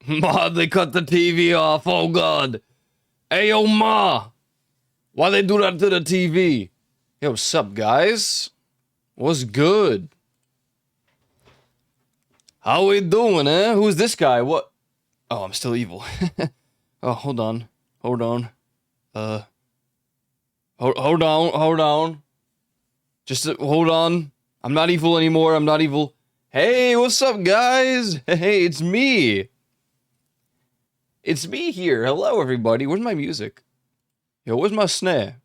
Ma, they cut the TV off. Oh, God. Hey, yo, Ma. Why they do that to the TV? Yo, what's up, guys? What's good? How we doing, eh? Who's this guy? What? Oh, I'm still evil. Oh, hold on. Hold on. Hold on. Just hold on. I'm not evil anymore. I'm not evil. Hey, what's up, guys? Hey, it's me. It's me here. Hello, everybody. Where's my music? Yo, where's my snare?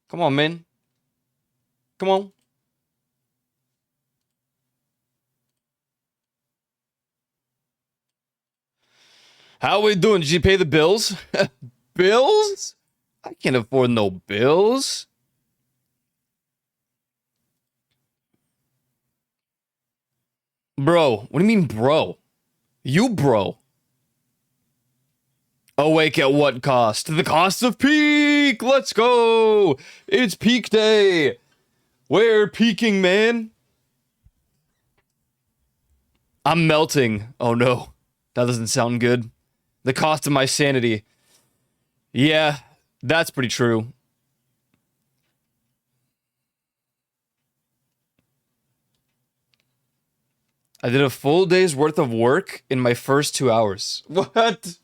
Come on, man. Come on. How we doing? Did you pay the bills? Bills? I can't afford no bills. Bro, what do you mean, bro? You, bro. Awake at what cost? The cost of peak! Let's go! It's peak day! We're peaking, man! I'm melting. Oh no. That doesn't sound good. The cost of my sanity. Yeah, that's pretty true. I did a full day's worth of work in my first 2 hours. What?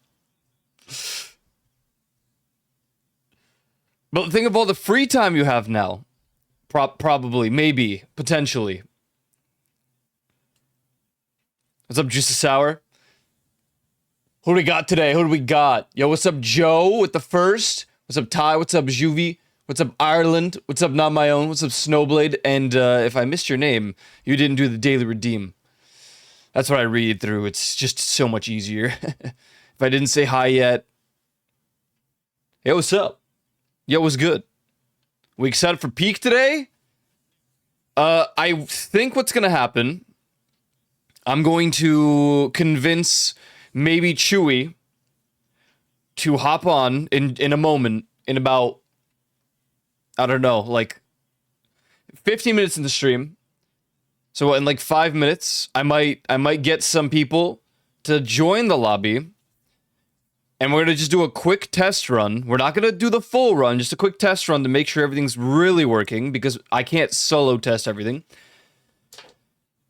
But think of all the free time you have now. Probably, maybe, potentially. What's up, Juice of Sour? Who do we got today? Who do we got? Yo, what's up, Joe with the first? What's up, Ty? What's up, Juvie? What's up, Ireland? What's up, Not My Own? What's up, Snowblade? And if I missed your name, you didn't do the Daily Redeem. That's what I read through. It's just so much easier. If I didn't say hi yet. Hey, what's up? Yo, what's good? We excited for peak today? I think what's gonna happen, I'm going to convince maybe Chewy to hop on in a moment, in about, I don't know, like 15 minutes in the stream. So in like 5 minutes, I might get some people to join the lobby. And we're going to just do a quick test run. We're not going to do the full run, just a quick test run to make sure everything's really working, because I can't solo test everything.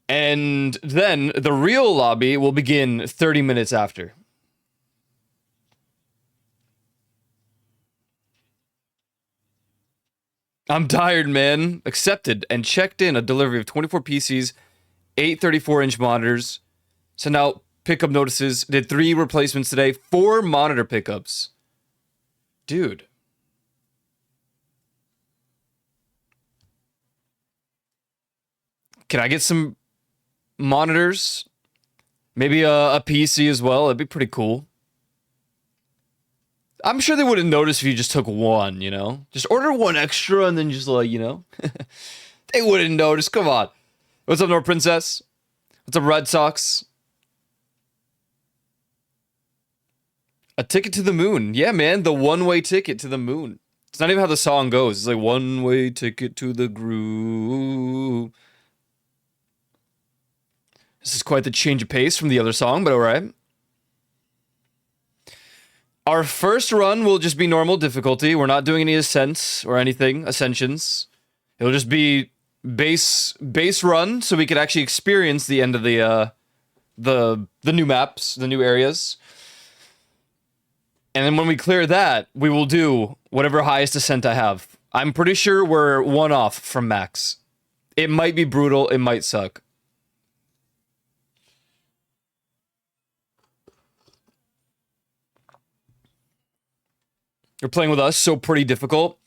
And then the real lobby will begin 30 minutes after. I'm tired, man. Accepted and checked in a delivery of 24 PCs, 8 34-inch monitors. Sent out pickup notices. Did 3 replacements today. 4 monitor pickups. Dude. Can I get some monitors? Maybe a PC as well. That'd be pretty cool. I'm sure they wouldn't notice if you just took one, you know? Just order one extra and then just like, you know? They wouldn't notice. Come on. What's up, North Princess? What's up, Red Sox? A ticket to the moon. Yeah, man. The one-way ticket to the moon. It's not even how the song goes. It's like one-way ticket to the groove. This is quite the change of pace from the other song, but alright. Our first run will just be normal difficulty. We're not doing any ascents or anything, ascensions. It'll just be base run, so we could actually experience the end of the new maps, the new areas. And then when we clear that, we will do whatever highest ascent I have. I'm pretty sure we're one off from max. It might be brutal, it might suck. You're playing with us, so pretty difficult.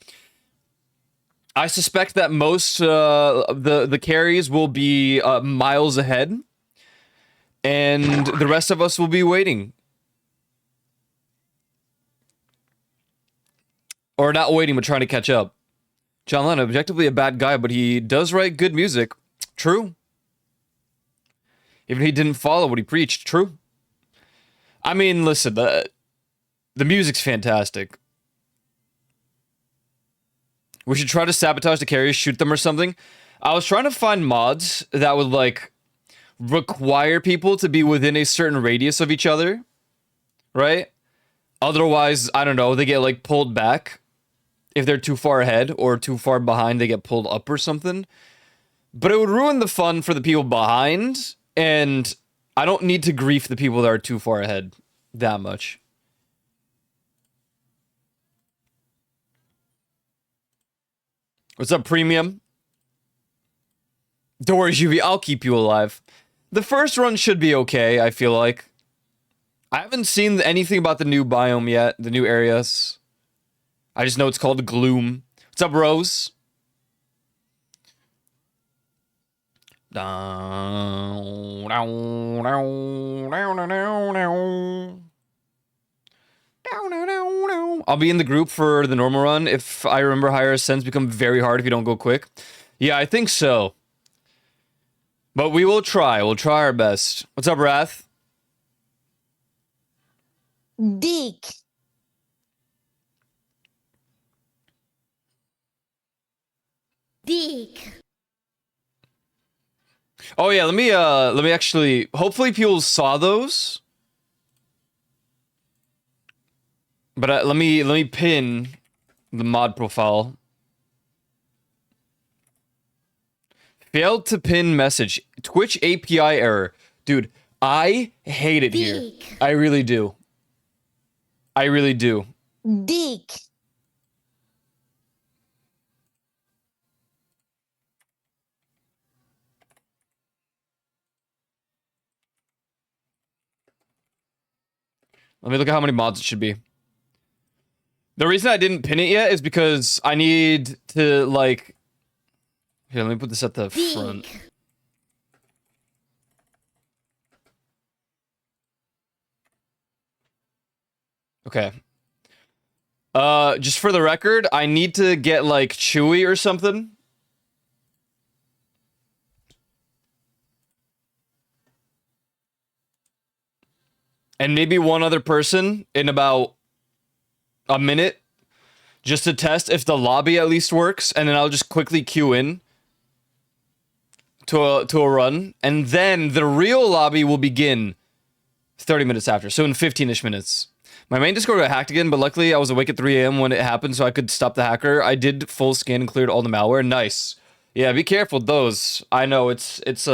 I suspect that most the carries will be miles ahead, and the rest of us will be waiting. Or not waiting, but trying to catch up. John Lennon, objectively a bad guy, but he does write good music. True. Even he didn't follow what he preached. True. I mean, listen, the music's fantastic. We should try to sabotage the carriers, shoot them or something. I was trying to find mods that would, like, require people to be within a certain radius of each other, right? Otherwise, I don't know, they get like pulled back. If they're too far ahead or too far behind, they get pulled up or something. But it would ruin the fun for the people behind, and I don't need to grief the people that are too far ahead that much. What's up, Premium? Don't worry, Juvie, I'll keep you alive. The first run should be okay, I feel like. I haven't seen anything about the new biome yet, the new areas. I just know it's called Gloom. What's up, Rose? I'll be in the group for the normal run. If I remember, higher ascents become very hard if you don't go quick. Yeah, I think so. But we will try. We'll try our best. What's up, Wrath? Dick. Dick. Oh yeah, let me actually, hopefully people saw those. But let me pin the mod profile. Failed to pin message. Twitch API error. Dude, I hate it here. I really do. I really do. Dick. Let me look at how many mods it should be. The reason I didn't pin it yet is because I need to, like... Here, let me put this at the front. Okay. Just for the record, I need to get, like, Chewy or something. And maybe one other person in about a minute, just to test if the lobby at least works, and then I'll just quickly queue in to a run, and then the real lobby will begin 30 minutes after, so in 15-ish minutes. My main Discord got hacked again, but luckily I was awake at 3 a.m. when it happened, so I could stop the hacker. I did full scan and cleared all the malware. Nice. Yeah, be careful with those. I know it's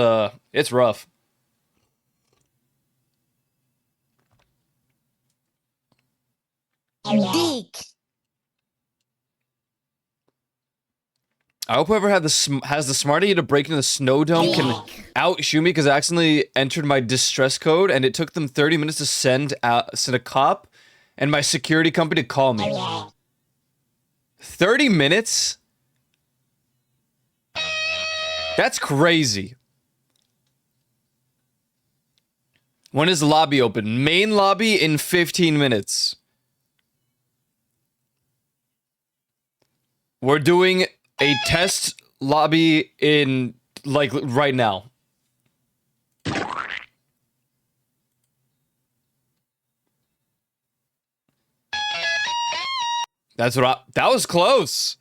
rough. Dick. I hope whoever has the smarty to break into the snow dome can outshoot me because I accidentally entered my distress code and it took them 30 minutes to send a cop and my security company to call me. 30 minutes? That's crazy. When is the lobby open? Main lobby in 15 minutes. We're doing a test lobby in, like, right now. That's what that was close.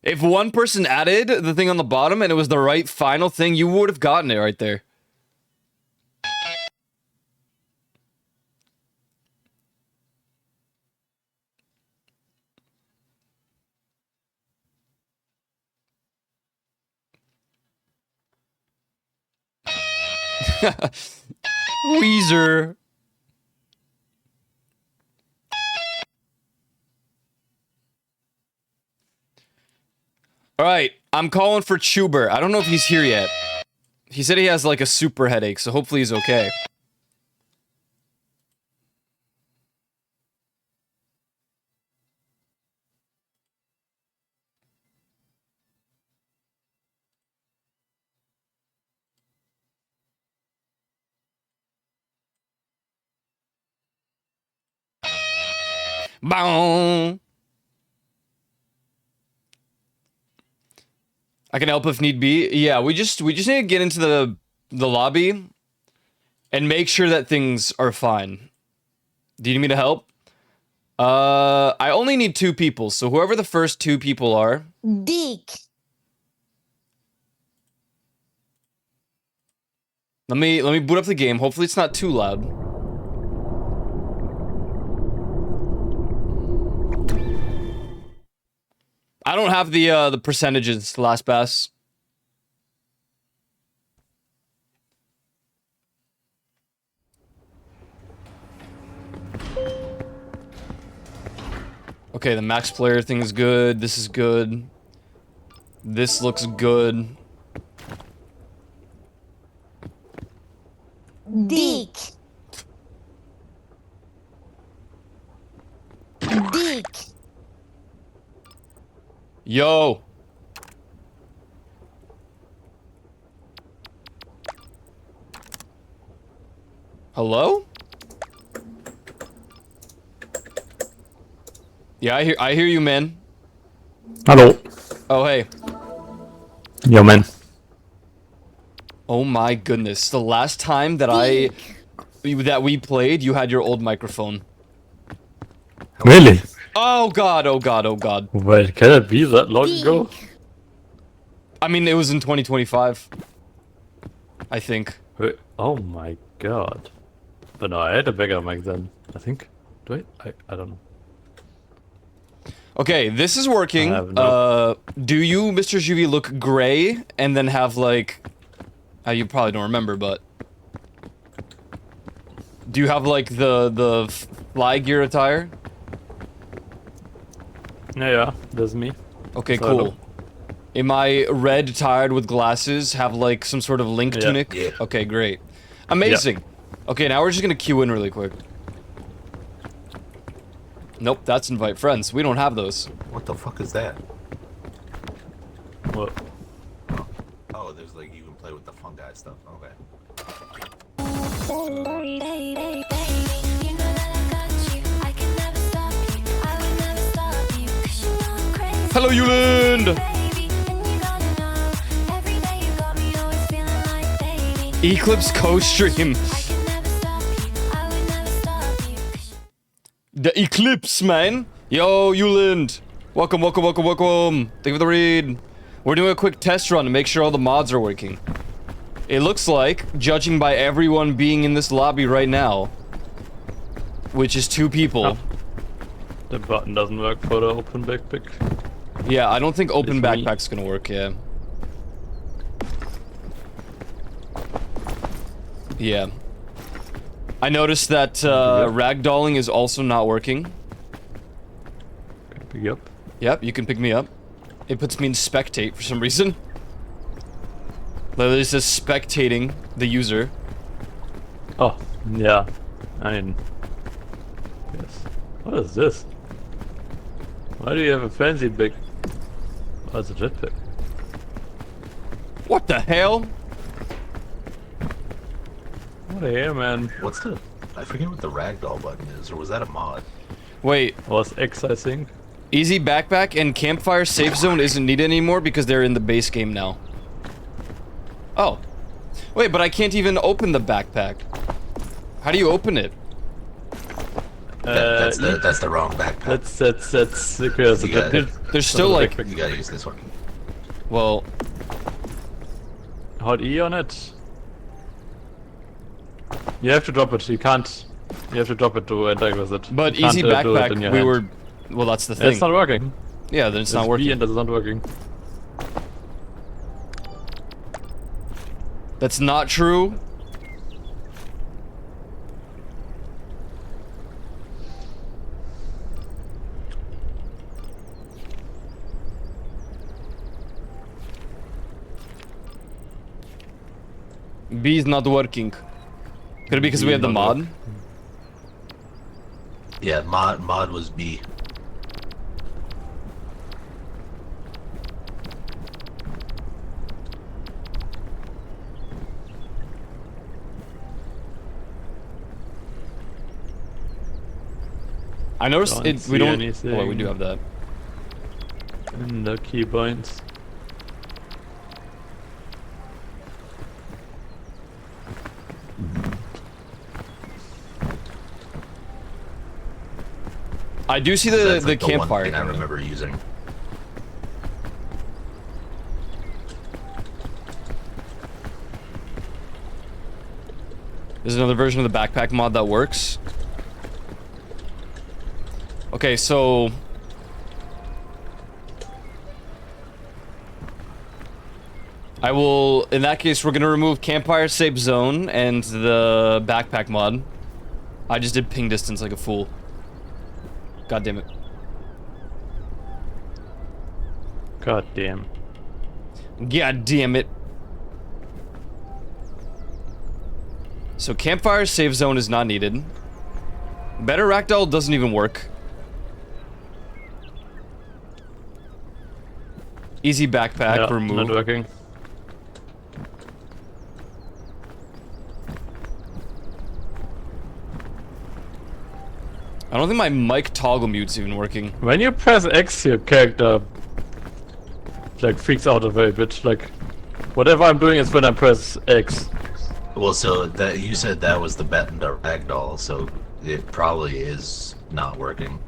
If one person added the thing on the bottom and it was the right final thing, you would have gotten it right there. Weezer. All right, I'm calling for Chuber. I don't know if he's here yet. He said he has like a super headache, so hopefully he's okay. Boom. I can help if need be. Yeah, we just need to get into the lobby and make sure that things are fine. Do you need me to help? I only need 2 people, so whoever the first 2 people are. Dick. Let me boot up the game. Hopefully it's not too loud. I don't have the percentages, last pass. Okay, the max player thing is good. This is good. This looks good. Dick. Dick. Yo. Hello? Yeah, I hear you, man. Hello. Oh, hey. Yo, man. Oh my goodness. The last time that we played, you had your old microphone. Really? Oh god, oh god, oh god. Wait, can it be that long ago? I mean, it was in 2025. I think. Wait, oh my god. But no, I had a bigger mic then, I think. Do I don't know. Okay, this is working. I have no- Do you, Mr. Juvie, look gray and then have like... you probably don't remember, but... Do you have like the fly gear attire? Yeah, that's me. Okay, So I cool. don't- Am I red attired with glasses, have like some sort of link Yeah. tunic? Yeah. Okay, great. Amazing. Okay, now we're just gonna queue in really quick. Nope, that's invite friends. We don't have those. What the fuck is that? What? Oh, there's like you can play with the fungi stuff. Okay. Hello, Yuland! Eclipse co-stream. The Eclipse, man. Yo, Yuland. Welcome, welcome, welcome, welcome. Thank you for the read. We're doing a quick test run to make sure all the mods are working. It looks like, judging by everyone being in this lobby right now, which is 2 people. Oh. The button doesn't work for the open backpack. Yeah, I don't think open It's me. backpack's gonna work, yeah. Yeah. I noticed that ragdolling is also not working. Pick you up. Yep, you can pick me up. It puts me in spectate for some reason. Literally says spectating the user. Oh, yeah. I mean... Yes. What is this? Why do you have a fancy big... Oh, it's a jetpack. What the hell? What a hell, man. What's the? I forget what the ragdoll button is, or was that a mod? Wait, Was X, I think. easy backpack and campfire safe zone isn't needed anymore because they're in the base game now. Oh. Wait, but I can't even open the backpack. How do you open it? That's the wrong backpack. That's because You got it. There's still like, You gotta use this one. well, Hot E on it. You have to drop it. You can't. You have to drop it to interact with it. but You can't, easy do it in backpack, your we hand. were, well, that's the It's thing. not working. Yeah, then it's not B working. and it's not working. That's not true. B is not working. Could it be because we B have the not mod? Yeah, mod was B. I noticed Don't it. We see don't. anything. Oh, wait, we do have that. And the key points. I do see the That's the like one campfire. thing I coming. remember using. There's another version of the backpack mod that works. Okay, so... I will... In that case, we're gonna remove Campfire Safe Zone and the backpack mod. I just did ping distance like a fool. God damn it. God damn. God damn it. So Campfire Safe Zone is not needed. Better Ragdoll doesn't even work. Easy backpack, Yeah, remove. not working. I don't think my mic toggle mute's even working. When you press X, your character like freaks out a very bit. Like whatever I'm doing is when I press X. Well, so that you said that was the Betta Ragdoll, so it probably is not working.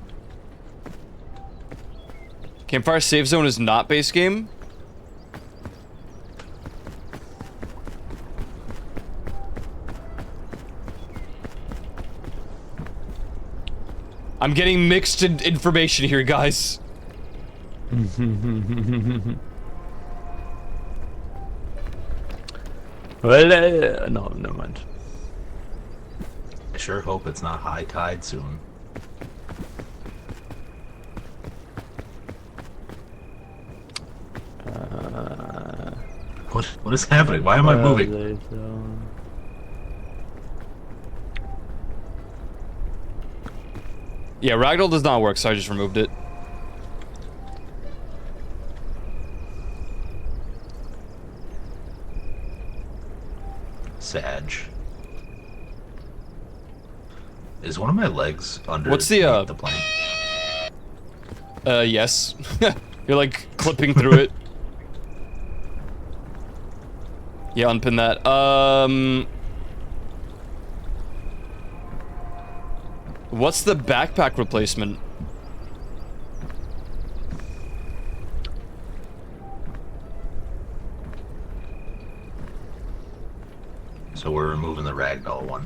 Campfire Safe Zone is not base game? I'm getting mixed information here, guys. Well, no, never mind. I sure hope it's not high tide soon. What is happening? Why am I moving? Yeah, Ragdoll does not work, so I just removed it. Sag. Is one of my legs under What's the plane? Yes. You're like clipping through it. Yeah, unpin that. What's the backpack replacement? So we're removing the Ragdoll one.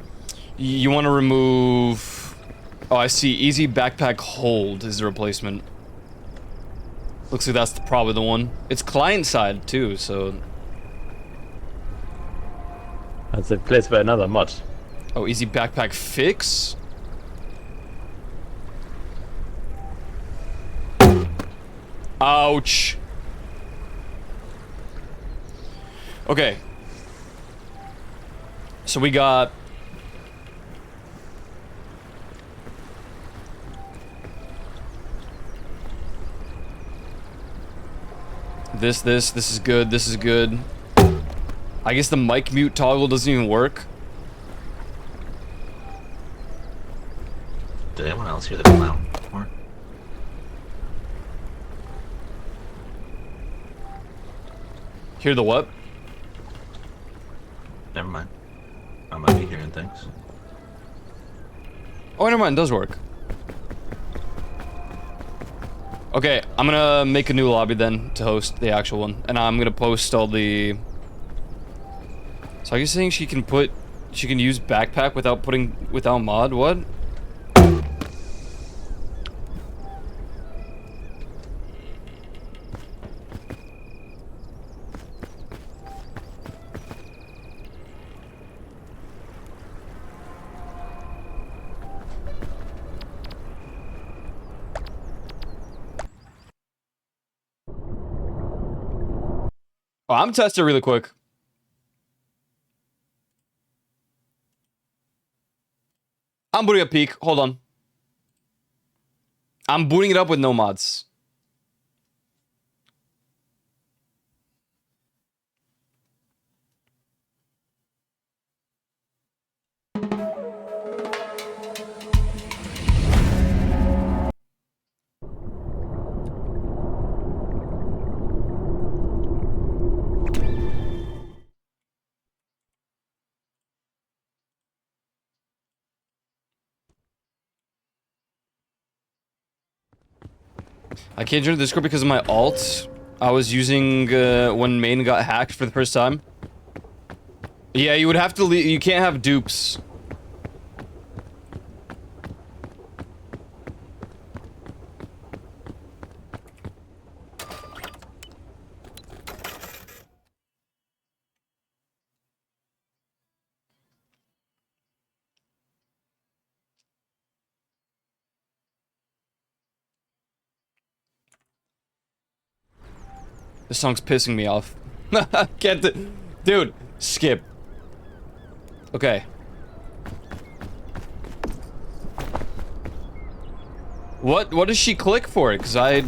You want to remove... Oh, I see. Easy backpack hold is the replacement. Looks like that's probably the one. It's client side too, so... That's replaced by another mod. Oh, easy backpack fix? Ouch. Okay. So we got... This is good, this is good. I guess the mic mute toggle doesn't even work. Did anyone else hear the clown before? Hear the what? Never mind. I might be hearing things. Oh, never mind, it does work. Okay, I'm gonna make a new lobby then to host the actual one, and I'm gonna post all the... So are you saying she can use backpack without mod? What? Oh, I'm testing really quick. I'm booting up Peak. Hold on. I'm booting it up with no mods. I can't join the Discord because of my alt. I was using when main got hacked for the first time. Yeah, you would have to leave. You can't have dupes. This song's pissing me off. Get the... Dude, skip. Okay. What does she click for it? Cause I...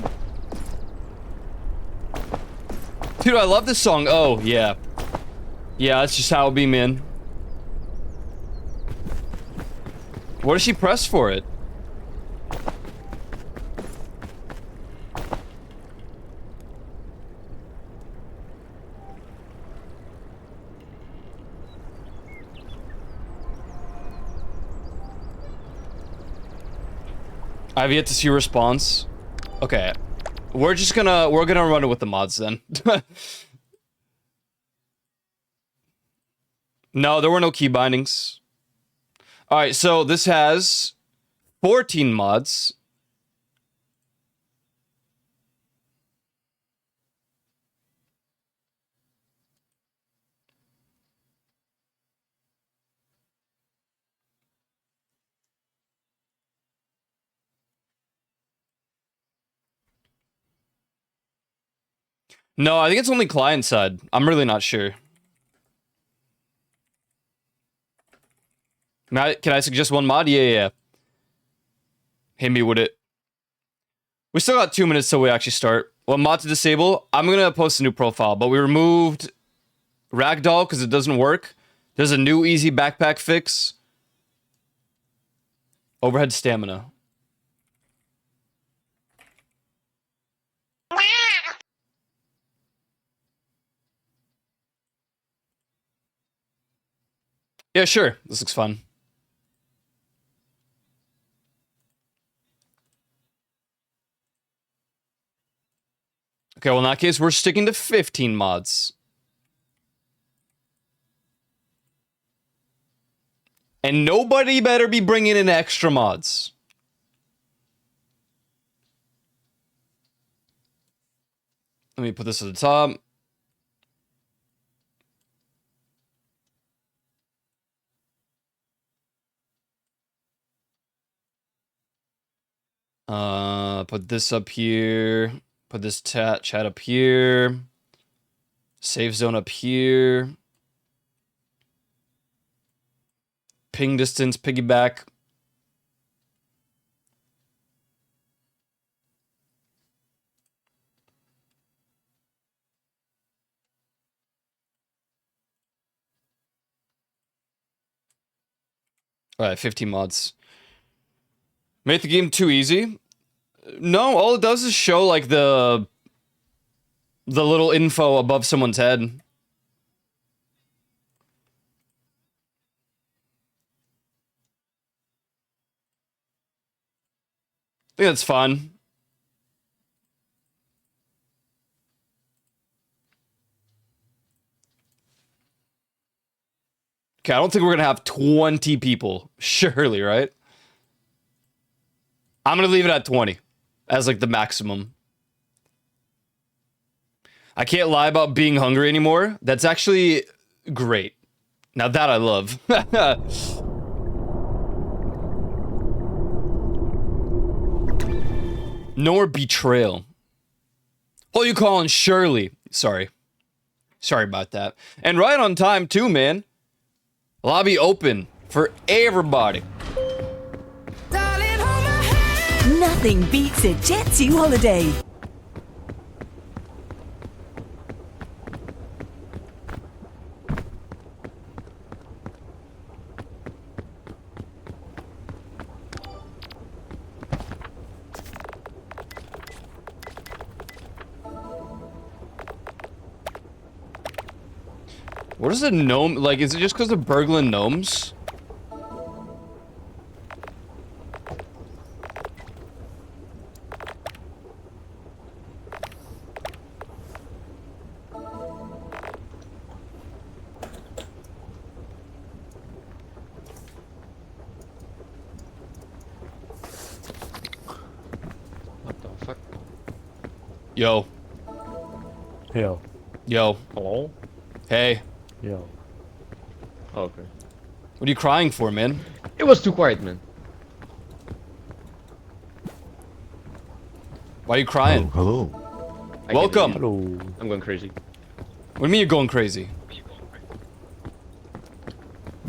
Dude, I love this song. Oh, yeah. Yeah, that's just how it be, man. What does she press for it? I've yet to see a response. Okay. We're gonna run it with the mods then. No, there were no key bindings. Alright, so this has 14 mods. No, I think it's only client side. I'm really not sure. Can I suggest one mod? Yeah. Hit me with it. We still got 2 minutes till we actually start. What mod to disable? I'm gonna post a new profile, but we removed Ragdoll because it doesn't work. There's a new easy backpack fix. Overhead stamina. Yeah, sure. This looks fun. Okay, well in that case, we're sticking to 15 mods. And nobody better be bringing in extra mods. Let me put this at the top. Put this up here. Put this chat up here. Save zone up here. Ping distance, piggyback. Alright, 15 mods. Make the game too easy? No, all it does is show like the little info above someone's head. I think that's fun. Okay, I don't think we're gonna have 20 people. Surely, right? I'm gonna leave it at 20 as like the maximum. I can't lie about being hungry anymore. That's actually great. Now that I love. No more betrayal. Oh, you calling Shirley? Sorry. Sorry about that. And right on time too, man. Lobby open for everybody. Nothing beats a Jet2 holiday. What is a gnome? Like, is it just because of burgling gnomes? Yo. Yo. Yo. Hello? Hey. Yo. Okay. What are you crying for, man? It was too quiet, man. Why are you crying? Hello. I can't Welcome. hear you. Hello. I'm going crazy. What do you mean you're going crazy?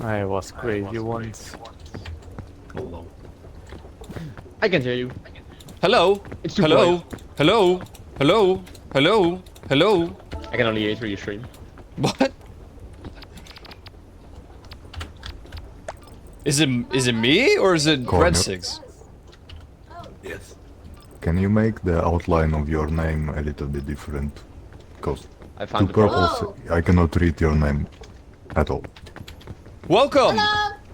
I was crazy once. Hello. I can hear you. Hello? It's too Hello? quiet. Hello? Hello? Hello? Hello? I can only hear it through your stream. What? Is it me or is it Corner. Breadsticks? Yes. Can you make the outline of your name a little bit different? Because I two found the problem. purples, I cannot read your name at all. Welcome!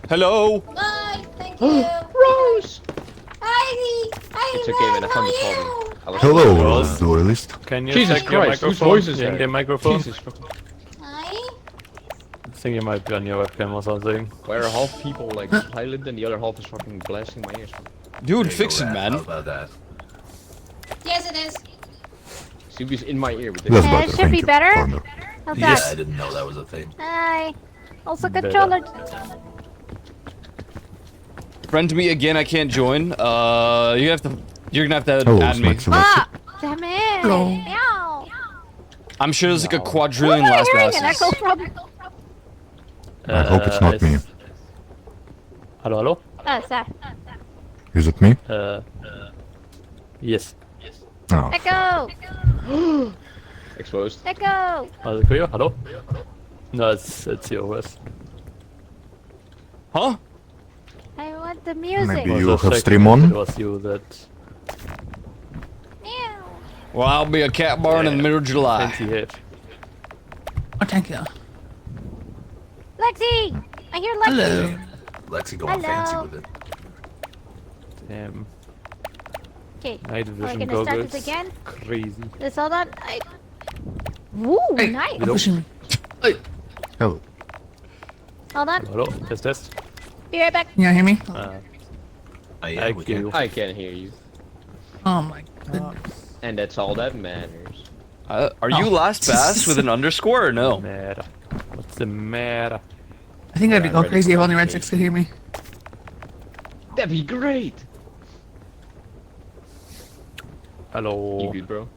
Hello! Bye. Thank you. Rose! Hi. Hi. It's okay, man. I found the problem. I was Hello, Rose. duelist. Can you Jesus check your Christ, whose microphone? voice is The that? in-game microphone? Jesus fucking. Hi. I think you might be on your webcam or something. Where half people like silent and the other half is fucking blasting my ears. Dude, There you fix go, it, Rat. man. How about that? Yes, it is. Subi's in my ear with That's this. better, it should thank be you, better. Corner. How's Yeah, that? I didn't know that was a thing. Hi. Also Better. controller. Friend me again, I can't join. You're gonna have to Hello, add me. Smaxy. Ah! Damn it. Meow. I'm sure there's like a Where quadrillion am I last hearing an echo passes. from? I hope it's not me. Hello, hello? Oh, sorry. Is it me? Yes. Oh, Echo! Exposed. Echo! Also Kuyo, hello? No, it's your voice. Huh? I want the music. Maybe Well, you just have check stream if on? It was you that Meow. Well, I'll be a cat barn in the middle of July. fancy head. Oh, thank you. Lexi! I hear Lexi. Hello. Lexi going fancy Hello. with it. Damn. Okay. Night Are vision we gonna start goggles. this again? Crazy. This hold on. Woo, Hey. nice. Pushing me. Hello. Hold on. Hello? Test. Be right back. Can you hear me? Oh, yeah, I we hear can. you. I can hear you. Oh my goodness. And that's all that matters. Are you Oh. last pass with an underscore or no? Matter. What's the matter? I think I'd I'm go ready crazy for if only that Red 6 could hear me. That'd be great! Hello. You good, bro?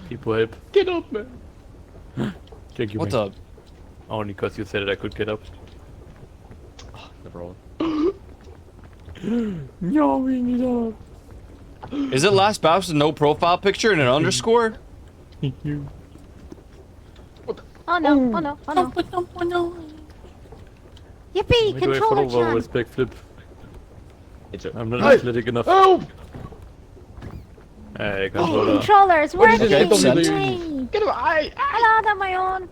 People help. Get up, man! Thank you. What man. the? Only because you said that I could get up. No problem. No, we need up. Is it last pass with no profile picture and an underscore? Thank you. Oh no, oh no, oh no. Oh no. Yippee, Why do I fall controller over John. with backflip? It's a. I'm not Hey! athletic enough. Oh! Hey, Oh, controller. controllers, What working. is it? Okay, Yay. Get him! I! Hello, on my own.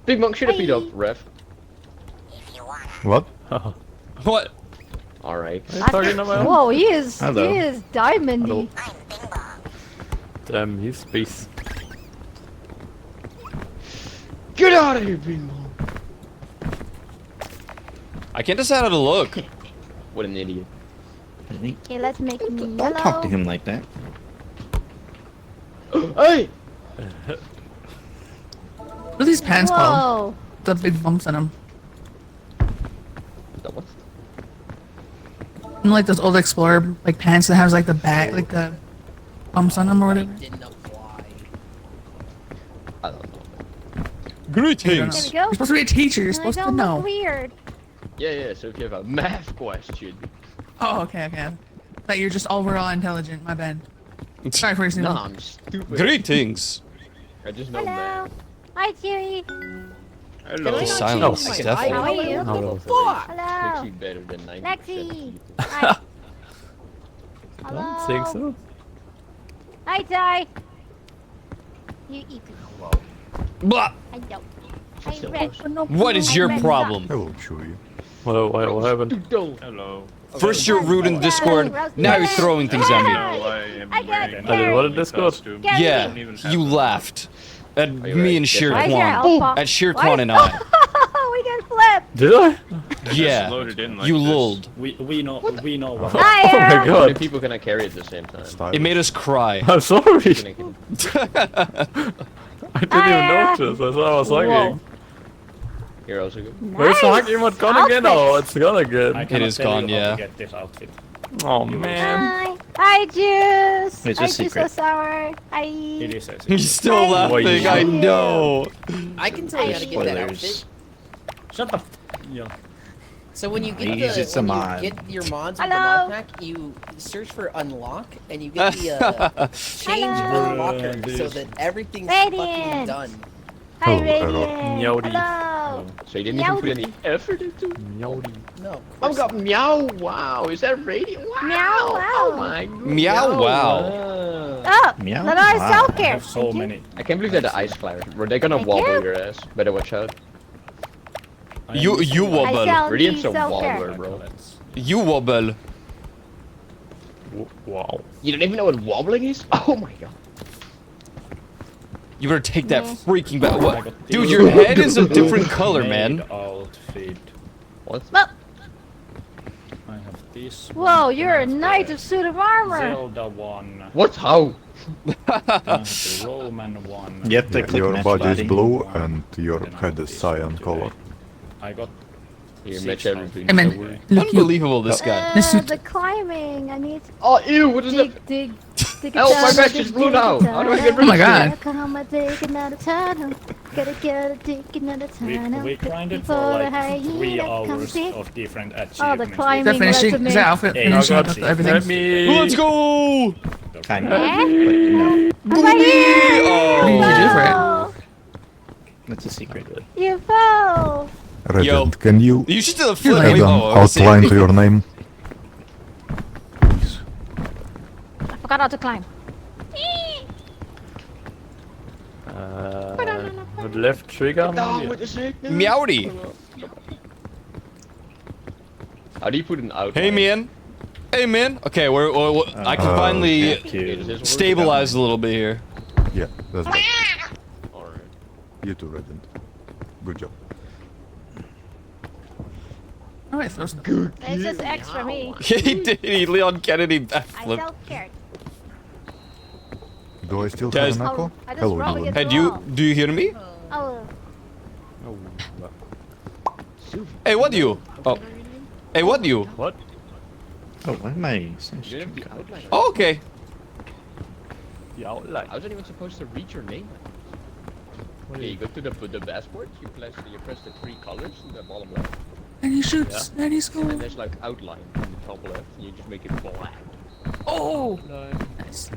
Big Monk, should have beat up, Hey. ref. What? What? Alright. Talking on my own? Whoa, he is Hello. diamondy. Damn, he's space. Get out of here, Big Monk! I can't decide how to look. What an idiot. Okay, let's make me Don't yellow. talk to him like that. Hey! What are these pants called? Whoa. The big bumps on them. That what? You know, like those old Explorer like pants that has like the back, like the bumps on them or whatever. I don't know. There Greetings. we go. You're supposed to be a teacher. You're I supposed don't to look know. weird. Yeah, so if you have a math question. Oh, okay. That you're just overall intelligent. My bad. Sorry for assuming. Nah, I'm stupid. Greetings. I just know Hello. math. Hi, Chewie. Hello. The silence is How deafening. are you? Hello. Makes Hello. you better than 90%. Lexi. Hi. I Hello. don't think so. Hi, Ty. You eat. Blah. I don't. I So read. What is your problem? Hello, Chewie. What happened? Hello. First you're rude in Discord, now you're throwing things at me. I got I did what in Discord? Yeah, you laughed at me and Shere Why is your Kwan. elf off? At Shere Why Kwan is- and I. we get flipped. Did I? Yeah. Loaded in like You this. lulled. We know what. Oh my Fire. How many god. people can I carry at the same time? It made us cry. I'm sorry. Can I didn't even notice. That's what I was hugging. You're also good. Where's the hugging not gone again? Oh, it's gone I again. cannot is tell gone, you how yeah. to get this outfit. Oh man. Hi. Hi, Juice. It's a Hi, Juice secret. so sour. Hi. It is a He's still Hey. laughing. I know. I can tell you how to get that outfit. Shut the. Yeah. So when you get Please, it's a when mod. you get your mods with the Hello. mod pack, you search for unlock and you get the change Hello. unlocker so that everything's fucking Radiant. done. Hi, Hello, Radiant. Meowdy. Hello. So you didn't even put any effort into it? No. Oh my god, meow! Wow, is that radio? Wow! Meow, wow. Oh my god! Meow, wow. Oh, Meow. Lenore Wow. self I care. have so many. I can't believe they're the ice climbers. Bro, they're gonna Thank wobble you. your ass. Better watch out. I You am missing, like, wobble. sell Radiant's the a self-care. wobbler, bro. let's- You wobble. Wow. You don't even know what wobbling is? Oh my god. You better take that Yeah. freaking back. I What? got Dude, these your head is a different color, made man. Outfit. What? Well, I have this. whoa, one, you're a I have knight the of suit of armor. Zelda one. What? How? I have the Roman one. Yep, they Yeah, click your match body is body. blue and your Then I head have is this cyan one color. today. I got. You six match everything. outfits. Hey, man. so weird. Look, you. Unbelievable, this guy. This suit- The climbing. I need to Oh, ew! What is that? dig. Oh, my match is blue now. How do I get rid Oh my of god. Come on, dig another tunnel. Gotta get a dig another tunnel. We grinded for Before the like 3 hyena comes hours in. of different achievements. Oh, the Is climbing that finishing? resume. Is that outfit Hey, finishing oh up god, with everything? let me. Let's go! Kind Eh? of. But no, I'm right here. What did you do for it? Oh, that's a secret. you fell. Regent, can you You should do the You're flip. like- add Wait, an oh, I was outline saying- to your name? I forgot how to climb. With left trigger. No, maybe? with the snake. no. Meowdy. How do you put an out? Hey, man. Hey, man. Okay, I can finally stabilize a little bit here. Yeah, that's better. Alright. You too, Regent. Good job. Oh, wait, throw stuff. It's just X for me. He did. He Leon Kennedy I backflip. self-cared. Do I still Guys- have an echo? I just Hello, rub Dylan. against Hey, the do you wall. hear me? Oh, Hey, what do you? Oh. Hey, what do you? What? Oh, why am I? You didn't have the outline. Oh, okay. The outline. I wasn't even supposed to read your name. Okay, you go to the dashboard. You press the 3 colors in the bottom left, And he shoots. And he's and cool. there's like outline in the top left. And you just make it black. Oh! Nice.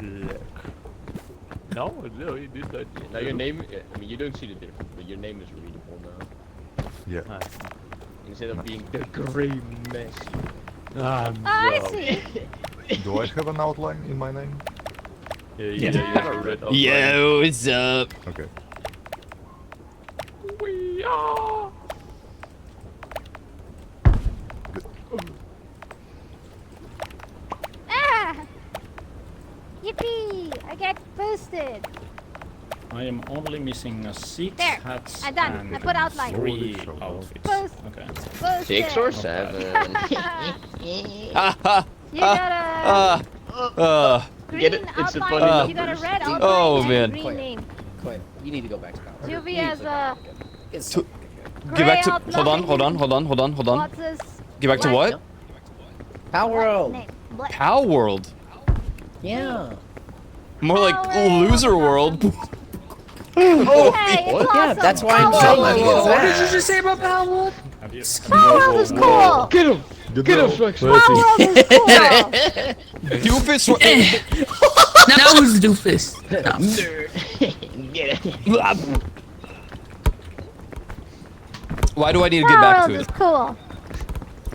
No, no, he did that. Now your name. I mean, you don't see the difference, but your name is readable now. Yeah. Instead of being the gray mess. Ah, I no. see. Do I have an outline in my name? Yeah, you have a red outline. Yo, what's up? Okay. We are. Ah! Yippee! I get boosted. I am only missing 6 There, hats I'm done. and I put outline. 3 Holy outfits. Boost. Okay. Boosted. 6 or 7. You got a green Get it? It's a outline. funny You got a numbers. red outline. Oh, and man. a green name. Quiet. You need to go back to power. Juvie You need has to go a back. It's To- okay. Get back to. Gray Hold on, outline. hold on. What's this? Get back to Black what? Power World. name? Black. Cow World. Yeah. More like Power Loser World. Hey, it's What? Yeah, awesome. that's why I'm Power saying World. it is What did you that. just say about Power? Have you? Power World is cool. Get him! Get him, Flex! Power World is cool. Doofus. Now who's the doofus? Why do I need to get Power back World to is it? cool.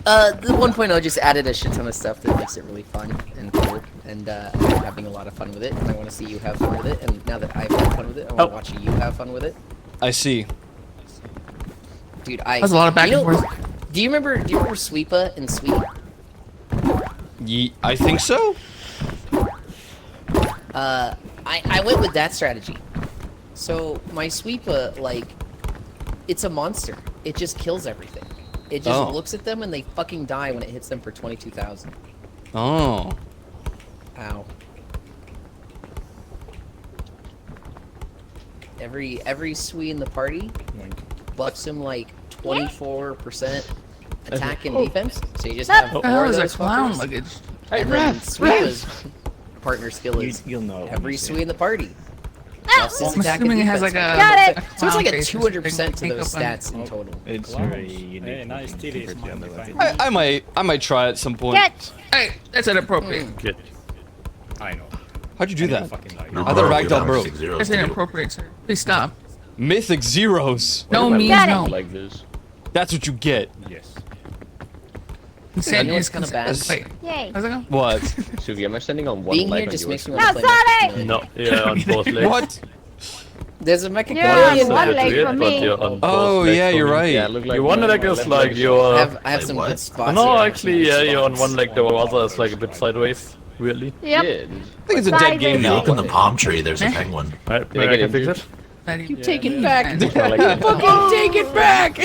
The 1.0 just added a shit ton of stuff that makes it really fun and cool, and I'm having a lot of fun with it, and I want to see you have fun with it, and now that I've had fun with it, I want to watch you have fun with it. I see. Dude, That's a lot of back and forth. Do you remember Sweepa and Sweet? I think so. I went with that strategy. So my Sweepa, like, it's a monster. it just kills everything. It just Oh. looks at them and they fucking die when it hits them for 22,000. Oh. Ow. Every Swee in the party buffs him like 24% attack and defense. So you just have What the 4 hell of is a those clown fuckers. luggage? And then Swee's partner skill is You'll know. every Swee in the party. Ah! Buffs his I'm attack and assuming it has like defense. a. Got it! So it's like a clown face or 200% to something. those Makeup stats in total. It's Clowns. very unique. Hey, nice looking titties, compared to man. the other things. I might try at some point. Catch! Hey, that's inappropriate. Good. I know. How'd you do that? Fucking like I thought Ragdoll broke. That's inappropriate, sir. Please stop. Mythic zeros. No Why do means I no. look like this? That's what you get. Yes. Consent know what's is kinda consent. bad? Wait, Yay. how's it go? What? Sugi, am I standing on one Being leg here on just yours? makes me No, want to play sorry! Mecha No, yeah, on both legs. What? There's a Mecha You're on Chameleon. one That's leg weird, from but me. you're on both Oh legs yeah, for you're me. right. Yeah, I look like You one my- leg my is left like leg your. I have some what? good spots. No, here. actually, yeah, you're on one leg. The other is like a bit sideways. Weirdly. Yep. Yeah, I think it's a dead game If you now. look in the palm tree, there's a penguin. Right, Did I maybe I get can fix injured? it. Not even- Take it back. I like that. Fucking take it back.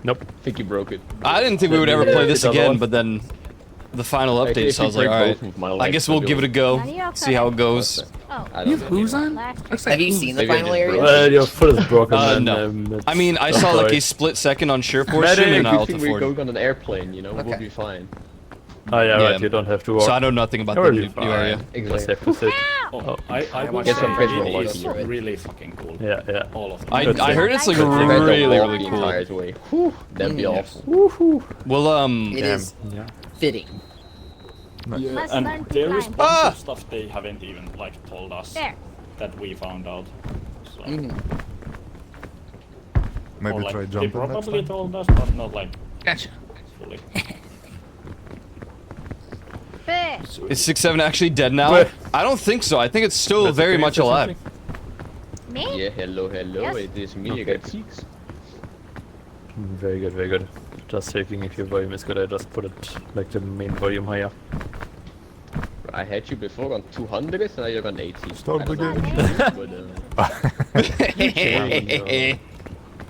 Nope. I think you broke it. I didn't think we would ever play this Another again, one. but then the final Actually, update, if so I you was like, break alright. both of my I legs, guess we'll I'll give it a do go. Now you're See how it goes. Oh. I You don't have know. who's on? Last Looks Have like you ooze. seen the Maybe I final just area? broke Well, your foot is broken. then, No. I mean, I saw like a split second on Sure Fortune Mayday, and I good thing we're ultiformed. going on an airplane, you know, we'll Okay. be fine. Oh yeah, right. Yeah. You don't have to walk. So I know nothing about the You're new, really new area. Just Exactly. have to sit. Oh, I will Get say some visual it lights is through it. really fucking cool. Yeah, yeah. All of them. I heard it's like Good If I had to really, walk really the cool. entire way. Whew, that'd be Mm. awful. Well, It is Yeah. fitting. Must And learn to there is climb. bunch Ah! of stuff they haven't even like told us There. that we found out. So, Mhm. Maybe or, like, try they jumping next probably time. told us, but not like Gotcha. fully. There. is 6-7 actually dead now? Wait. I don't think so. I think it's still That's very okay, much is there alive. something? Me? Yeah, hello, hello, Yes. it is me, I Okay. got six. Very good, very good. Just checking if your volume is good. I just put it like the main volume higher. I had you before on 200, and now you're on 80. Start I don't know again. what you do, but,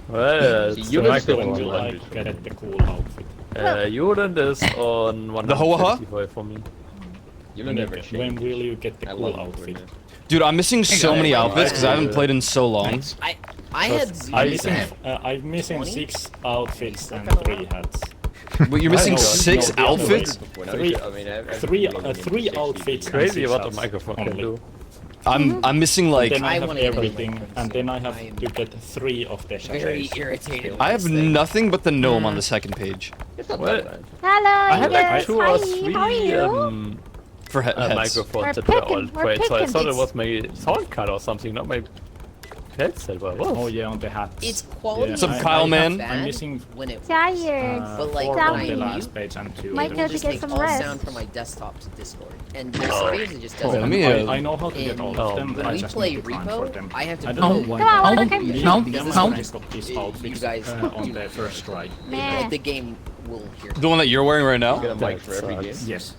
Well, See, it's you the will still When microphone. will I 100. get the cool outfit? Jordan is on 155 for me. You'll never When change. will you get the I cool love you, outfit? Jordan. Dude, I'm missing so many on, outfits because I haven't yeah. played in so long. I had I'm Zeus missing, at I'm missing 20? 6 outfits and 3 hats. But you're missing I know, 6 no, the other way. outfits? Well, now Three- I mean, Three, everything three is 60 outfits. and Crazy 6 what the hats microphone can only. do. I'm missing like Then I I have wanna get everything, like and then I have I am to get 3 of the very chassis. irritated. with I have this thing. nothing but the gnome on the second page It's not What? that bad. Hello, I had like yes. 2 or Hi, 3 how are you? for heads. microphones that We're were all picking- we're great, so I picking thought it these. was my sound card or something, not my heads that were. Oh yeah, on the hats. It's quality. Yeah, Some is Kyle not man. bad I'm missing when it Tired. But, like, 4 when on I the mute, last page and 2 Might on have the to just get take some all rest. sound from my desktop to Discord, and there's some days it just doesn't. let Then me, I know how to get all of them. When I we just play need to climb for Repo, them. I have to I build don't it. know why. Come on, No, look at Me- me. no, me and my no. friends got these outfits guys on do the that. first try. Meh. The game will hear. The one that you're wearing right You now? get a mic for every sucks. game. Yes.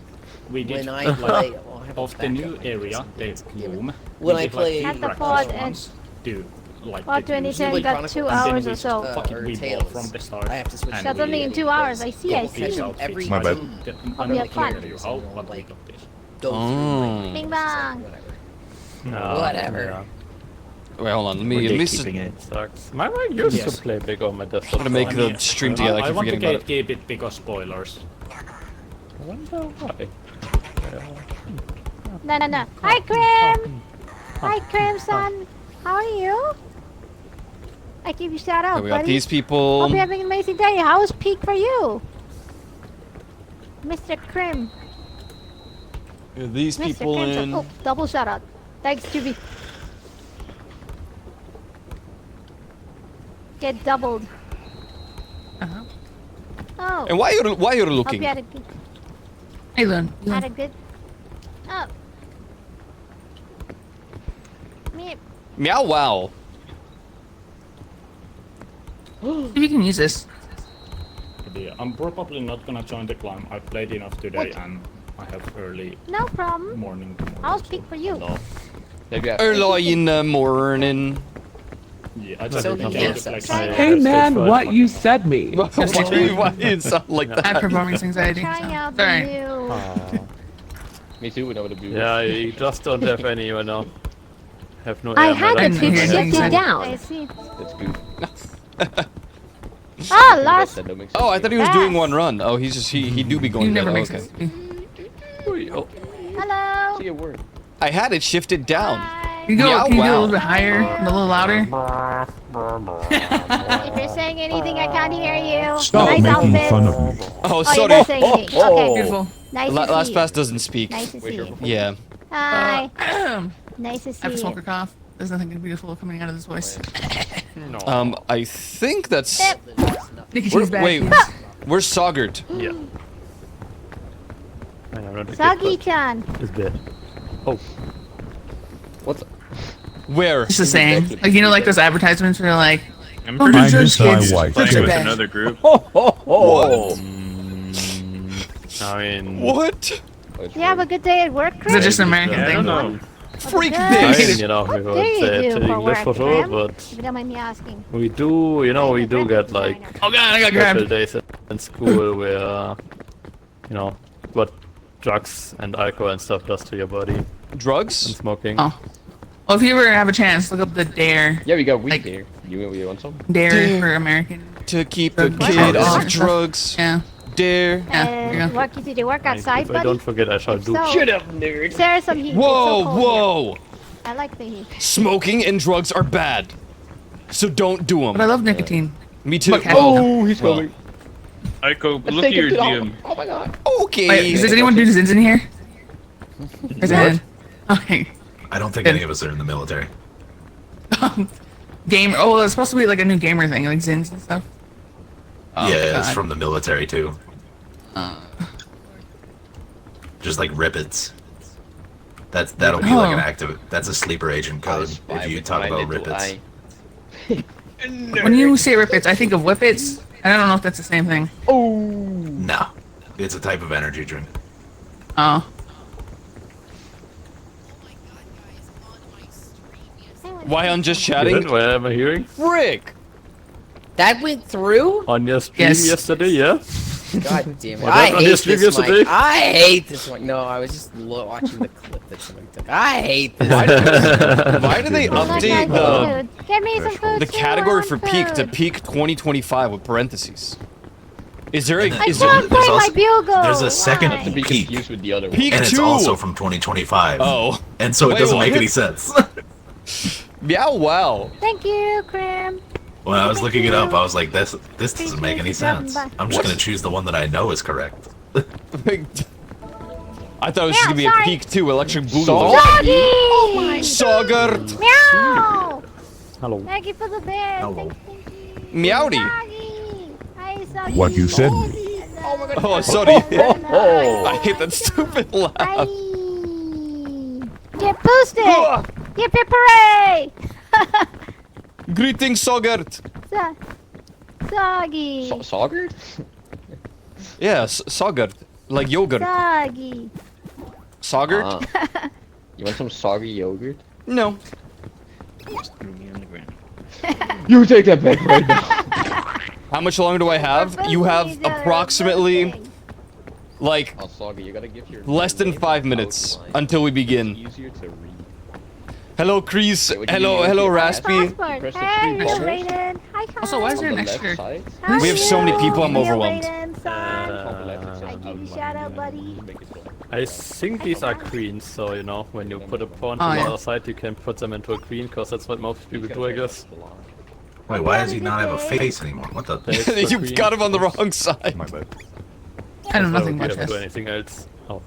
We did When I like, play, well, I have a of the new backup. area, the Bloom. When we I did, play- like, At the practice pod and- ones to like Well, get used 2010 to it. got Chronicle 2 and And then hours we or so. fucking or we Tales. bought from the start. I have to switch and That's to only in we 2 hours. I see, I It will catch see. up every My bad. time. I'm be not a fun. clear you how, but we Like, got this. Go through Oh. my Bing games, bang. whatever. Whatever. Wait, hold on. Let me It sucks. My mic used Yes. to play big on my desktop. to make so the stream together. I I keep want to forgetting about it. keep it because spoilers. I wonder why. No. Hi, Crim. Hi, Crim, son. How are you? I give you a shout out, Okay, we got buddy. these people. Hope you're having an amazing day. How was peak for you? Mr. Crim. These Mr. people Crimson. in. Oh, double shout out. Thanks, Juvie. Get doubled. Uh-huh. Oh. And why you're Hope looking? you had a good. Hey, Lynn. Had a good. Oh. Me. Meow wow. If you can use this. But yeah, I'm probably not gonna join the climb. I played enough today and I have early No problem. morning tomorrow. I'll so- speak for you. No. Maybe I Early in the morning. Yeah. I just So think he it's is. like Hey man, what you said me? Why do you sound like I have that? performance anxiety. Trying So. out the Sorry. new. Me too, without the blue. Yeah, you just don't have any, you know. Have no I air had mallet. the tube Yeah, shifted yeah. I down. see. That's good. Ah, lost. That don't make Oh, I sense thought he was doing one run. Oh, he's just he do be going. You never dead. make Okay. sense to me. Oh, Hello. See a word. I had it shifted down. Hi. Can you Yeah, go a wow. little bit higher, and a little louder? If you're saying anything, I can't hear you. Stop Nice making outfit. fun of me. Oh, Oh, you're sorry. not saying anything. Okay. Beautiful. Nice La- to Last see Pass doesn't speak. you. Nice to see you. Yeah. Hi. I Nice to see have a smoker you. cough. There's nothing beautiful coming out of this voice. I think that's. Yep. Nicotine's bad. Wait, kids. where's Sogert? yeah. I know, not a good Soggy-chan. but it's bad. Oh, What's Where? It's the same. Like, you know, like those advertisements where like, I'm don't pretty judge sure kids. I white. Drugs Playing are with bad. another group. what? I mean, What? You have a good day at work, Is it Chris? just an American Yeah, I thing? don't know. Freak Good. this! you know, we What would do you say it do in for English work, for sure, Graham? but If you don't mind me asking. we do, you know, we do get like Oh god, I got special grabbed. days in school where, you know, what drugs and alcohol and stuff does to your body and Drugs? smoking. Oh. Well, if you ever have a chance, look up the DARE. Yeah, we got weed Like- here. You want some? DARE for American. To keep a What? kid Oh, off stuff. drugs. Yeah. Dare. Yeah. What did you work outside, If I buddy? don't forget, I shall If do. so, up, nerd. There's some heat. It's Whoa, so cold whoa! here. I like the heat. Smoking and drugs are bad. So don't do But I them. love nicotine. Me too. Look, Oh, he's Well, coming. Aiko, Let's look take at your it to the- GM. Oh my god. Okay. Wait, does anyone do zins in here? Raise your hand. Okay. I don't think Good. any of us are in the military. Gamer. Oh, well, it's supposed to be like a new gamer thing, like zins and stuff. yeah, it's God. from the military too. Just like rippets. That'll be like an Oh. active. That's a sleeper agent I code spy if you with talk my about little rippets. eye. When you say whippets, I think of whippets. I don't know if that's the same thing. No, it's a type of energy drink. Oh. Why on just Good, chatting? what am I hearing? Frick! That went through? On your stream Yes. yesterday, yeah? God damn it. What I happened on your hate stream this mic. yesterday? I hate this mic. No, I was just watching the clip that somebody took. I hate this. Why do they Oh my update God, food. Get me some food the too, category I for want peak to food. peak 2025 with parentheses? Is there a I is there can't play there's my also- bugle. there's a second Why? To be Peak. confused with the other one. peak And it's 2? also from 2025. Oh. And so it Wait, doesn't what? make any sense. Yeah, wow. Thank you, Cram. When I was Thank looking it you. up, I was like, this doesn't make any sense. I'm just What? gonna choose the one that I know is correct. I thought it was Yeah, gonna be sorry. a peak 2 electric boogaloo. Doggy! Oh my Sogert! Meow! Hello. Thank you for the bear. Hello. Thank you. Meowdy. Doggy! Hi, Soggy. What you said. Oh my God. Oh, sorry. Oh. I hate that stupid laugh. Hi. Get boosted! Hip hip hooray! Greetings, Sogert. Soggy. Sogert? Yeah, Sogert. Like yogurt. Soggy. Sogert? You want some soggy yogurt? No. You take that back right now. How much longer do I have? You have approximately like Oh, soggy, you gotta give your less than 5 minutes until we begin. easier to read. Hello, Kreese. what do you Hello, mean? hello, Yeah. Raspy. Passport. Press the Hey, three you're buttons. rated. Hi, Kyle. Also, why is On there the an left extra? side. How We have so many are people, I'm you? overwhelmed. Raiden, son. On the left, it says I give you shout out, buddy. make it full. I think these are queens, so you know, when you put a pawn to Oh, the yeah. other side, you can put them into a queen, because that's what most people do, I guess. Wait, why does he not have a face anymore? What the? Face for You queen. got him on the wrong side. My bad. I know Why nothing would about you ever do this. anything else? Oh.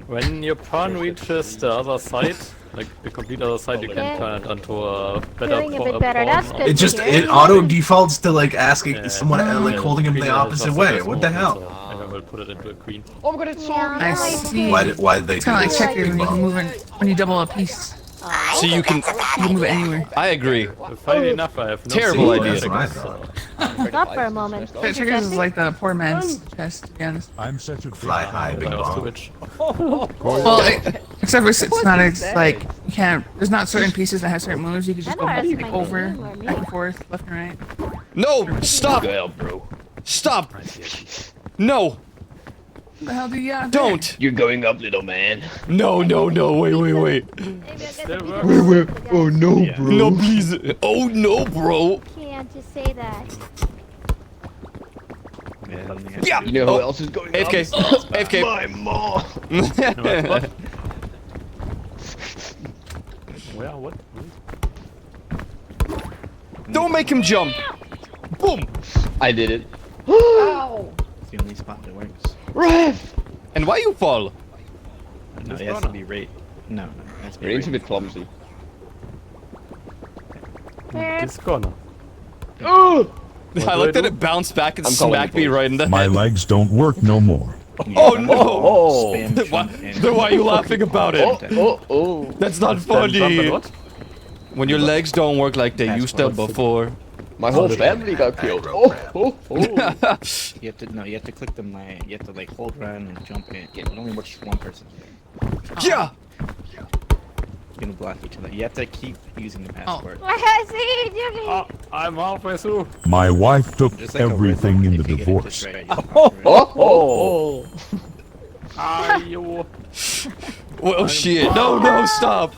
When your pawn reaches the other side, like the complete other side, you can turn it onto a better Doing a pawn. bit better. That's good. It just to hear. it auto defaults to like asking Yeah. someone like Yeah, holding him queen the has opposite nothing way. as What the movement, hell? so I will put it into a queen. Oh my god, it's Yeah, I like see. Why did they It's do kind of like this? checkers when you can move it when you double a piece. So you can. You can move it anywhere. I agree. Funny enough, I have no Terrible clue idea. what That's what I it is, thought. so- Stop for a moment. Triggers is like the poor man's chest, to be honest. I'm such a Fly high, big bong. Well, except for it's not like you can't. There's not certain pieces that have certain moves. You can just go I don't know, like, that's my over, name or me. back and forth, left and right. No, stop! Well, bro. Stop! No, What the hell do you got? don't! You're going up, little man. No, no, no, wait. Maybe I'll get the people Oh no, bro. No, please. Oh no, bro. Can't just say that. Yeah. You know who else is going AFK. up? AFK. My mom. Well, what? Don't make him jump. Boom. I did it. It's the only spot that works. Ref! And why you fall? No, it has to be rate. No, no, it has to be Rain's a rate. bit clumsy. This corner. Oh! I like that it bounced back and I'm calling smacked me the right in the My head. legs don't work no more. Oh no! Oh! Spam Then why, jump and- then why are you laughing about it? Oh! That's not funny. When your legs don't work like they That's used to what- before. My whole family got killed. Oh! You have to you have to click them like you have to like hold run and jump in. It only works for one person. Yeah. You're gonna block each other. You have to keep using the passport. I see, Jimmy. I'm halfway through. My wife took Just like a everything red in one, the if you get it divorce. just right, you just pop it right. Oh! Ayo. Well, shit. No, no, stop.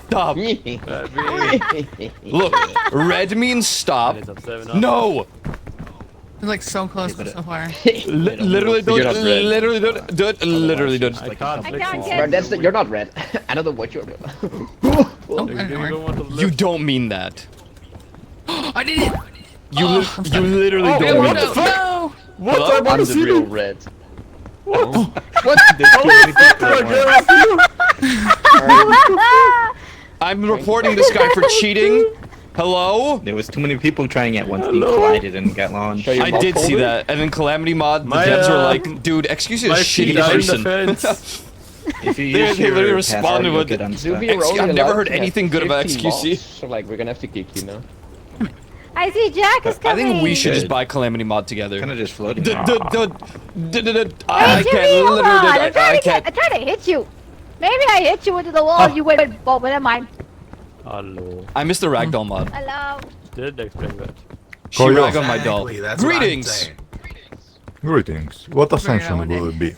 Stop. Look, red means stop. No. You're like so close but so far. Literally You're not don't. red. Literally don't. Do it. Literally don't. I can't I fix can't it. get- Bro, that's the, you're not red. I don't know what you're doing. Oh, I You didn't don't work. want to You lift. don't mean that. I did it! You I'm you sorry. literally Oh, don't what mean the that. fuck? No! What? Hello? I want I'm to the see real them. red. I'm reporting this guy for cheating. Hello? There was too many people trying at once. They collided and got launched. Show your I mod did see folder? that. And then Calamity Mod, the My, devs were uh, like, dude, excuse you, My shitty feet are in the person. fence. If you They use literally your responded passport, you'll with get it. unstuck. Zuby, we're only I've never allowed heard to have anything good about 15 XQC. mods, so like, we're gonna have to kick you now. I see Jack is I coming. think we should just Good. buy Calamity Mod together. Kind of just floating. I Hey, Jimmy, hold on. I'm can't. trying to hit you. Maybe I hit you into the wall. You went. Oh, but never mind. Hello. I missed the ragdoll mod. Hello. Didn't expect that. She Koyo. rag on my doll. Exactly, that's what I'm Greetings. saying. Greetings. What Figure it out ascension one will day. it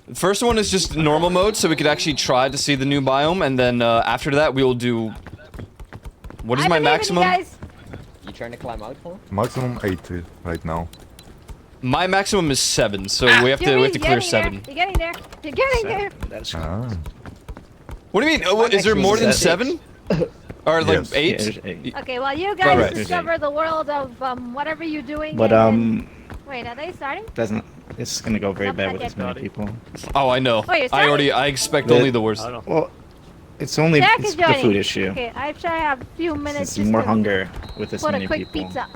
be? First one is just normal mode, so we could actually try to see the new biome, and then after that we will do. What is I my believe in you maximum? guys. You trying to climb out for? Maximum 80 right now. My maximum is 7, so we have to Jimmy, clear you're 7. getting there. You're getting there. That's Ah. What do you mean? What, is there more than That's 7? Or like Yes. 8? Yeah, there's 8. Okay, well, you guys Right. discover the world of whatever you're doing. But and wait, are they starting? doesn't. It's gonna go very Nope, bad not with yet. this many people. Oh, I know. Oh, you're I expect The- only the worst. I don't know. Well, it's only Jack it's is the joining. food issue. Okay, I try have a few minutes. It's just more to hunger with this Put many a quick people. pizza.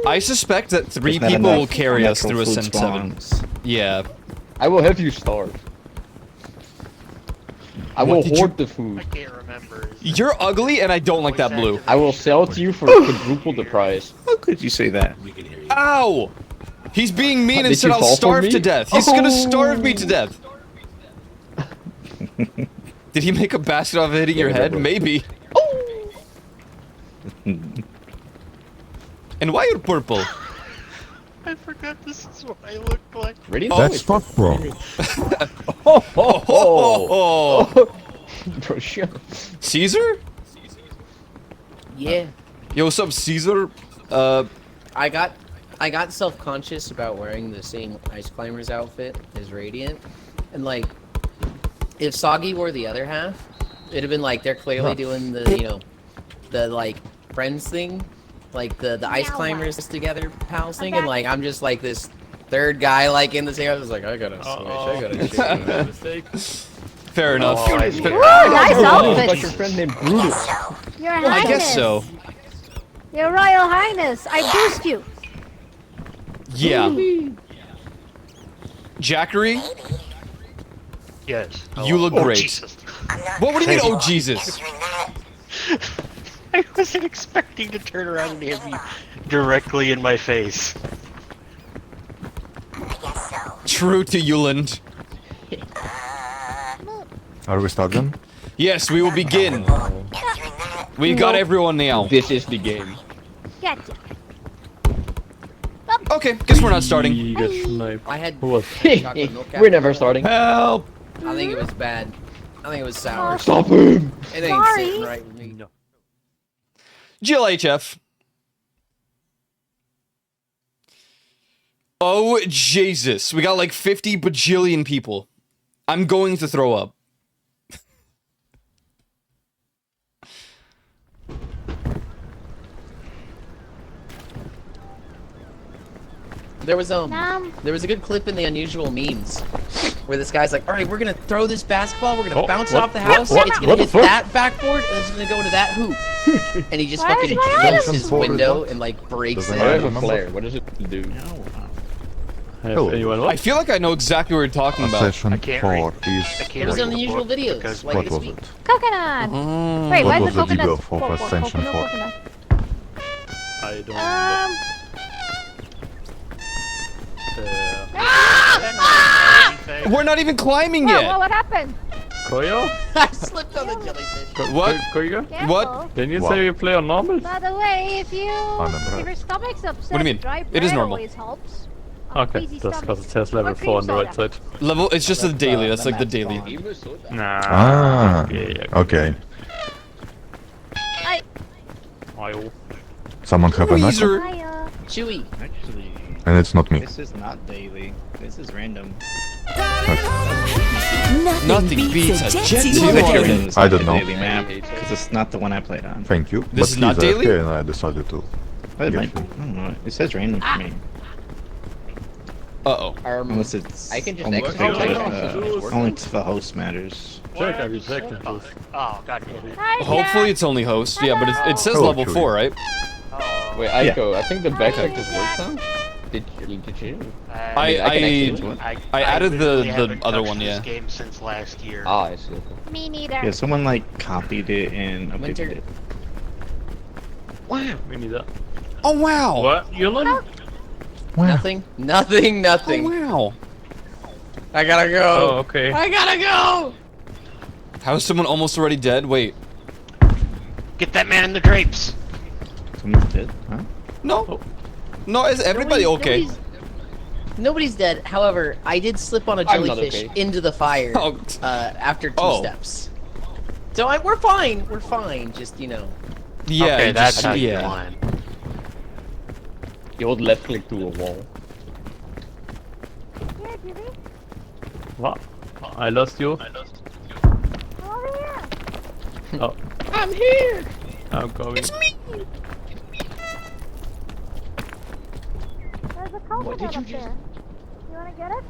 I suspect that 3 There's not people will enough carry us natural through food Ascent 7. spawns. Yeah. I will have you starve. I What will did you- hoard the food. You're ugly and I don't like that blue. I will sell it to you for quadruple the price. How could you say that? We can hear you. Ow! He's being mean Did and said you I'll fall for starve me? to death. He's gonna starve me to death. Did he make a basket off of hitting your head? Maybe. And why you're purple? I forgot this is what I look like. Ready? That's fuck, bro. Oh, Bro, sure. Caesar? Yeah. Yo, what's up, Caesar? I got self-conscious about wearing the same Ice Climber's outfit as Radiant, and like, if Soggy wore the other half, it'd have been like they're clearly doing the the like friends thing, like the Ice Climbers together pals thing, and like I'm just like this third guy like in the same. I was like, I gotta switch, I gotta change. Mistake. Fair enough. Ooh, nice Like outfit. your friend named Brutus. Your I Highness. guess so. Your Royal Highness, I boost you. Yeah. Jackery, Yes. you look Oh, great. Jesus. What do you mean, oh Jesus? I I wasn't expecting to turn around and hit me directly in my face. True to Yuland. Are we starting? Yes, we will begin. We got everyone now. This is the game. Gotcha. Okay, guess we're not starting. I had Who was? chocolate milk We're never starting. Help! I think it was bad. I think it was sour. Stop him! It ain't Sorry. sitting right with me. Jill HF. Oh, Jesus. We got like 50 bajillion people. I'm going to throw up. There was a good clip in the unusual memes where this guy's like, all right, we're gonna throw this basketball, we're gonna bounce it off the house, it's gonna hit that backboard, and it's gonna go to that hoop. And he just Why fucking is my jumps item his so window far? and like breaks Doesn't it. matter. I have a flare. What does it do? Have anyone I what? feel like I know exactly what you're talking about. Session can't 4 read. is... It was on the usual videos, like What this was week. it? Coconut. Oh. Wait, why What is the was the coconut? debuff of Ascension 4? Coconut. I don't know. We're not even climbing Whoa, yet. what happened? Koyo? I slipped on the jellyfish. What? Koyo? Careful. What? Didn't you Wow. say you play on normal? By the way, if Unimpressed. your stomach's upset, What do you mean? dry It bread is normal. always helps. Okay, Queasy that's because stomach. it says level Or 4 on the cream right soda. side. Level, it's just the daily. That's like the that's daily. fine. Even soda. Nah. Ah, Okay. okay. Ayo. Someone have an echo? Weezer. Hiya. Chewy. Actually, And it's not me. this is not daily. This is random. Nothing, beats a Jet Jet Zero Zero holiday. holiday. It's I not don't a know. daily map because it's not the one I played on. Thank you. This is but not he's daily? AFK and I decided to... But it Yeah. might, I don't know. It says random for me. Uh-oh. Unless it's I can just only, exit to it. only to the host matters. Check, have you checked it? Oh, god damn it. Hi, Hopefully Jack. it's only host. Yeah, but it says Hello, level Chewie. 4, right? Wait, Yeah. Aiko, I think the backpack just works now. Did you? I can actually- I added the literally haven't other touched one, yeah. This game since last year. Ah, I see. Me neither. Yeah, someone like copied it and updated Winter. it. Wow. We need that. Oh wow. What? Yulan? Nothing. Nothing. Oh Nothing. wow. I gotta go. Oh, okay. I gotta go. How is someone almost already dead? Wait. Get that man in the drapes. Someone's dead? Huh? No. No, is everybody okay? Nobody's dead. However, I did slip on a I'm not jellyfish okay. into the fire Oh. after 2 Oh. steps. So we're fine. We're fine. Just, you know. Yeah. okay, you that's just- how you yeah. won. You hold left click to a wall. Here, Jimmy. What? I lost you. Over here. Oh, I'm here! I'm going. There's a coconut did up you there. just- You wanna get it?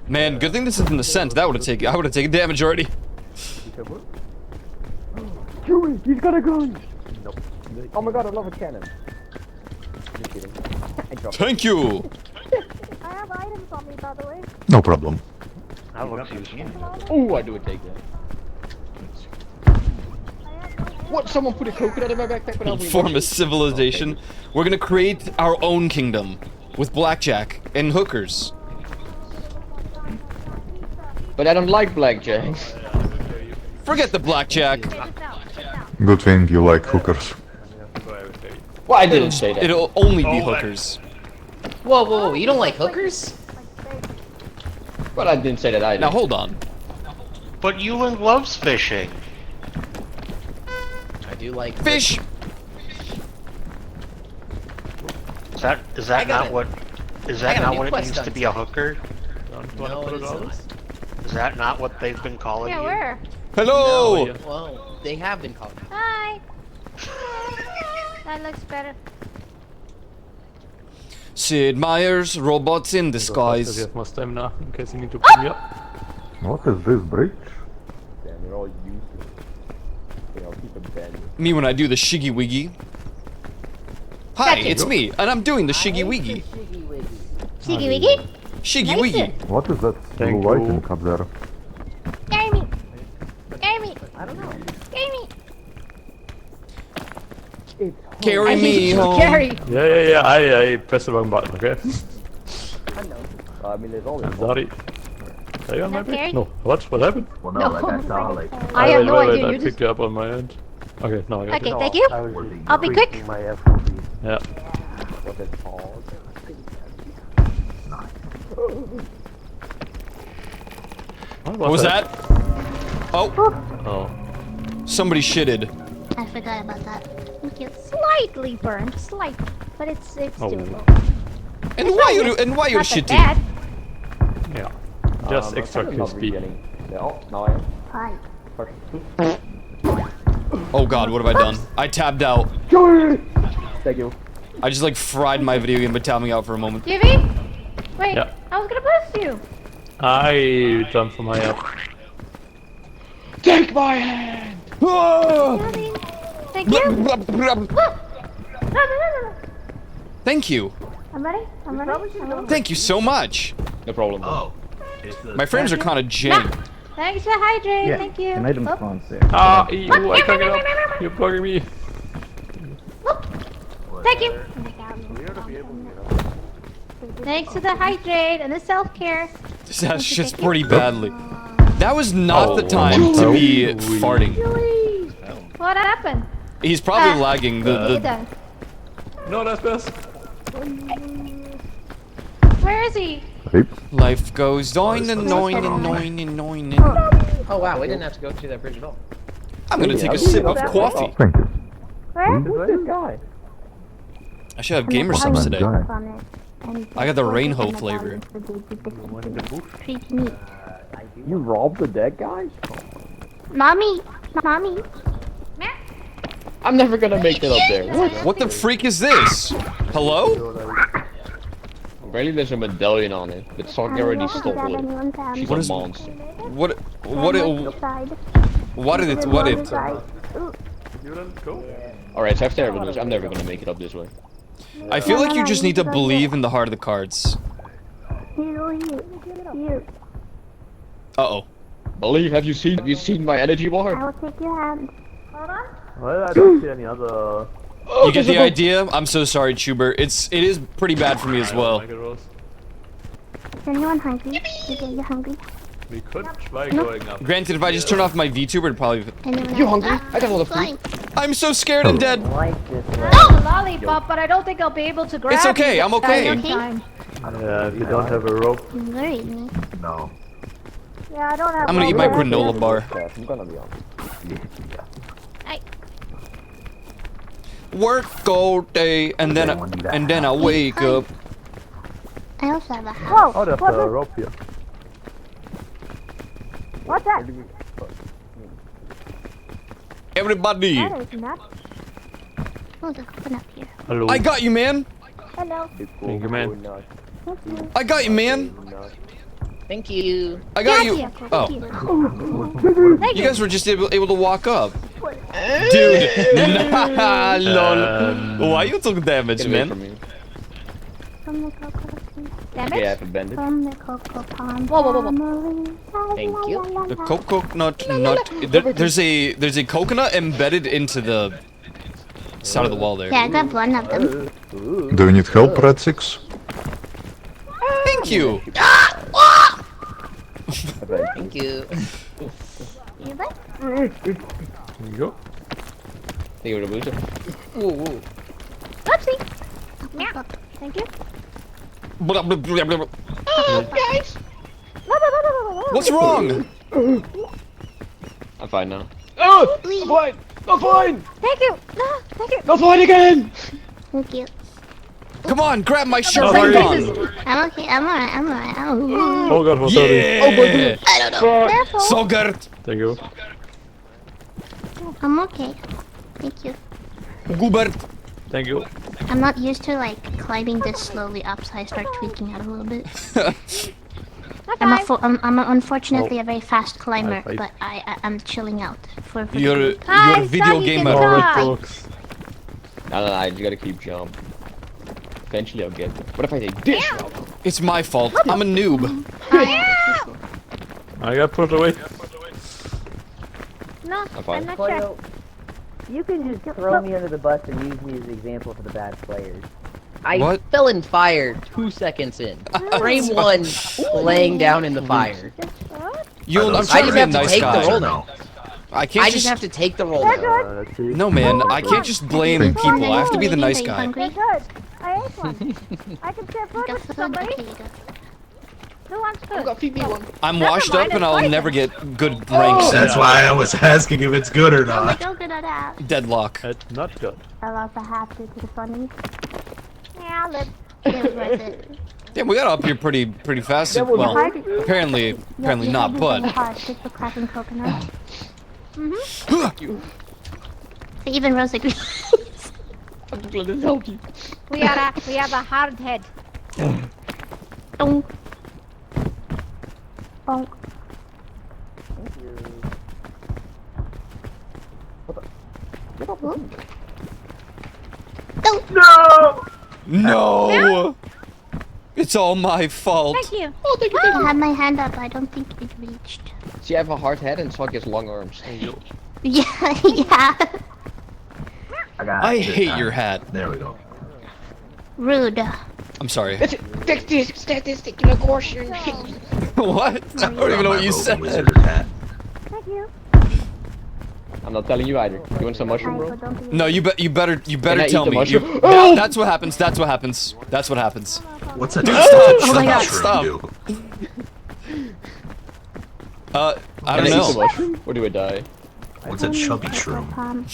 Man, good thing this isn't Ascent. That would have taken. I would have taken damage already. Chewie, he's got a gun! Nope. Oh my god, I love a cannon. Just kidding. I dropped Thank you. I have items on me, by the way. No problem. That looks useful. Oh, I do take that. What? Someone put a coconut in my backpack without me Form a watching? civilization. We're gonna create our own kingdom with blackjack and hookers. But I don't like blackjack. Forget the blackjack. Good thing you like hookers. Well, I didn't say that. It'll only be hookers. Whoa, whoa, whoa! You don't like hookers? But I didn't say that either. Now hold on. But Yulan loves fishing. I do like Fish. Is that I not got it. what? Is I that got a not new what it quest means to done be a hooker? No, it isn't. Is that not what they've been calling Yeah, you? where? Hello. Well, they have been called. Hi. That looks better. Sid Meier's robots in You disguise. have more stamina in case you need to pick me up. What is this bridge? Damn, they're all useless. Okay, I'll keep it bend. Me when I do the shiggy wiggy. Hi, it's me, and I'm doing the shiggy wiggy. Shiggy wiggy. Shiggy Nice wiggy. it. What is that Thank blue you. lighting up there? Scare me. Scare me. I don't know. Scare me. Carry I me need you to home. carry. Yeah. I pressed the wrong button. Okay. I mean, there's always I'm sorry. Are you on my Okay. back? No. What? What happened? Well, no, No. like I saw, like. I have no idea. I You picked just. you up on my end. Okay, no, I got Okay, it. thank you. I'll be quick. Yeah. what it's called. What was that? Oh, Oh. somebody shitted. I forgot about that. Thank you. Slightly burned, slight, but it's Oh. doable. And It's why not you and why you're not that shitting? bad. Yeah. Just extra crispy. No, now I am. Hi. First. Oh god, what have I done? I tabbed out. Thank you. I just like fried my video game by tabbing out for a moment. Jimmy? Wait, Yeah. I was gonna boost you. I jumped for my up. Take my hand! Thank you. Thank you. I'm ready. I'm ready. Thank you so much. No problem. Oh. My frames are kind of jank. Thanks for hydrate. Thank you. An item Oh. spawns there. Ah, ew, I can't get up. You're bugging me. Thank you. Thanks to the hydrate and the self-care. That shit's pretty badly. That was not the time to be farting. What happened? He's probably lagging. Get down. No, that's best. Where is he? Life goes on and on and on and on. Oh wow, we didn't have to go to that bridge at all. I'm gonna take a sip of coffee. Thank you. Where? Who's this guy? I should have gamer subs today. Guy. I got the Rainho flavor. Treat me. You robbed the dead guys? Mommy. Mommy. I'm never gonna make it up there. What the freak is this? Hello? Apparently there's a medallion on it, but Soggy already stole it. She's What a is- monster. What? What is it? What it? Alright, so I have terrible news. I'm never gonna make it up this way. I feel like you just need to believe in the heart of the cards. You. Uh-oh. Believe, have you seen my energy I bar? will take your hand. Hold on. Well, I don't see any other. You get the idea? I'm so sorry, Chuber. It is pretty bad for me as well. Is anyone hungry? You hungry? We could try going up. Granted, if I just turn off my VTuber, it'd probably... Anyone You hungry? I got all the food. I'm so scared and dead. Oh, lollipop, but I don't think I'll be able to grab It's okay, you I'm this okay. time. Yeah, if you don't have a rope. You worried me. No. Yeah, I don't have. I'm gonna eat my rope. granola bar. I'm gonna be on. Work all day, and then I wake up. I also have a hat. Whoa! Oh, there's what's a this? rope here. What's that? Everybody, That is nuts. Oh, there's a coconut here. Hello. I got you, man. Hello. Thank you, man. I got you, man. Thank you. I got you. Thank you. Oh, Thank you you. guys were just able to walk up. Dude, nah, lol. Why you took damage, Get away man? from me. From the cocoa tree. Damn Okay, I it. have to bend it. From the cocoa palm. Whoa, whoa, whoa, whoa. Family. Thank you. The coconut nut. There's a coconut embedded into the side of the wall there. Yeah, I got one of them. Do you need help, Red 6? Thank you. Thank you. You like? There you go. Thank you for the booster. Oopsie. Yeah. Thank you. Blah, blah, blah, blah, blah. Guys. What's wrong? I'm fine now. Oh! I'm fine! I'm fine! Thank you. No, thank you. I'm fine again! Thank you. Come on, grab my shirt. Oh, Bring it sorry. on. I'm okay. I'm alright. I'm alright. Oh god, what's that? Yeah. I don't know. Careful. So good. Thank you. I'm okay. Thank you. Gubert. Thank you. I'm not used to like climbing this slowly up, so I start tweaking out a little bit. I'm unfortunately a very fast climber, High five. but I'm chilling out for the You're group. a video Soggy can gamer. talk. Books. No, you gotta keep jump. Eventually I'll get there. What if I take this route? It's my fault. I'm a noob. I got put away. No, I'm fine. I'm not sure. You can just throw me under the bus and use me as an example for the bad players. I What? fell in fire 2 seconds in. Frame 1, laying down in the fire. I'm I trying to just be a have to nice take guy. the role now. I can't I just have to take the role now. No, man, I can't just blame people. I have to be the nice guy. They're good. I ate one. I can share food with somebody. Who wants food? Feed me one. I'm washed up and I'll never get good ranks. That's why I was asking if it's good or Oh my not. god, good at that. Deadlock. It's not good. I love the hat due to the funny. Yeah, let's. It was worth it. Damn, we got up here pretty fast. Well, apparently not, but. Just for cracking coconut. Mm-hmm. Even Rose agrees. I'm glad to help you. We have a hard head. Donk. Bonk. No! It's all my fault. Thank you. Oh, thank you. I had my hand up. I don't think it reached. See, I have a hard head and Sog has long arms. Yeah, yeah. I hate your hat. There we go. Rude. I'm sorry. Statistical caution. What? I don't even know what you said. Thank you. I'm not telling you either. You want some mushroom, bro? No, you better Can I tell eat the me. mushroom? Oh! That's what happens. That's what happens. That's what happens. What's a Dude, oh my God, stop. I don't Can I eat the know. mushroom? Or do I die? What's a chubby shroom?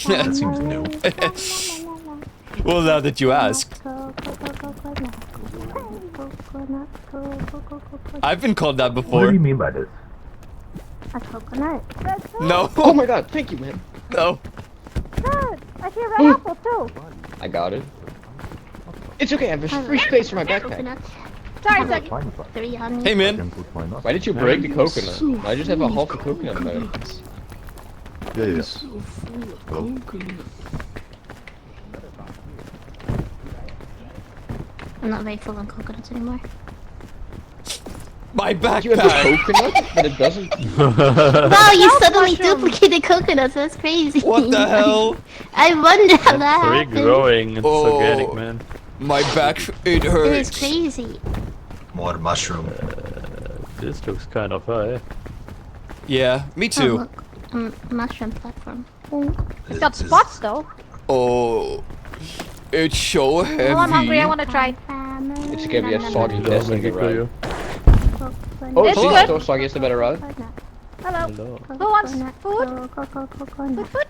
That seems new. Well, now that you ask. I've been called that before. What do you mean by this? A coconut. No. Oh my god, thank you, man. No. Good. I hear red apple too. I got it. It's okay, I have a free space for my backpack. Sorry, Zach. 3 honey. Hey, man. Why did you break the coconut? I just have a half a coconut in there. Yeah. Well, I'm not very full on coconuts anymore. My You have a backpack. coconut, but it doesn't. Wow, you suddenly duplicated coconuts. That's crazy. What the hell? I wonder how that happened. Regrowing. It's Oh. organic, man. My back, it It is hurts. crazy. More mushroom. This looks kind of high. Yeah, me Oh, too. look. Mushroom platform. It's got spots though. Oh, it's so heavy. Oh, I'm hungry. I want to try. It's gonna be a soggy I'll test in make the it for you. ride. Oh, It's see, good. so soggy is the better ride. Hello. Hello. Who wants food? Food?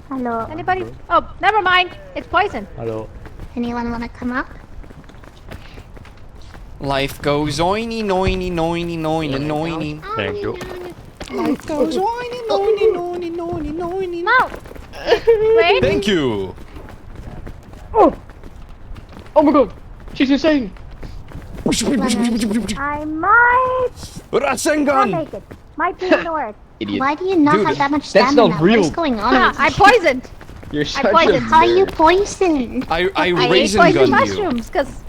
Hello. Anybody? Oh, never mind. It's poison. Hello. Anyone want to come up? Life goes oiny, noiny, noiny, noiny, noiny. Thank you. Life goes oiny, noiny, noiny, noiny, noiny. No. Wait. Thank you. Oh my god, she's insane. I might Rasengan. make it. Might be north. Idiot. Why do you not Dude, have that much that's stamina? not real. What is going on? with you? I'm poisoned. You're such poisoned. a How are you nerd. poisoned? I I ate raisin poison gun you. mushrooms because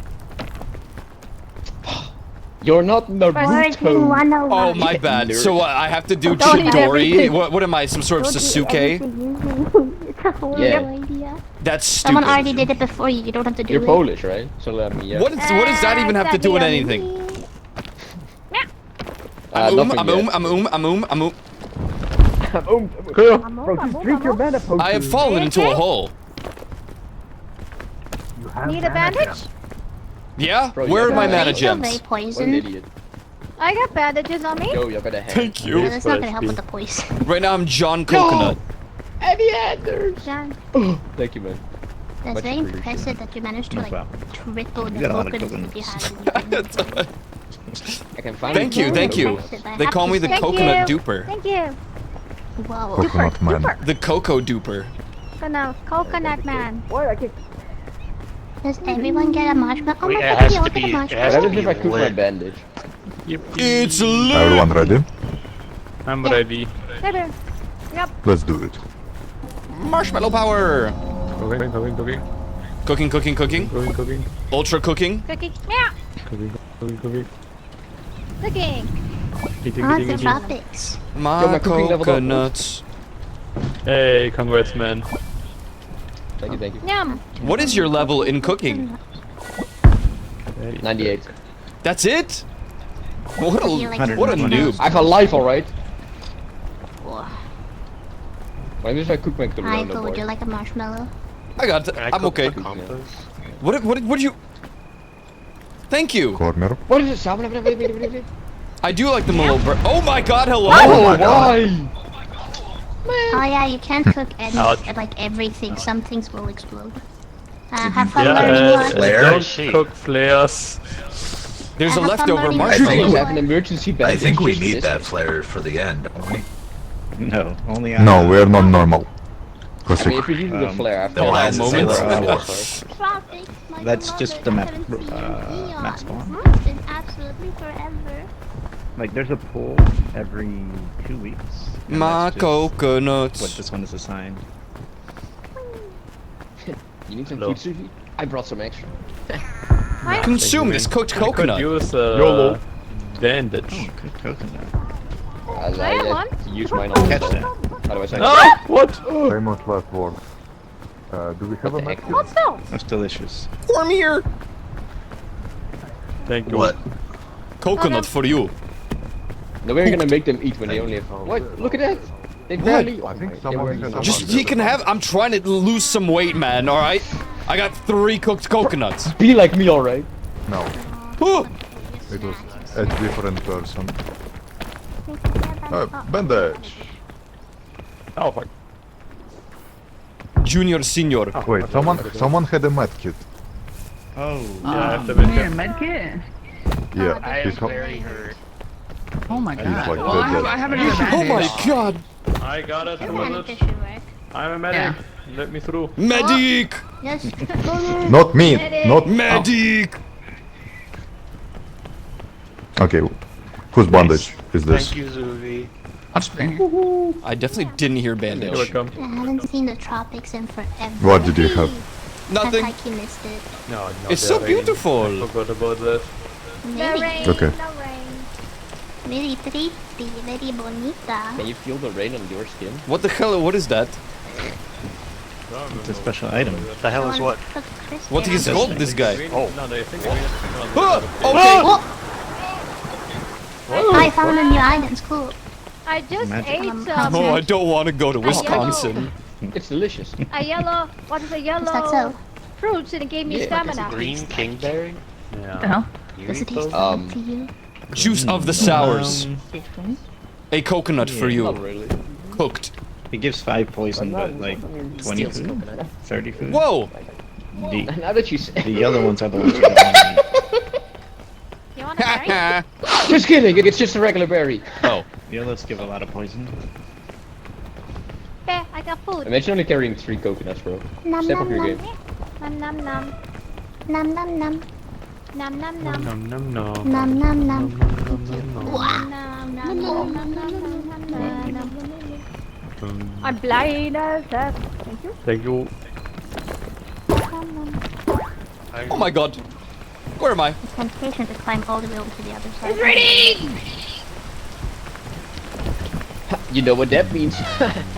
You're not Origin Naruto. 101. Oh, my bad. So I have to do Don't eat Chidori? everything. What am I, some sort of Don't do Sasuke? everything you do. It's a horrible Yeah. idea. That's Someone stupid. already did it before you. You don't have to do You're it. Polish, right? So let me. What does that even have to do with anything? I'm Bro, just drink your mana potion. I have fallen into a hole. need a bandage. Yeah? Bro, Where are you my have mana Are you still gems? very What an poisoned? idiot. I got bandages on me. Yo, you're gonna have. Thank Yeah, you. that's not gonna help with the poison. Right now I'm John Coconut. Eddie Anders. John, Thank you, man. that's Much very appreciated. impressive that you managed to like triple the got a lot of coconuts that you had. I can find. Thank you, thank you. They call me the Thank Coconut you. Duper. Thank you. Whoa. Coconut man. The Cocoa Duper. So now, coconut man. Does everyone get a marshmallow? Oh Wait, my it god, has you all to get a be- it has marshmallow. What if I cook my lit. bandage? It's lit. Everyone ready? I'm ready. There. Let's do it. Marshmallow power. Cooking, cooking, cooking. Cooking, cooking, cooking. Cooking, cooking. Ultra cooking. Cooking. Yeah. Cooking, cooking, cooking. Cooking. Eating, Ah, eating, the eating. tropics. My Yo, my cooking leveled up. coconuts. Hey, congrats, man. Thank you, thank you. Yum. What is your level in cooking? 98. That's it? What a noob. I have a life, alright. Why did I cook my Michael, Dorado would you boy? like a marshmallow? I got it. I'm okay. What did you... Thank you. Corner. What is it, Sam? I do like them a little bit. Oh my god, hello! Oh, why? Oh yeah, you can't cook any, Ouch. like everything. Some things will explode. Have fun Yeah, learning one. don't cook flares. There's a Have fun leftover learning I one. think, have an emergency I think we bandage need just that missed. flare for the end, don't we? No, only No, we're not normal. I mean, if we needed the flare, I've then why got does it say moments. level That's just the map map spawn. Been absolutely forever. Like there's a poll every 2 weeks. and My that's just coconuts. What this one is assigned. You need some Hello. food, Suvi? I brought some extra. Consume this cooked I could coconut. use YOLO. bandage. Oh, good coconut. As I I want. use mine on Catch so. that. How do I say Ah! What? Famous last words. Do we have a the heck? map? What's that? That's delicious. Form here. Thank you. What? Coconut for you. No, we're gonna make them eat when they only have. What? Look at that! They barely. I think they someone were- has a Just he can have. I'm trying to lose some weight, man. All right. I got 3 cooked coconuts. Be like me, alright? No, Huh. it was a different person. Bandage. Oh fuck. Junior, senior. Wait, someone had a med kit. Oh. Yeah, I have to Come make here, a... medkit. Yeah, I am he's ho- very hurt. Oh my god. like Well, I have another Oh my bandage. god. I got it. That What kind is of it? should work. I'm a medic. Let me through. Medic. Yes. Not me, not Medic. Okay, whose bandage is this? Thank you, Zuvi. I'll just bring it. I definitely didn't hear You're bandage. welcome. I haven't seen the tropics in forever. What did you have? Nothing. I missed it. No, It's so beautiful. I forgot about that. The rain. Okay. The rain. Very pretty, very bonita. Can you feel the rain on your skin? What the hell? What is that? It's a special item. The hell is what? What is called this guy? Oh. No, no, I think Ah, okay. I found a new item. It's cool. I just Magic. ate Oh, I don't want to go to yellow. Wisconsin. It's delicious. a yellow. What is a yellow? that so? Fruits and it gave me Yeah, stamina. Green kingberry? What the Yeah. hell? Does it taste Um, good to you? Juice of the sours. A coconut for Not you. really. Cooked. It gives 5 poison, but like 20 Steals food, coconut. 30 food. Whoa. The, Now that you say. the other ones are the ones you don't want to eat. You want a berry? Just kidding. It's just a regular berry. Oh. The others give a lot of poison. Okay, I got food. Imagine only carrying 3 coconuts, bro. Nom Step up nom your nom. game. Nom nom nom. Nom nom nom. Nom nom nom. Nom nom nom. Nom nom nom. Nom nom nom nom nom nom nom. I'm blind as that. Thank you. Thank you. Oh my god. Where am I? It's temptation to climb all the way over to the other side. You know what that means.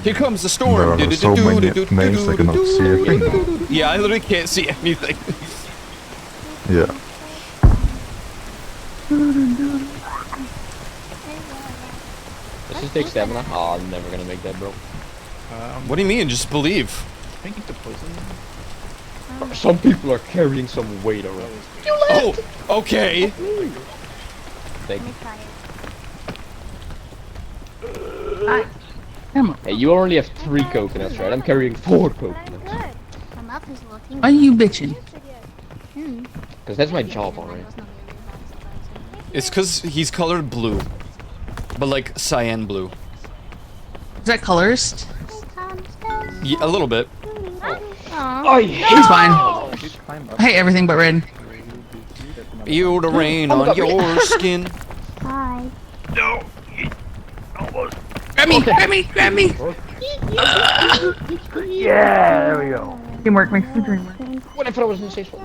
Here comes the There storm. are so many names I cannot see a thing. Yeah, I literally can't see anything. Yeah. Let's just take stamina. Oh, I'm never gonna make that, bro. What do you mean? Just believe. I think the poison. Some people are carrying some weight around. Oh, okay. Thank you. Come Hey, you only have 3 coconuts, right? I'm carrying 4 coconuts. My mouth is looking. Why are you bitching? Because that's my job, alright. It's because he's colored blue. But like cyan blue. Is that colorist? Yeah, a little bit. Oh, It's fine. I hate everything but red. Feel the rain on your skin. Hi. Grab me! Grab me! Grab me! Yeah, there we go. Teamwork makes the dream work. What if I was in the safe spot?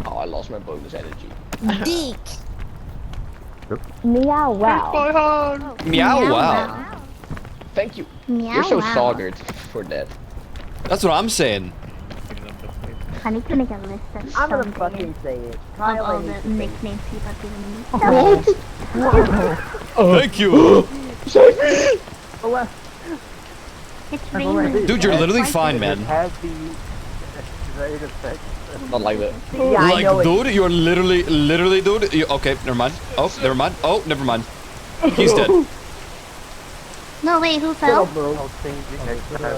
Oh, I lost my bonus energy. Dick. Meow wow. Meow wow. Thank you. Meow, You're so wow. staggered for that. That's what I'm saying. I need to make a list of I'm gonna some fucking say it. of Kyle all ain't the anything. nicknames people have given me. Thank you. It's raining. Dude, you're literally fine, man. Has the great effect. Not like that. Yeah, I know Like, it. dude, you're literally, dude. Okay, never mind. Oh, never mind. Oh, never mind. He's dead. No, wait, who fell? I'll change it next time.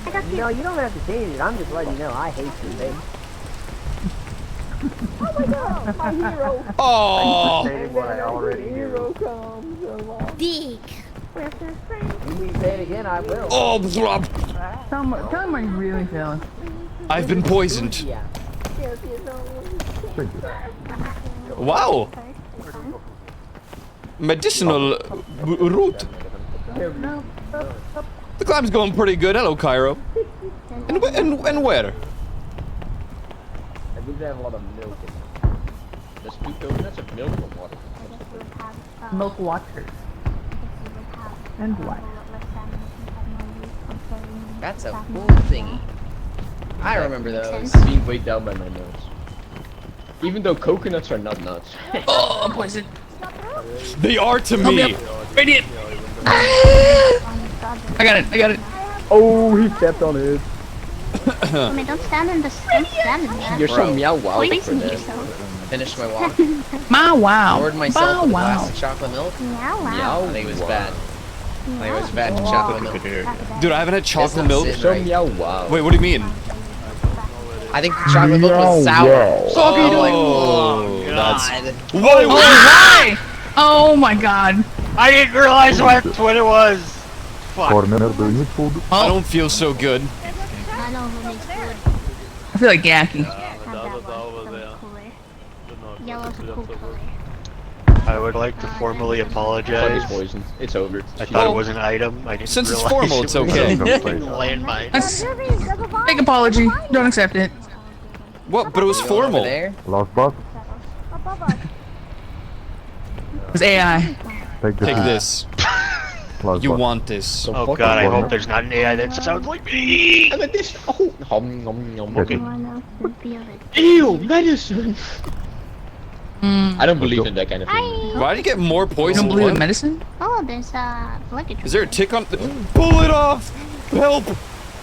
I got you. No, you don't have to change it. I'm just letting you know. I hate you, babe. Oh my god, my hero. Oh. Stating what I already Hero comes along. Dick. Where's your friend? If we say it again, I will. Oh, blah. Tell him where you really feeling. I've been poisoned. Yeah. Wow. Medicinal root. The climb's going pretty good. Hello, Cairo. And where? I believe they have a lot of milk in them. There's 2 coconuts of milk or water. Milk water. And what? That's a cool thingy. I remember those. Being weighed down by my nose. Even though coconuts are not nuts. Oh, I'm poisoned. They are to Help me me. up. Radiant. I got it. Oh, he stepped on it. I mean, don't stand in the don't stand in that. You're so meow wow for Poison that. yourself. Finished my walk. My wow. Poured myself with a Wow. glass of chocolate milk. Meow, wow. Meow. I think it was bad. I think it was bad chocolate milk. Dude, I haven't had chocolate Isn't milk. it So right? meow wow. Wait, what do you mean? I think the chocolate milk was sour. So I'm like, Oh, oh that's. god. Why? Why? Oh my god. I didn't realize what it was. Fuck. Corner, do you need food? I don't feel so good. I know who makes food. I feel like Yaki. Have that one. Some cooler. Yellow's a cool color. I would like to formally Plug is apologize. poisoned. It's over. I thought it was an item. I didn't Since it's realize formal, it's it was okay. a landmine. That's big apology. Don't accept it. What? But it was Over formal. there. Last boss? Above us. It's AI. Take Take this. this. Last You boss. want this. So Oh fucking god, I formal. hope there's not an AI that sounds like me. And then this. Oh, nom nom nom. Okay. Everyone else can feel it. Ew, medicine. Mm. I don't believe in that kind of thing. Hi. Why do you get more You poison? don't believe in What? medicine? Oh, there's a luggage. Is there a tick on? Pull it off! Help!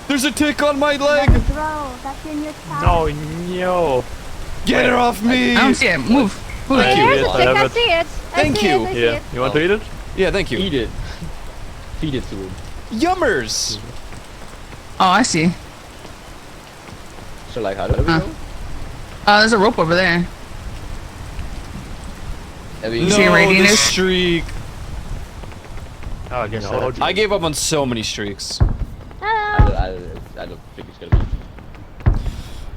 There's a tick on my leg! Bro, that's in your No, side. no. Get it off me! I don't see it. Move. Move. Thank you. There's a Yes, I tick, have I it. see it. Thank you. I see Yeah. it. You want to eat it? Yeah, thank you. Eat it. Feed it to him. Yummers! Oh, I see. So like, how do we Huh. go? There's a rope over there. I mean, You see No, the Radianus? streak. Oh, I guess No. I gave up on so many streaks. Hello. I don't think it's gonna be.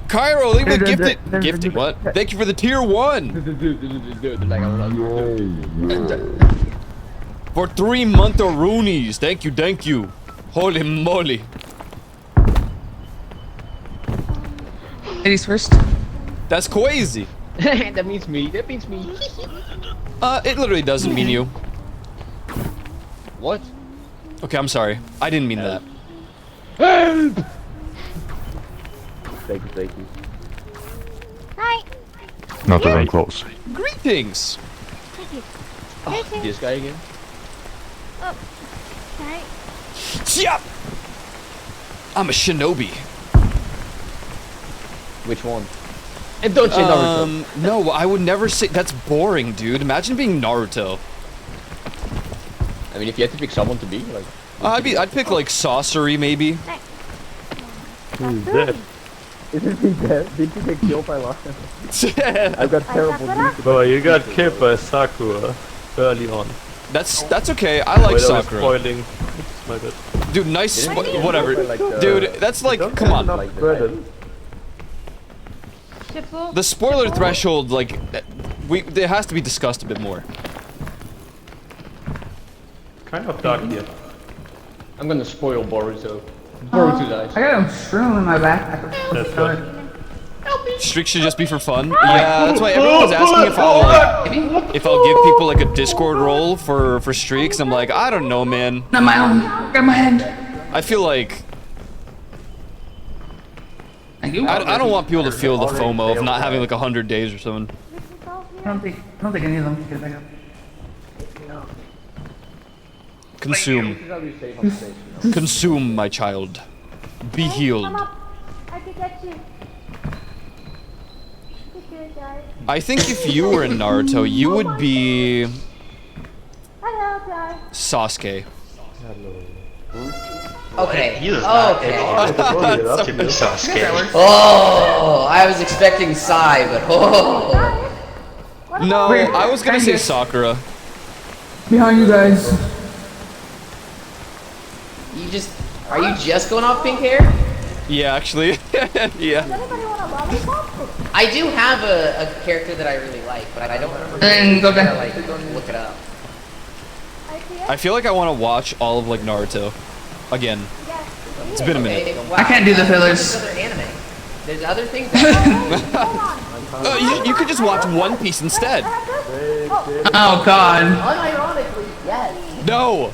Cairo, leave a gifted. Gifted what? Thank you for the tier 1 Like, for 3-month-roonies. Thank you, thank you. Holy moly. Ladies first. That's crazy. that means me. That means me. It literally doesn't mean you. What? Okay, I'm sorry. I didn't mean that. Help! Thank you, thank you. Hi. Not even close. Greetings. Thank you. Oh, this guy again? Hi. Yep. I'm a shinobi. Which one? And don't say Naruto. No, I would never say that's boring, dude. Imagine being Naruto. I mean, if you had to pick someone to be, like, I'd pick like Sorcery maybe. Who's dead? Isn't he dead? Did you get killed by Lawson? I've got terrible news. Bro, you got killed by Sakura early on. That's okay. I like Wait, I was Sakura. spoiling. Oops, my bad. Dude, nice. Didn't Whatever. Like the- Dude, that's like, come on. Like the Credit. Triple. The spoiler threshold, like, there has to be discussed a bit more. Kind of dark here. I'm gonna spoil Boruto. Boruto dies. I got a shroom in my backpack. That's good. Help me! Streaks should just be for fun. Yeah, that's why everyone was asking if I'll give people like a Discord role for streaks. I'm like, I don't know, man. Not my own. Grab my hand. I feel like Thank you. I don't want people to feel the FOMO of not having like 100 days or something. I don't think any of them can get back up. Consume. Consume, my child. Be healed. Come up. I can get you. Good guys. I think if you were in Naruto, you would be Hello, guys. Sasuke. Okay. He is not Okay. to be Sasuke. Oh, I was expecting Sai, but oh. No, I was gonna say Sakura. Behind you guys. Are you just going off pink hair? Yeah, actually. Yeah. I do have a character that I really like, but I don't remember. And go back. Like, look it up. I feel like I want to watch all of like Naruto again. It's been a minute. Wow, I can't do the fillers. There's other anime. There's other things. You could just watch One Piece instead. Oh God. Unironically, yes. No.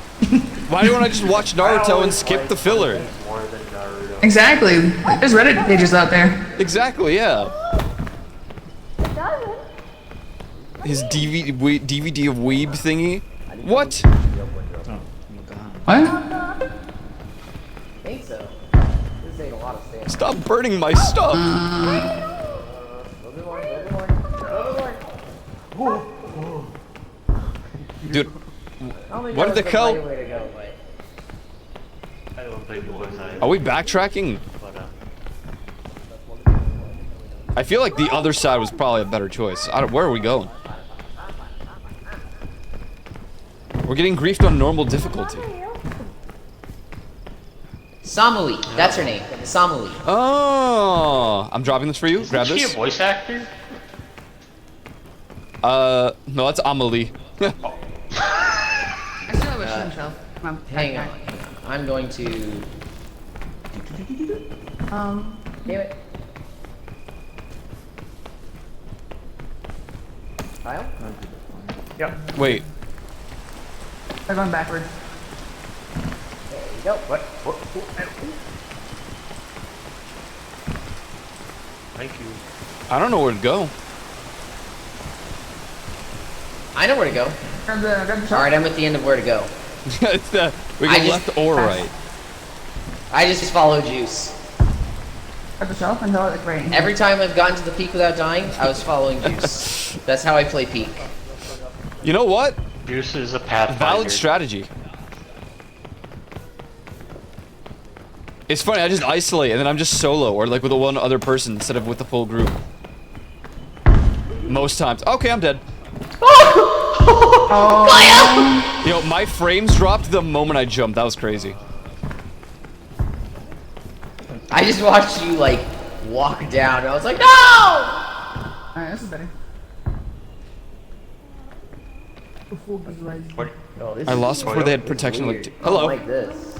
Why don't I just watch Naruto and skip the filler? Exactly. There's Reddit pages out there. Exactly. Yeah. His DVD of Weeb thingy. What? What? I think so. This ain't a lot of sand. Stop burning my stuff. Dude, what did the hell? Are we backtracking? I feel like the other side was probably a better choice. Where are we going? We're getting griefed on normal difficulty. Samui, that's her name. Samui. Oh, I'm dropping this for you. Grab Is she this. a voice actor? No, that's Amelie. I still have a shrimp shell. Hang on. I'm going to. Damn it. Kyle? Yep. Wait. They're going backward. There you go. Thank you. I don't know where to go. I know where to go. Grab the shell. Alright, I'm at the end of where to go. It's the, we I go just left or right. I just follow Juice. Grab the shelf and go like right in here. Every time I've gotten to the peak without dying, I was following Juice. That's how I play peak. You know what? Juice is a pathfinder. Valid strategy. It's funny, I just isolate and then I'm just solo or like with a one other person instead of with the full group. Most times. Okay, I'm dead. Oh. Yo, my frames dropped the moment I jumped. That was crazy. I just watched you like walk down and I was like, no! Alright, this is better. What? I lost before they had protection. Like, hello. Like this.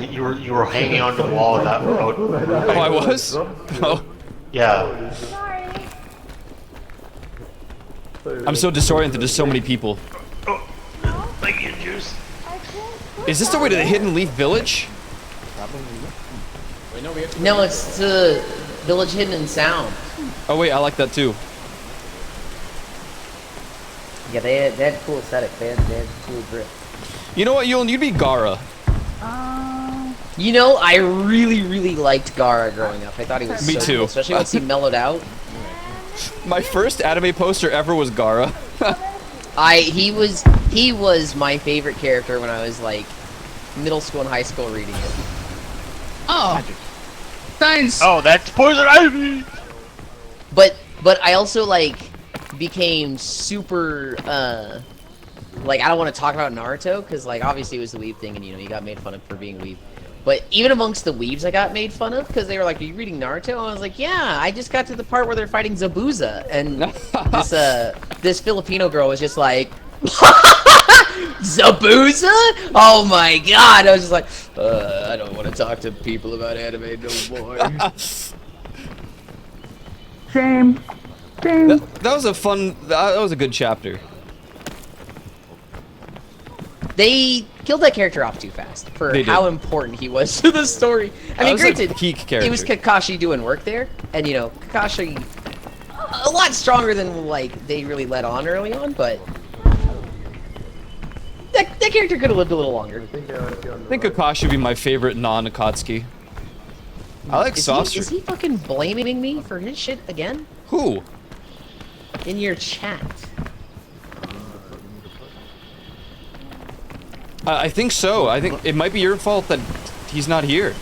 You were hanging on the wall that road. Oh, I was? Oh. Yeah. I'm so disoriented. There's so many people. Thank you, Juice. Is this the way to the Hidden Leaf Village? No, it's the village hidden in sound. Oh wait, I like that too. Yeah, they had cool aesthetic. They had cool grip. You know what, Yulin? You'd be Gara. You know, I really liked Gara growing up. I thought he was Me so too. cool, especially once he mellowed out. My first anime poster ever was Gara. He was my favorite character when I was like middle school and high school reading it. Oh. Science. Oh, that's poison ivy. But I also like became super like I don't want to talk about Naruto because like obviously it was the weeb thing and you know you got made fun of for being weeb. But even amongst the weebs I got made fun of because they were like, "Are you reading Naruto?" And I was like, "Yeah, I just got to the part where they're fighting Zabuza." And this Filipino girl was just like, "Zabuza? Oh my god." I was just like, I don't want to talk to people about anime no more. Shame. Shame. That was a fun. That was a good chapter. They killed that character off too fast for They did. how important he was to the story. I mean, was, like, granted, peak character. it was Kakashi doing work there, and you know, Kakashi a lot stronger than like they really let on early on, but that character could have lived a little longer. I think Kakashi would be my favorite non-Akatsuki. I like Sasori. Is he fucking blaming me for his shit again? Who? In your chat. I think so. I think it might be your fault that he's not here.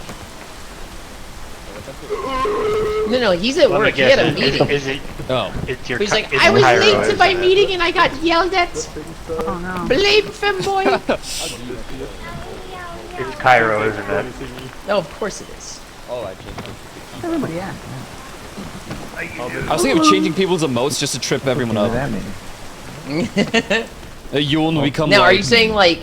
No, he's at Let me work. He had a guess, meeting. Is it? Oh. It's your. He's like, it's I was Cairo, late to isn't my it? meeting and I got yelled at. Oh no. Blame femboy. It's Cairo, isn't it? No, of course it is. Oh, I changed it. Everybody, yeah. I was thinking of changing people's emotes just to trip everyone up. Yuln will become Now, like, are you saying like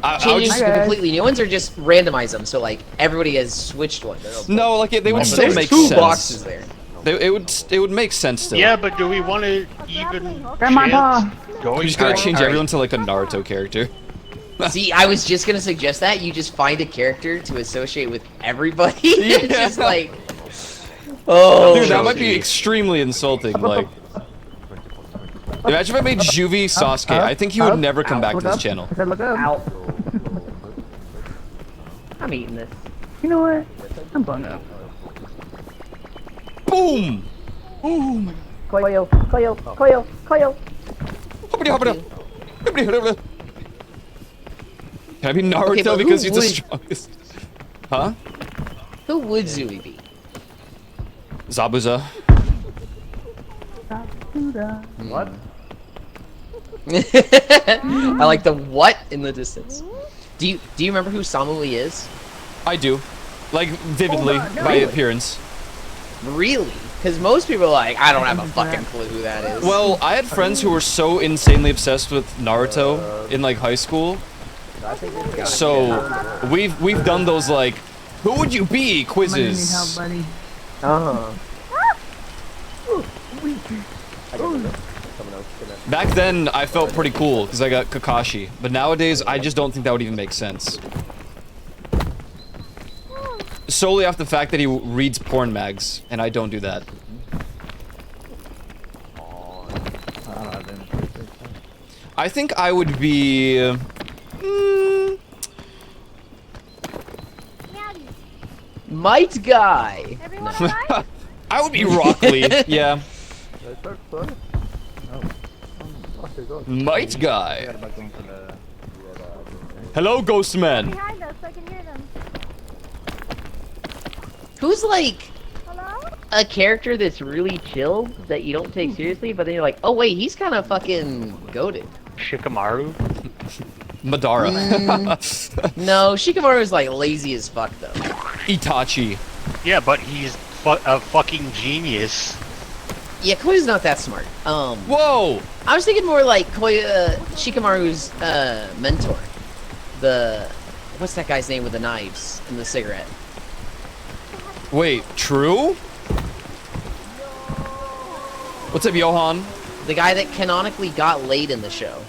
I would changing just, to completely new ones, or just randomize them so like everybody has switched one? no, like they would But still there's make two sense. boxes there. It would make sense still. Yeah, but do we want to even Grandma. chance going? We're just gonna Alright, change alright. everyone to like a Naruto character. See, I was just gonna suggest that you just find a character to associate with everybody. It's Yeah. just like, oh, Dude, that might be extremely insulting. Like, imagine if I made Juvie Sasuke. I think he would never come back to this channel. I said look up. Ow. I'm eating this. You know what? I'm bummed out. Boom! Koyo, Koyo, Koyo, Koyo. Can I be Naruto Okay, but who because he's the would- strongest? Huh? Who would Zui be? Zabuza. What? I like the what in the distance. Do you remember who Samui is? I do. Like, vividly, by appearance. Really? Because most people are like, I don't have a fucking clue who that is. Well, I had friends who were so insanely obsessed with Naruto in like high school. So we've done those like, who would you be Somebody need help, quizzes. buddy. Back then, I felt pretty cool because I got Kakashi, but nowadays I just don't think that would even make sense. Solely off the fact that he reads porn mags, and I don't do that. I think I would be. Might Guy. I would be Rock Lee. Yeah. Might Guy. Hello, Ghost Man. Behind us, I can hear them. Who's like Hello? a character that's really chill that you don't take seriously, but then you're like, oh wait, he's kind of fucking goated. Shikamaru? Madara. No, Shikamaru's like lazy as fuck though. Itachi. Yeah, but he's a fucking genius. Yeah, Koya's not that smart. Whoa! I was thinking more like Shikamaru's mentor. What's that guy's name with the knives and the cigarette? Wait, true? What's up, Johan? The guy that canonically got laid in the show.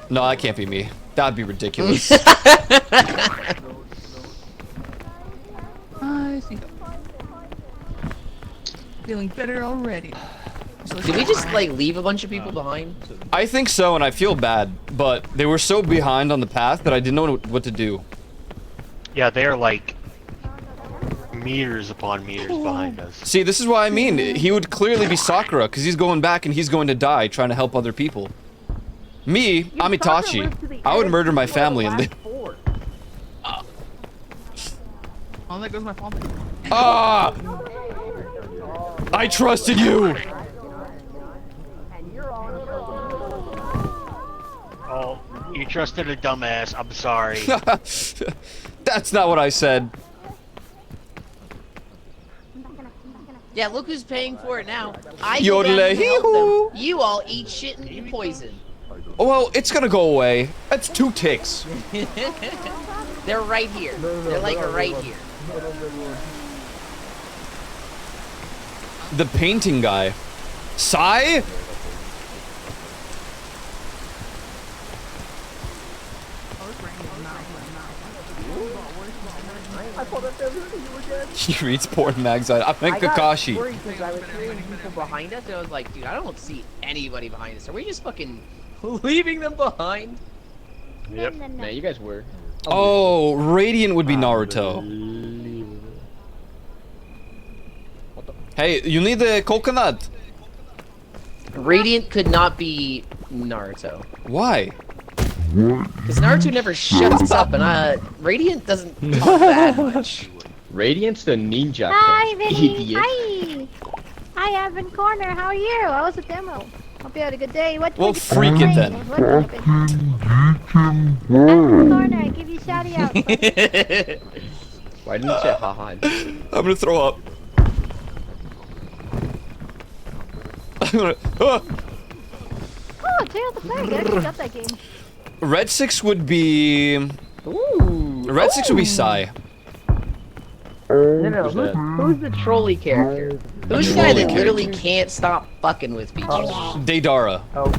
No, that can't be me. That'd be ridiculous. I see. Feeling better already. Did we just like leave a bunch of people behind? I think so, and I feel bad, but they were so behind on the path that I didn't know what to do. Yeah, they're like meters upon meters behind us. See, this is what I mean. He would clearly be Sakura, because he's going back and he's going to die trying to help other people. Me, I'm Itachi. I would murder my family and live. Oh, there goes my phone. Ah! I trusted you! Oh, you trusted a dumbass. I'm sorry. That's not what I said. Yeah, look who's paying for it now. I Yodel go down and help hee-hoo. them. You all eat shit and eat poison. Well, it's gonna go away. That's 2 ticks. They're right here. They're like right here. the painting guy. Sai? He reads porn mags. I meant Kakashi. I was worried because I was hearing people behind us, and I was like, dude, I don't see anybody behind us. Are we just fucking leaving them behind? Yep. Man, you guys were. Oh, Radiant would be Naruto. Hey, you need the coconut. Radiant could not be Naruto. Why? Because Naruto never shuts up, and Radiant doesn't talk that much. Radiant's the ninja. Hi, class, Vinny. idiot. Hi. Hi, Evan Corner. How are you? How was the demo? Hope you had a good day. What? Well, what freak it then. What Evan Corner, I give you shouty out. Why didn't you say haha? I'm gonna throw up. I'm gonna. Oh, Jail the Flag. I actually got that game. Red 6 would be. Ooh. Red 6 would be Sai. No, who's the trolley character? Who's the guy that literally can't stop fucking with people? Deidara. Oh.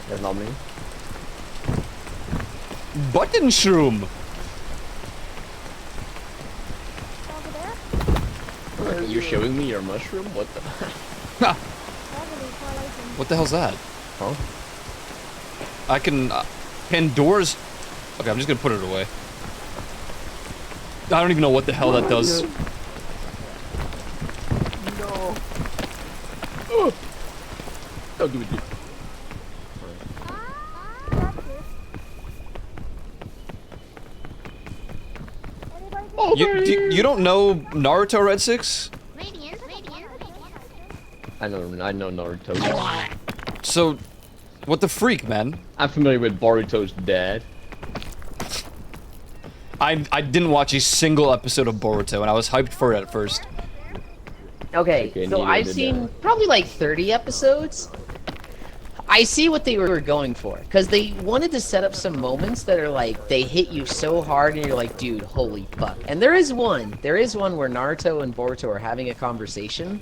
That's not me. Button Shroom. You're showing me your mushroom? What the? What the hell's that? Huh? I can. Pandora's. Okay, I'm just gonna put it away. I don't even know what the hell that does. No. Don't do it, dude. You don't know Naruto Red 6? I know Naruto. So, what the freak, man? I'm familiar with Boruto's dad. I didn't watch a single episode of Boruto, and I was hyped for it at first. Okay, so I've seen probably like 30 episodes. I see what they were going for, because they wanted to set up some moments that are like, they hit you so hard and you're like, dude, holy fuck. And there is one where Naruto and Boruto are having a conversation,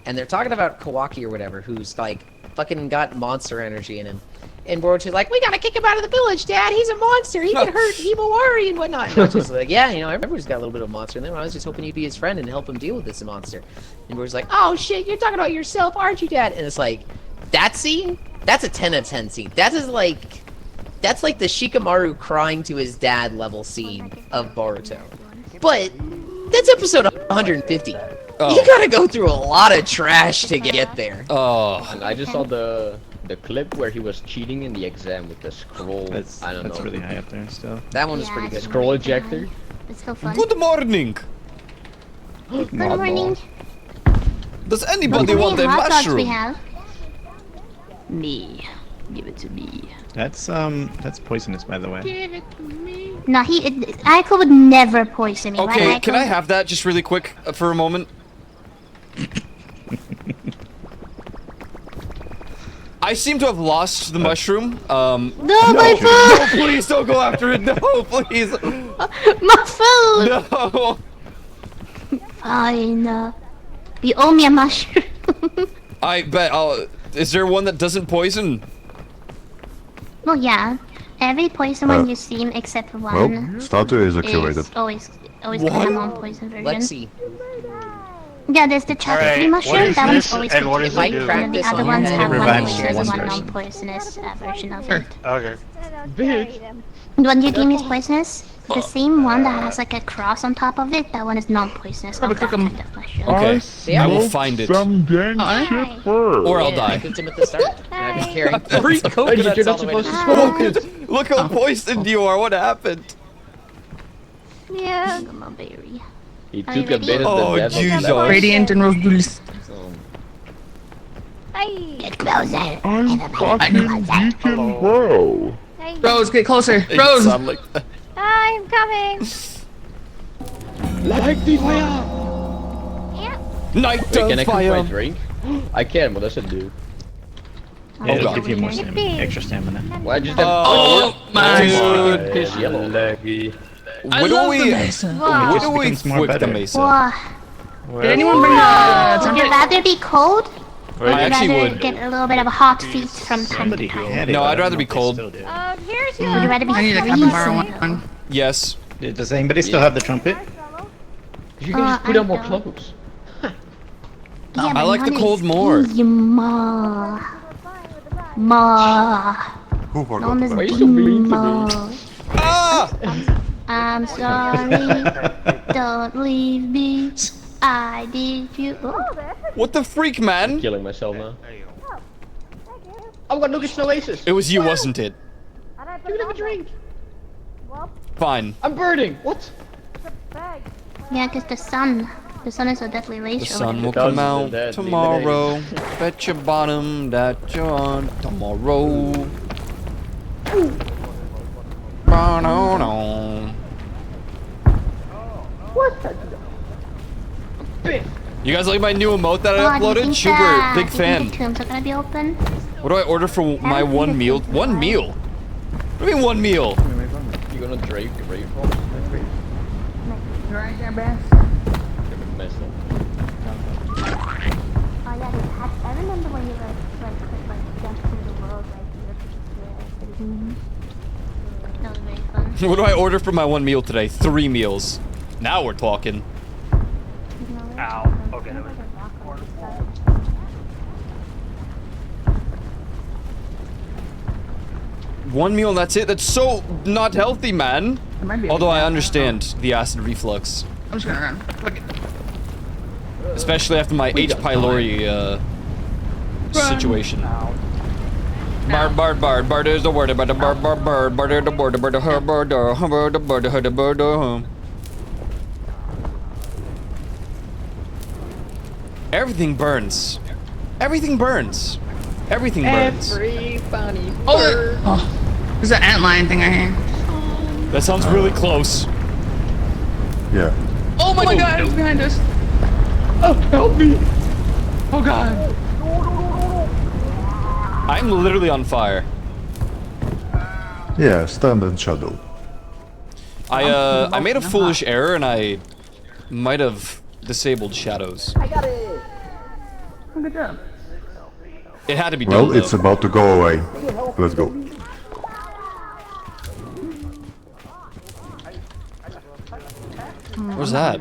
and they're talking about Kawaki or whatever, who's like, fucking got monster energy in him. And Boruto's like, we gotta kick him out of the village, Dad, he's a monster, he can hurt Himawari and whatnot. And Naruto's like, yeah, you know, everybody's got a little bit of monster in them, I was just hoping you'd be his friend and help him deal with this monster. And Boruto's like, oh shit, you're talking about yourself, aren't you, Dad? And it's like, that scene? That's a 10 out of 10 scene. That's like the Shikamaru crying to his dad level scene of Boruto. But that's episode 150. Oh. You gotta go through a lot of trash to get there. Oh. And I just saw the clip where he was cheating in the exam with the scroll. That's really high up there still. That one was pretty good. Scroll ejector. It's so fun. Good morning. Good morning. Does anybody How want a many hot dogs we mushroom? have? Me. Give it to me. That's poisonous, by the way. Give it to me. No, Aiko would never poison me, Okay, right, can Aiko? I have that just really quick for a moment? I seem to have lost the mushroom. No, my food! No, please don't go after it. No, please. My food! No. Fine. You owe me a mushroom. I bet. Is there one that doesn't poison? Well, yeah. Every poison one you've seen except for one. Well, statue is activated. Is always got a non-poison version. Let's see. Yeah, there's the chocolate mushroom. That one's always and what does it do? and the other ones have one revives poisonous one and one person. non-poisonous version of it. Okay. The one you gave me is poisonous. The same one that has like a cross on top of it, that one is non-poisonous of that kind of mushroom. Okay, I will find it. Some gang shit first. Or I'll I die. cooked him at the start. And I've been carrying 3 You're coconuts not all the way to supposed to school. smoke it. Look how poisoned you are. What happened? Yeah, come on, berry. He Are you took a bit of Oh, the devil. Jesus. Radiant and Rose Dulis. Get closer. I'm fucking Deacon Bro. Rose, get closer. It Rose! sound like that. I'm coming. Like the fire. Night Wait, can I cook my fire. drink? I can. What does it do? Yeah, it'll God. give you more stamina, extra stamina. Why just Oh, my dude. piss yellow? Laggy. I What do love we? the mesa. Wow. What do we becomes more with the better. mesa? Wow. Did anyone bring the Would you template? rather be cold? Or I would you actually rather would. get a little bit of a hot feet from time to time? No, I'd rather be cold. Would you rather be I need a freezing? Capybara one. Yes. Does anybody still have the trumpet? You can just put I on more don't. clothes. Yeah, I but like the not cold as more. easy, Ma. Ma. Who forgot Known as that? Why are you so mean to Ma. me? Ah! I'm sorry. Don't leave me. I did you. Oh. What the freak, man? Killing myself now. Oh, God, look, it's Oasis. It was you, wasn't it? You can have a drink. Fine. I'm burning. What? Yeah, because the sun is so deadly laser. The sun will Because come out that tomorrow. Bet your bottom that you're on tomorrow. Ba-no-no. You guys like my new emote that I uploaded? Schubert, big fan. Tombs are gonna be open. What do I order for my one meal? One meal? What do you mean one meal? You gonna drape your brave from? You're right there, Bass. Oh yeah, I remember when you like jumped through the world That was very fun. What do I order for my one meal today? 3 meals. Now we're talking. Ow. Okay. One meal and that's it? That's so not healthy, man. It might be Although I understand the acid reflux. I'm just gonna run. Fuck it. Especially after my H. pylori situation. Bard is the word about the bard is the word about the her. Everything burns. Everything burns. Everything burns. Everybody. Oh, there's an antlion thing I hear. That sounds really close. Yeah. Oh my god, it's behind us. Oh, help me. Oh god. I'm literally on fire. Yeah, stand in shadow. I made a foolish error and I might have disabled shadows. I got it. Good job. It had to be done. Well, it's though. about to go away. Let's go. What's that?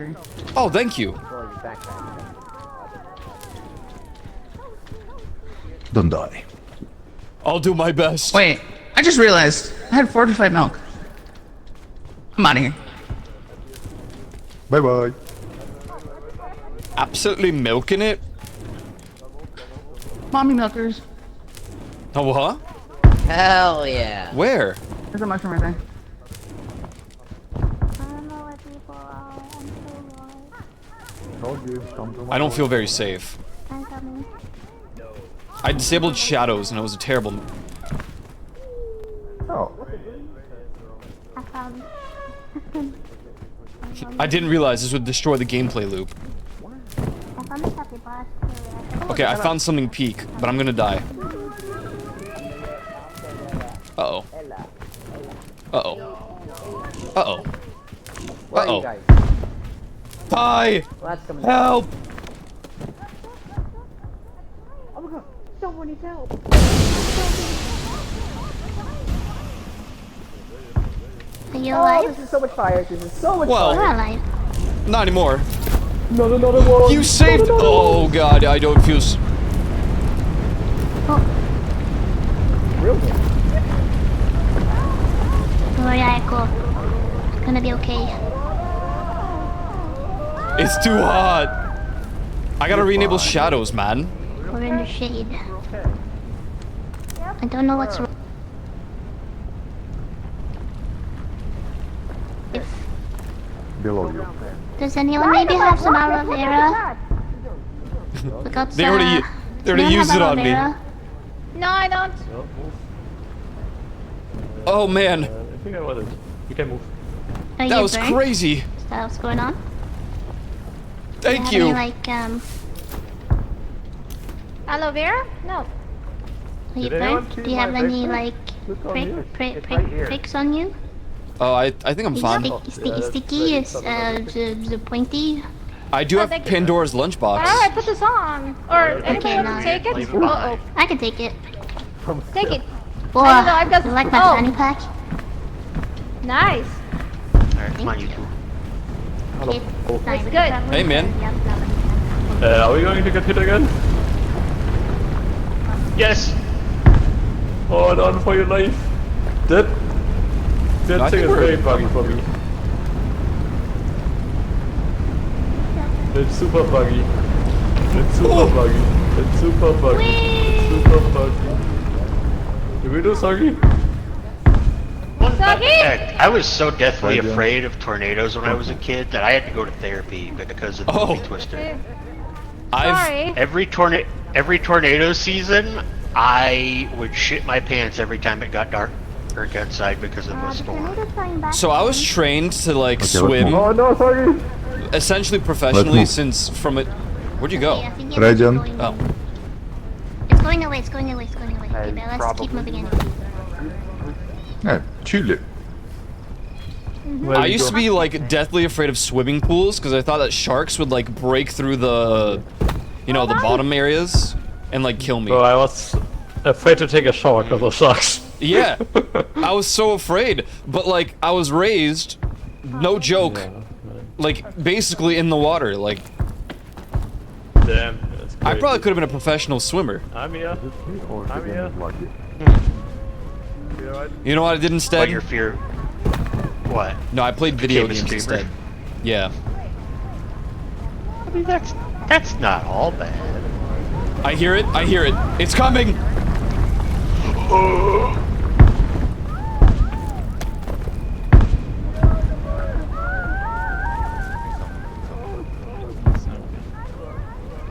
Oh, thank you. Don't die. I'll do my best. Wait, I just realized I had fortified milk. I'm out of here. Bye bye. Absolutely milking it. Mommy milkers. Oh, huh? Hell yeah. Where? There's a mushroom right there. Told you, come to I don't feel very safe. I'm coming. I disabled shadows and it was a terrible. Oh. I found. I didn't realize this would destroy the gameplay loop. I found the capybara. Okay, I found something peak, but I'm gonna die. Uh-oh. Uh-oh. Uh-oh. Uh-oh. Die! Help! Oh my god, someone needs help. Are you alive? This is so much fire. This is so much Well, You're fire. alive. not anymore. No, no, no, no, no. You saved. Oh god, I don't feel. Real good. Don't worry, Aiko. It's gonna be okay. It's too hot. I gotta re-enable shadows, man. We're in the shade. I don't know what's wrong. Below you. Does anyone maybe have some aloe vera? We got They already used it on me. No, I don't. Oh man, I think I want it. You can move. Are that you was burnt? crazy. Is that what's going on? Thank Do you you. have any, Aloe vera? No. are you Did anyone burnt? see Do you have my any, victory? like, Look on here. It's right here. pricks on you? Oh, I think I'm fine. Sticky is the pointy. I do have thank you. Pandora's lunchbox. Alright, put this on. Or anybody Okay, want no. to take it? Uh-oh. I can take it. Take it. Whoa, I don't know, I've got you like my oh. fanny pack? Nice. Alright, come on, you two. Okay, That's good. Hey, man. Are we going to get hit again? Yes! Hold on for your life. That I thing think is we're- very buggy for me. It's super buggy. It's super buggy. It's super buggy. It's super buggy. Did we do Soggy? Heck, I was so deathly Right, yeah. afraid of tornadoes when I was a kid that I had to go to therapy because of the movie Twister. Sorry. Every tornado season, I would shit my pants every time it got dark or outside because of the storm. So I was trained to like let's swim, move. Oh no, sorry. essentially professionally move. since from it. Where'd you go? I think it's Regen. going Oh. It's going away, it's going away, it's going away. Okay, but let's keep moving anyway. Yeah, Chile. I used to be like deathly afraid of swimming pools because I thought that sharks would like break through the, you know, the bottom areas and like kill me. Bro, I was afraid to take a shower because of sharks. Yeah, I was so afraid. But like I was raised, no joke, like basically in the water. Like Damn. That's I crazy. probably could have been a professional swimmer. I'm here. I'm here. You alright? You know what I did instead? What your fear? What? No, I played video Became a games streamer? instead. Yeah. I mean, that's not all bad. I hear it. I hear it. It's coming.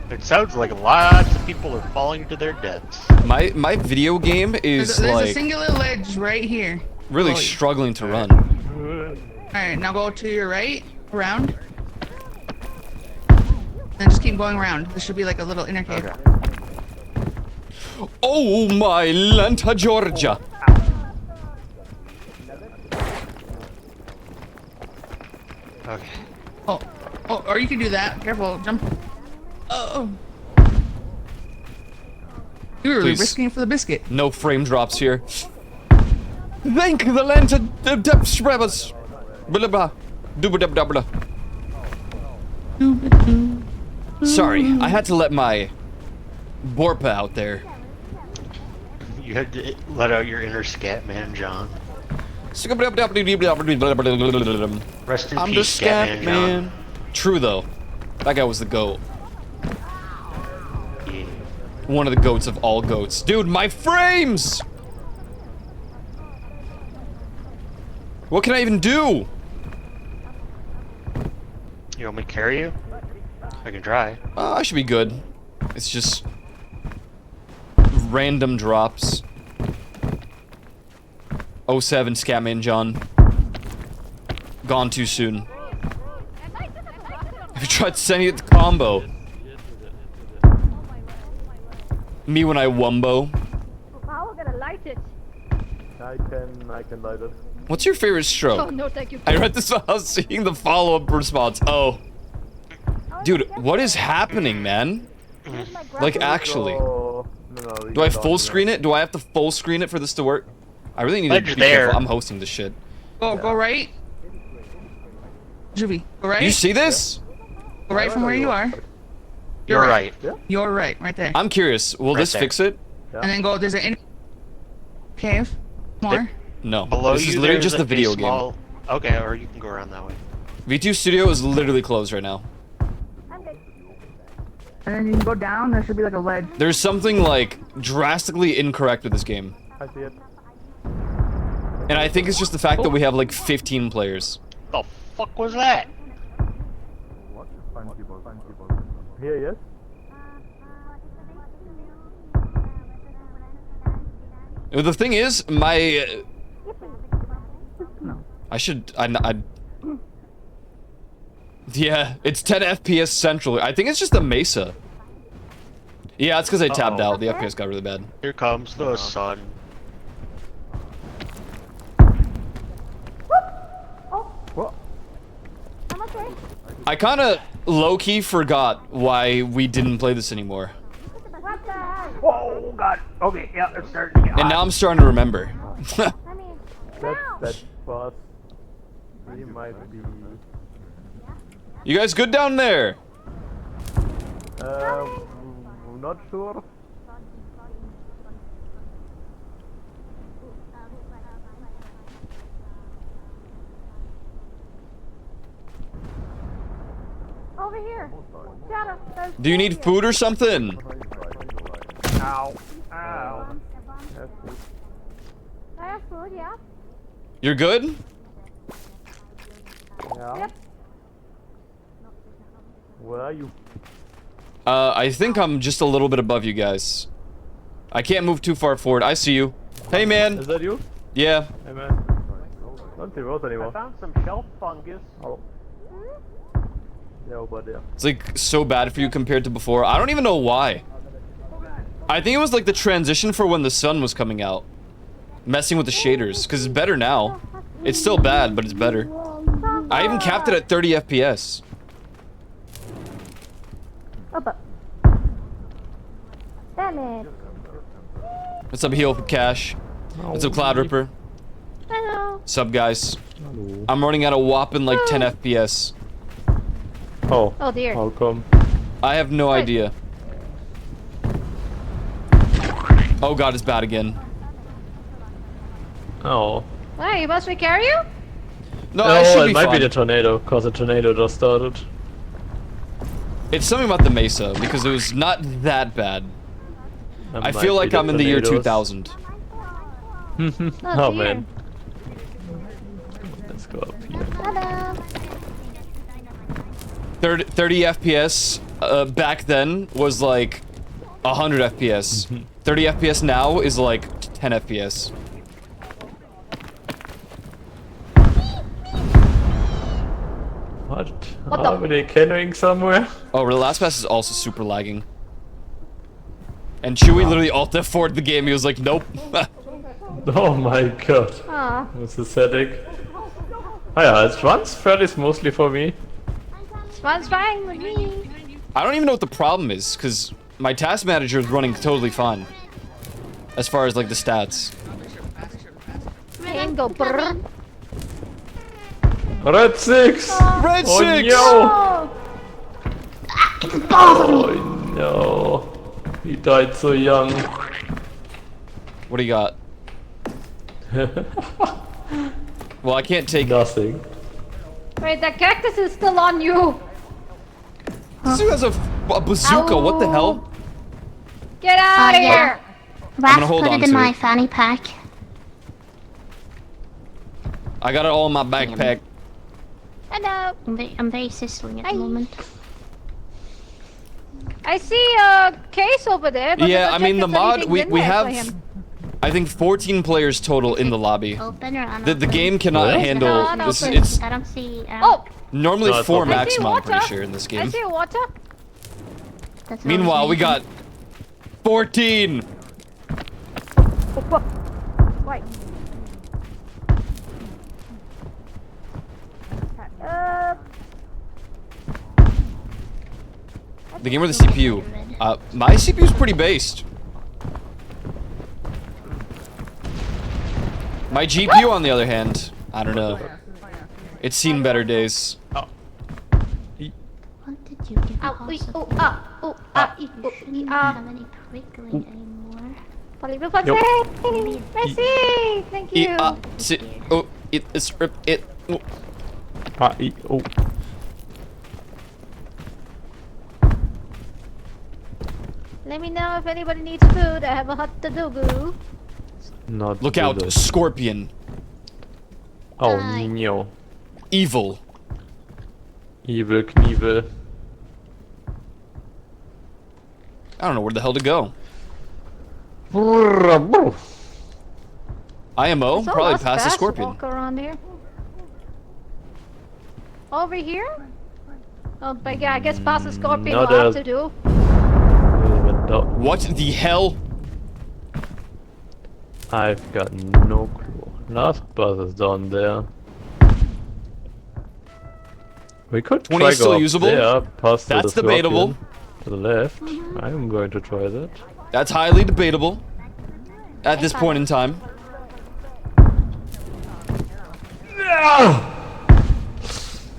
It sounds like lots of people are falling to their deaths. My video game is There's a like singular ledge right here. really below you. struggling to run. Alright, now go to your right, around. Then just keep going around. There should be like a little inner cave. Oh my Lanta Georgia. Okay. Oh, or you can do that. Careful, jump. Oh. You were really Please. risking it for the biscuit. No frame drops here. Thank the Lanta depth sprebbers. Blah blah. Dooba dub dub blah. Sorry, I had to let my Borpa out there. You had to let out your inner scat man, John. Rest in I'm the peace, scat Scatman man. John. True though, that guy was the goat. Yeah. One of the goats of all goats. Dude, my frames! What can I even do? You want me to carry you? I can try. I should be good. It's just random drops. 07 Scatman John. Gone too soon. Have you tried sending it to combo? Me when I wumbo. How am I gonna light it? I can light it. What's your favorite Oh stroke? no, thank you. I read this while I was seeing the follow-up response. Oh. Dude, what is happening, man? Like, actually. Do I full screen it? Do I have to full screen it for this to work? I really need to Ledge be there. careful. I'm hosting this shit. Go right. Juvie, go right. You see this? Go right from where you are. You're right. You're right there. I'm curious. Will Right this there. fix it? And then go. There's an cave. More. No. Below This is you, literally there's just the a video small... Okay, or you can go around that way. game. V2 Studio is literally closed right now. And then you can go down. There should be like a ledge. There's something, like, drastically incorrect with this game. I see it. And I think it's just the fact that we have, like, 15 players. The fuck was that? Here, yes? The thing is, my... I should... Yeah, it's 10 FPS central. I think it's just the Mesa. Yeah, it's because I tapped out. The FPS got really bad. Here comes the sun. I kind of low-key forgot why we didn't play this anymore. What the heck? Oh god. Okay, yeah, it's starting to get And now I'm starting to remember. That boss. He might be. You guys good down there? Not sure. Over here. Shadow. there's Do you need here. food or something? Ow. Ow. I have food, yeah. You're good? Yeah. Yep. Where are you? I think I'm just a little bit above you guys. I can't move too far forward. I see you. Hey, man. Is that you? Yeah. Hey, man. Don't see Rose anymore. I found some shelf fungus. Oh. Yeah, over there. It's like so bad for you compared to before. I don't even know why. I think it was like the transition for when the sun was coming out. Messing with the shaders, because it's better now. It's still bad, but it's better. I even capped it at 30 FPS. Damn it. What's up, Heal Cash? What's up, Cloud Ripper? Hello. What's up, guys? I'm running at a whopping like 10 FPS. Oh. Oh dear. How come? I have no idea. Oh god, it's bad again. Oh. Why, you must we carry you? No, I should it be might fine. be the tornado, because the tornado just started. It's something about the Mesa, because it was not that bad. That I might feel be like the I'm in the year tornadoes. 2000. Oh, dear. man. Let's go up here. Hello. 30 FPS back then was like 100 FPS. 30 FPS now is like 10 FPS. What? What Are the- they canoeing somewhere? Oh, the last pass is also super lagging. And Chewie literally alt F4'd the game. He was like, nope. Oh my god. Aw. That's pathetic. Oh yeah, it runs fairly smoothly for me. Swan's fine with me. I don't even know what the problem is, because my task manager is running totally fine. As far as like the stats. And go brrr. Red 6! Red Oh 6! no! Oh no. He died so young. What do you got? Well, I can't take nothing. Wait, the cactus is still on you. This dude has a bazooka. What the hell? Get out of yeah. here. gonna Raph hold put on it in to my it. fanny pack. I got it all in my backpack. Hello. I'm very sizzling at the moment. I see a case over there. But Yeah, let's I mean check the if mod. anything's We in we there for have, him. I think 14 players total in the lobby. Open or unopened? The game cannot Really? handle. No, This, unopened. it's I don't see. Oh, normally No, it's 4 open. I see maximum. I'm pretty water. sure in this I game. see water. That's not Meanwhile, we amazing. got 14. Wait. The game or the CPU? My CPU is pretty based. My GPU, on the other hand, I don't know. It's seen better days. What did you give Ow, the wee, house? oh, ah, oh, ah, ee, oh, ee, Shouldn't ah. have any prickling anymore. Polly, Yup. Merci, thank you. Sit. Oh, it is rip it. Oh. Oh. Let me know if anybody needs food. I have a hot dogu. Not Look out, good. Scorpion. Oh Hi. no. Evil. Evil Knievel. I don't know where the hell to go. IMO, So probably let's past the fast Scorpion. Walk around here. Over here? Oh, but yeah, I guess past the Scorpion No, will have there's- to do. What the hell? I've got no clue. Last bus is down there. We could 20 try is still go up usable? there, past That's the debatable. scorpion to the left. I'm going to try that. That's highly debatable. At this point in time.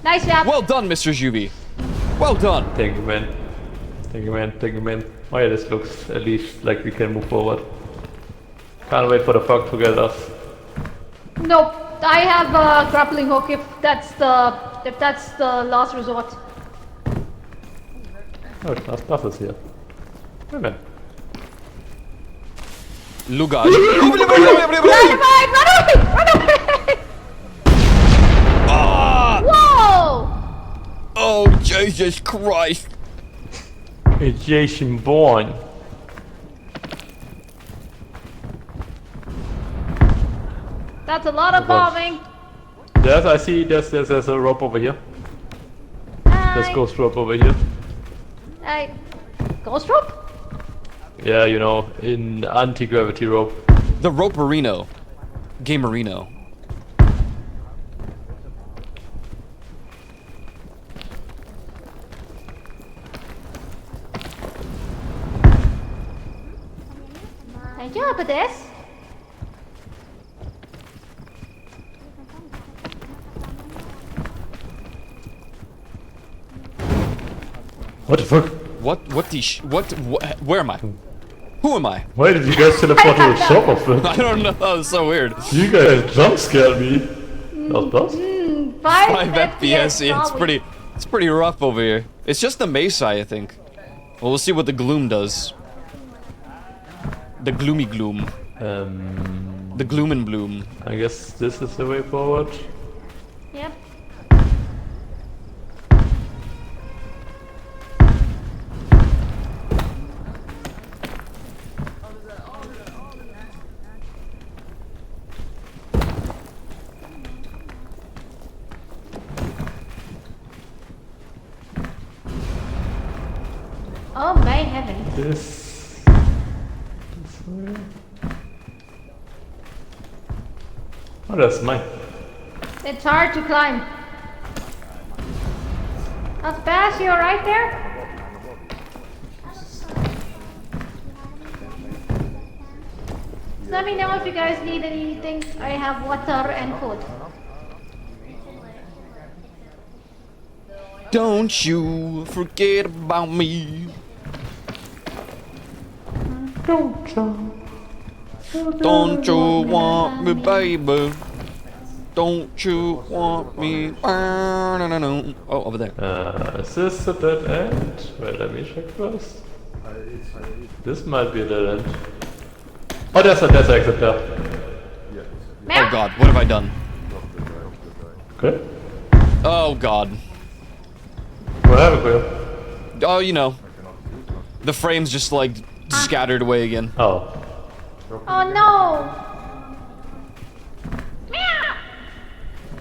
Nice job. Well done, Mr. Juvie. Well done. Thank you, man. Thank you, man. Thank you, man. Oh yeah, this looks at least like we can move forward. Can't wait for the fuck to get us. Nope. I have a grappling hook if that's the last resort. Oh, stuff is here. Wait a minute. Lugard. Dynamite! Run away! Run away! Ah! Whoa! Oh, Jesus Christ. It's Jason Bourne. That's a lot of bombing. There's, I see, there's a rope over here. There's ghost rope over here. Hey, ghost rope? Yeah, you know, in anti-gravity rope. The Roperino. Gamerino. Thank you for this. What the fuck? Where am I? Who am I? Why did you guys teleport to the shop of it? I don't know, that was so weird. You guys jump scared me. That was 5 FPS, yeah, it's pretty rough over here. It's just the Mesa, I think. Well, we'll see what the gloom does. The gloomy gloom. The gloom and bloom. I guess this is the way forward. Yep. Oh my heavens. This way. Oh, that's mine. It's hard to climb. That's Bass, you alright there? Let me know if you guys need anything. I have water and food. Don't you forget about me. Don't you want me, baby? Don't you want me? Oh, over there. Is this a dead end? Wait, let me check first. This might be a dead end. Oh, there's an exit there. Oh god, what have I done? Okay. Oh god. What happened for you? Oh, you know. The frame's just like scattered away again. Oh. Oh no!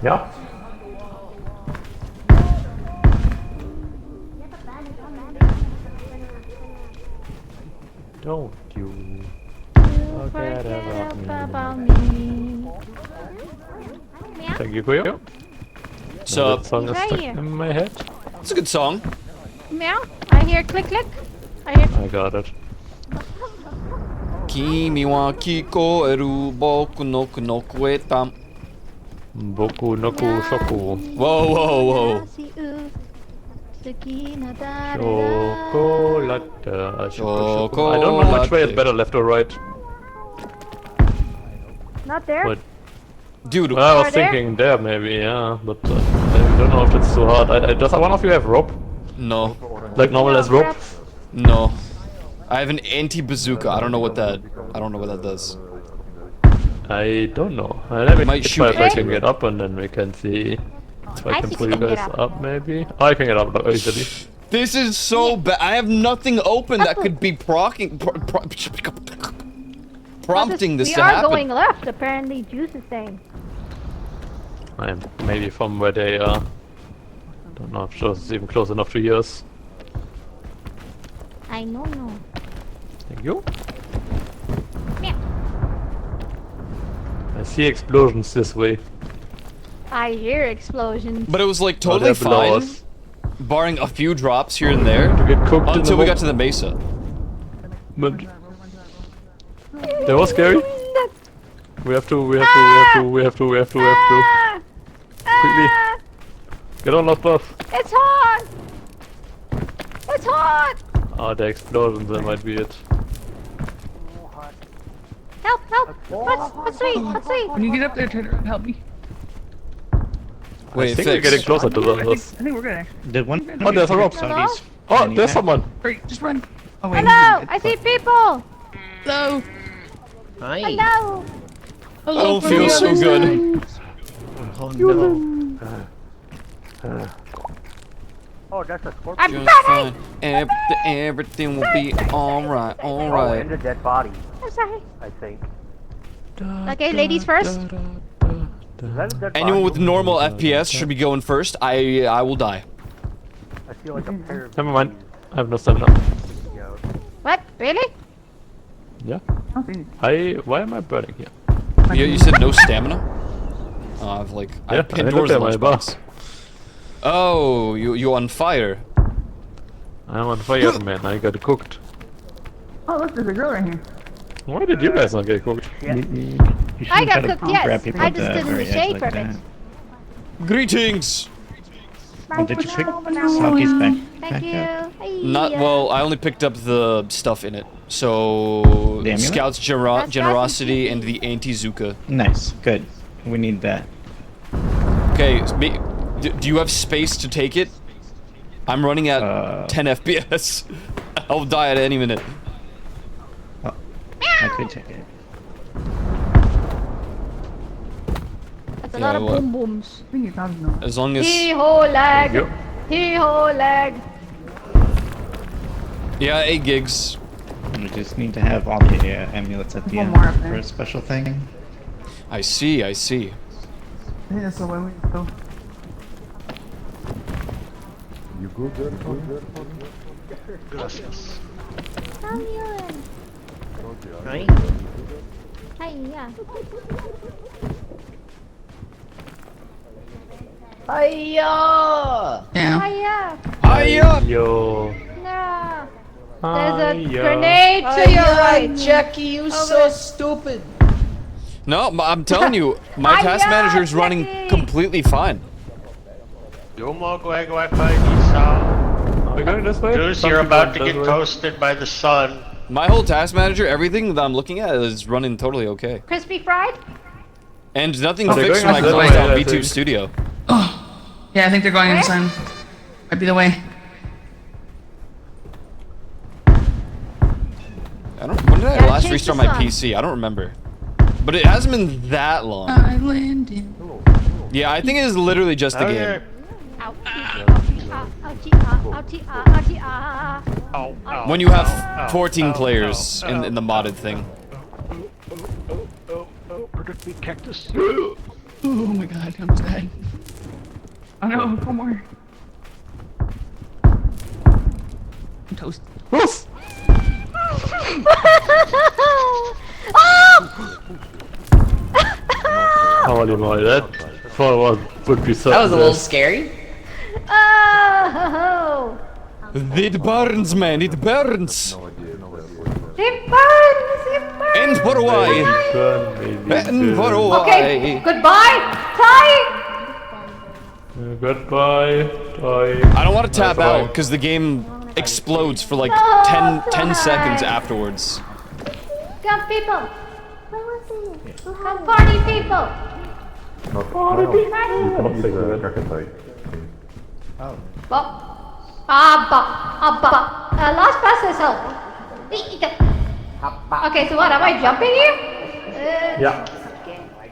Yeah. Don't you forget about me. Thank you, Kuyo. So, that song is stuck in my head. It's a good song. Meow. I hear click click. I got it. Kimi wa kikoeru boku no kunoku e ta. Boku no Shoku. Whoa, whoa, whoa. Chocolate. I don't know which way is better, left or right. Not there? But, dude, well, I was thinking there maybe, yeah, but I don't know if it's too hard. Does one of you have rope? No. Like normal as rope? No. I have an anti-bazooka. I don't know what that does. I don't know. Let me Might see shoot if I can get up and then we can see if I can pull you guys up maybe. Oh, I can get up easily. This is so bad. I have nothing open that could be prompting this to happen. We are going left, apparently Juice is saying. I'm maybe from where they are. Don't know if it's even close enough to yours. I know. Thank you. Meow. I see explosions this way. I hear explosions. But it was like totally they're below fine, us. barring a few drops here and there, Get cooked in until the we got to the mesa. But that was scary. We have to. Quickly. Get on up, buff. It's hot! It's hot! Oh, the explosions, that might be it. Help, help! What's sweet? What's sweet? When you get up there, try to help me. Wait, I think we're getting closer to I us. think we're good actually. The one. Oh, there's a rope. Saudis. Oh, there's someone. Hurry, just run. Oh wait. Hello! I see people! Hello. Hi. Hello! I don't feel so good. Oh no. Oh, that's a scorpion. I'm Just burning! fine. Everything will be alright, Oh, alright. and a dead body, I'm sorry. I think. Okay, ladies first. Is that a dead Anyone body? with normal FPS should be going first. I will die. I feel like a pair of Never mind. I have no stamina. yo. What? Really? Yeah. Okay. Why am I burning here? You said no stamina? Oh, I've like I Yeah, have I Pandora's looked at my bar. lunchbox. Oh, you on fire? I'm on fire, man. I got cooked. Oh look, there's a girl right here. Why did you guys not get cooked? I got cooked, yes. I just stood in the shade for a bit. Greetings. Did you pick Soggy's back? Thank you. Hey, Not well. I only picked up the stuff in it. So The amulet? Scout's generosity and the anti-Zuka. Nice. Good. We need that. Okay, do you have space to take it? I'm running at 10 FPS. I'll die at any minute. I could take it. That's a Yeah, lot of what? boom booms. I think you found no. As long as Hee-ho leg! Yep. Hee-ho leg! yeah, 8 gigs. We just need to have all the amulets at the One end more up there. for a special thing. I see. I see. I think that's the way we go. You good there? Gracias. How are you? Hi. Hi, yeah. Hiya! Yeah. Hiya! Hiya! Yo. No! There's a Hiya. grenade to your right! Jackie, you so stupid. No, I'm telling you, my task manager is running completely fine. Yo mo Wi-Fi Isa. Are we going this way? Goose, Some you're people about to went get this way. toasted by the sun. My whole task manager, everything that I'm looking at is running totally okay. Crispy fried? And nothing Are they fixed going when I this closed way? out I VTube think. Studio. Yeah, I think they're going in the sun. Might be the way. When did I Yeah, last change restart the my sun. PC? I don't remember. But it hasn't been that long. I landed. Yeah, I think it is literally just the game. Okay. Ouchie, ouchie, ouchie, ouchie, When you have 14 players in the modded thing. Protect me, cactus. Oh my god, I'm dead. Oh no, one more. I'm toast. Oof! Holy moly, that would be so. That was a little scary. Oh! It burns, man, it burns. It burns! It burns! And for why? And for Okay, why? goodbye! Ty! Goodbye. Bye. I don't want to tap Bye. out because the game explodes for like 10 seconds afterwards. Come, people! Come, party people! Last pass is help. Okay, so what? Am I jumping here? Yeah.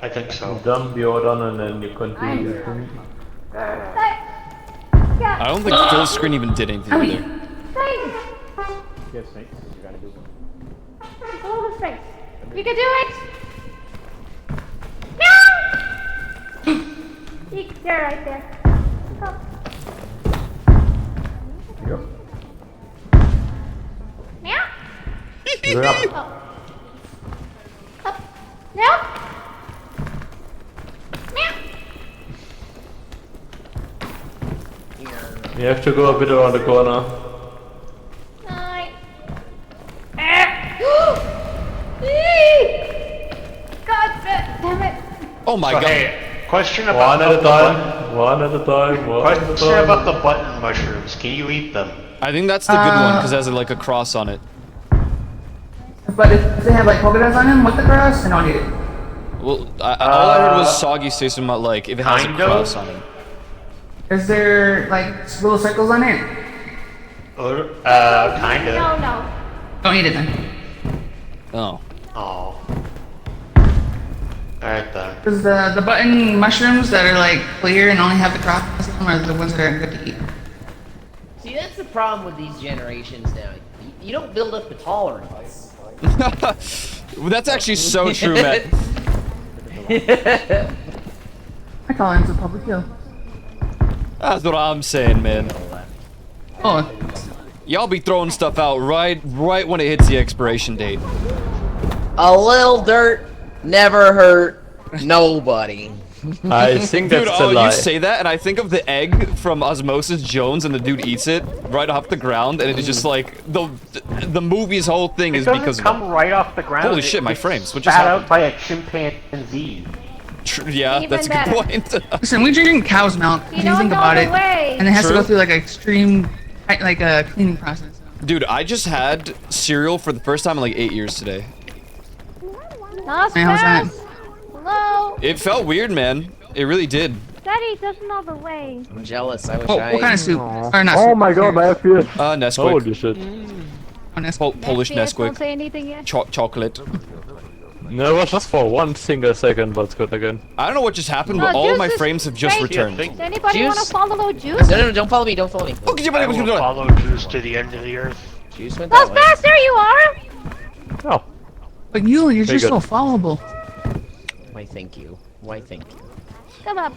I think so. Jump the order and then you continue. I don't think full screen even did anything either. Yes, mate. You gotta do it. A little straight. You can do it! No! You're right there. Come. Yep. Meow? Yep. Oh. Up. No? Meow? You have to go a bit around the corner. God damn it. Oh my So, god. hey, question about One at a the button. time. One at a time. One at a Question time. about the button mushrooms. Can you eat them? I think that's the good one because it has like a cross on it. But if they have like polka dots on them with the cross, then I'll eat it. Well, all I heard was Soggy say something about like if it has a Kind of. cross on it. Is there like little circles on it? Kinda. No. Don't eat it then. Oh. Oh. Alright then. Because the button mushrooms that are like clear and only have the cross on them are the ones that are good to eat. See, that's the problem with these generations now. You don't build up a tolerance. Well, that's actually so true, Matt. I call it a public kill. That's what I'm saying, man. Oh. Y'all be throwing stuff out right when it hits the expiration date. A little dirt never hurt nobody. I think that's Dude, a lie. you say that, and I think of the egg from Osmosis Jones, and the dude eats it right off the ground, and it's just like the movie's whole thing is It doesn't because of come it. right off the ground. Holy It shit, my gets frames! What just spat happened? out by a chimpanzee. Yeah, Even that's a good better. point. Listen, we drink cow's milk. You If don't think know about the it, way. and it has to True. go through like an extreme, like a cleaning process. Dude, I just had cereal for the first time in like 8 years today. Last Man, how's that? pass. Hello? It felt weird, man. It really did. Daddy doesn't know the way. I'm jealous. I wish Oh, I. what kind of soup? Or not Oh soup. my god, my FPS. Nesquik. Holy shit. Oh, Nesquik. Polish Yes, don't Nesquik. say anything yet. Chocolate. No, it was just for 1 single second, but it's good again. I don't know what just happened, No, but all of my Juice is frames have just great. returned. Does anybody Juice? want to follow Juice? No, don't follow me. Don't follow me. I will follow Juice to the end of the earth. Juice went that Last way. pass, there you are. Oh. But you're Very just good. so followable. Why, thank you. Why, thank you. Come up.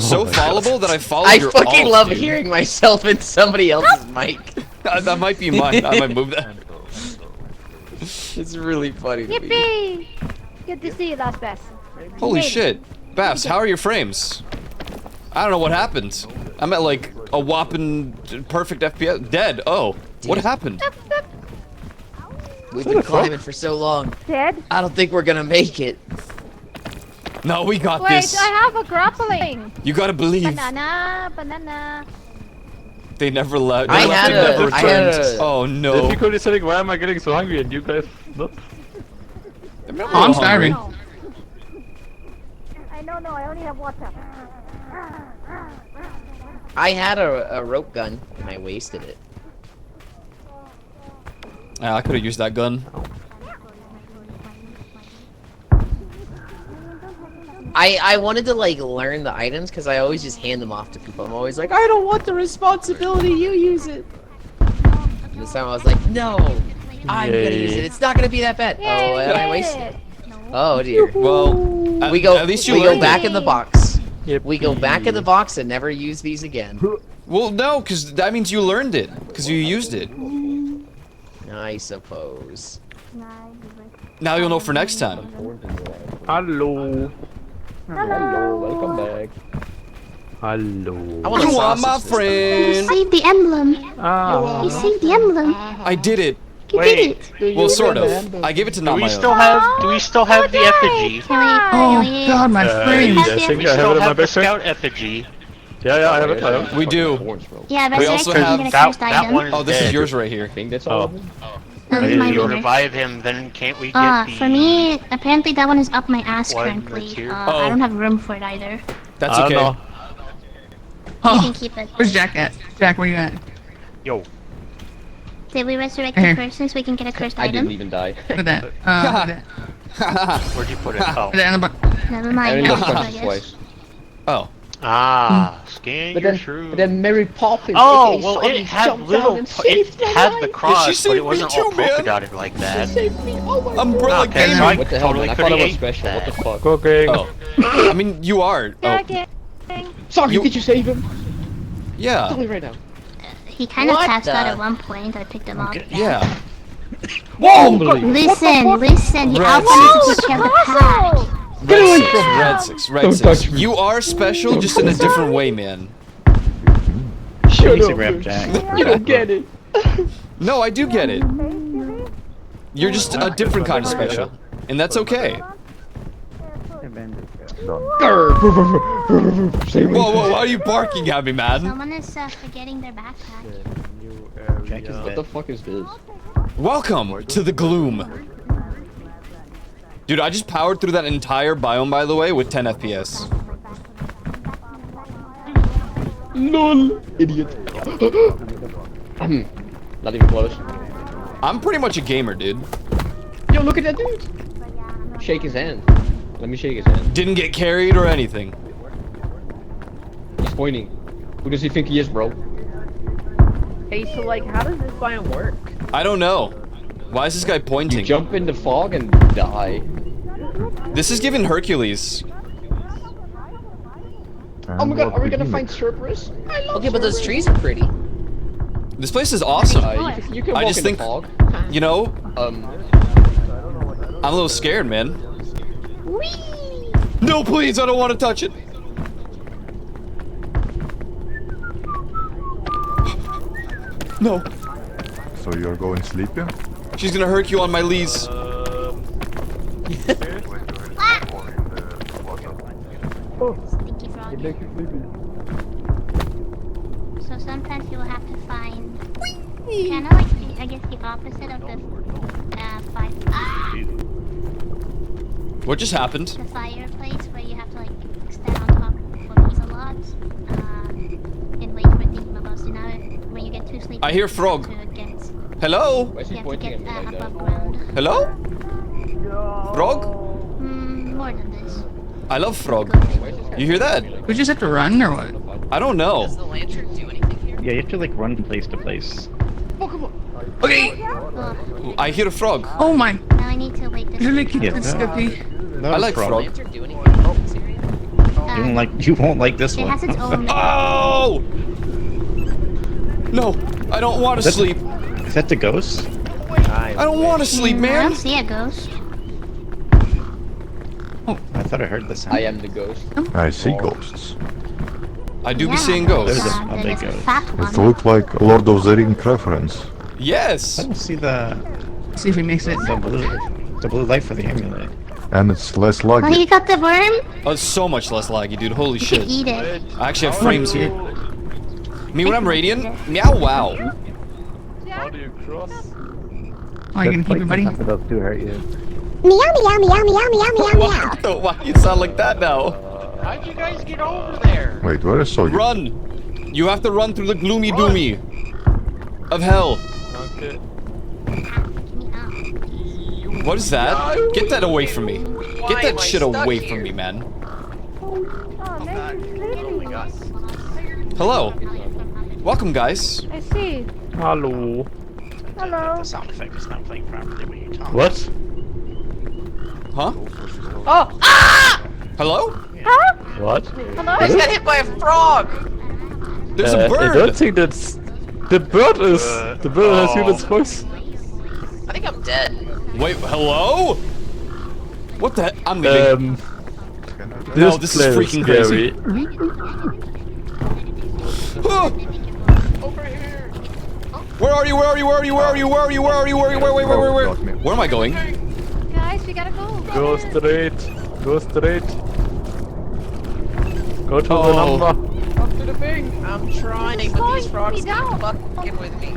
So followable that I followed I your fucking alt, love dude. hearing myself in somebody else's mic. That might be mine. I might move that. It's really funny to me. Yippee! Good to see you, Last pass. Holy Made it. shit. Babs, how are your frames? I don't know what happened. I'm at like a whopping perfect FPS. Dead. Oh, what happened? We've been climbing for so long. Dead? I don't think we're gonna make it. No, we got Wait, this. I have a grappling. You gotta believe. Banana. They never left. I They left had and a- never I had returned. a- Oh no. Difficulty setting, why am I getting so hungry and you guys not? Oh, I'm starving. I don't know, I only have water. I had a rope gun and I wasted it. Yeah, I could have used that gun. I wanted to like learn the items because I always just hand them off to people. I'm always like, I don't want the responsibility, you use it. And this time I was like, no, I'm gonna use it. It's not gonna be that bad. Oh, and I wasted it. Oh dear. Well, We go. at least you we go learned back it. in the box. We go back in the box and never use these again. Well, no, because that means you learned it. Because you used it. I suppose. Now you'll know for next time. Hello. Hello, welcome back. Hello. I want a You are sausage my this time. You friend. saved the emblem. Ah. You saved the emblem. I did it. You did it. Well, sort of. I gave it to Do not we my still own. have? Do we still have the effigy? Oh god, my frames. I think We I have still it in my have the backpack. scout effigy. Yeah, I have it. I have it. We do. Yeah, We also resurrection, you have get a That, cursed that item. one is Oh, this is dead. yours right here. I think that's all. Oh. of them. That was If my you winner. revive him, then can't we get the? For me, apparently that one is up my ass One currently. that's here. I don't have room for it either. That's I don't okay. know. You Oh, can keep it. where's Jack at? Jack, where you at? Yo. Did we resurrect Here. the person so we can get a cursed I item? didn't even die. Look at that. Look at that. Where'd you put it? Oh. Look at that in the bu- Never I mind. only No, got I punched guess. twice. Oh. Ah, scan But your then, shrew. but then Mary Poppins. Oh, aka well, Soggy, it had jumped little. out and It saved my had the life. cross, but saved it wasn't me all too, polka man. dotted like that. Saved me. Oh my Umbrella god. Okay, so gamer. I What the hell, totally man? I could thought have I was ate special. that. What the fuck? Cooking. Oh. I mean, you are. Oh. Jacket. Soggy, You- did you save him? Yeah. Tell me right now. He kind of What passed out the- at one point. I picked him up. Yeah. Whoa! Listen. He Red outfitted six. to share the pack. Red 6. Red 6. Red Don't 6. touch me. You are special, just in a different way, man. Instagram Jack. You don't get it. No, I do get it. You're just a different kind of special, and that's okay. Whoa, whoa, why are you barking at me, man? Someone is forgetting their backpack. Jack is What dead. the fuck is this? Welcome to the gloom. Dude, I just powered through that entire biome, by the way, with 10 FPS. LOL, idiot. Not even close. I'm pretty much a gamer, dude. Yo, look at that dude. Shake his hand. Let me shake his hand. Didn't get carried or anything. He's pointing. Who does he think he is, bro? Hey, so like, how does this biome work? I don't know. Why is this guy pointing? You jump in the fog and die. This is giving Hercules. Oh my god, are we gonna find Cerberus? Okay, but those trees are pretty. This place is awesome. You can walk I just in think, the fog. you know, I'm a little scared, man. No, please, I don't want to touch it. No. So you're going sleeping? She's gonna hurt you on my leash. Stinky frog. So sometimes you'll have to find kind of like I guess the opposite of the What just happened? the fireplace where you have to like stand on top of these a lot and wait for things to bust. Now when you get too sleepy, I hear frog. you have to get, Hello? Why is he you have to pointing get at me like that? above ground. Hello? Frog? More than this. I love frog. You hear that? We just have to run or what? I don't know. Does the lantern do anything here? Yeah, you have to like run place to place. Okay. I hear a frog. Oh my. Now I need to wait this. Really keep Yeah, it skippy. I like Does the frog. lantern do anything in this area? You won't like this It one. has its own. Oh! No, I don't want to That's- sleep. Is that the ghost? I don't want to sleep, I man. don't see a ghost. I thought I heard the sound. I am the ghost. I see ghosts. I do be Yeah, seeing ghosts. There's a big there's a ghost. fat It one. looks like Lord of the Ring reference. Yes. I don't see the See if he makes it. blue light for the amulet. And it's less Oh, laggy. you got the worm? Oh, it's so much less laggy, dude. Holy You shit. can eat it. I actually have frames here. Me when I'm radiant? Meow wow. How do you cross? Oh, you gonna keep it, buddy? Something those two hurt you. Meow meow meow meow meow meow meow. Why do you sound like that now? How'd you guys get over there? Wait, where is Sogi? Run! You have to run through the gloomy doomy of hell. Okay. What is that? Get that away from me. Get Why that am I shit stuck away here? from me, man. Oh, maybe sleeping. Hello. Welcome, guys. I see. Hello. Hello. The sound effect is not playing properly when you talk. What? Huh? Oh! Ah! Hello? Huh? What? Hello? I just got hit by a frog! There's a I bird. don't think that's... The bird is... The bird has Unit's voice. I think I'm dead. Wait, hello? What the? I'm leaving. No, this is place freaking scary. Ah! Where are you? Where are you? Where are you? Where are you? Where are you? Where are you? Where are you? Where am I going? Guys, we gotta go. Go straight. Go straight. Go to the Oh. number. Up to the thing. I'm trying, but these frogs keep fucking with me.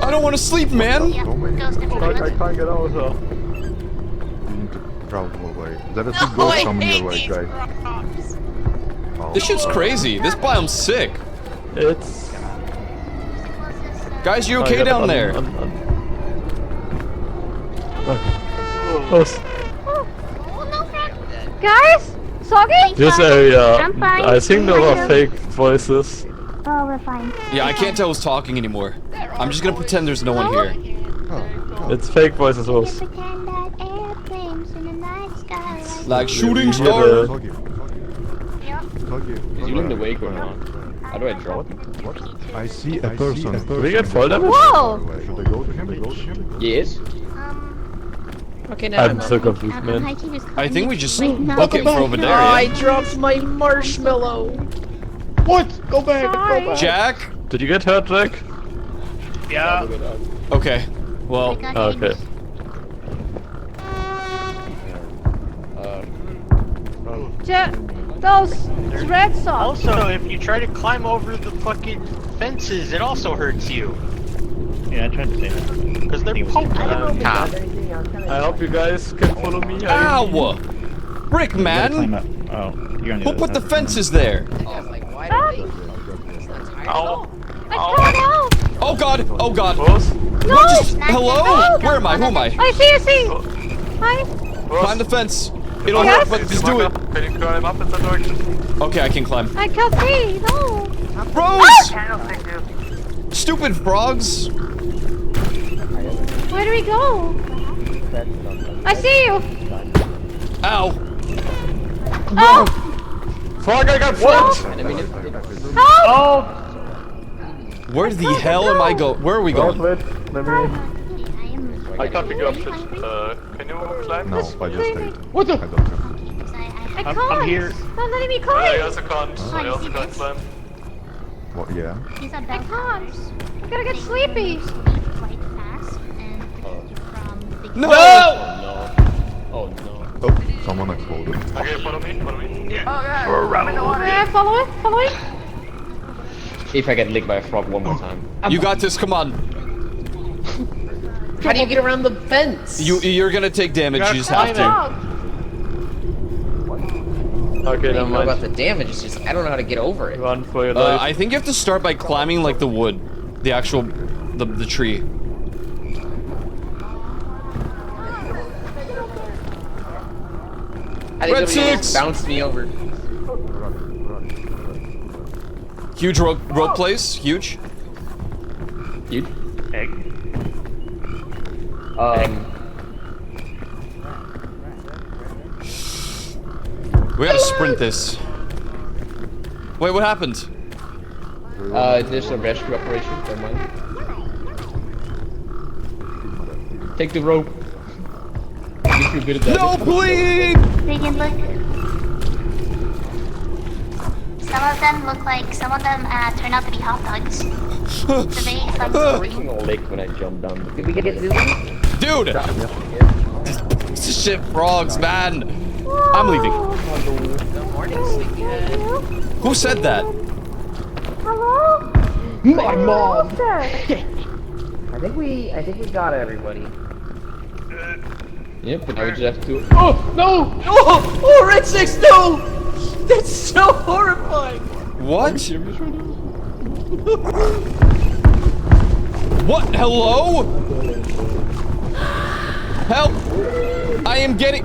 I don't want to sleep, man. Yeah, ghost in front of it. can't get out here. You need to travel away. There is a No, ghost I coming hate your way, these guys. frogs. Oh. This shit's crazy. This biome's sick. It's... Guys, you Oh, okay yeah, down there? Guys? Soggy? This area, I'm fine. I think there I'm are fine. fake voices. Oh, we're fine. Yeah, I can't tell who's talking anymore. I'm just gonna pretend there's no one here. It's fake voices, Rose. Pretend that airplanes in the night sky Like shooting Yeah. star. Sogi. Sogi. Is you in the wake or not? How do I drop? I see a person. Do we get fall damage? Whoa! Should I go to him? Go to him? Yes. Okay, now I'm so confused, man. I think we just Wait, no. book it for over there. Oh, I Yeah? dropped my marshmallow. What? Go back! Sorry. Go back! Jack? Did you get hurt, Jack? Yeah. Okay. Well, Okay. Those red socks. Also, if you try to climb over the fucking fences, it also hurts you. Yeah, I tried to say that. Because they're poking on top. I hope you guys can follow me. ow! Brick Climb man! up. Oh, you're on the Who other put the side. fences there? Why don't they? Ow. I can't help. Oh god! Oh god! Boss? No. What just? Hello? Where am I? Who am I? I see. Hi. Climb the fence. It'll Yes? hurt, but just do it. Can you climb up in that direction? Okay, I can climb. I can't see. No. Rose! Stupid frogs! Where do we go? I see you. Ow! Oh. Fuck, I got flipped! Help. Where the hell am I going? Where are we going? I can't pick you up, shit. Can you climb? No, I just ate. What the? I don't have. I can't. I'm here. Don't let me I climb. also can't. I also can't climb. What? Yeah. He's a I bad can't. I'm gonna get sleepy. quite fast and from the No! Oh no. Oh, someone exploded. Okay, follow me, follow me. Follow it. If I get licked by a frog one more time. You got this, come on. How do you get around the fence? You're gonna take damage, you just have to. Okay, I never don't know about mind. the damage. It's just I don't know how to get over it. Run for your life. I think you have to start by climbing like the wood. The actual, the tree. I think Red somebody six! just bounced me over. Huge rope place, huge. Huge. Egg. We gotta sprint this. Wait, what happened? There's a rescue operation. Never mind. Take the rope. Give you a bit of damage. No, please! Regan, look. Some of them turn out to be hot dogs. It's a very fun Freaking lick when I jumped down. Did we get it? Dude! This is shit frogs, man. I'm leaving. Good morning, sleepyhead. Who said that? Hello. My mom. I think we got everybody. Yep, but now we just have to. Oh no! Oh, Red 6, no! That's so horrifying. What? What? Hello? Help! I am getting.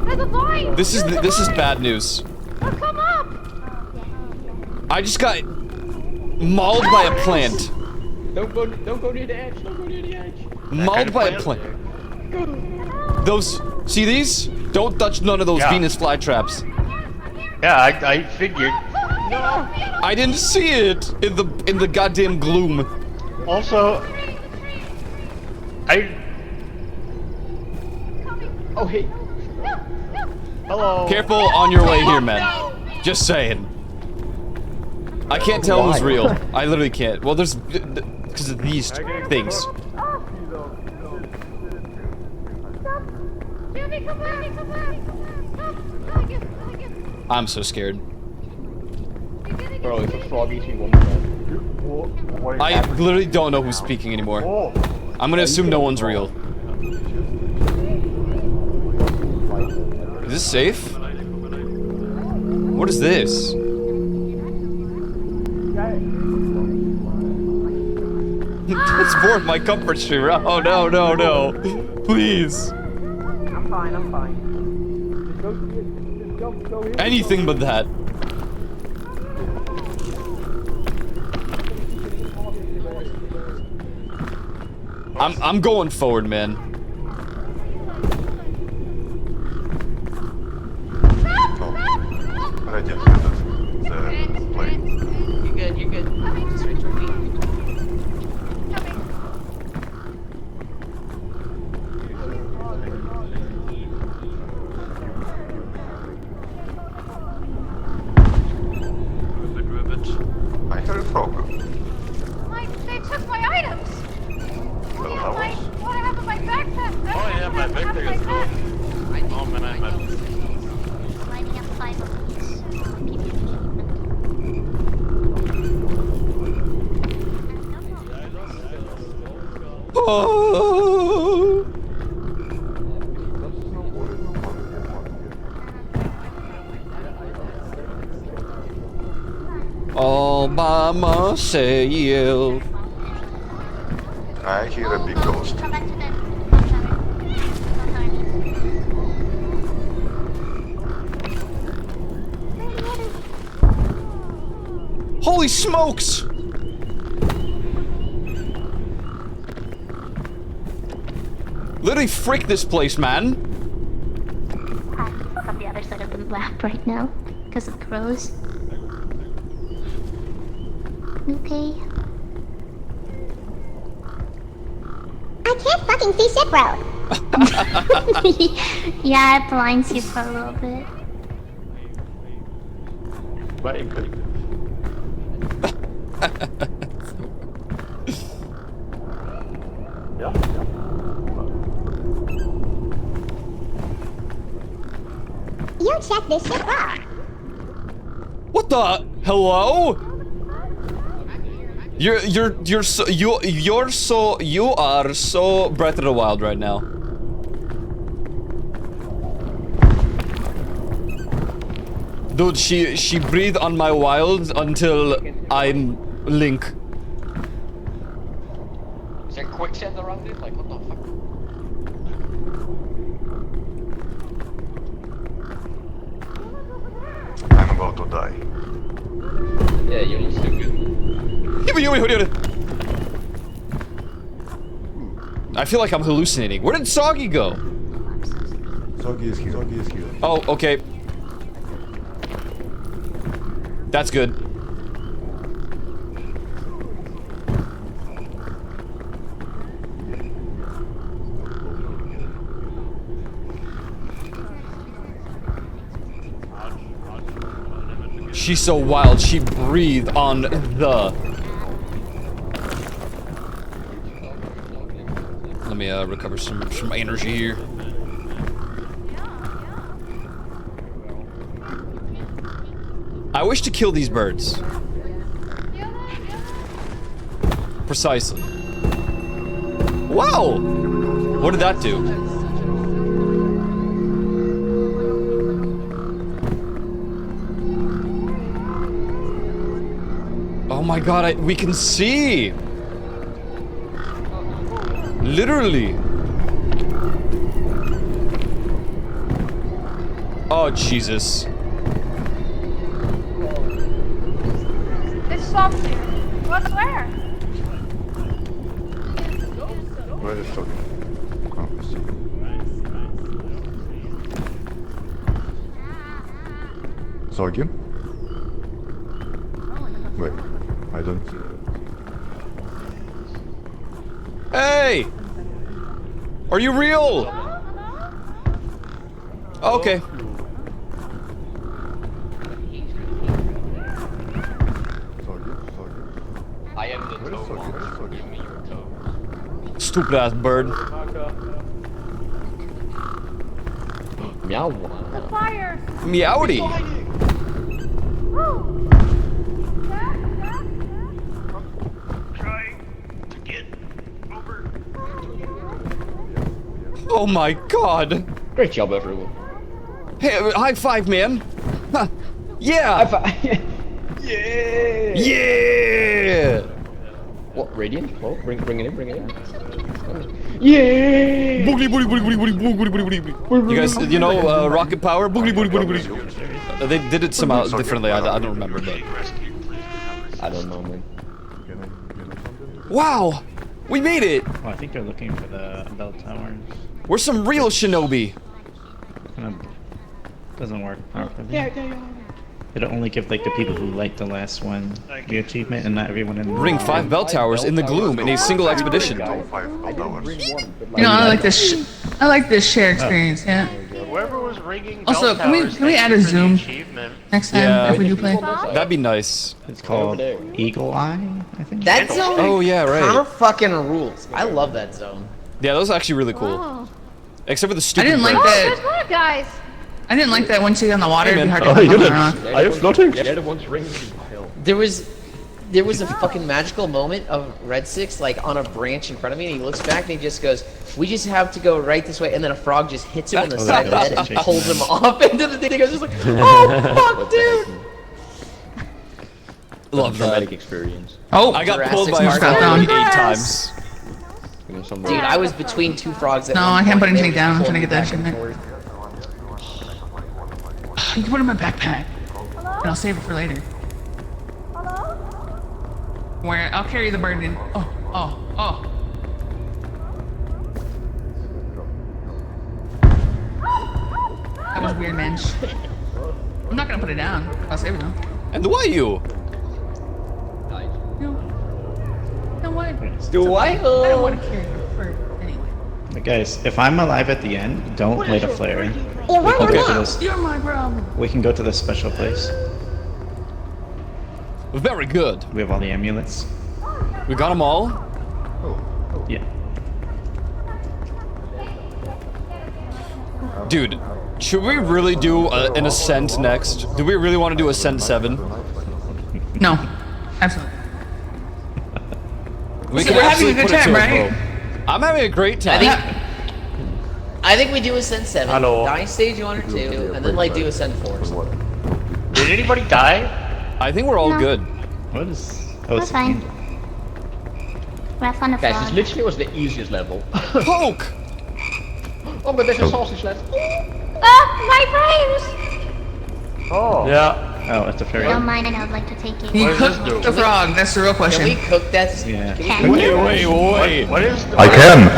There's a vine. This is bad news. Oh, come up. I just got mauled by a plant. Don't go near the edge. Don't go near the edge. Mauled by a plant. Those. See these? Don't touch none of those Venus flytraps. Yeah, I figured. I didn't see it in the goddamn gloom. Also, Oh hey. Hello. Careful on your way here, man. Just saying. I can't tell who's real. I literally can't. Well, there's because of these things. Jimmy, come back. I'm so scared. Bro, it's a frog eating one man. I literally don't know who's speaking anymore. I'm gonna assume no one's real. Is this safe? What is this? Transport my comfort streamer. Oh no. Please. I'm fine. Anything but that. I'm going forward, man. I just got the plane. You're good. Just wait for me. All by myself. I hear a big ghost. Holy smokes! Literally frick this place, man. I'm on the other side of the map right now because of crows. Okay. I can't fucking see shit, bro. Yeah, it blinds you for a little bit. Very good. Yeah. You check this shit out. What the? Hello? You are so Breath of the Wild right now. Dude, she breathed on my wild until I'm Link. Is there quicksand around it? Like, what the fuck? I'm about to die. Yeah, you look so good. I feel like I'm hallucinating. Where did Soggy go? Soggy is here. Soggy is here. Oh, okay. That's good. She's so wild, she breathed on the... Let me recover some energy here. I wish to kill these birds. Precisely. Wow! What did that do? Oh my god, we can see! Literally. Oh, Jesus. It's stopped here. What's where? Where is Soggy? Oh, Soggy? Wait, I don't... Hey! Are you real? Okay. I am the toe monster. Give me your toe. Stupid ass bird. Meow. The fire. Meowdy. Oh my god. Great job, everyone. Hey, high five, man. Huh. Yeah. High five. Yeah. Yeah. What, Radiant? Oh, bring it in, bring it in. Yeah. Boogly boogly boogly boogly boogly boogly boogly boogly. You guys, you know, Rocket Power? Boogly boogly boogly boogly. They did it somehow differently. I don't remember, but. I don't know, man. Wow. We made it. Oh, I think they're looking for the bell towers. We're some real shinobi. Doesn't work properly. It'll only give like the people who like the last one the achievement, and not everyone in the Ring 5 bell towers in the gloom in a single expedition. You know, I like this. I like this shared experience. Yeah. Whoever was ringing Also, bell towers, can we add a zoom achievement. next time if we do play? That'd be nice. It's called Eagle Eye, I think. That zone Oh yeah, right. kind of fucking rules. I love that zone. Yeah, that was actually really cool. Oh. Except for the I stupid didn't like birds. There's that. more guys. I didn't like that once you get on the water, it'd be hard to Oh, hop you on the didn't. rock. Are you floating? They're the ones ringing hell. There was a fucking magical moment of Red Six like on a branch in front of me, and he looks back and he just goes, "We just have to go right this way," and then a frog just hits him on the side of the head and pulls him off into the thing. I was just like, "Oh fuck, dude!" Love that. Traumatic experience. Oh, I got Jurassic pulled by a Park. frog 8 Grass. times. Dude, I was between two frogs at No, one I can't put point. anything They down. I'm pulled trying to me get that back shit and in forth. You can put it in my backpack. And I'll save it for later. Where I'll carry the burden. Oh. That was weird, man. I'm not gonna put it down. I'll save it though. And why you? No, what? Do I? I don't want to carry it for anyway. But guys, if I'm alive at the end, don't light a flare. We can Okay. go to this. You're my problem. We can go to this special place. Very good. We have all the amulets. We got them all? Yeah. Dude, should we really do an Ascent next? Do we really want to do Ascent 7? No, absolutely. We We're having a good put it time, to a right? vote. I'm having a great time. I think we do Ascent 7, Hello. die stage 1 or 2, and then like do Ascent 4 or something. Did anybody die? I think we're all No. good. What is... We're fine. We have fun of Guys, this frog. literally was the easiest level. Poke! Oh, but there's a sausage left. My frames! Oh. Yeah. Oh, it's a fairy. Don't mind it, I would like to take it. You What does cooked this do? the frog. That's the real Can we question. cook that? Yeah. Can we Can cook you? Wait. What is the... I can.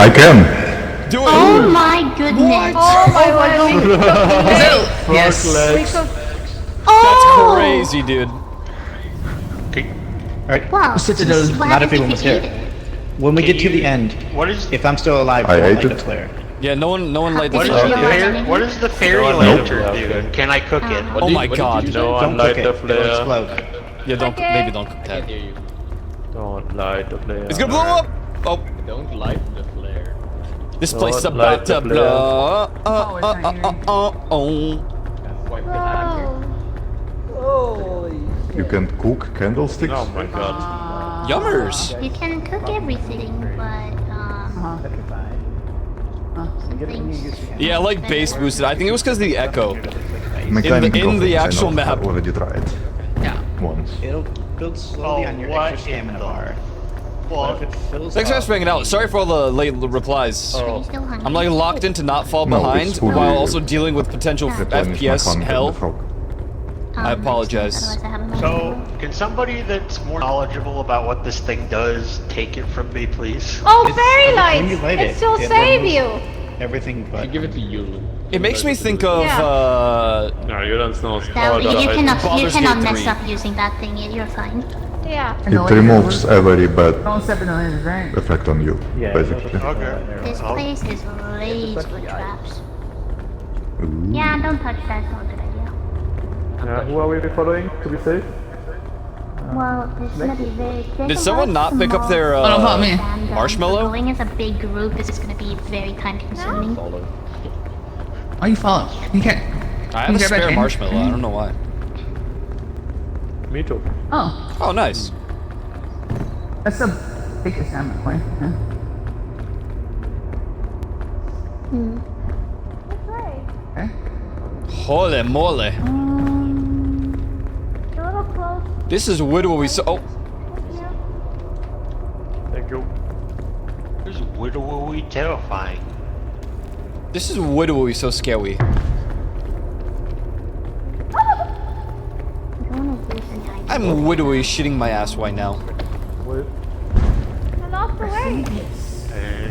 Do it! Oh my goodness. Oh my god. Yes. That's Oh! crazy, dude. Alright, Wow. Citadel. What not happens everyone if was you here. eat it? When we Can get to you- the end, What is... if I'm still alive, I don't ate light it. the flare. Yeah, no one light the What is flare. the Okay. fairy... What is the fairy Nope. lantern do? Can I cook it? Oh my What god. did you No say? one Don't light cook the it. It'll flare. explode. Yeah, don't Okay. maybe don't cook I that. can't hear you. Don't light the flare. It's gonna blow up. Oh, Don't light the flare. this place is Don't about light to the flare. blow. Wipe the hand. You can cook candlesticks. Oh my god. Yummers. You can cook everything, but some things. Yeah, I like base boosted. I think it was because of the echo. Mechanic in the graphics, I actual know, map. I already tried Yeah. once. It'll build slowly Oh, on your what extra stamina in the- bar. Well, But if it fills Thanks up, guys for hanging out. Sorry for all the late replies. Are you still hungry? I'm like locked in to not fall No, behind it's fully- while also dealing with potential Replenish my FPS hunger in the hell. frog. I apologize. Otherwise I have a so, can somebody that's more knowledgeable about what this thing does take it from me, please? Oh, It's- fairy when you lights! light It it, still it save removes you! everything I but... give it to you. It makes me think of No, you don't know. No, you cannot Baldur's mess Gate 3. up using that thing. You're fine. Yeah. And the It laser removes every bad Don't step in the lasers, right? effect on you, Yeah, basically. Okay. This place is laced with traps. Ooh. Yeah, don't touch that. It's not a good idea. Who are we following to be safe? Well, it's gonna be very difficult. Did someone not pick up their Oh, don't help me. marshmallow? Going as a big group, this is gonna be very time consuming. Follow. Oh, you follow. You can't. I have Can a you grab that spare can? marshmallow. I don't know why. Me too. Oh, Oh, nice. that's the biggest ammo point. Yeah. Okay. Holy moly. A little close. This is widowy so. Oh, Thank you. This is widowy terrifying. this is widowy so scary. I'm widowy shitting my ass right now. I lost the way.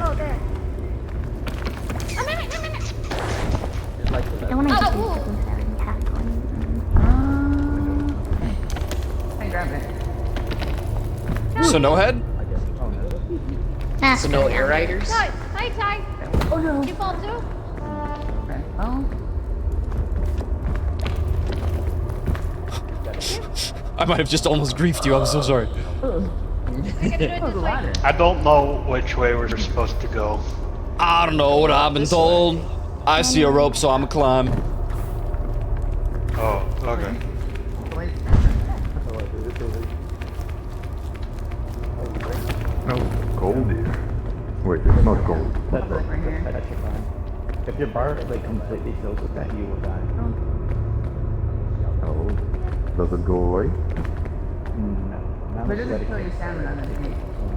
Oh, there. I don't want to use the things that are in category. I grab it. So no head? So no air riders? Ty, hi Ty. Oh no. You fall too? Okay. Oh. I might have just almost griefed you. I'm so sorry. I don't know which way we're supposed to go. I don't know what I've been told. I see a rope, so I'm a climb. Oh, okay. Oh, gold here. Wait, it's not gold. That's petrifying. If your bar like completely fills with that, you will die. Oh, does it go away? But it doesn't kill your stamina, then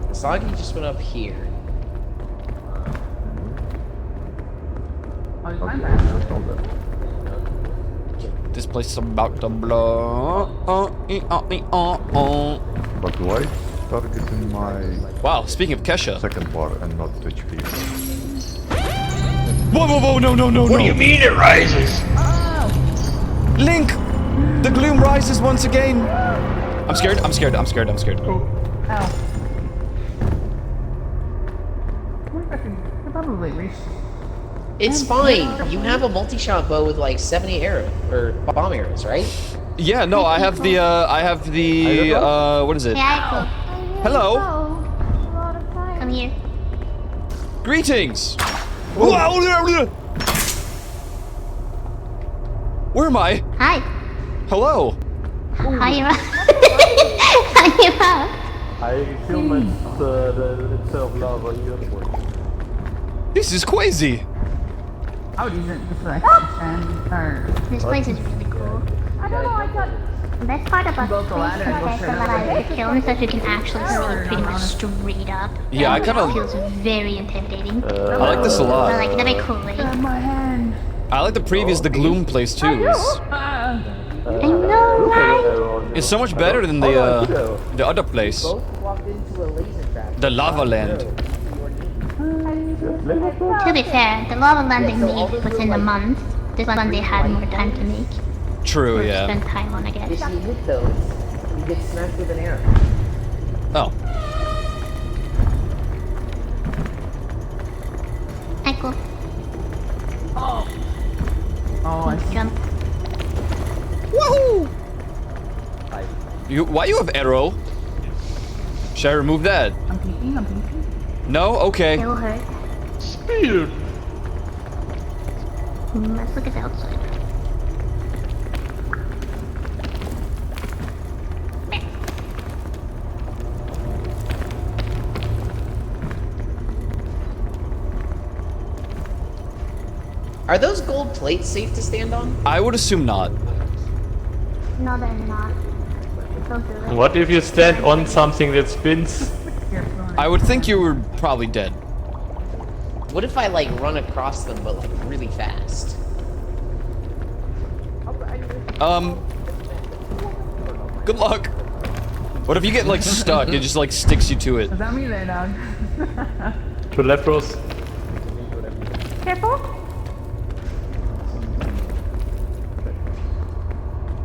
it Soggy just went up here. Oh, he's fine fast. This place is about to blow. But why it's targeting my Wow, speaking of Kesha. second bar and not HP? Whoa, whoa, whoa, no, no, no, What no. do you mean it rises? Link! The gloom rises once again. I'm scared, I'm scared, I'm scared, I'm scared. Ow. I wonder if I can probably reach. It's fine. You have a multi-shot bow with like 70 arrows or bomb arrows, right? Yeah, no, I have the, what is it? Yeah, Hello? come here. Greetings! Where am I? Hi. Hello? How you How you up? I assume it's self-lava uniform. This is crazy. I would use it just for like and or. This place is really cool. I don't know, I got... The best part about Go this to place ladder and go is straight that up. the kiln is that you can actually see pretty much straight up. Yeah, I kind It of, feels very intimidating. I like this a But lot. like in a very cool way. Grab my hand. I like the previous, the gloom place too. Ah. I know, right? It's so much better than the other place. Both walked into a laser trap. The lava land. To be fair, the lava landing made within a month. This one they had more time to make. True, Or yeah. spend time on, I If guess. you hit those, you get smacked with an arrow. Oh. Echo, Oh, I see. jump. Woohoo! Why you have arrow? Should I remove that? I'm peeking, I'm peeking. No? Okay. It will hurt. Speed! Let's look at the outside. Are those gold plates safe to stand on? I would assume not. No, they're not. Don't do it. What if you stand on something that spins? I would think you were probably dead. What if I like run across them but like really fast? Good luck. What if you get like stuck? It just like sticks you to it. Is that me there, dog? To left, Rose. Careful.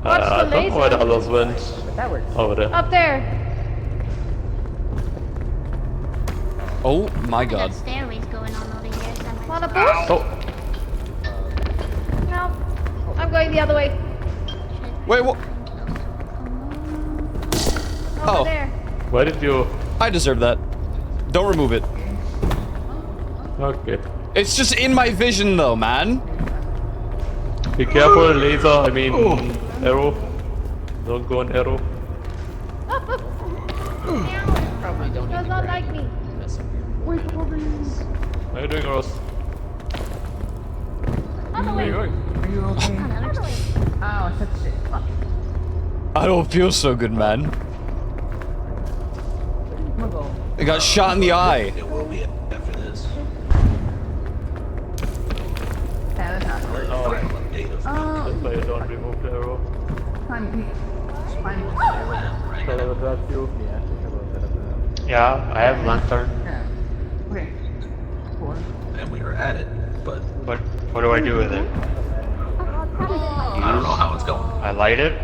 I don't know where the others went. That works. Over there. Up there. Oh my god. Got stairways going on over here somewhere. Want a boost? Oh, No. I'm going the other way. Wait, what? Over Oh. there. where did you... I deserve that. Don't remove it. Okay. It's just in my vision though, man. Be careful, laser, I mean, arrow. Don't go on arrow. Probably don't Does need not to like me. mess up here. How are you doing, Rose? Other Where are way. you going? Are you okay? Other way. Oh, I touched it. Fuck. I don't feel so good, man. I'm gonna go. I got shot in the eye. It will be after this. Yeah, that's not work. Oh, Update of that's why you don't remove the arrow. Fine, fine. So that's you. Yeah, I have lantern. Yeah. Okay. 4. and we are at it, but What do I do with it? I don't know how it's going. I light it.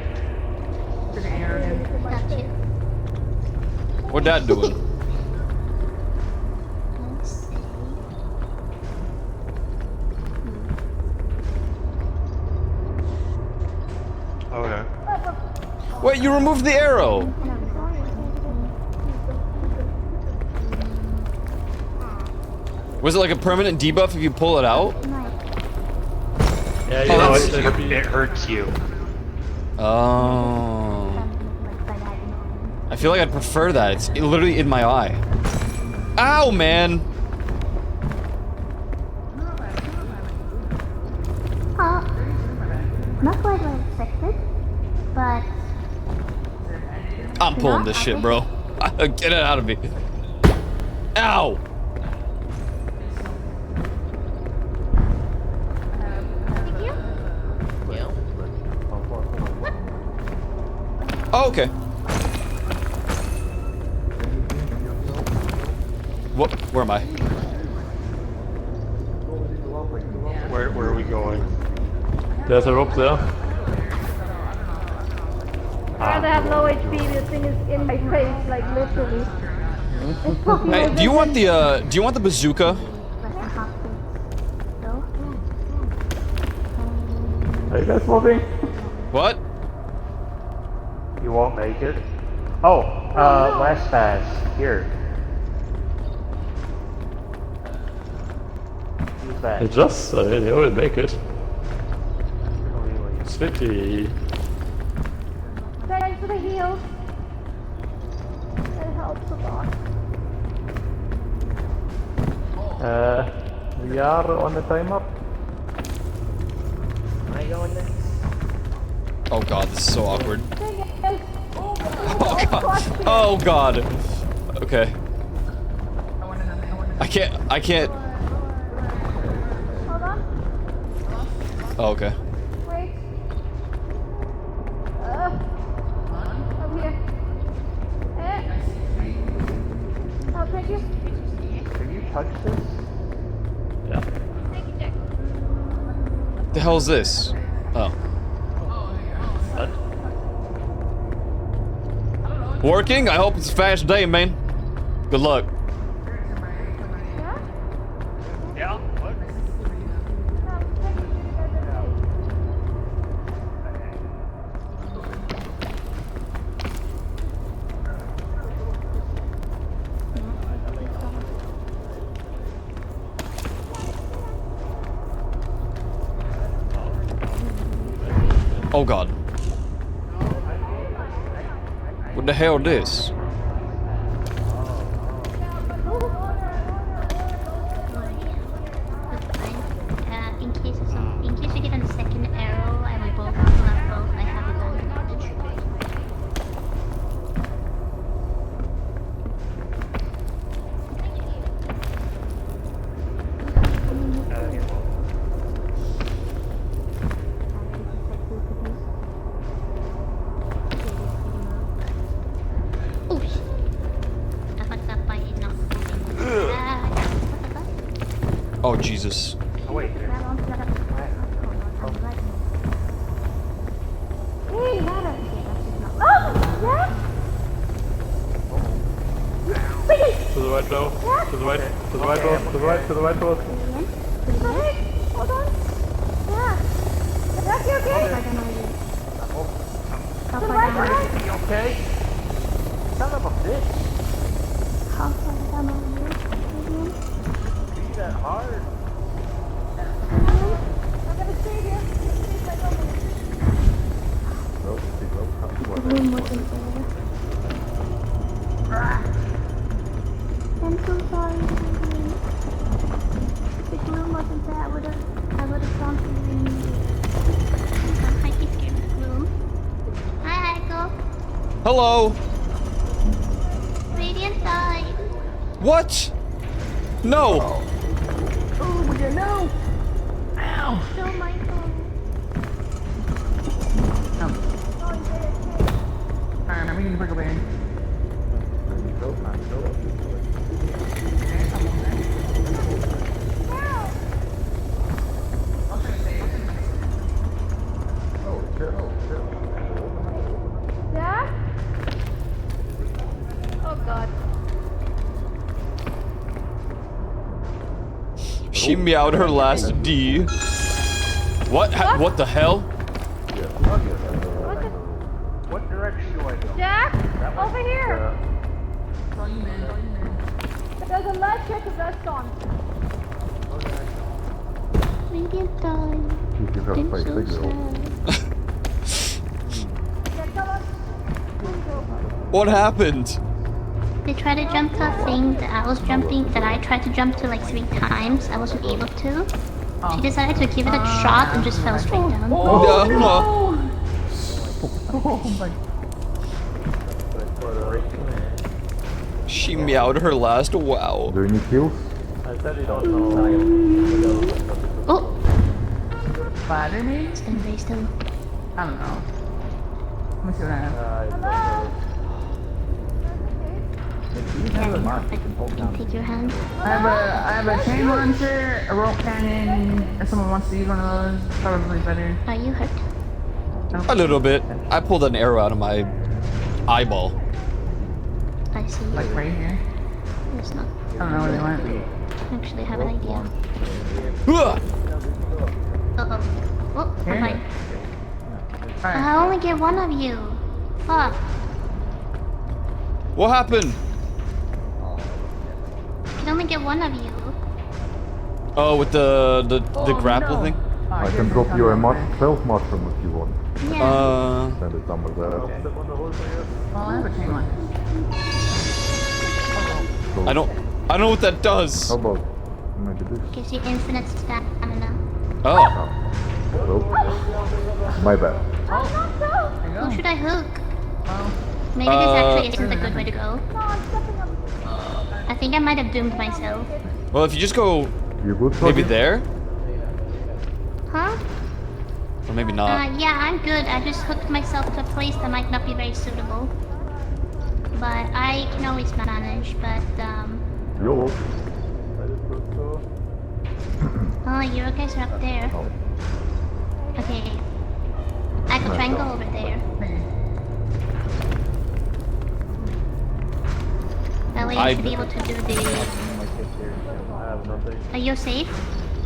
Took an arrow in. Got you. What that doing? Let's see. Okay. Wait, you removed the arrow. Was it like a permanent debuff if you pull it out? Yeah, you Oh, know, that's- It hurts you. Oh. I feel like I'd prefer that. It's literally in my eye. Ow, man. Not quite what I expected, but I'm pulling this shit, bro. Get it out of me. Ow! Oh, okay. What? Where am I? Where are we going? There's a rope there. I'd rather have low HP. This thing is in my face, like literally. Hey, do you want the bazooka? Are you guys moving? What? You won't make it? Oh, last pass. Here. Use that. It just, they will make it. Smitty. Thanks for the heal. It helps a lot. We are on the timer. Am I going next? Oh god, this is so awkward. Oh god. Oh god. Okay. I can't. Hold on. Oh, okay. Wait. Over here. I'll take you. Can you touch this? Yeah. Thank you, Jack. The hell is this? Oh. What? Working? I hope it's a fast day, man. Good luck. Yeah? What? Oh god. What the hell is this? In case we get a second arrow and we both have both, I have it done. Oh shit. I fucked up by not moving. Oh Jesus. Oh, wait. Hey, Nana. Oh, yeah? To the right door. To the right. To the right door. To the right. To the right door. Hold on. Yeah. That's okay? To the right, right? You okay? Son of a bitch. How far down are you? Be that hard. I'm gonna save you. Please, I don't The room wasn't there. I'm so sorry. If the room wasn't there, I would have gone to the room. I keep scared of the room. Hi, Echo. Hello. Radiant died. What? No. Oh, dear, no. Ow. Still my phone. Alright, I'm eating Brickle Berry. Yeah? Oh god. She meowed her last D. What? What the hell? What direction do I go? Jack, over here. There's a light here to rest on. Radiant died. I'm so sad. Yeah, come on. What happened? They tried to jump to a thing that I was jumping, that I tried to jump to like 3 times. I wasn't able to. She decided to give it a shot and just fell straight down. No. Oh my. She meowed her last wow. Do you need heals? Oh! Spider me? Stand very still. I don't know. Let me see what I have. I can take your hand. I have a chain launcher, a rope cannon. If someone wants to use one of those, probably better. Are you hurt? A little bit. I pulled an arrow out of my eyeball. I see. Like right here. It's not. I don't know where they went. I actually have an idea. Huh. Uh-oh. Oh, I'm Here. fine. Alright. I only get one of you. Fuck. What happened? I can only get one of you. Oh, with the grapple no. thing? I can drop you a stealth mushroom if you want. Yeah. Send it somewhere there. Well, I have a chain launcher. I don't know what that does. How about maybe this? Gives you infinite stamina. Oh. Oh, my bad. Who should I hook? Maybe this actually isn't a good way to go. I think I might have doomed myself. Well, if you just go You good? maybe Soggy? there, Huh? or maybe not. Yeah, I'm good. I just hooked myself to a place that might not be very suitable. But I can always manage, but, Yo. oh, you guys are up there. Okay. I can try and go over there. That way I should be able to do the... Are you safe?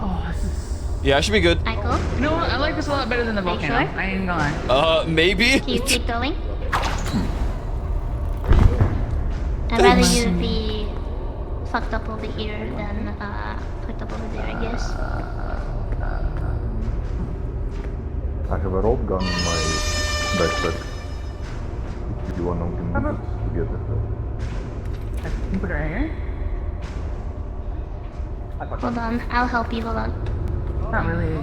Oh, this is... Yeah, I should be good. I go? You know what? I like this a lot better than the Are you volcano. sure? I ain't gonna lie. Maybe? Can you keep going? I'd rather you be fucked up over here than fucked up over there, I guess. I have a rope gun in my backpack. If you want to use it to get it. I can put it right here. Hold on, I'll help you, hold on. Not really.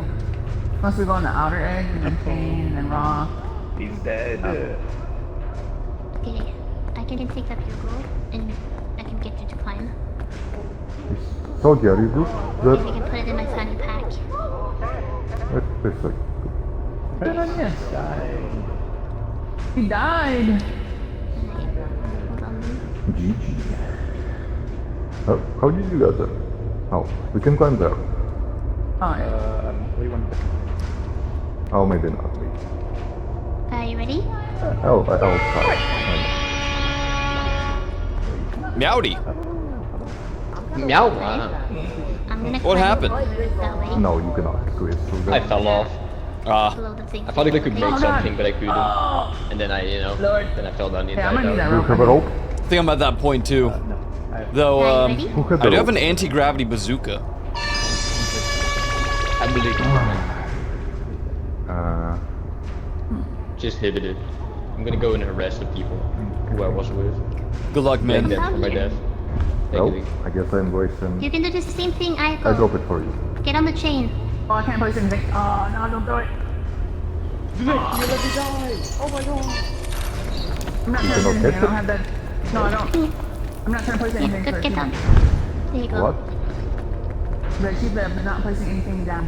Unless we go on the outer edge and then chain and then rock. He's dead. Okay, I can take up your rope and I can get you to climb. Soggy, are you good? Maybe I can put it in my fanny pack. That's perfect. Good on you. He died. Hold on. GG. How did you get there? Oh, we can climb there. Oh, yeah. Oh, maybe not. Maybe. Are you ready? I'll try. Meowdy. Meow. Wow. I'm gonna What climb happened? that way. No, you cannot squeeze through I that. fell off. Below the thing. I thought I could make something, but I couldn't. And then then I fell down the Hey, I'm entire gonna need that Do you rope. have a rope? I think I'm at that point too. Though, Are you ready? Who had I the do have rope? an anti-gravity bazooka. I believe. Just hit it. I'm gonna go and arrest the people who I was with. Good luck, Thank man. them for my death. Well, Thank you. I guess I'm wasting. You can do the same thing I I go. drop it for you. Get on the chain. Oh, I can't place anything. Oh, no, don't do it. Vivek, you let me die! Oh my god! I'm not You trying to cannot place anything. I hit don't them? have that. No, I don't. I'm not trying to place Yeah, anything. good, for get it. down. There you go. What? But keep that, but not placing anything down.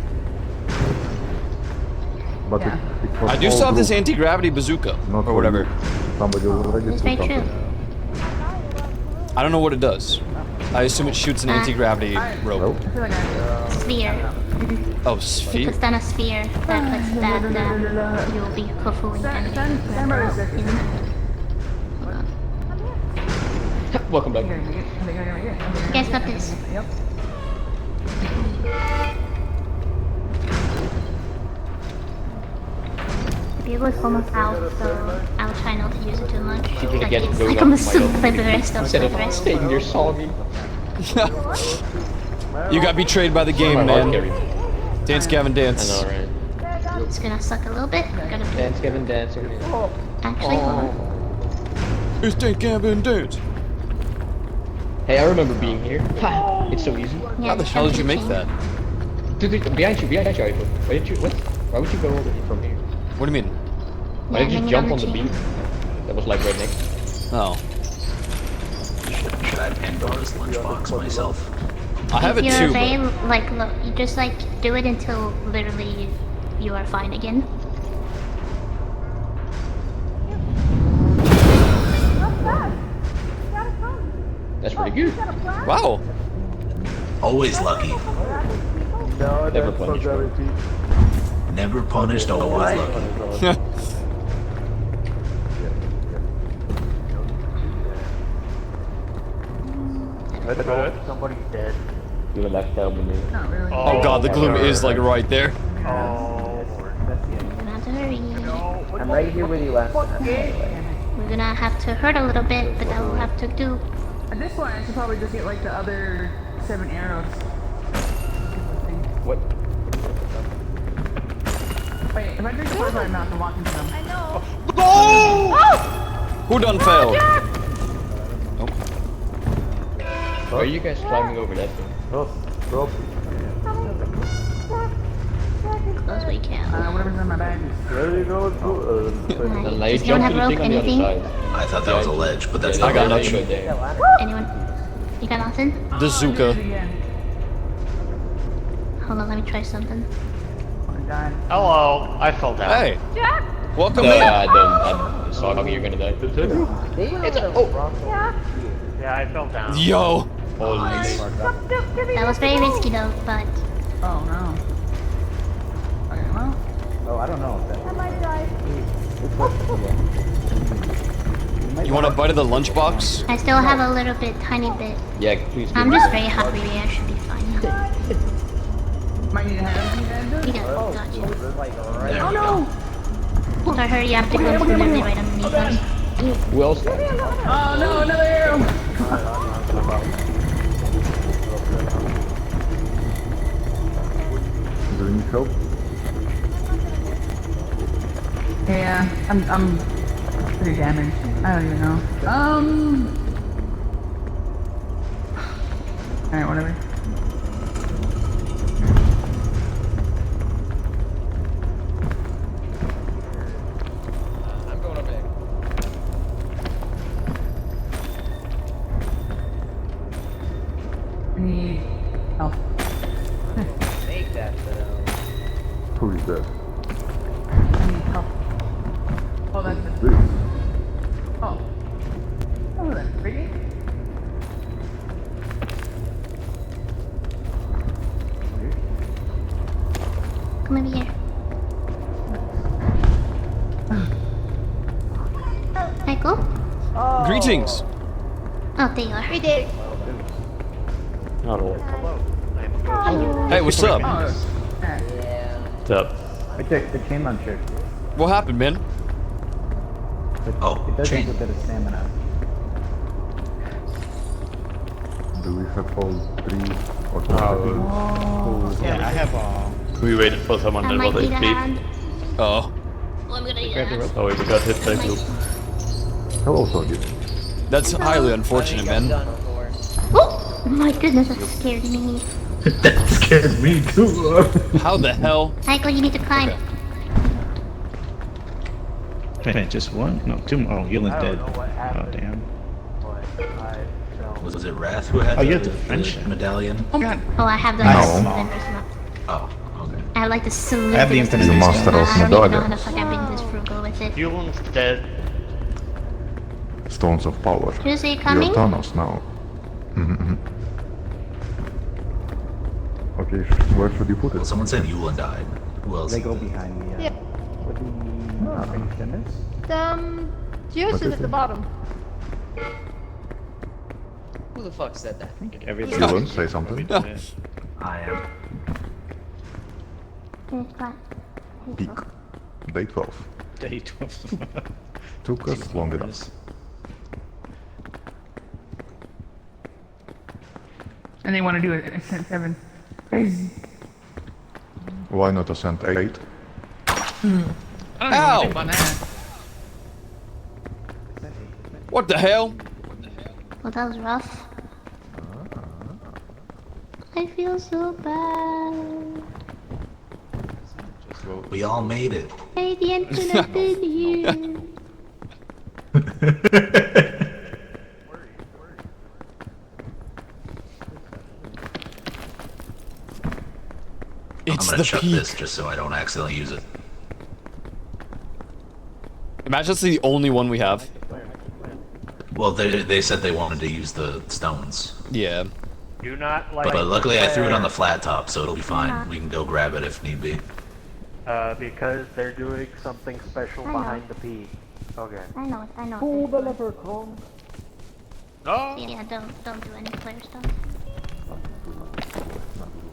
But Yeah. it was I do all still have this group, anti-gravity bazooka, not or for whatever. you. Somebody already That's took very true. something. I don't know what it does. I assume it shoots an anti-gravity rope. Well, I feel like I... Sphere. Oh, It sphere. puts down a sphere that you'll be kafooing enemies. Stand by a second. Welcome back. You guys got this. Yep. The bugle is almost out, so I'll try not to use it too much. You're gonna Like, get it's blown like up I'm by asleep the- like the rest of Instead the of rest. staying there soggy. You got betrayed by the game, My heart man. carried. Dance, Gavin, I dance. know, right? It's gonna suck a little bit. Gotta Dance, Kevin, dance. actually hold on. It's Dance, Gavin, dance. Hey, I remember being here. Ha! It's so easy. Yeah, How the just hell jump did you to make the that? Dude, behind you, Ivan. Why did you, what? Why would you go over here from here? What do you mean? Why did you landing jump on the the chain. beam? That was like right next. Oh. Should I Pandora's lunchbox myself? I have if it you're too, but... like, look, you just like do it until literally you are fine again. That's pretty good. Wow. Always lucky. No, Never that's punished, so bro. guaranteed. Never punished, always lucky. Let's go. Somebody's dead. You would like to tell me. Not really. Oh god, the gloom is like right there. Oh, Not to hurry. I'm right here with you last time. We're gonna have to hurt a little bit, but that will have to do. At this point, I should probably just get like the other 7 arrows. What? Wait, if I drink water, I'm not to walk into them. I know. Oh! Who done failed? Why are you guys climbing over that thing? Close we can. Whatever's in my bag. There you go. And now you Does anyone jump have to the rope? thing on the other Anything? side. I thought that was a ledge, but that's I not got a ledge. nothing. There. Anyone? You got nothing? The Zuka. Hold on, let me try something. Hello, I fell down. Hey. Jack! Welcome No, in. I saw you're gonna die. It's a, oh, Yeah, I fell down. Yo. Holy that was very risky though, but Oh no. Okay, well. Oh, I don't know. I might die. You want a bite of the lunchbox? I still have a little bit, tiny bit. Yeah, please. I'm just very happy. I should be fine. Might need a hand. You got gotcha. There Oh we no! So hurry, you have to go literally right underneath us. Who else? Oh no, another arrow! Do you need help? Yeah, I'm pretty damaged. I don't even know. Alright, whatever. I'm going up there. I need help. Make that though. Who is that? I need help. Oh, that's it. This. Oh. Oh, that's pretty. Come over here. Michael? Greetings. Oh, there you are. We did. Not all. Hey, what's up? Yeah. What's up? I checked the chain launcher. What happened, man? Oh, It does chain. take a bit of stamina. Do we have all 3 or 4? Yeah, I have all. We waited for someone I that might was need a HP. hand. Oh. Oh, I'm gonna need a hand. Oh, we got hit by blue. Hello, Soggy. That's highly unfortunate, man. Oh my goodness, that scared me. That scared me too. How the hell? Michael, you need to climb. Wait, just one? No, 2 more. Oh, Yulin's I don't dead. know what Oh, happened. damn. But I fell. Was it Wrath who had Oh, you the, have the friendship. medallion? Oh, I have the No. Oh, okay. I like to salute I have the this infinite system. master of I don't even know how the medallions. fuck I've been this frugal with it. Yulen's dead. Stones of power. Juice, are you You're coming? Thanos now. Mm-hmm. Okay, where should you put Well, it? someone said Yulin died. Who else? They go behind me. Yeah. What do you extenders? Juice What is is at the it? bottom. Who the fuck said that? Everything. Yulin, say something. I am. Peak. Day 12. Day 12. Took us long enough. And they want to do it at Ascent 7. Crazy. Why not Ascent 8? I don't know Ow! about that. What the hell? Well, that was rough. I feel so bad. We all made it. Hey, the end could have been here. gonna the chuck peak. this just so I don't accidentally use it. Imagine it's the only one we have. Well, they said they wanted to use the stones. Yeah. Do not like. But luckily I threw it on the flat top, so it'll be fine. We can go grab it if need be. Because they're doing something special I know. behind the P. Okay. I know it, I know Pull it. the leprechaun. Oh. Yeah, don't do any flare stuff.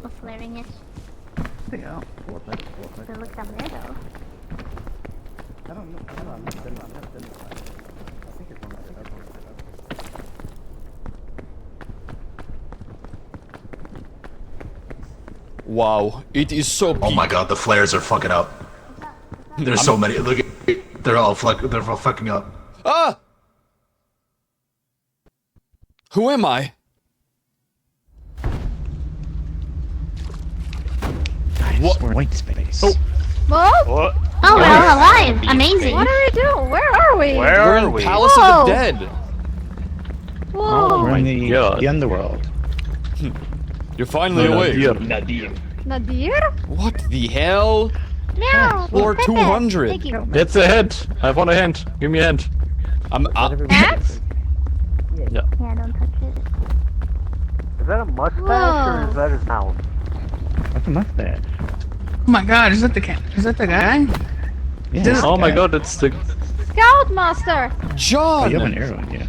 Or flaring it. Yeah. It looks down there though. I don't know. I'm not done. I think it's on my head. Wow, it is so peak. Oh my god, the flares are fucking up. There's so many. Look at, they're all fucking up. Ah! Who am I? What? White space. Oh. What? What? Oh, we're all alive! Amazing! What are we doing? Where are we? Where We're are in we? Palace of Whoa. the Dead. Whoa! We're in the God. underworld. You're finally awake. Nadir. Nadir? What the hell? Meow! Floor Pepe. 200. Thank you. It's a hint. I want a hint. Give me a hint. Ants? Yeah. Yeah, don't touch it. Is that a mustache Whoa. or is that his mouth? What's a mustache? Oh my god, is that the guy? Yeah. This Oh my guy. god, it's the. Scoutmaster! Oh, John! you have an arrow in you.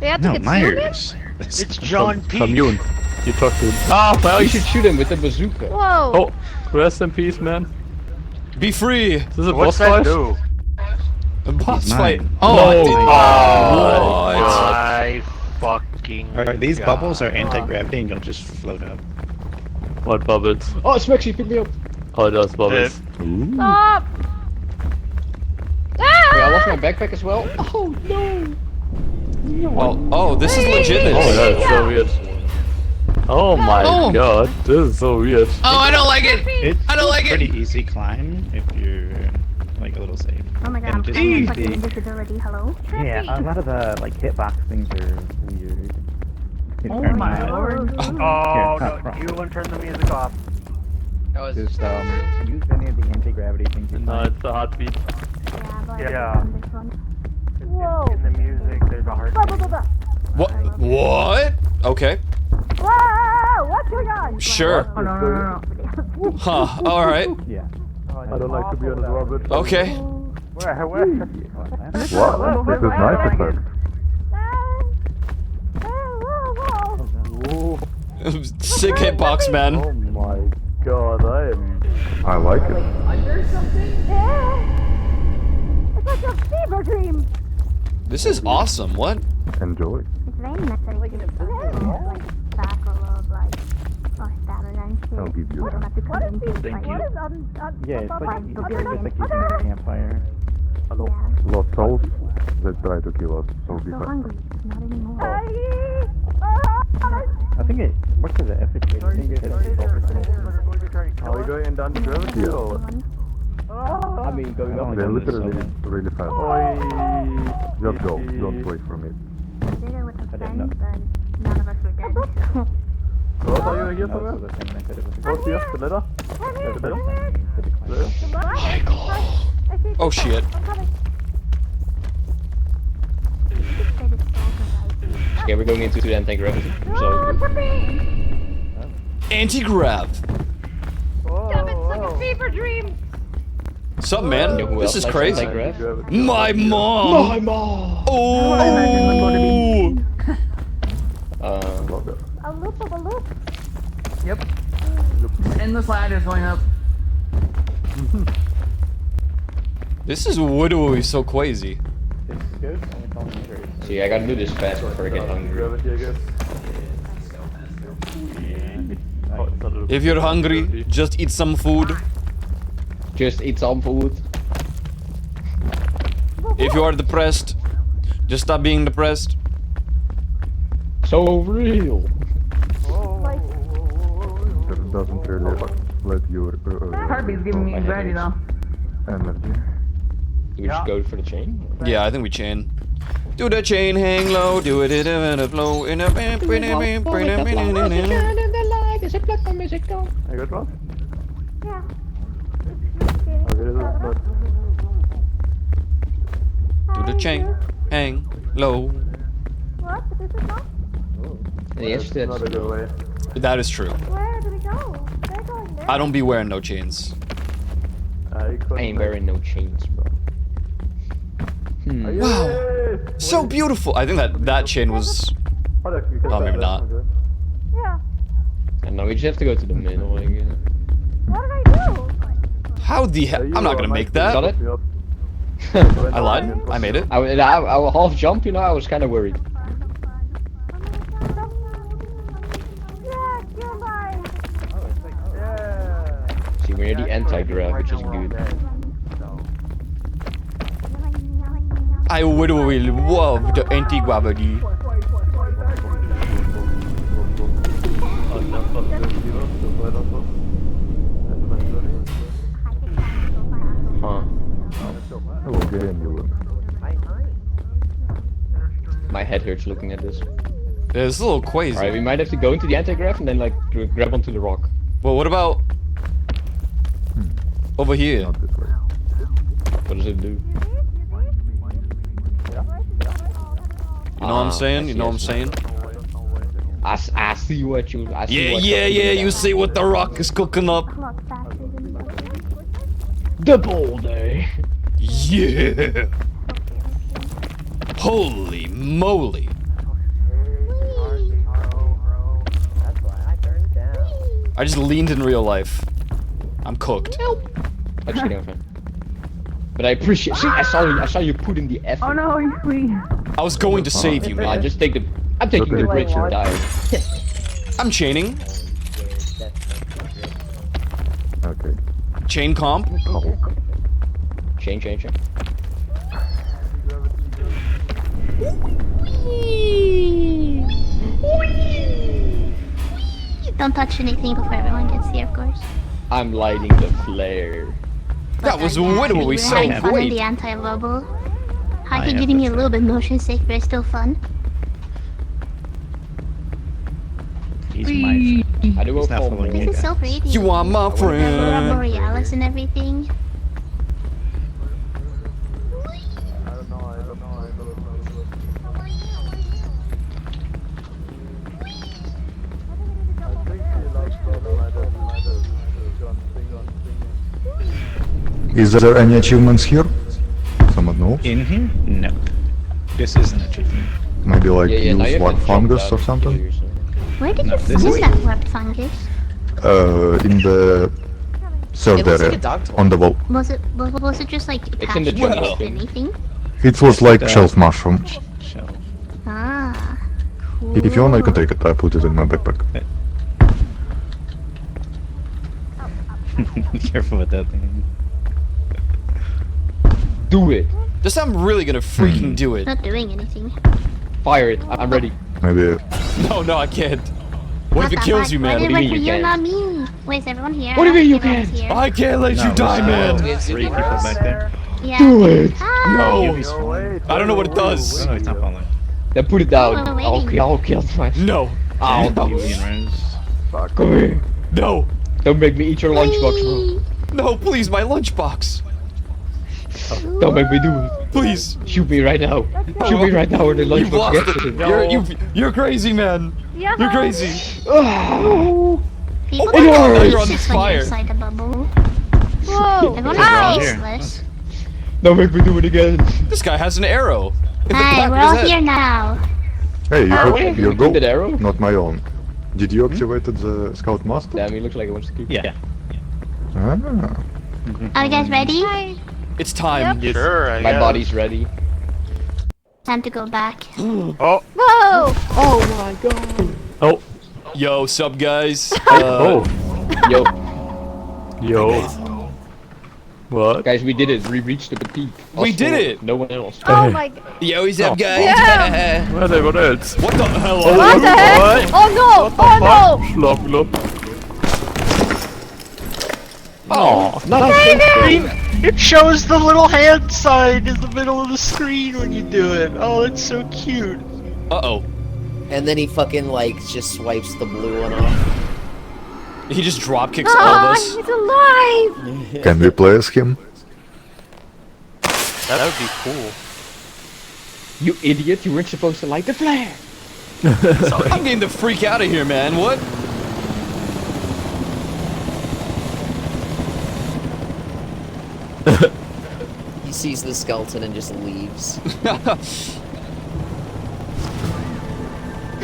We have to No, get Myers. It's John P. Commune. You talk to him. Ah, well, you should shoot him with a bazooka. Whoa! Oh, rest in peace, man. Be free! Is this a What's boss that fight? do? A boss Mine. fight. Oh, Oh, My fucking. Are these God. bubbles are anti-gravity and you'll just float up? What bubbles? Oh, Smexy, pick me up. Oh, it does bubbles. Stop! Wait, I Ah! lost my backpack as well. Oh no! Well, oh, this is legitimate. Oh, that's so weird. Oh my Oh. god, this is so weird. Oh, I don't like it. It's I don't like it. pretty easy climb if you're like a little safe. Oh my god, And I'm just playing use fucking the- invisibility, hello? Yeah, a lot of the like hitbox things are weird. Oh my lord. Oh, Here, no, you wouldn't turn the music off. That was Just use any of the anti-gravity things. You No, find. it's a heartbeat. Yeah, but Yeah. on this one. Whoa! In the music, there's a heart. Blah, blah, blah, blah. What? What? Okay. Whoa! What's going on? Sure. Oh, no. Huh. Alright. Yeah. I don't like to be on the Robert. Okay. Where? Wow, this is nice effect. Sick hitbox, man. Oh my god, I like it. Under something? Yeah! It's like a fever dream! This is awesome. What? Enjoy. It's very necessary. Like sparkle of like, or stamina and shit. I'll give you I don't that. have to come into it. Thank Like, you. what is Yeah, it's like fine, it's okay, just like okay. using a campfire. Lost souls that try to kill us, so be So fine. hungry. Not anymore. I think it. What is it? Efficacy. I think it hits 12%. Are we going down the gravity or? I mean, going up. They're literally really fast. Just go, don't wait for me. I did it with a friend, but none of us were dead. So. Vad har jag gett No, dem? so the same method of Vad ska jag spela då? Oh shit. Okay, we're going into the anti-gravity. So, Anti-grav. Damn, it's like a fever dream! Sup, man? you know who This else is likes crazy. anti-grav? My mom. My mom! Oh. A loop of a loop. Yep. Endless ladders going up. This is literally so crazy. See, I gotta do this fast before I get hungry. If you're hungry, just eat some food. Just eat some food. If you are depressed, just stop being depressed. So real. That doesn't really let your Heartbeat's giving me anxiety though. energy. Do we just go for the chain? Yeah, I think we chain. Do the chain hang low, do it in a flow in a I got one. Do the chain, hang low. Yes, that's Not a good way. That is true. I don't be wearing no chains. I ain't wearing no chains, bro. Wow, so beautiful. I think that chain was. Oh, maybe not. And now we just have to go to the middle again. How the hell? I'm not gonna make that. Got it? I lied. I made it. I half jump, you know, I was kind of worried. See, we're near the anti-grav, which is good. I would really love the anti-gravity. Huh. I will get in you. My head hurts looking at this. It's a little crazy. Alright, we might have to go into the anti-grav and then like grab onto the rock. Well, what about over here? What does it do? You know what I'm saying? You know what I'm saying? I see what you. I see what Yeah. You see what the rock is cooking up? The boulder. Yeah. Holy moly. I just leaned in real life. I'm cooked. I'm just kidding, I'm fine. But I appreciate. See, I saw you put in the effort. Oh no, you free. I was going to save you, man. Just take the. I'm taking the bridge and die. I'm chaining. Okay. Chain comp. Chain. Don't touch anything before everyone gets here, of course. I'm lighting the flare. That was yeah, literally we're so having fun in great. the anti-bubble. Hockey giving me a little bit motion sick, but it's still fun. He's my I do He's not follow following me. you This is so guys. pretty. You are my Aurora friend. Borealis and everything. Is there any achievements here? Someone knows? In here? No. This is an achievement. Maybe like Yeah, now you use have to warp jump fungus down or and something? kill yourself. Where did No, you this find is- that warped fungus? In the third It looks like area a dog toy. on the wall. Was it just like It's in the attached jungle. to anything? It was like shelf mushroom. Shell. Ah, cool. If you want, I can take it. I put it in my backpack. Be careful with that thing. Do it. This time I'm really gonna freaking do it. Not doing anything. Fire it. I'm ready. Maybe. No, I can't. What if it kills you, man? Why did What do you it mean you you're not can't? me? Wait, is everyone here? What do you mean you Everyone's can't? here? I can't let you die, man. Three people back there. Yeah. Do it. Ah, No. He's fine. I don't know what it does. No, it's not falling. Then put it down. Oh, waiting. I'll kill myself. No. I'll do Julian it. Rose. Come here. No. Don't make me eat your lunchbox, bro. Whee! No, please, my lunchbox. Don't make me do it. Please. Shoot me right now. Shoot me right now or the You've lunchbox lost gets it. it. You're crazy, man. Yeah. You're crazy. People Oh my don't God, know you're on this this when you're fire. inside the bubble. Whoa. Everyone Ow. is faceless. Don't make me do it again. This guy has an arrow. In the Hi, back we're of his all head. here now. Hey, you Oh, got your goal. That arrow? Not my own. Did you activate the scout master? Damn, he looks like he wants to keep. Yeah. Ah. Are you guys ready? It's time. Sure, I My guess. body's ready. Time to go back. Oh, Whoa. Oh my god. Oh. Yo, sup, guys? Oh. Yo, Yo. What? guys, we did it. We reached the peak. We Us did four, it. No one else. Oh my god. Yo, sup, guys? Yeah. Where's everyone else? What the hell? What the heck? Oh no. Oh no. Slop, slop. oh, it shows the little hand sign in the middle of the screen when you do it. Oh, it's so cute. Uh-oh. And then he fucking like just swipes the blue one off. He just drop kicks all of us. He's alive! Can we play as him? That would be cool. You idiot! You weren't supposed to light the flare. I'm getting the freak out of here, man. What? He sees the skeleton and just leaves.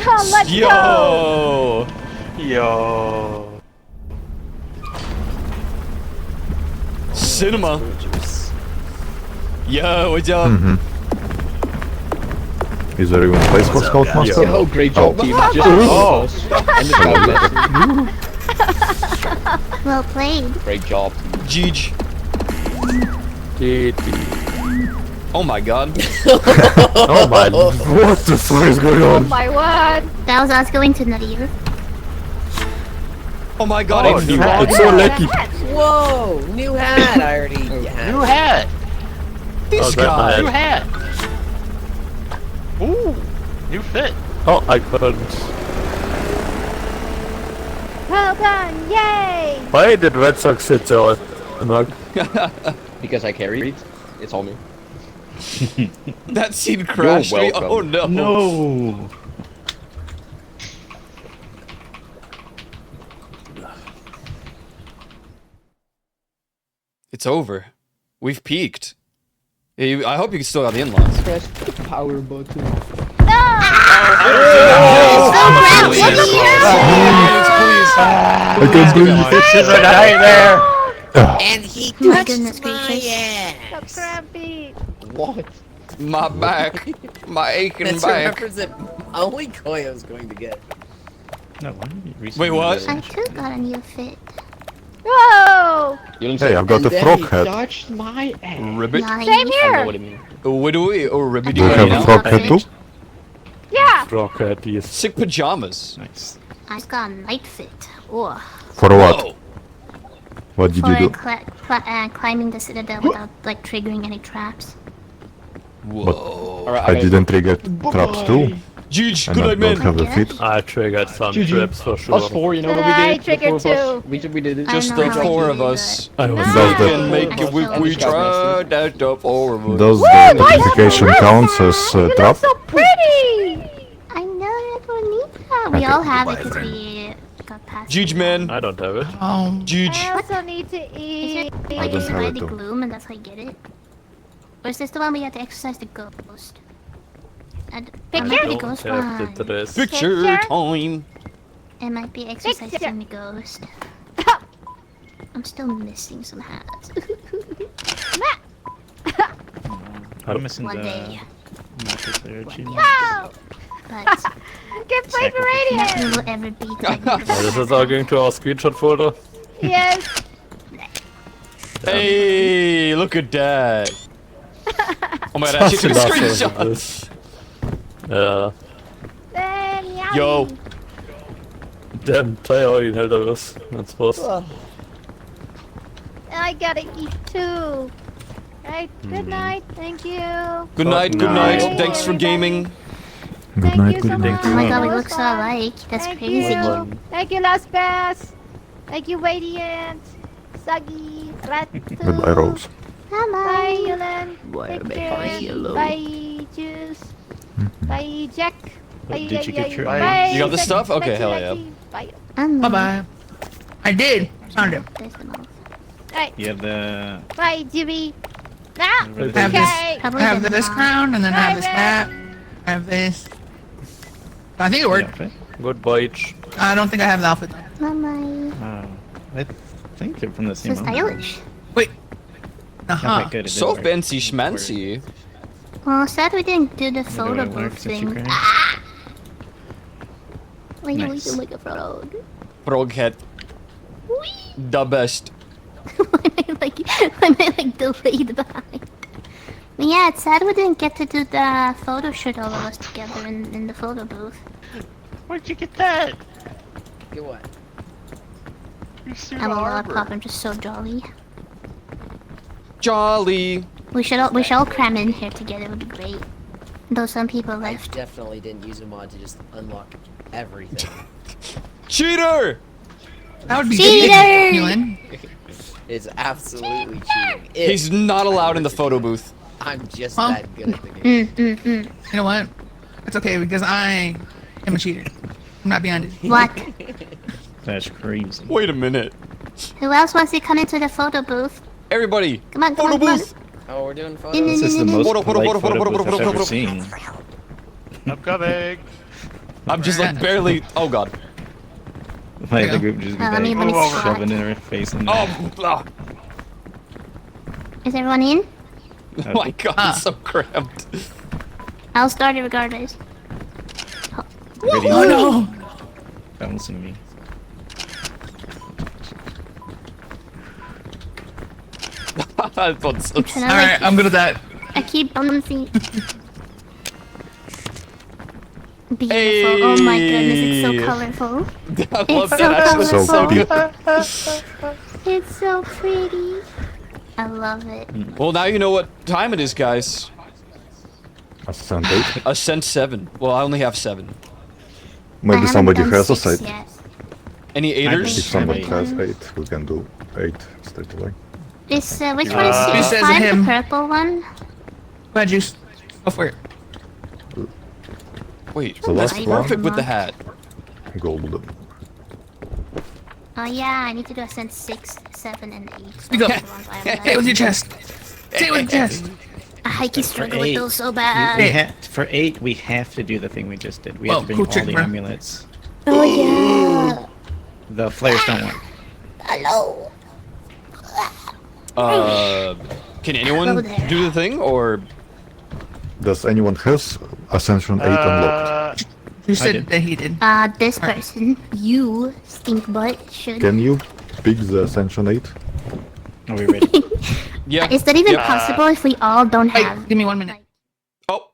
Oh, let's go! Yo. Cinema. Yo, what's up? Is there even a place for Scoutmaster? Yo, great job, team. Just and the Well played. Great job. Jeej. Oh my god. Oh my, what the fuck is going Oh on? my word! That was us going to Nadir. Oh my god, Oh, it's new new. hat. It's so lucky. Whoa! New hat! I already had. New hat. This that guy. New hat. Ooh. New fit. Oh, I couldn't. Well done! Yay! Why did Red Sox hit so mug? Because I carried. It's all me. That scene crashed me. welcome. Oh no. No. It's over. We've peaked. I hope you can still got the in-laws. Press the power button. I can't breathe. This is a nightmare. And he Oh my touched goodness my gracious. ass. So crampy! What? My back. My aching That's a back. reference that only Koyo's going to get. No, why did you recently Wait, what? do I that? too got a new fit. Whoa! Hey, I've got a And then frog he head. touched my ass. Ribbit. Same I know here! what it means. What do we? Oh, ribbit. Do you have a frog head too? Yeah! Rocket, yes. Sick pajamas. Nice. I just got a night fit. Ugh. For what? Whoa. What did For you do? climbing the citadel without like triggering any traps. Whoa. Alright, I didn't trigger traps too. Jeej, And good I night, don't man. have a fit. I triggered some GG. traps for sure. Us four, you know But what we I did? The triggered four of us. too. We did it. I Just don't know the how I four do of us. I was Does We that- can make it. We Nice. tried that the four of us. Does Woo, the nice notification dress. counts as You trap? look so pretty! I know that we need that. We Okay. all have it Goodbye, because friend. we got past. Jeej, man. I don't have it. Jeej. I also need to Is eat. it like don't you have buy it the too. gloom and that's how you get it? Or is this the one we have to exercise the ghost? It might be the Don't ghost have one. the dress. Picture Picture? time. It might be exercising the ghost. I'm still missing some hats. I'm missing One the day. multiplayer achievement. No! But Get played for nothing Radiant! will ever beat Oh, this is all going to our screenshot folder. Yes! Hey, look at that. Oh my god, I took a screenshot. Ja, Then, yummy. Yo. den tar jag in här där oss. That's boss. I gotta eat too. Right, good night, thank you. Good night, good night. night. Thanks for gaming. Good Thank night, you good so night. much. Oh my god, we It was look so fun. alike. That's Thank crazy. You. Thank you, Last Pass. Thank you, Radiant. Suggy. Ratu. Goodbye, Rose. Bye, Yulen. Bye, Take bye, care. yellow. Bye, Juice. Bye, Jack. Bye, Did you get your- bye, You got the Sexy, stuff? Okay, Sexy hell yeah. Lexi. Bye. Bye bye. I did. Found it. Right. You have the... Bye, Jimmy. Ah, Really I have okay. this. I have this crown, and then I have this hat. I have this. I think it worked. Goodbye. I don't think I have the outfit though. Bye. I think they're from the So same owner. stylish. Wait. Uh-huh. Okay, good, it So did work. fancy schmancy. Well, sad we didn't do the Wonder photo what it booth works if you thing. crash. Ah! Wait, we Nice. can make a frog. Froghead. The best. I meant like delayed behind. But yeah, it's sad we didn't get to do the photo shoot all of us together in the photo booth. Where'd you get that? Get what? I'm a lollipop, I'm just so jolly. Jolly. We should all cram in here together, it would be great. Though some people I left. definitely didn't use a mod to just unlock everything. Cheater! That would be Cheater! Keelan. It's absolutely cheating. If He's not allowed in the photo booth. I'm just Huh? that good at the game. You know what? It's okay because I am a cheater. I'm not behind it. What? That's crazy. Wait a minute. Who else wants to come into the photo booth? Everybody. Come on, come Photo on, come on. booth. Oh, we're doing In, photos? in, This is the in, in, most in. polite photo booth I've ever seen. I'm coming. I'm just like barely. Oh god. My other group just be let me like squat. shoving in her face and Oh. Is everyone in? Oh my god, it's so cramped. I'll start it regardless. Ready? Oh no! Bouncing me. I thought so. Can I, Alright, I'm good at that. I keep bouncing. Beautiful. Oh my goodness, it's so Hey. colorful. I love It's that. so Actually, this is so colorful. good. It's so pretty. I love it. Well, now you know what time it is, guys. Ascent 8. Ascent 7. Well, I only have 7. I Maybe haven't somebody done has a 6 site. yet. Any If 8ers? somebody has 8, we can do 8 straight away. This, which one is He says 5? him. The purple one? Go ahead, Juice. Go for it. Wait, The that's last one. perfect with the hat. Golden. Oh yeah, I need to do Ascent 6, 7, and 8. You go. Those are the ones I haven't Hit it with done. your chest. Hit it with your chest. I can struggle with 8, those so we bad. for 8, we have to do the thing we just did. We Whoa, have to bring cool all trick, the bro. amulets. Oh yeah. The flares don't work. Hello. Can anyone Go there. do the thing, or Does anyone has Ascension 8 unlocked? You I said did. that he did. This person, you stink butt, should. Can you pick the Ascension 8? Are we ready? yeah? Is that even Yeah. possible if we all don't Hey, have? give me 1 minute. Oh,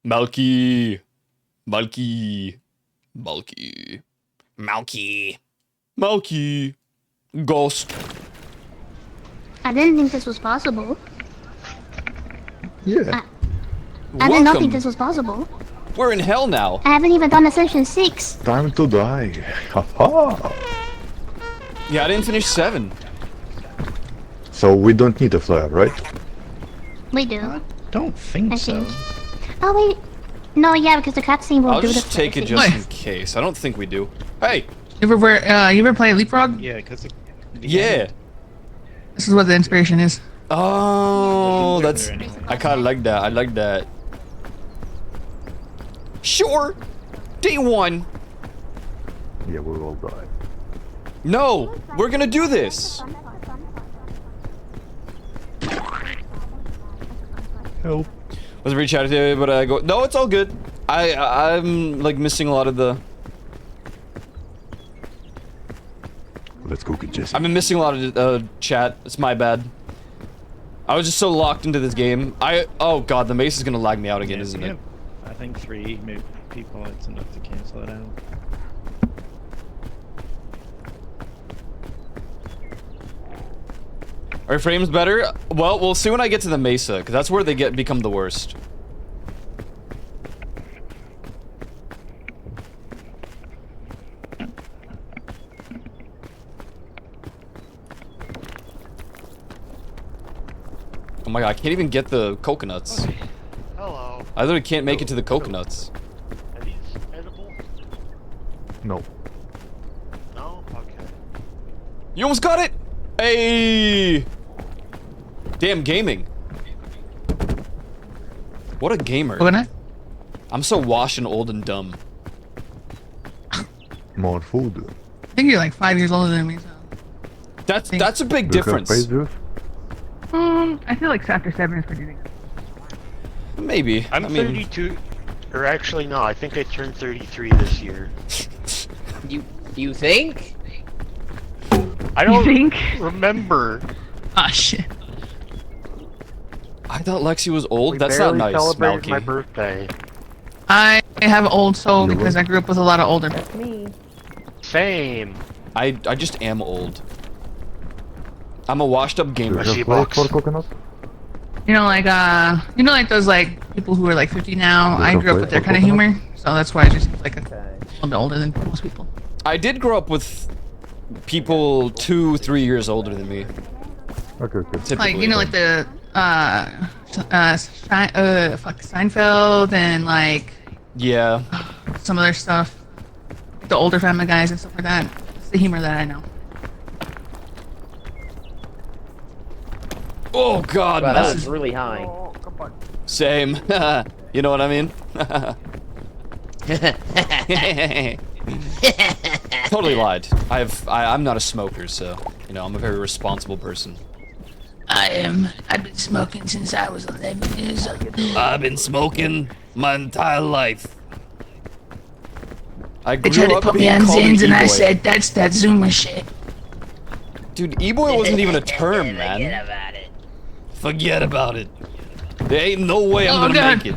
Malky, Malky, Malky, Malky, Malky, Ghost. I didn't think this was possible. Yeah. I did not think Welcome. this was possible. We're in hell now. I haven't even done Ascension 6. Time to die. Haha. Yeah, I didn't finish 7. So we don't need a flare, right? We do. Don't think I so. think. Oh wait. No, yeah, because the cutscene will I'll do the. just take it thing. just in case. I don't think we do. Hey, You ever play Leapfrog? Yeah, because yeah. This is what the inspiration is. Oh, that's. Anyway. I kind of like that. I like that. Sure. Day 1. Yeah, we will die. No, we're gonna do this. Help. Was reach out to you, but I go. No, it's all good. I'm like missing a lot of the. Let's go get Jesse. I've been missing a lot of chat. It's my bad. I was just so locked into this game. Oh god, the mace is gonna lag me out again, Yeah, isn't we it? have, I think 3 maybe people, it's enough to cancel it out. Are frames better? Well, we'll see when I get to the Mesa, because that's where they become the worst. Oh my god, I can't even get the coconuts. Hello. I literally can't make it to the coconuts. Are these edible? No. No? Okay. You almost got it! Hey! Damn gaming. What a gamer. Coconut? I'm so washed and old and dumb. More food. I think you're like 5 years older than me. So. That's a big Do you have difference. face juice? I feel like Chapter 7 is pretty big. Maybe. I'm I mean, 32. Or actually, no, I think I turned 33 this year. You think? I don't think? remember. Ah, shit. I thought Lexi was old. We That's not barely nice, celebrated Malky. my birthday. I have old soul because I grew up with a lot of older people. Me. Same. I just am old. I'm a washed up Do you gamer. have She flare box. for coconut? You know, like those like people who are like 50 now. Do you I have grew up flavor with their for kind of coconut? humor, so that's why I just like a. A little bit older than most people. I did grow up with people 2-3 years older than me. Okay. Like, you know, like the, Seinfeld and, like, Yeah. some other stuff. The older Family Guys and stuff like that. It's the humor that I know. Oh God, Wow, man. that was really high. Same. You know what I mean? Totally lied. I'm not a smoker, so you know I'm a very responsible person. I've been smoking since I was 11 years old. I've been smoking my entire life. I They tried to up put me being on called an Zins and I e-boy. said, that's that Zoomer shit. Dude, e-boy wasn't even a term, man. Forget about it. There ain't no way I'm gonna make it.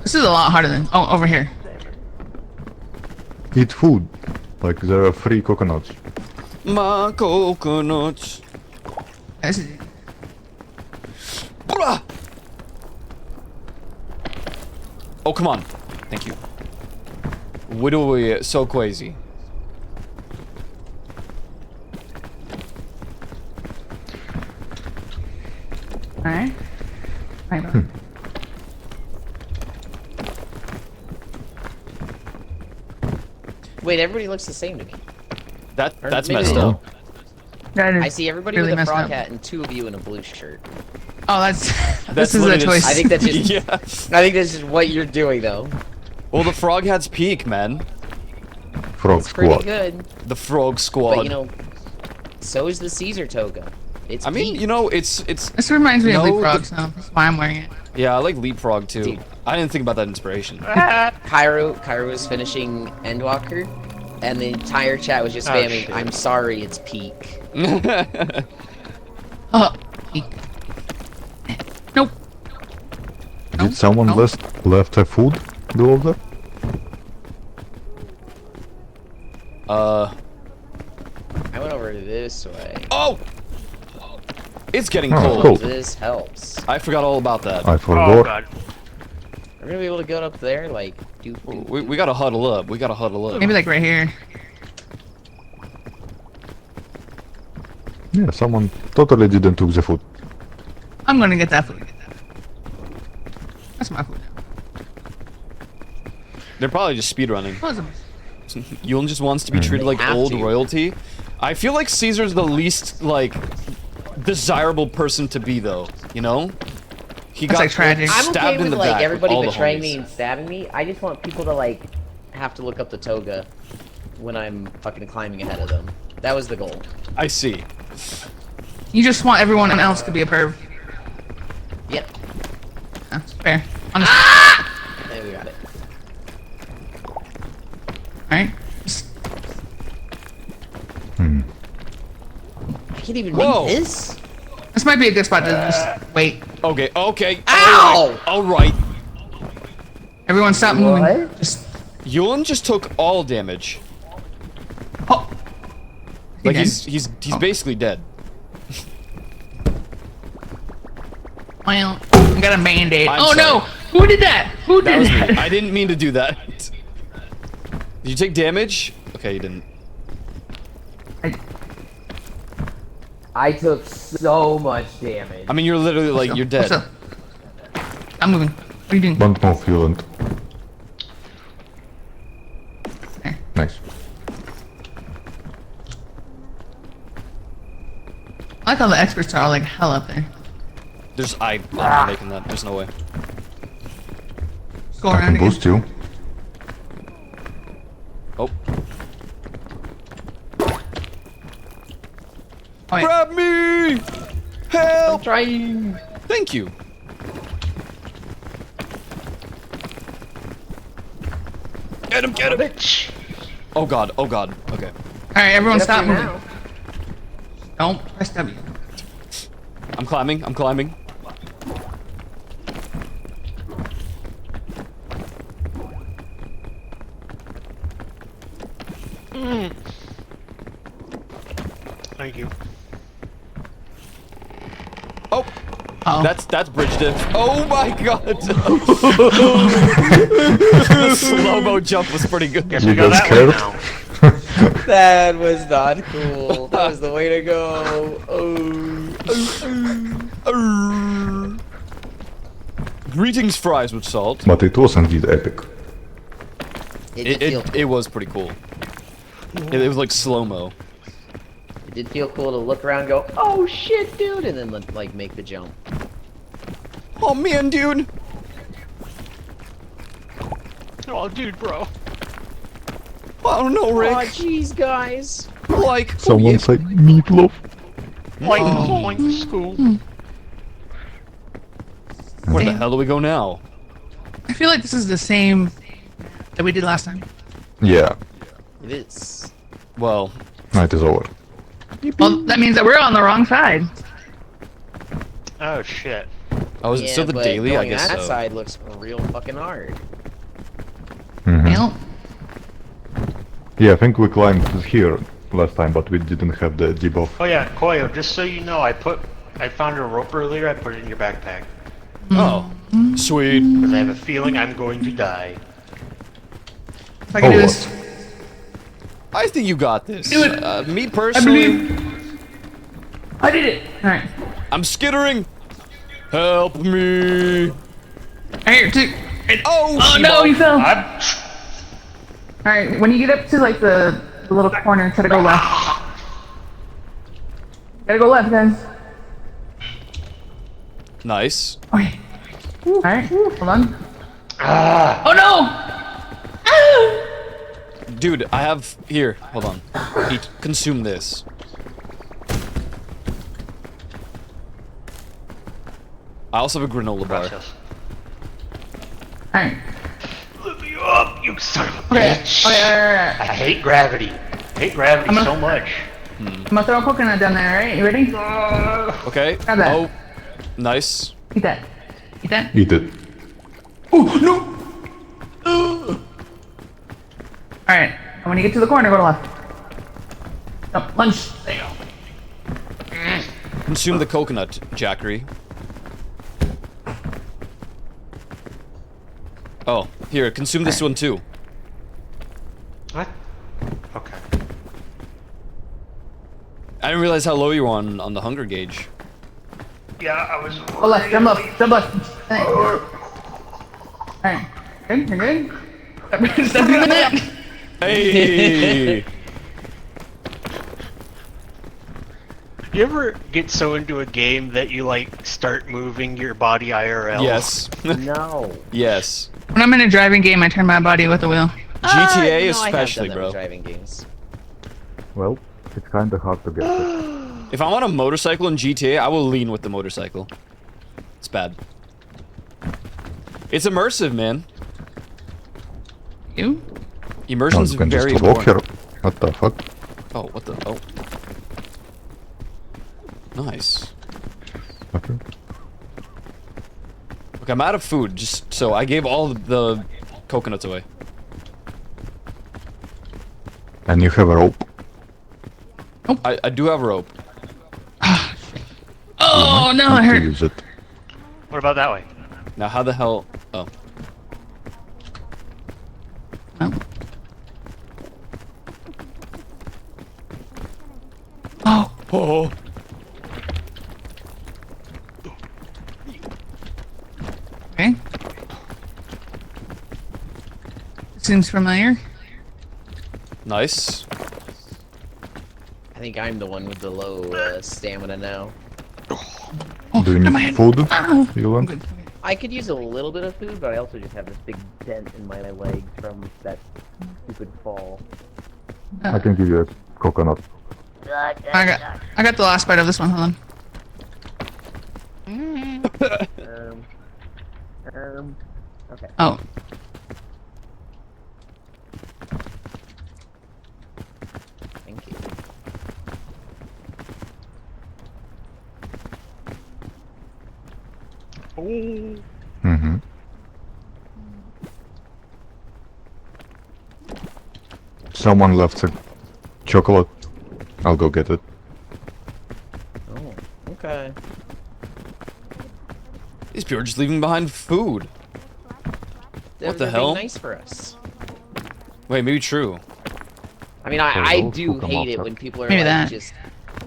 This is a lot harder than... Oh, over here. Eat food. Like there are free coconuts. My coconuts. This is... Bruh! Oh, come on. Thank you. Widowy so crazy. Alright. Right on. Wait, everybody looks the same to me. Or That's maybe messed they up. That is I see everybody really with a messed frog up. hat and 2 of you in a blue shirt. Oh, that's... That's this is a literally choice. I think that's just. Yeah. I think that's just what you're doing, though. Well, the frog hat's peak, man. Frog It's pretty squad. good. The frog squad. But you know, so is the Caesar toga. It's. I mean, peak. you know, it's. This reminds me of No, Leapfrog, the- so that's why I'm wearing it. Yeah, I like leapfrog too. Dude. I didn't think about that inspiration. Cairo was finishing Endwalker, and the entire chat was just Oh, spamming, shit. I'm sorry, it's peak. Oh, nope. Did someone no. left a food go over there? I went over this way. Oh! It's getting Oh, cold. cool. This helps. I forgot all about that. I Oh forgot. god. We're gonna be able to go up there, like, We gotta huddle up. We gotta huddle up. Maybe like right here. Yeah, someone totally didn't took the food. I'm gonna get that food. That's my food. They're probably just speedrunning. Awesome. Yulin just wants to be treated They like have old to. royalty. I feel like Caesar's the least, like, desirable person to be, though. You know? He That's, like, tragic. I'm stabbed okay in with, the like, back with everybody all the betraying homies. me and stabbing me. I just want people to, like, have to look up the toga when I'm fucking climbing ahead of them. That was the goal. I see. You just want everyone else to be a perv. Yep. That's fair. There we got it. Alright. I can't even Whoa. read this. This might be a good spot to just wait. Okay, okay. Ow! Alright. Everyone stop moving. Just... Yulin just took all damage. Oh. Like, dead? he's basically dead. Well, I got a band-aid. I'm Oh sorry. no! Who did that? Who That did was that? me. I didn't mean to do that. Did you take damage? Okay, you didn't. I took so much damage. I mean, you're literally like, you're dead. What's up? I'm moving. What are you doing? Don't move, Yulin. There. Nice. I like how the experts are all like hell up there. I'm not making that. There's no way. Let's go I around can again. boost you. Oh. Oh, yeah. Grab me! Help! I'm trying. Thank you. Get him, get him! Bitch. Oh god, oh god. Okay. Alright, everyone Get up stop here moving. now. Don't press W. I'm climbing, I'm climbing. Thank you. Oh! That's bridge diff. Oh my god! The slow-mo jump was pretty good. Guess we got that one now. That was not cool. That was the way to go. Greetings, fries with salt. But it was indeed epic. It was pretty cool. It was like slow-mo. It did feel cool to look around and go, oh shit, dude, and then like make the jump. Oh man, dude. Oh, dude, bro. I don't know, Rick. Oh, jeez, guys. Like, Someone said meatloaf. Like school. Where the hell do we go now? I feel like this is the same that we did last time. Yeah, It is. Well, night is over. Well, that means that we're on the wrong side. Oh shit. oh, is it still the but daily? I going guess that so. side looks real fucking hard. Well, Yeah, I think we climbed here last time, but we didn't have the debuff. Oh yeah, Koyo, just so you know, I found a rope earlier, I put it in your backpack. Oh, sweet. Because I have a feeling I'm going to die. if I can do this. I think you got this. Do it. Me I personally, believe. I did it. All right. I'm skittering. Help me. Here, take. Oh, Oh no, you fell. I'm... All right. When you get up to like the little corner, try to go left. Gotta go left, guys. Nice. Okay. All right. Hold on. Ah. Oh no! Dude, I have here. Hold on. Eat. Consume this. I also have a granola bar. Gracias. All right. Lift you up, you son of a Okay. bitch! Okay. All right. I hate gravity. I hate gravity so much. I'm gonna throw a coconut down there. All right. You ready? Okay. Grab that. Oh, nice. Eat that. Eat that. Eat it. Oh no! All right. And when you get to the corner, go to left. No, lunge. There you go. Consume the coconut, Jackery. Oh, here, consume this one too. What? Okay. I didn't realize how low you were on the hunger gauge. Yeah, I was... Go left. Jump left. Jump left. Thanks. All right. Good. You're good. Step in the net. Hey! You ever get so into a game that you like start moving your body IRL? Yes. No. Yes. When I'm in a driving game, I turn my body with the wheel. GTA No, especially, I have done that bro. with driving games. Well, it's kinda hard to get it. If I'm on a motorcycle in GTA, I will lean with the motorcycle. It's bad. It's immersive, man. You? Immersion's You can very just walk important. here. What the fuck? Oh, what the? Oh. Nice. Okay. Okay, I'm out of food, just so I gave all the coconuts away. And you have a rope. I do have a rope. Oh no, I Need to hurt. use it. What about that way? Now, how the hell? Oh. Oh. Oh. Okay. Seems familiar. Nice. I think I'm the one with the low stamina now. Do you need food? You want? I could use a little bit of food, but I also just have this big dent in my leg from that stupid fall. I can give you a coconut. I got the last bite of this one. Hold on. Okay. Oh. Thank you. Mm-hmm. Someone left a chocolate. I'll go get it. Oh, okay. These people are just leaving behind food. They're, What the they're hell? Being nice for us. Wait, maybe true. I mean, For I those do who come hate it after. when people are Maybe like that. just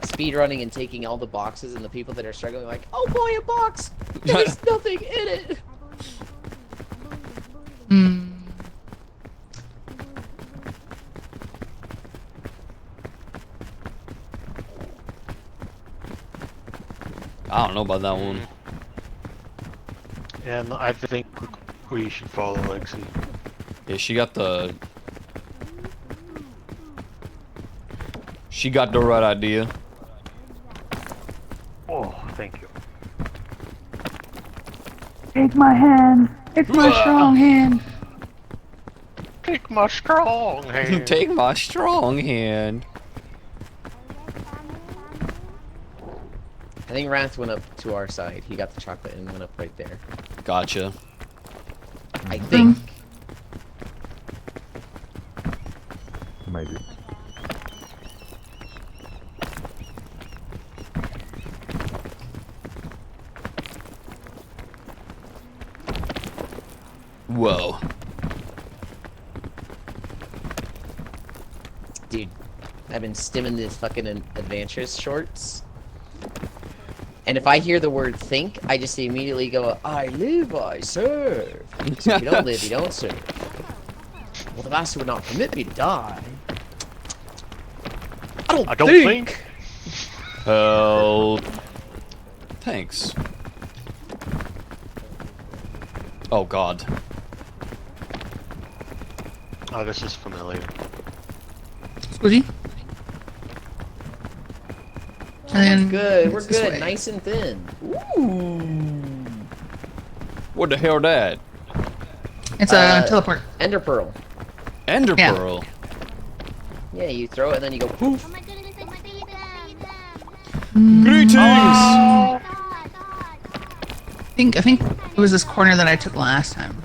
speed running and taking all the boxes, and the people that are struggling like, oh boy, a box. There's nothing in it. Hmm. I don't know about that one. Yeah, no, I think we should follow Lexi. Yeah, she got the... She got the right idea. Oh, thank you. Take my hand. It's my strong hand. Take my strong hand. Take my strong hand. I think Wrath went up to our side. He got the chocolate and went up right there. Gotcha. I think. Maybe. Whoa. Dude, I've been stimming this fucking Adventures shorts. And if I hear the word think, I just immediately go, I live, I serve. So if you don't live, you don't serve. Well, the master would not permit me to die. I don't think. Help. Thanks. Oh god. Oh, this is familiar. Squidgy. We're good. We're it's this good. way. Nice and thin. What the hell that? It's a teleport. Ender Pearl. Ender Yeah. Pearl. Yeah, you throw it and then you go poof. Greetings! I think it was this corner that I took last time.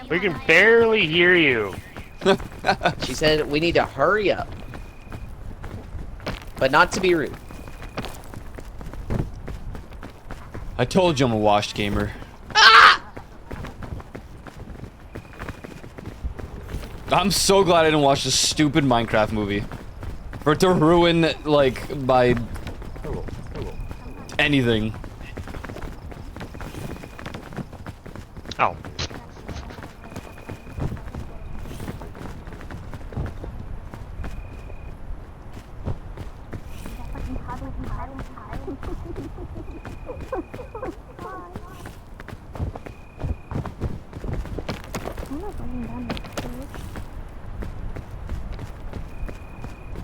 We can barely hear you. She said we need to hurry up. But not to be rude. I told you I'm a washed gamer. I'm so glad I didn't watch this stupid Minecraft movie. For it to ruin, like, my... anything. Oh.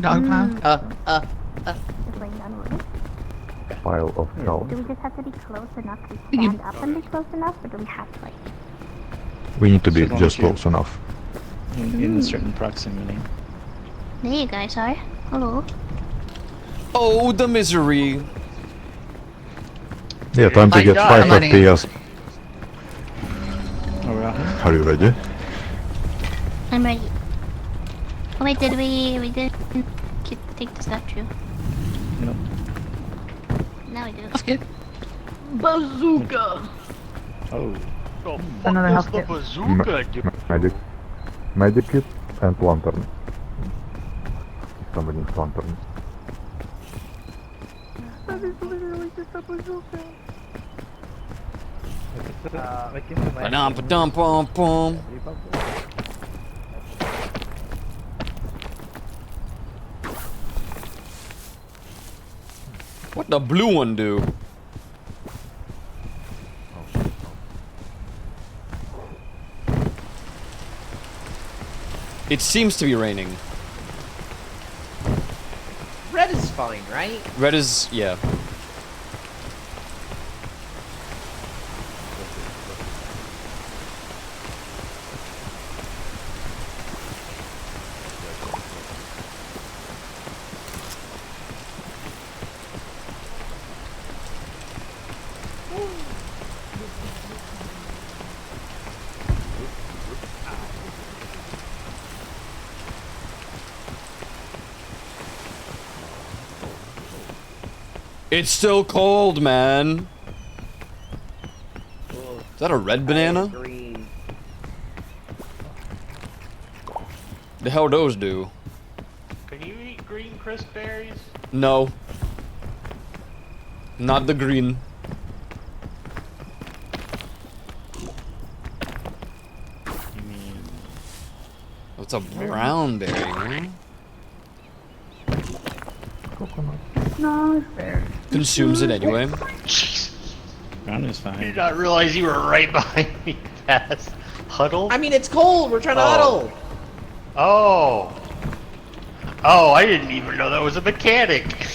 Dog pile. Pile of shells. Do we just have to be close enough to stand up and be close enough, or do we have to like... We need to be So long just as you- close enough. In a certain proximity. There you guys are. Hello. Oh, the misery. Yeah, time to My get God. 5 I'm letting FPS. Alright. Are you ready? I'm ready. Oh wait, did we didn't take the statue? Nope. Now we do. That's good. Bazooka! Oh. Another health kit. Bazooka. Magic. Magic kit and lantern. Somebody needs lantern. That is literally just a bazooka. Ba-dum, ba-dum, bum, bum. What the blue one do? It seems to be raining. Red is fine, right? Red is, yeah. It's still cold, man. Is that a red banana? Green. The hell those do? Can you eat green crisp berries? No. Not the green. What's a brown berry, man? No, it's fair. Consumes it anyway. Brown is I fine. did not realize you were right behind me, Taz. Huddle? I mean, it's cold. We're trying to huddle. Oh. Oh, I didn't even know that was a mechanic.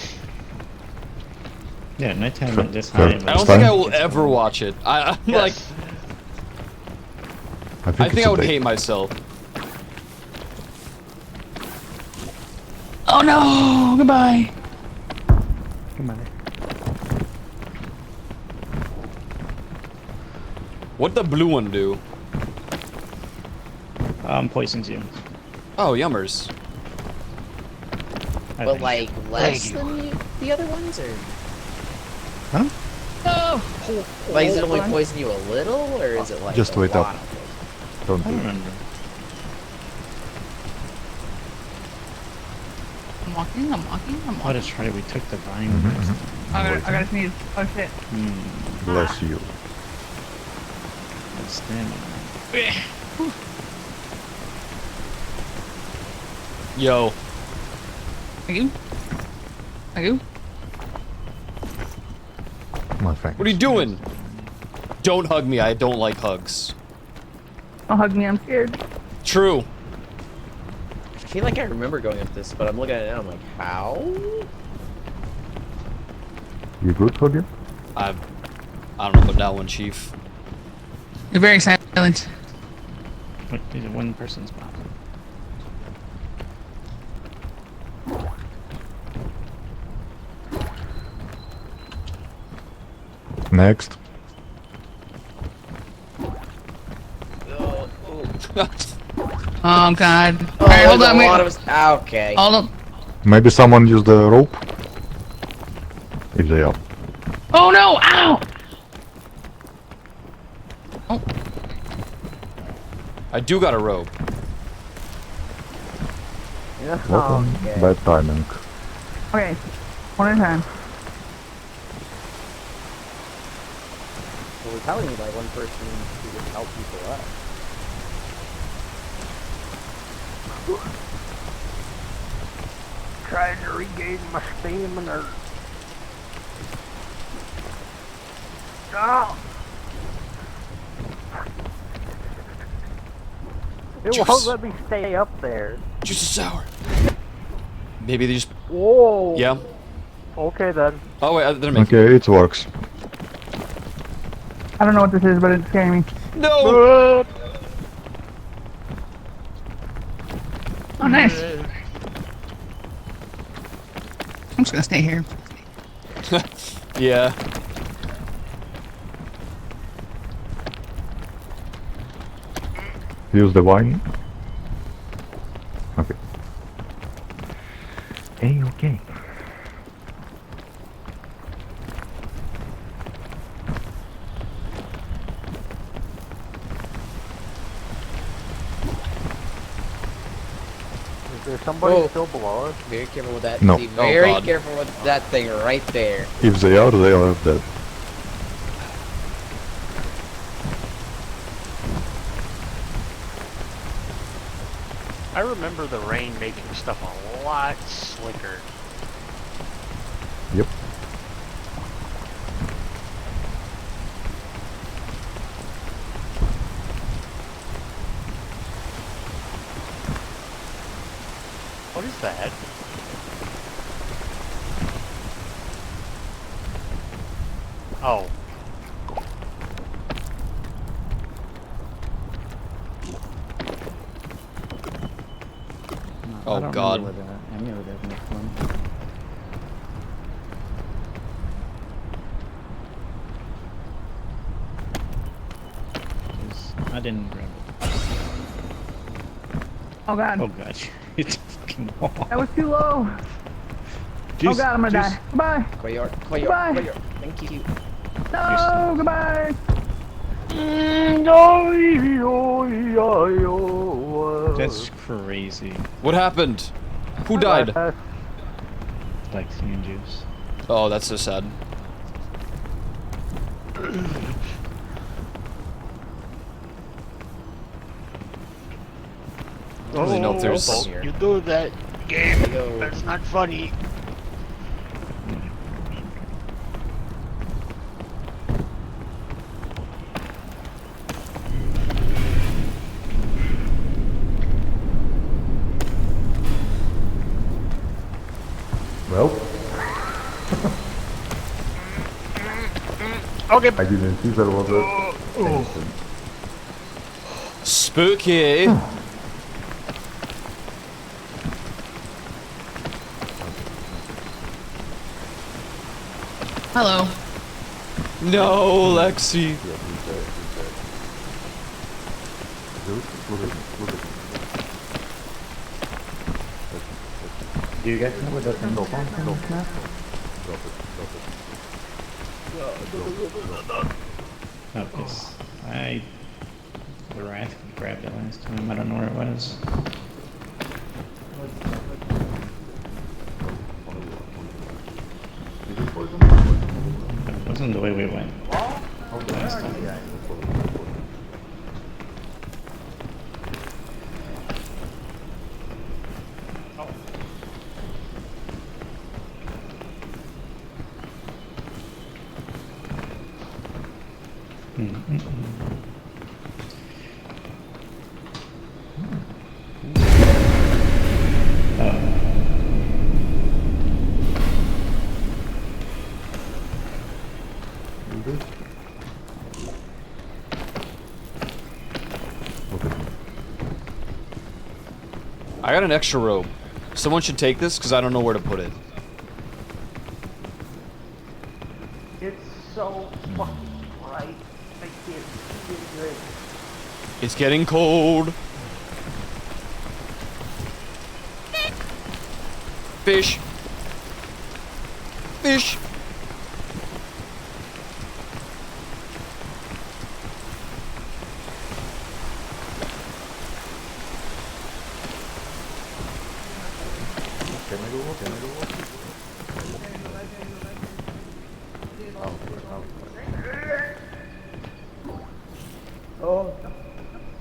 Yeah, nighttime at this high. I don't think I will ever watch it. I'm like, I think I would hate myself. Oh no! Goodbye. Come on. What'd the blue one do? Poisons you. Oh, yummers. But like less than the other ones, or? Huh? No. Like, is it only poison you a little, or is it like Just a wait lot up. of poison? Don't I do don't it. remember. I'm walking. What a try. We took the vine. I gotta sneeze. Oh shit. Bless you. Stamina. Yo. Thank you. Thank you. My thanks. What are you doing? Don't hug me. I don't like hugs. Don't hug me. I'm scared. True. I feel like I remember going up this, but I'm looking at it now. I'm like, how? You good, Fabian? I don't know about that one, Chief. You're very silent. What is it? One person's spot. Next. Oh god. Oh, Alright, hold there's on. a Wait. lot of us. Okay. Hold on. Maybe someone used the rope? If they are. Oh no! Ow! Oh. I do got a rope. Welcome. Bad timing. Okay. One at a time. Well, we're telling you by one person to just help people up. Trying to regain my stamina. Oh. It won't let me stay up there. Juice is sour. Maybe they just. Whoa. Yeah. Okay then. Oh wait, they're making. Okay, it works. I don't know what this is, but it's scaring me. No. Oh, nice. I'm just gonna stay here. Yeah. Use the wine. Okay. Hey, okay. Is there somebody Whoa. still below us? Very careful with that. No. Be Oh, very God. careful with that thing right there. If they are dead. I remember the rain making stuff a lot slicker. Yep. What is that? Oh. Oh, I don't God. remember where any of that next one. I didn't grab it. Oh god. Oh god. It's fucking wall. That was too low. Oh god, I'm gonna die. Goodbye. Quayor, Goodbye. Quayor. Thank you. No, goodbye. That's crazy. What happened? Who died? Lexi and Juice. Oh, that's so sad. I don't really know if there's... You do that game. That's not funny. Well, okay. I didn't see there was a... Spooky! Hello. No, Lexi. Do you guys know where the single bomb is? Oh, yes. The Wrath grabbed it last time. I don't know where it was. It wasn't the way we went last time. I got an extra robe. Someone should take this because I don't know where to put it. It's so fucking bright. I can't see it good. It's getting cold. Fish. Fish. Oh,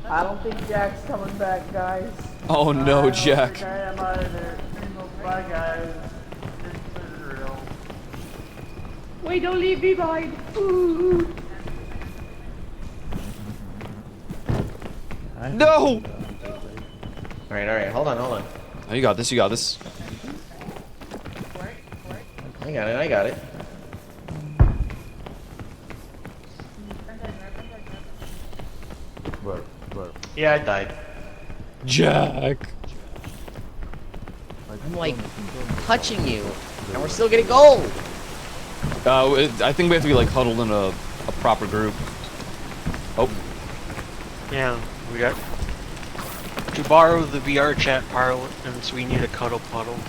I don't think Jack's coming back, guys. Oh no, Jack. I am out of there. Bye, guys. This is real. Wait, don't leave me behind. Ooh. No! Alright, hold on. Oh, you got this, you got this. I got it. Where? Yeah, I died. Jack. I'm like touching you, and we're still getting gold. I think we have to be like huddled in a proper group. Oh. Yeah, we got to borrow the VR chat parlance. We need a cuddle puddle.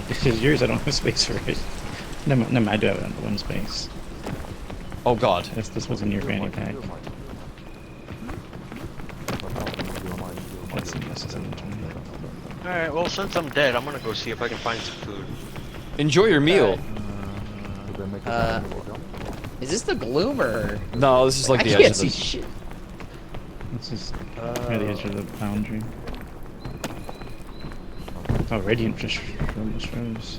Because yours, I don't have space for it. No, I do have it on one space. Oh god. This was in your fanny pack. Let's see, this is in the 20. Alright, well, since I'm dead, I'm gonna go see if I can find some food. Enjoy your meal. Is this the gloom or? No, this is like the I can't edge of see the... shit. This is near the edge of the boundary. Oh, Radiant just almost froze.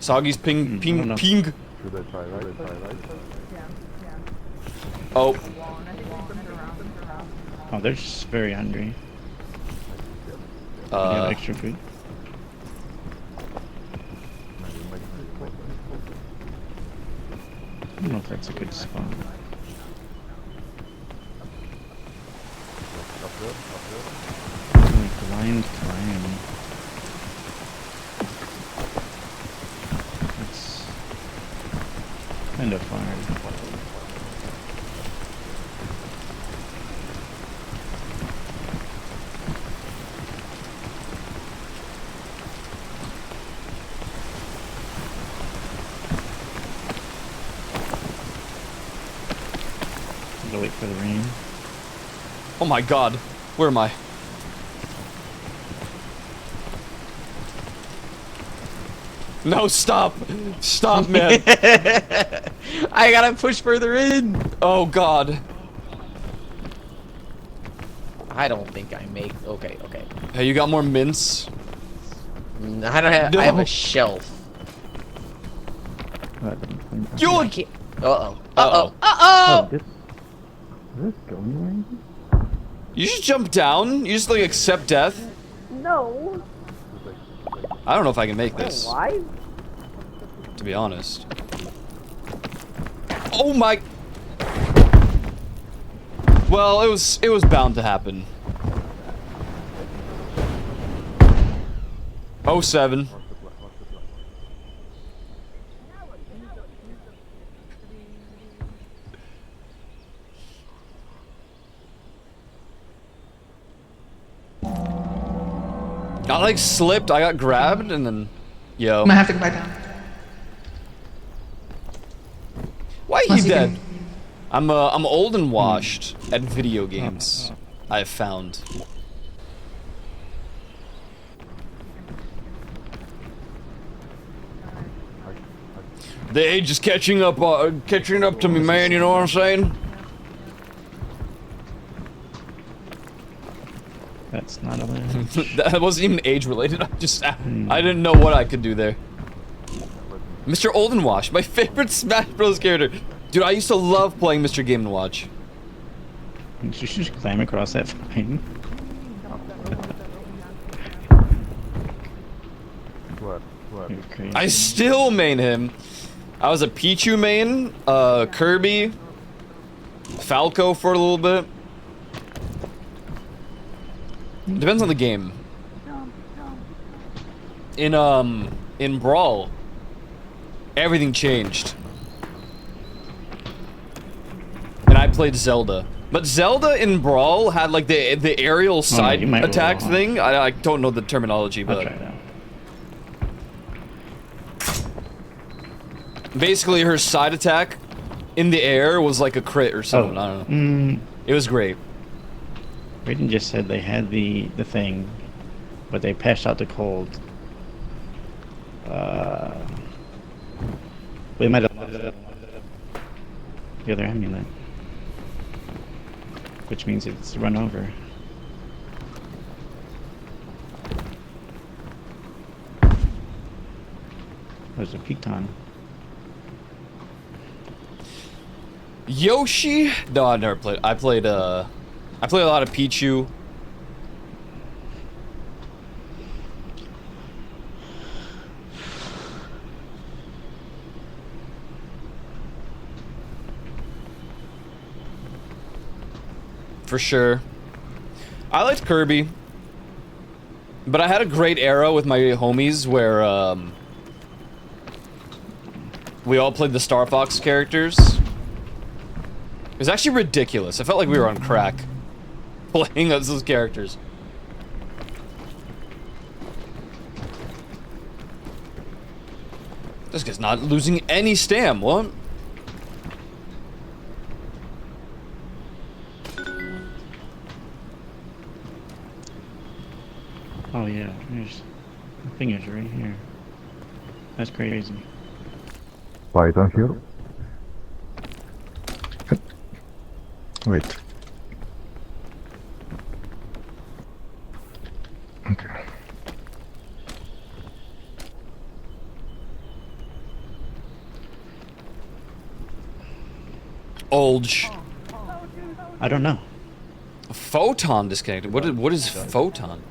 Soggy's ping. Should I try right? Oh. Oh, they're just very hungry. You have extra food? that's a good spot. Like blind climb. It's kind of hard. Gotta wait for the rain. Oh my god. Where am I? No, stop! Stop, man! I gotta push further in! Oh god. I don't think I make... Okay, okay. Hey, you got more mints? I don't have... I have No. a shelf. You I can't... Uh-oh. Uh-oh. Uh-oh! Is this going You just jump down? You just like accept death? No. I don't know if I can make this. Why? To be honest. Oh my... Well, it was bound to happen. 07. I like slipped, I got grabbed, and then... Yo. I'm gonna have to go back down. Why are Unless you you dead? can- I'm old and washed at video games. I've found. The age is catching up to me, man. You know what I'm saying? That's not allowed. That wasn't even age related. I didn't know what I could do there. Mr. Oldenwash, my favorite Smash Bros. Character. Dude, I used to love playing Mr. Game & Watch. You should just climb across that vine. What? You're crazy. I still main him. I was a Pichu main, Kirby, Falco for a little bit. Depends on the game. In Brawl, everything changed. And I played Zelda. But Zelda in Brawl had like the aerial side you might attack roll. thing. I don't know the terminology, I'll but try that. basically her side attack in the air was like a crit or something. I don't know. It was great. Raiden just said they had the thing, but they passed out the cold. We might have the other amulet, which means it's run over. There's a Piton. Yoshi? No, I never played. I played a lot of Pichu. For sure. I liked Kirby. But I had a great era with my homies where we all played the Star Fox characters. It was actually ridiculous. I felt like we were on crack playing as those characters. This guy's not losing any stam. What? Oh yeah, there's the thing is right here. That's crazy. Python here. Wait. Okay. Olge. I don't know. Photon disconnected. What is photon?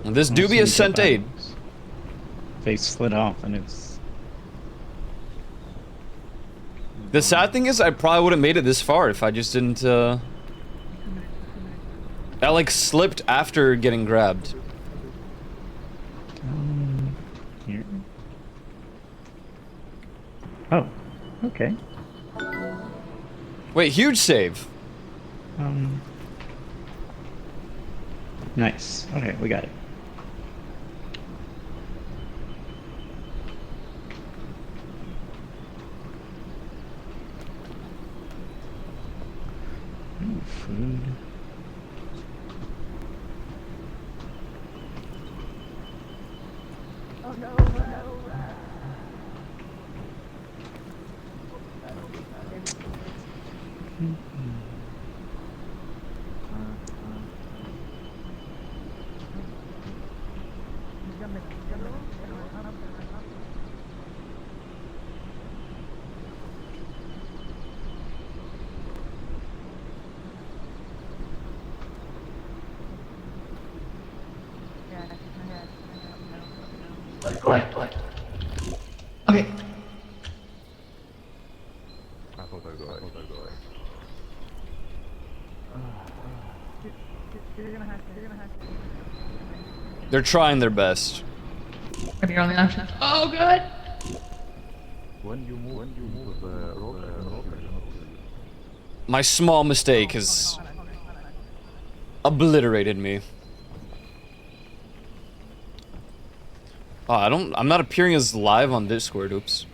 This dubious sent aid. they slid off, and it's. The sad thing is, I probably would have made it this far if I just didn't, I, like, slipped after getting grabbed. Here. Oh, okay. Wait, huge save. Nice. Okay, we got it. Ooh, food. Oh no, oh no. Okay. I thought I'd go away. They're trying their best. Are the only option? Oh, good. When you move the rotor, My small mistake has obliterated me. Oh, I'm not appearing as live on Discord, oops.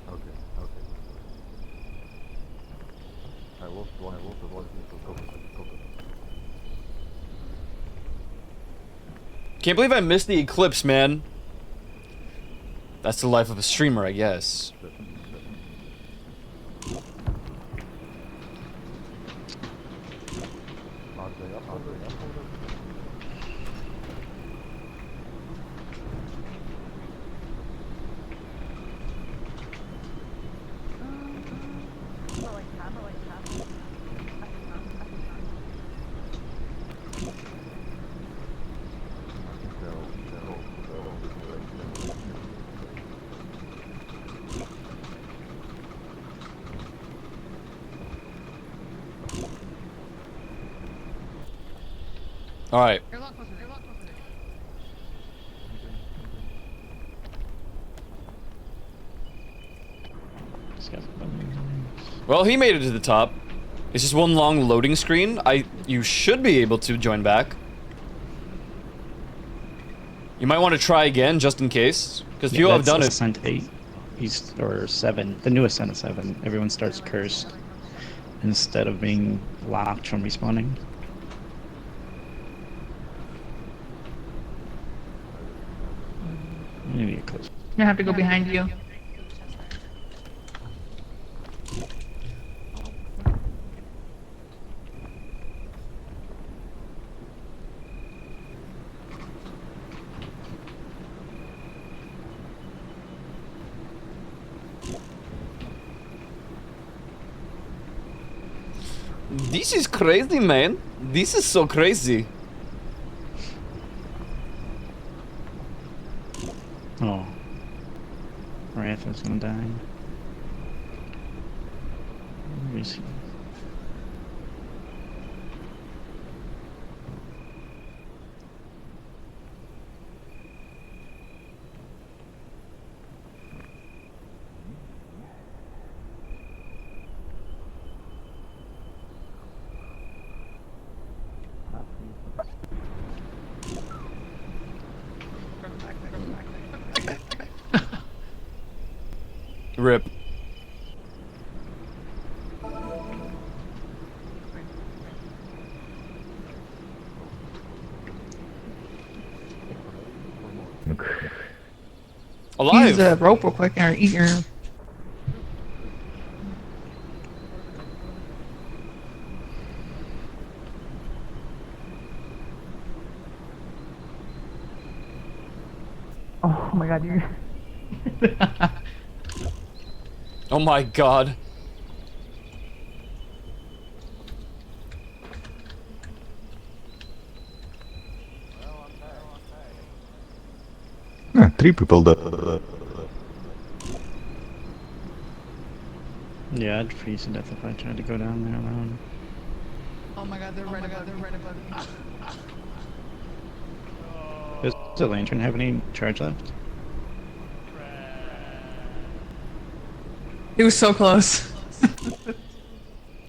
Okay. I lost the voice into Can't believe I missed the eclipse, man. That's the life of a streamer, I guess. All right. Well, he made it to the top. It's just one long loading screen. You should be able to join back. You might want to try again, just in case, because people have done it. Ascent 8, East or 7, the new Ascent 7. Everyone starts cursed instead of being locked from respawning. Maybe a close. I have to go behind you. This is crazy, man. This is so crazy. Oh. Wrath is gonna die. Where is he? Rip. Alive. Use the rope real quick or eat your. Oh my god, you. Oh my god. 3 people that. Yeah, I'd freeze to death if I tried to go down there alone. Oh my god, they're right above me. Does the lantern have any charge left? He was so close.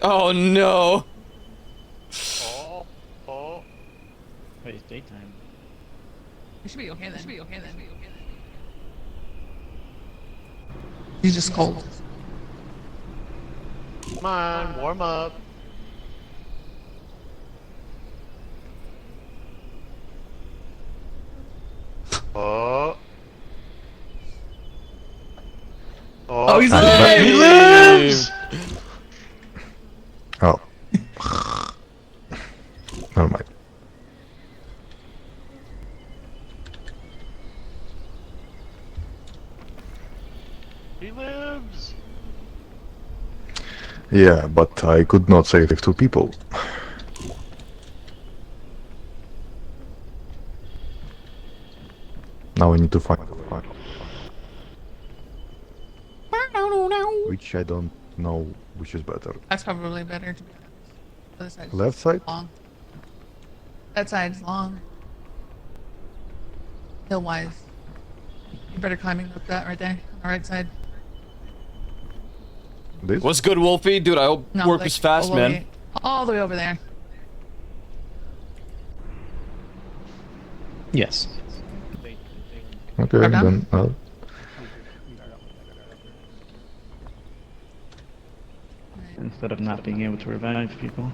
Oh no. Wait, it's daytime. It should be okay then. He's just cold. Come on, warm up. Oh. Oh, he's He alive! lives! Oh. Never mind. He lives! Yeah, but I could not save 2 people. Now I need to find which I don't know which is better. That's probably better to be honest. The other side's Left side? long. That side's long. Hill wise. You better climbing up that right there on the right side. This? What's good, Wolfie? Dude, I hope No, work like, was fast, all the man. way- all the way over there. Yes. Okay, Right then. Instead of not being able to revive people.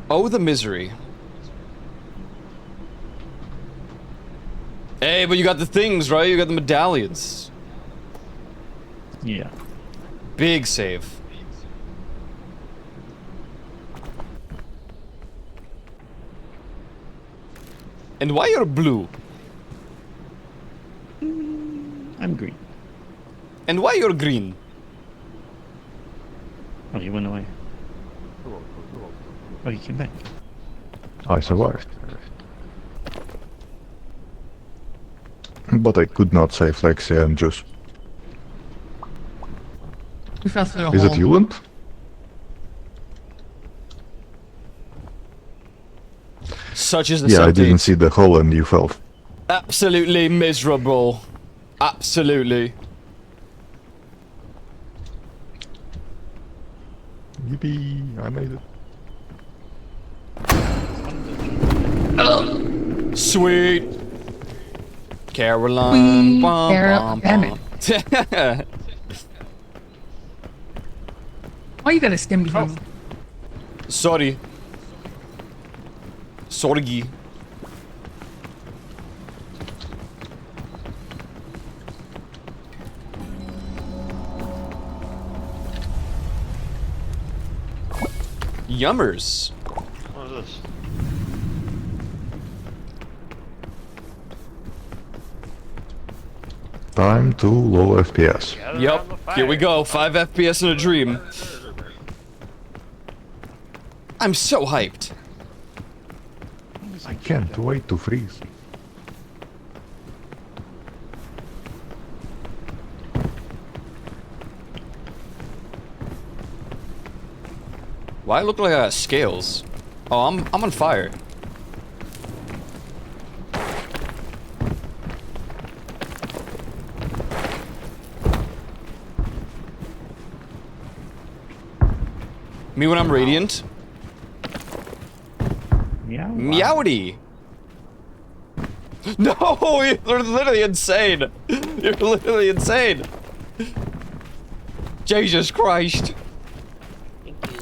Oh, the misery. Hey, but you got the things, right? You got the medallions. Yeah. Big save. And why you're blue? I'm green. And why you're green? Oh, he went away. Oh, he came back. I survived. But I could not save Lexi and Juice. We fell through a Is hole. it Yulant? Such is the Yeah, I update. didn't see the hole and you fell. Absolutely miserable. Absolutely. Yippee, I made it. Sweet. Caroline. Bum, Carol- damn bum. Why you gotta skim me from? Sorry. Sorgi. Yummers. What is this? Time to low FPS. Yep. Here we go. 5 FPS in a dream. I'm so hyped. I can't wait to freeze. Why I look like I got scales? Oh, I'm on fire. Me when I'm radiant? Meow. Meowdy! No, you're literally insane. You're literally insane. Jesus Christ. Thank you.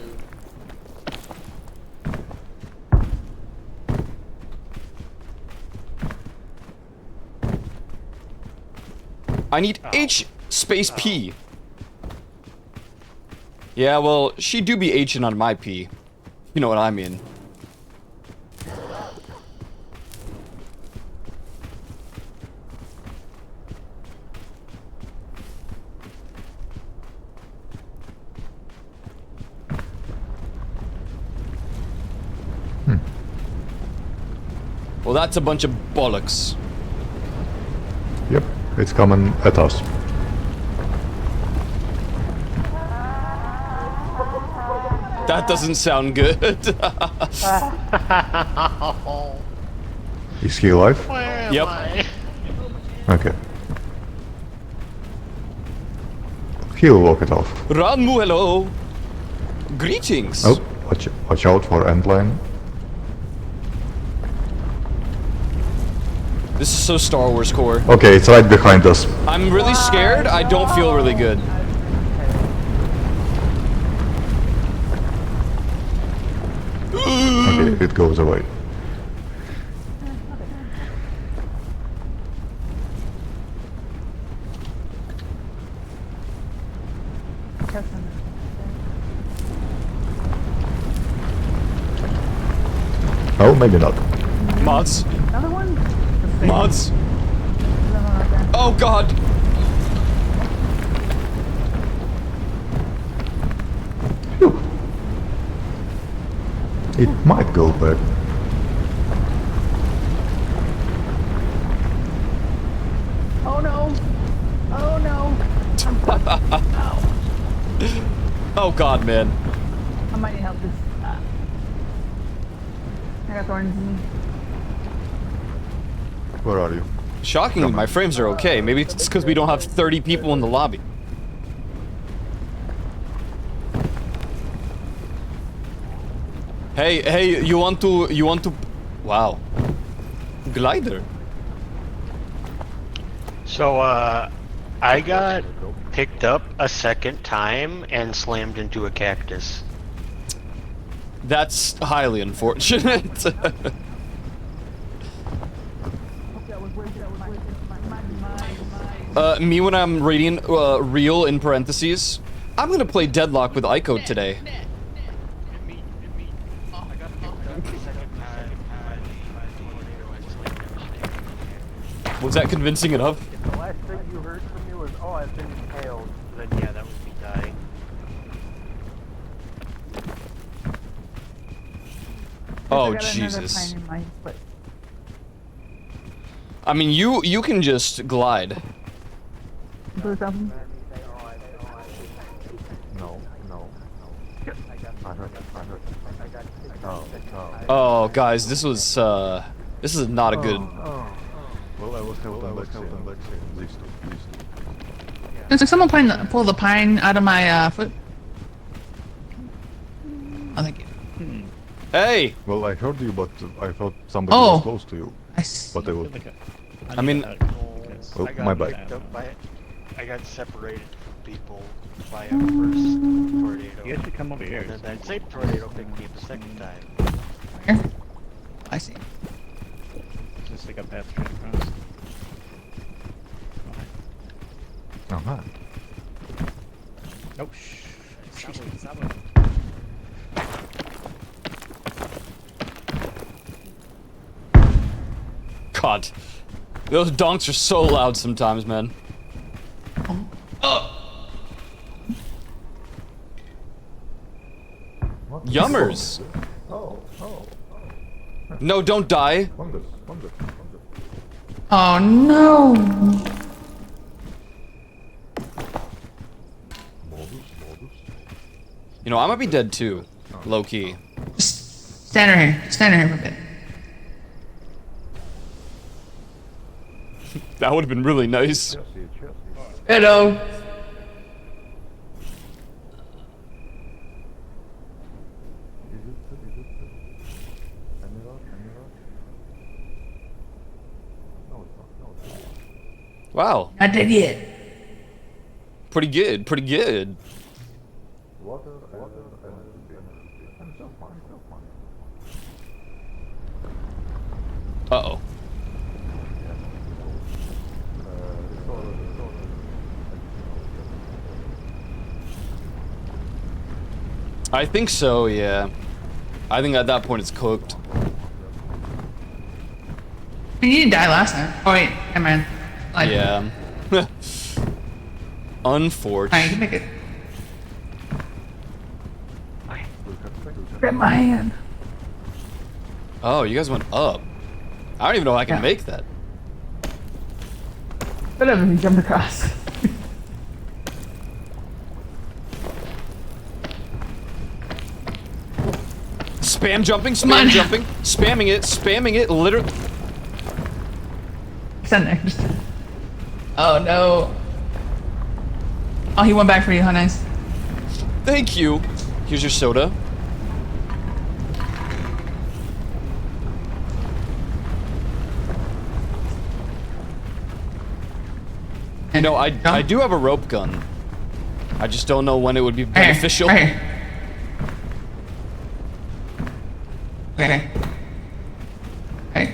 I need H space P. Yeah, well, she do be H'ing on my P. You know what I mean. Well, that's a bunch of bollocks. Yep, it's coming at us. That doesn't sound good. Is he alive? Where Yep. am I? Okay. He'll walk it off. Ranmu, hello. Greetings. Oh, watch out for endline. This is so Star Wars core. Okay, it's right behind us. I'm really scared. I don't feel really good. Okay, it goes away. Oh, maybe not. Mods. Another one? Mods. Oh god. It might go back. Oh no! Oh no! Oh god, man. I might need help this. I got thorns in me. Where are you? Shockingly, my frames are okay. Maybe it's because we don't have 30 people in the lobby. Hey, you want to... Wow. Glider. So, I got picked up a second time and slammed into a cactus. That's highly unfortunate. Me when I'm reading real in parentheses, I'm gonna play Deadlock with Aiko today. Was that convincing enough? The last thing you heard from me was, oh, I've been impaled. Then yeah, that was me dying. Oh Jesus! I mean, you can just glide. Do something. No. Oh, guys, this is not a good. Well, I was held on back please. Is someone pull the pine out of my foot? Oh, thank you. Hey! Well, I heard you, but I thought somebody was close to you. I see. But I would. I mean, oh, my bad. I got separated from people by a first tornado. You guys should come over here. And then that same tornado picked me up a second time. Where? I see. Just like a path straight across. Uh-huh. Oh, shh. God, those donks are so loud sometimes, man. Yummers. No, don't die. Oh no! You know, I might be dead too, low key. Just stand right here. Stand right here for a bit. That would have been really nice. Hello. Wow. Not dead yet. Pretty good, pretty good. Uh-oh. I think so, yeah. I think at that point it's cooked. You didn't die last time. Oh wait, never mind. Yeah. Unfortunate. Alright, you can make it. Grab my hand. Oh, you guys went up. I don't even know if I can Yeah. make that. Whatever, he jumped across. Spam jumping, spam jumping, spamming it, literally. Stand there. Oh no. Oh, he went back for you, huh? Nice. Thank you. Here's your soda. You know, I do have a rope gun. I just don't know when it would be beneficial. Right here. Okay. Hey.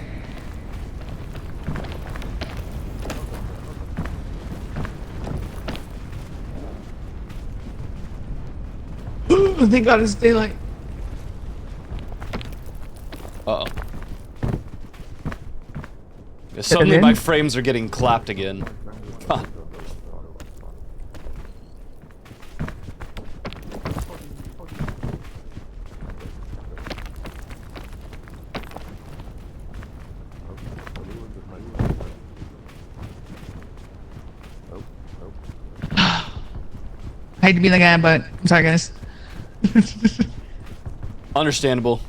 Thank God it's daylight. Uh-oh. Yeah, suddenly my frames are getting clapped again. Huh. I hate to be the guy, but I'm sorry, guys. Understandable.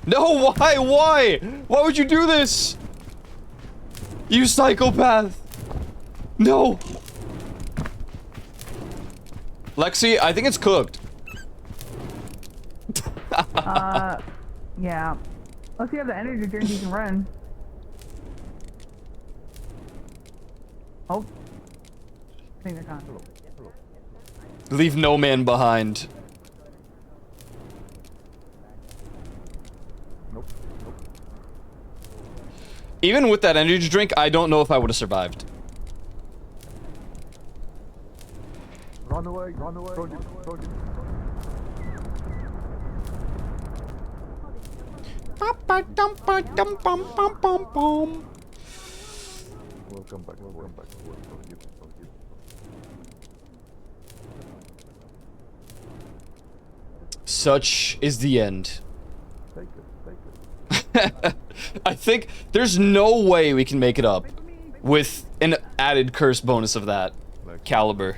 No, why? Why? Why would you do this? You psychopath. No. Lexi, I think it's cooked. Yeah. Unless you have the energy drink, you can run. Oh. I think they're gone. Leave no man behind. Even with that energy drink, I don't know if I would have survived. Run away, run away, run away. Welcome back, welcome back. Such is the end. Take it. I think there's no way we can make it up with an added curse bonus of that caliber.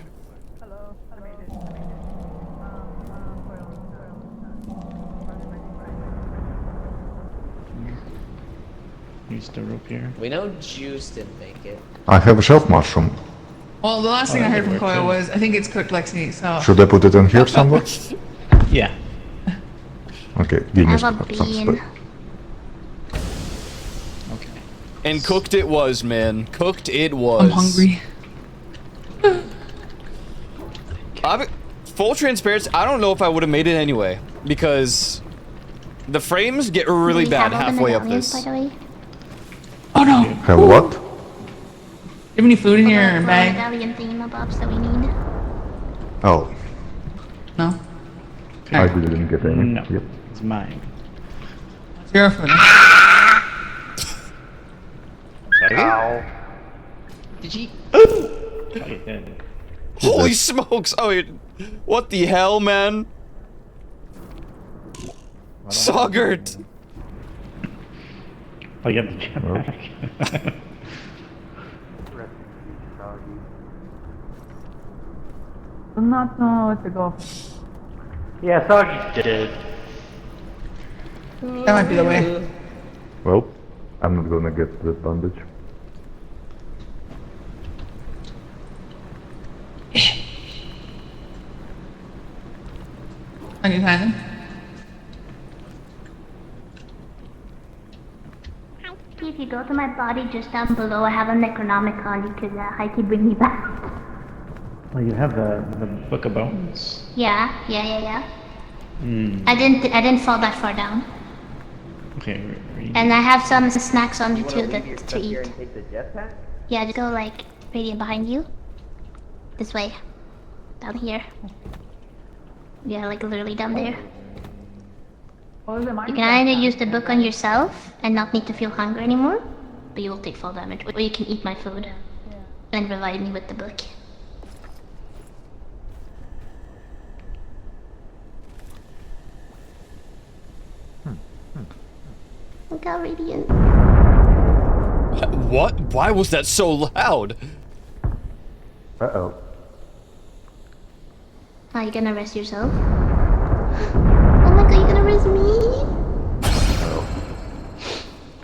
Use the rope here. We know Juice didn't make it. I have a shelf mushroom. Well, the last thing I heard from Coil was, I think it's cooked, Lexi, so... Should I put it in here somewhere? Yeah. Okay, give me I have some a bean. space. Okay. And cooked it was, man. Cooked it was. I'm hungry. Full transparency, I don't know if I would have made it anyway. Because the frames get really Do we bad have all the halfway up medallions, this. by the way? Oh no! Have what? Do you have any food in your For the bag? medallion thingamabobs that we need. Oh, No? I didn't get any. No. Yep. It's mine. Zero food. Sorry? Did she? Oh, you did. Holy smokes! Oh, what the hell, man? Soggert! Oh, you have the jetpack. Do not know where to go. Yeah, Soggy's dead. That might be the way. Well, I'm not gonna get the bandage. On your time. If you go to my body just down below, I have a Necronomicon. You could high-key bring me back. Well, you have the Book of Bones. Yeah. Hmm. I didn't fall that far down. Okay, And I have some snacks on me too to eat. Yeah, just go like radiant behind you. This way. Down here. Yeah, like literally down there. You can either use the book on yourself and not need to feel hunger anymore, but you will take fall damage, or you can eat my food and revive me with the book. Look how radiant. What? Why was that so loud? Uh-oh. Are you gonna rest yourself? Oh my god, you gonna rest me?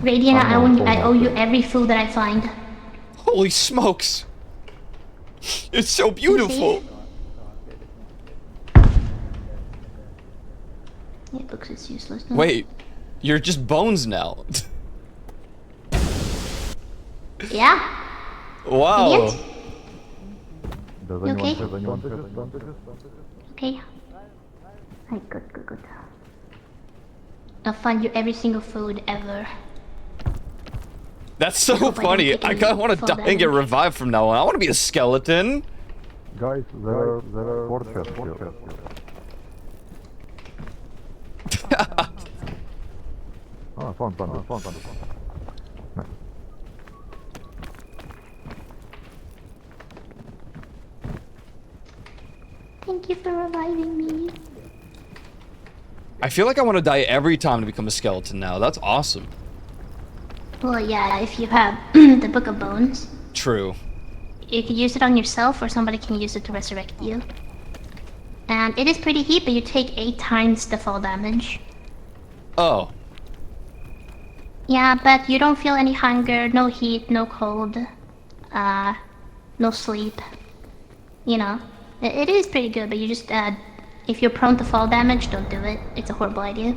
Radiant, I owe you every food that I find. Holy smokes! It's so beautiful. Yeah, books is useless. No? Wait, you're just bones now. Yeah. Wow. Idiot. Does You anyone okay? have anyone have Okay. Right, good. I'll find you every single food ever. That's so hope I don't funny. take I any kinda wanna fall die and get damage. revived from now on. I wanna be a skeleton. Guys, there are 4 chests here. Oh, found thunder. Nice. Thank you for reviving me. I feel like I wanna die every time to become a skeleton now. That's awesome. Well, yeah, if you have the Book of Bones, True. you can use it on yourself or somebody can use it to resurrect you. And it is pretty heat, but you take 8 times the fall damage. Oh. Yeah, but you don't feel any hunger, no heat, no cold, no sleep. You know, it is pretty good, but you just, if you're prone to fall damage, don't do it. It's a horrible idea.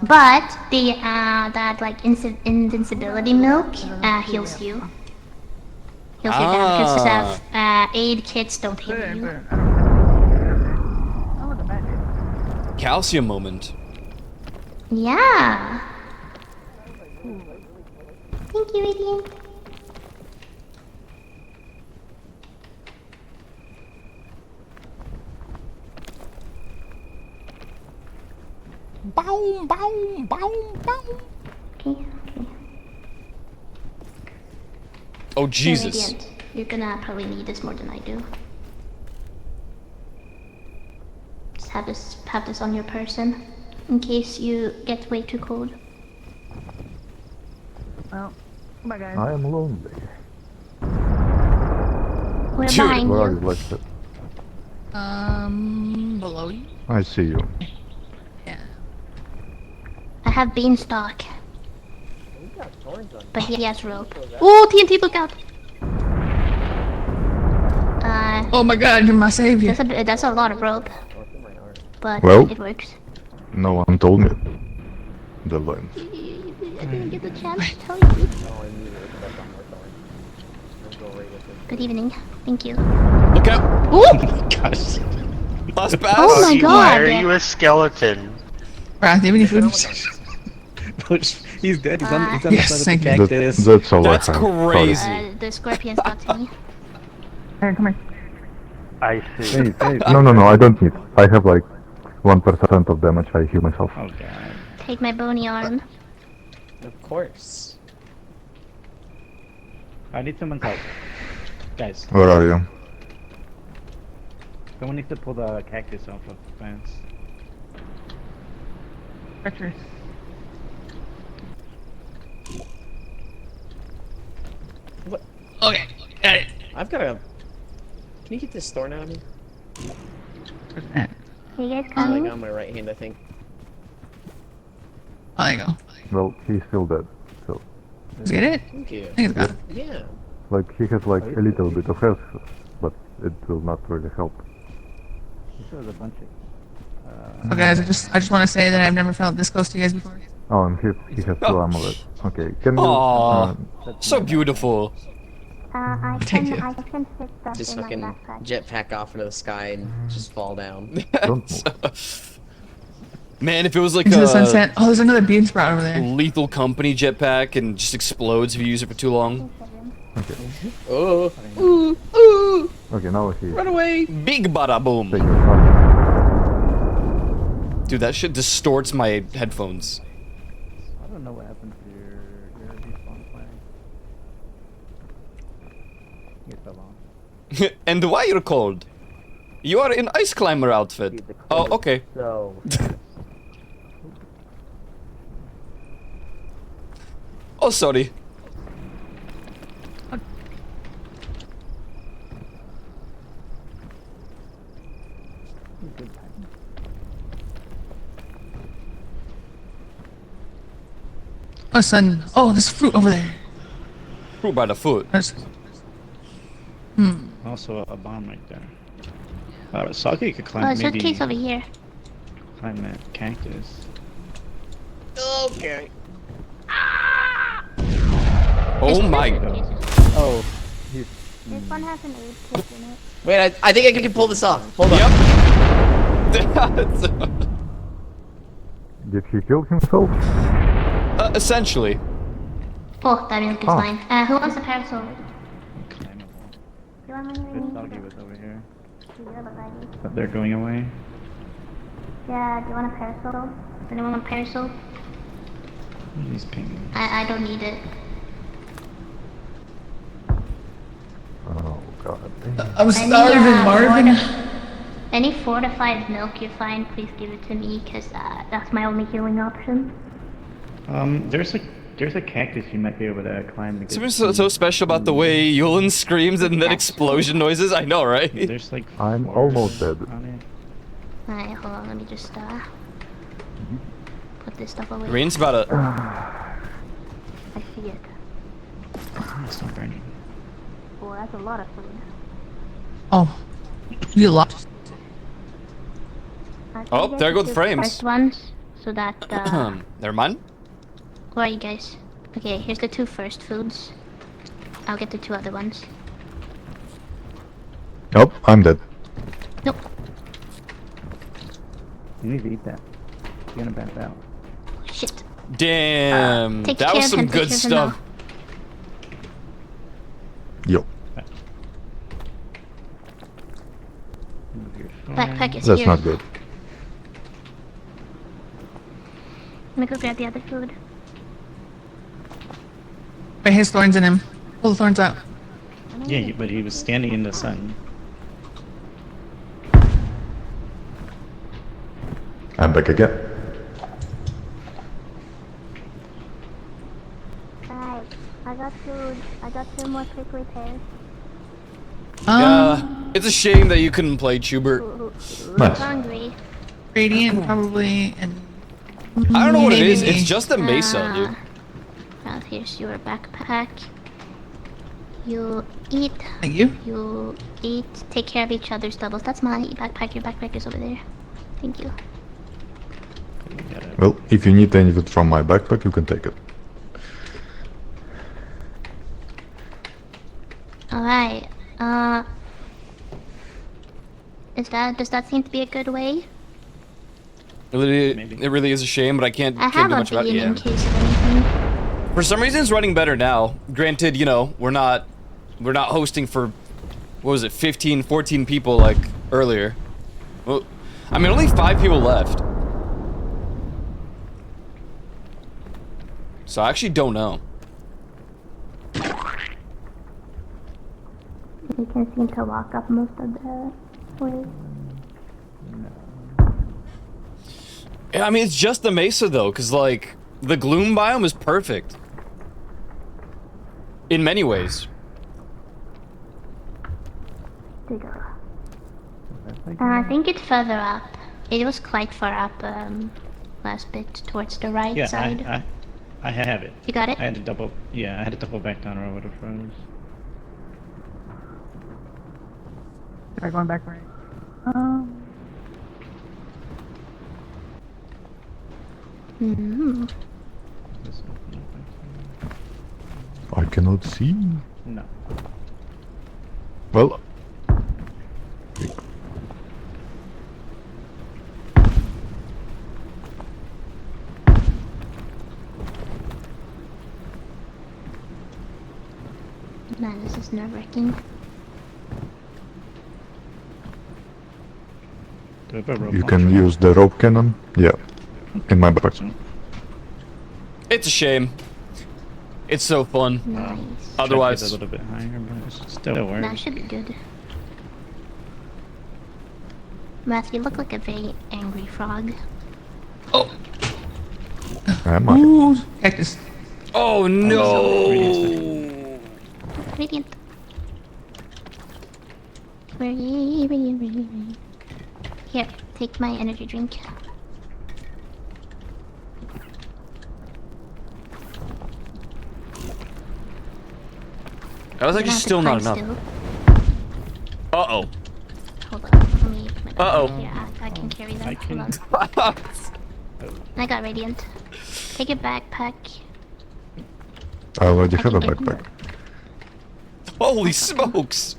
But the, that, like, invincibility milk, heals you. Heals your damage, because aid kits don't heal you. Calcium moment. Yeah. Thank you, Radiant. Boom, boom, boom, boom. Okay. Oh Here, Jesus. Radiant. You're gonna probably need this more than I do. Just have this on your person, in case you get way too cold. Well, come on, guys. I am lonely. We're Dude, behind Where are you, you. Lexit? Below you. I see you. I have Beanstalk, but he has rope. Ooh, TNT, look out! Oh my god, you're my savior. That's a lot of rope, but Well. it works. No one told me. The line. I didn't get the chance to tell you. Good evening. Thank you. Look out! Ooh! Gosh. Last pass. Oh my god! Why are you a skeleton? Right, do you have any food? He's dead. He's on Yes, the side thank of you. the cactus. That's all That's I have. crazy. The scorpions got to me. Here, come here. I see. Sorry. Hey, no, I don't need. I have like 1% of damage. I heal myself. Oh god. Take my bony arm. Of course. I need someone's help. Guys, Where are you? someone needs to pull the cactus off of the fence. Archer. What? Okay, got it. I've got a. Can you get this thorn out of me? Are you guys Like coming? on my right hand, I think. Oh, there you go. Well, he's still dead. So, Did you get it? Thank you. I think it's gone. Yeah. like, he has like a little bit of health, but it will not really help. There's a bunch of. So guys, I just want to say that I've never felt this close to you guys before. Oh, and he has 2 amulets. Okay, can you? Aww. So beautiful. I Thank you. can fit stuff Just in my fucking backpack. jetpack off into the sky and just fall down. Don't move. Man, if it was like Into the a sunset. Oh, there's another bean sprout over there. Lethal Company jetpack and just explodes if you use it for too long. Okay. Oh. Ooh, ooh, Okay, now he. run away. Big bada boom. Take your time. Dude, that shit distorts my headphones. I don't know what happened to your respawn flag. It fell off. And why you're cold? You are in ice climber outfit. Oh, okay. So. Oh, sorry. Oh, son. Oh, there's fruit over there. Fruit by the foot. Also a bomb right there. Soggy could climb Oh, maybe suitcase over here. climb that cactus. Okay. Oh my. Oh, he's. This one has an aid kit in it. Wait, I think I can pull this off. Hold on. Did he kill himself? Essentially. Oh, that milk is Oh. mine. Who wants a parasol? You want me to Good read Soggy was over here. the other lady? But they're going away. Yeah, do you want a parasol? Anyone want a parasol? He's pinging. I don't need it. Oh god. I'm starving, Marvin. Any fortified milk you find, please give it to me, because that's my only healing option. There's a cactus you might be able to climb. To get Something so special about the way Yulin screams and then explosion noises. I know, right? There's like. I'm almost dead. Alright, hold on, let me just put this stuff away. Rain's about to. I see it. It's not burning. Oh, that's a lot of food. Oh, you lost. Oh, there go the frames. First ones, so that Never mind. who are you guys? Okay, here's the 2 first foods. I'll get the 2 other ones. Nope, I'm dead. Nope. You need to eat that. You're gonna bounce out. Shit. Damn, Take that care was of some him, good take care of him stuff. Yo. Backpack is That's here. not good. Let me go grab the other food. Wait, his thorns in him. Pull the thorns out. Yeah, but he was standing in the sun. I'm back again. Alright, I got food. I got 2 more quick repairs. It's a shame that you couldn't play Chubert. Nice. Hungry. Radiant, probably, and. I don't know what it is. maybe It's me. just a mesa, dude. Well, here's your backpack. You eat. Thank you. You eat. Take care of each other's doubles. That's my backpack. Your backpack is over there. Thank you. Well, if you need anything from my backpack, you can take it. Alright. Does that seem to be a good way? It really is a shame, but I can't I do have a much about it. bean in Yeah. case of anything. For some reason, it's running better now. Granted, you know, we're not hosting for, what was it, 15, 14 people like earlier. Well, I mean, only 5 people left. So I actually don't know. You can seem to walk up most of the way. Yeah, I mean, it's just the mesa though, because like, the gloom biome is perfect. In many ways. I think it's further up. It was quite far up last bit towards the right Yeah, side. I have it. You got it? I had to double. Yeah, I had to double back down or I would have froze. Try going back right. I cannot see. No. Well. Man, this is nerve-wracking. Do we have a rope You launcher? can use the rope cannon. Yeah. In my backpack. It's a shame. It's so fun. Nice. Otherwise, Check it a little bit higher, but it still works. That should be good. Matthew, you look like a very angry frog. Am I? Ooh, cactus. oh no! Radiant. Here, take my energy drink. That was You're actually gonna have still to not climb enough. still. Uh-oh. Hold on, let me put my Uh-oh. Here, I can carry that. I can- Hold on. I got radiant. Take your backpack. I already have a can get- backpack. Holy smokes!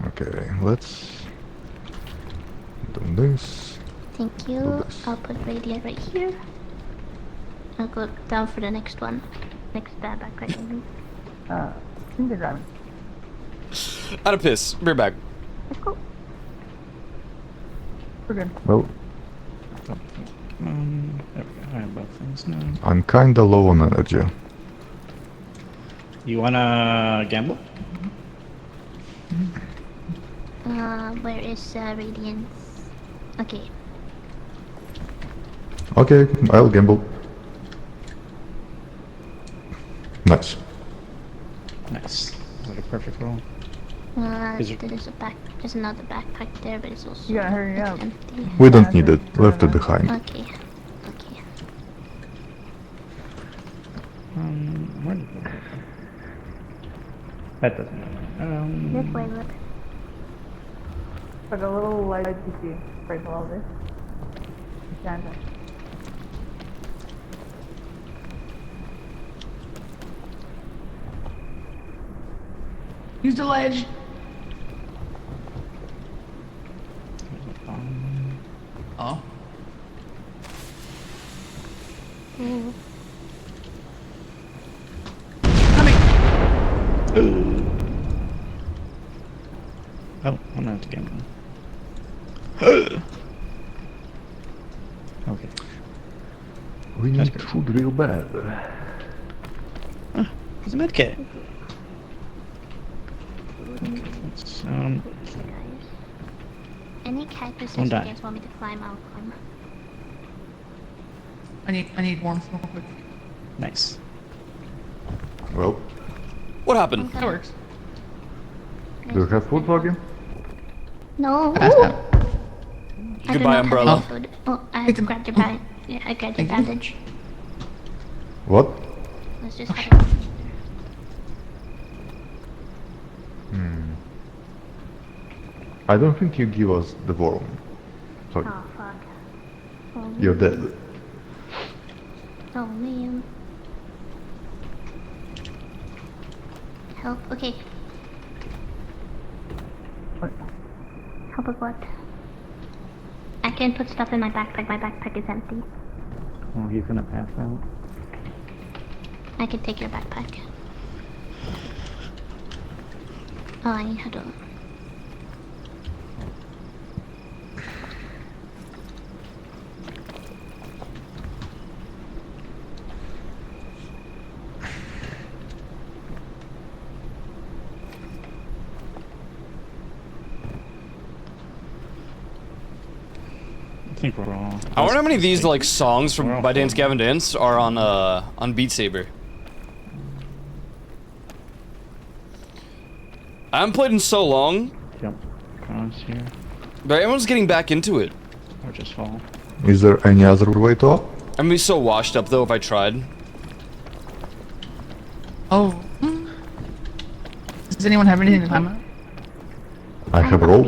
Okay, let's do this. Thank you. I'll put radiant right here. I'll go down for the next one. Next backpack. Can you grab me? Out of piss. Be right back. Let's go. We're good. Well, There we go. I have both things now. I'm kinda low on energy. You wanna gamble? Where is radiance? Okay. Okay, I'll gamble. Nice. Nice. What a perfect roll. Is it- There's another backpack there, but it's also You gotta hurry up. empty. We don't need it. Left it behind. Okay. Okay. Where did that go? That doesn't matter. This way, look. Like a little light PC right below this. Stand up. Use the ledge. Oh. Oh, I'm gonna have to gamble. Okay. We need food real bad. There's a medkit. Let's, Any cactuses Don't you die. guys want me to climb, I'll climb. I need warmth real quick. Nice. Well, What happened? That works. do you have food, Foggy? No. Pass out. I do Goodbye, not umbrella. have any food. Oh, I grabbed your bag. Yeah, I grabbed your bandage. What? Let's just have it. I don't think you give us the worm. Sorry. Oh, fuck. Oh, You're man. dead. Oh, man. Help. Okay. Help with what? I can put stuff in my backpack. My backpack is empty. Oh, he's gonna pass out. I can take your backpack. Oh, I need to. I think we're all. I wonder how many of these like songs from by Dance Gavin Dance are on Beat Saber. I haven't played in so long, Jump across here. but everyone's getting back into it. Or just fall. Is there any other way to up? I'm gonna be so washed up though if I tried. Oh. Does anyone have anything to climb up? I have a rope.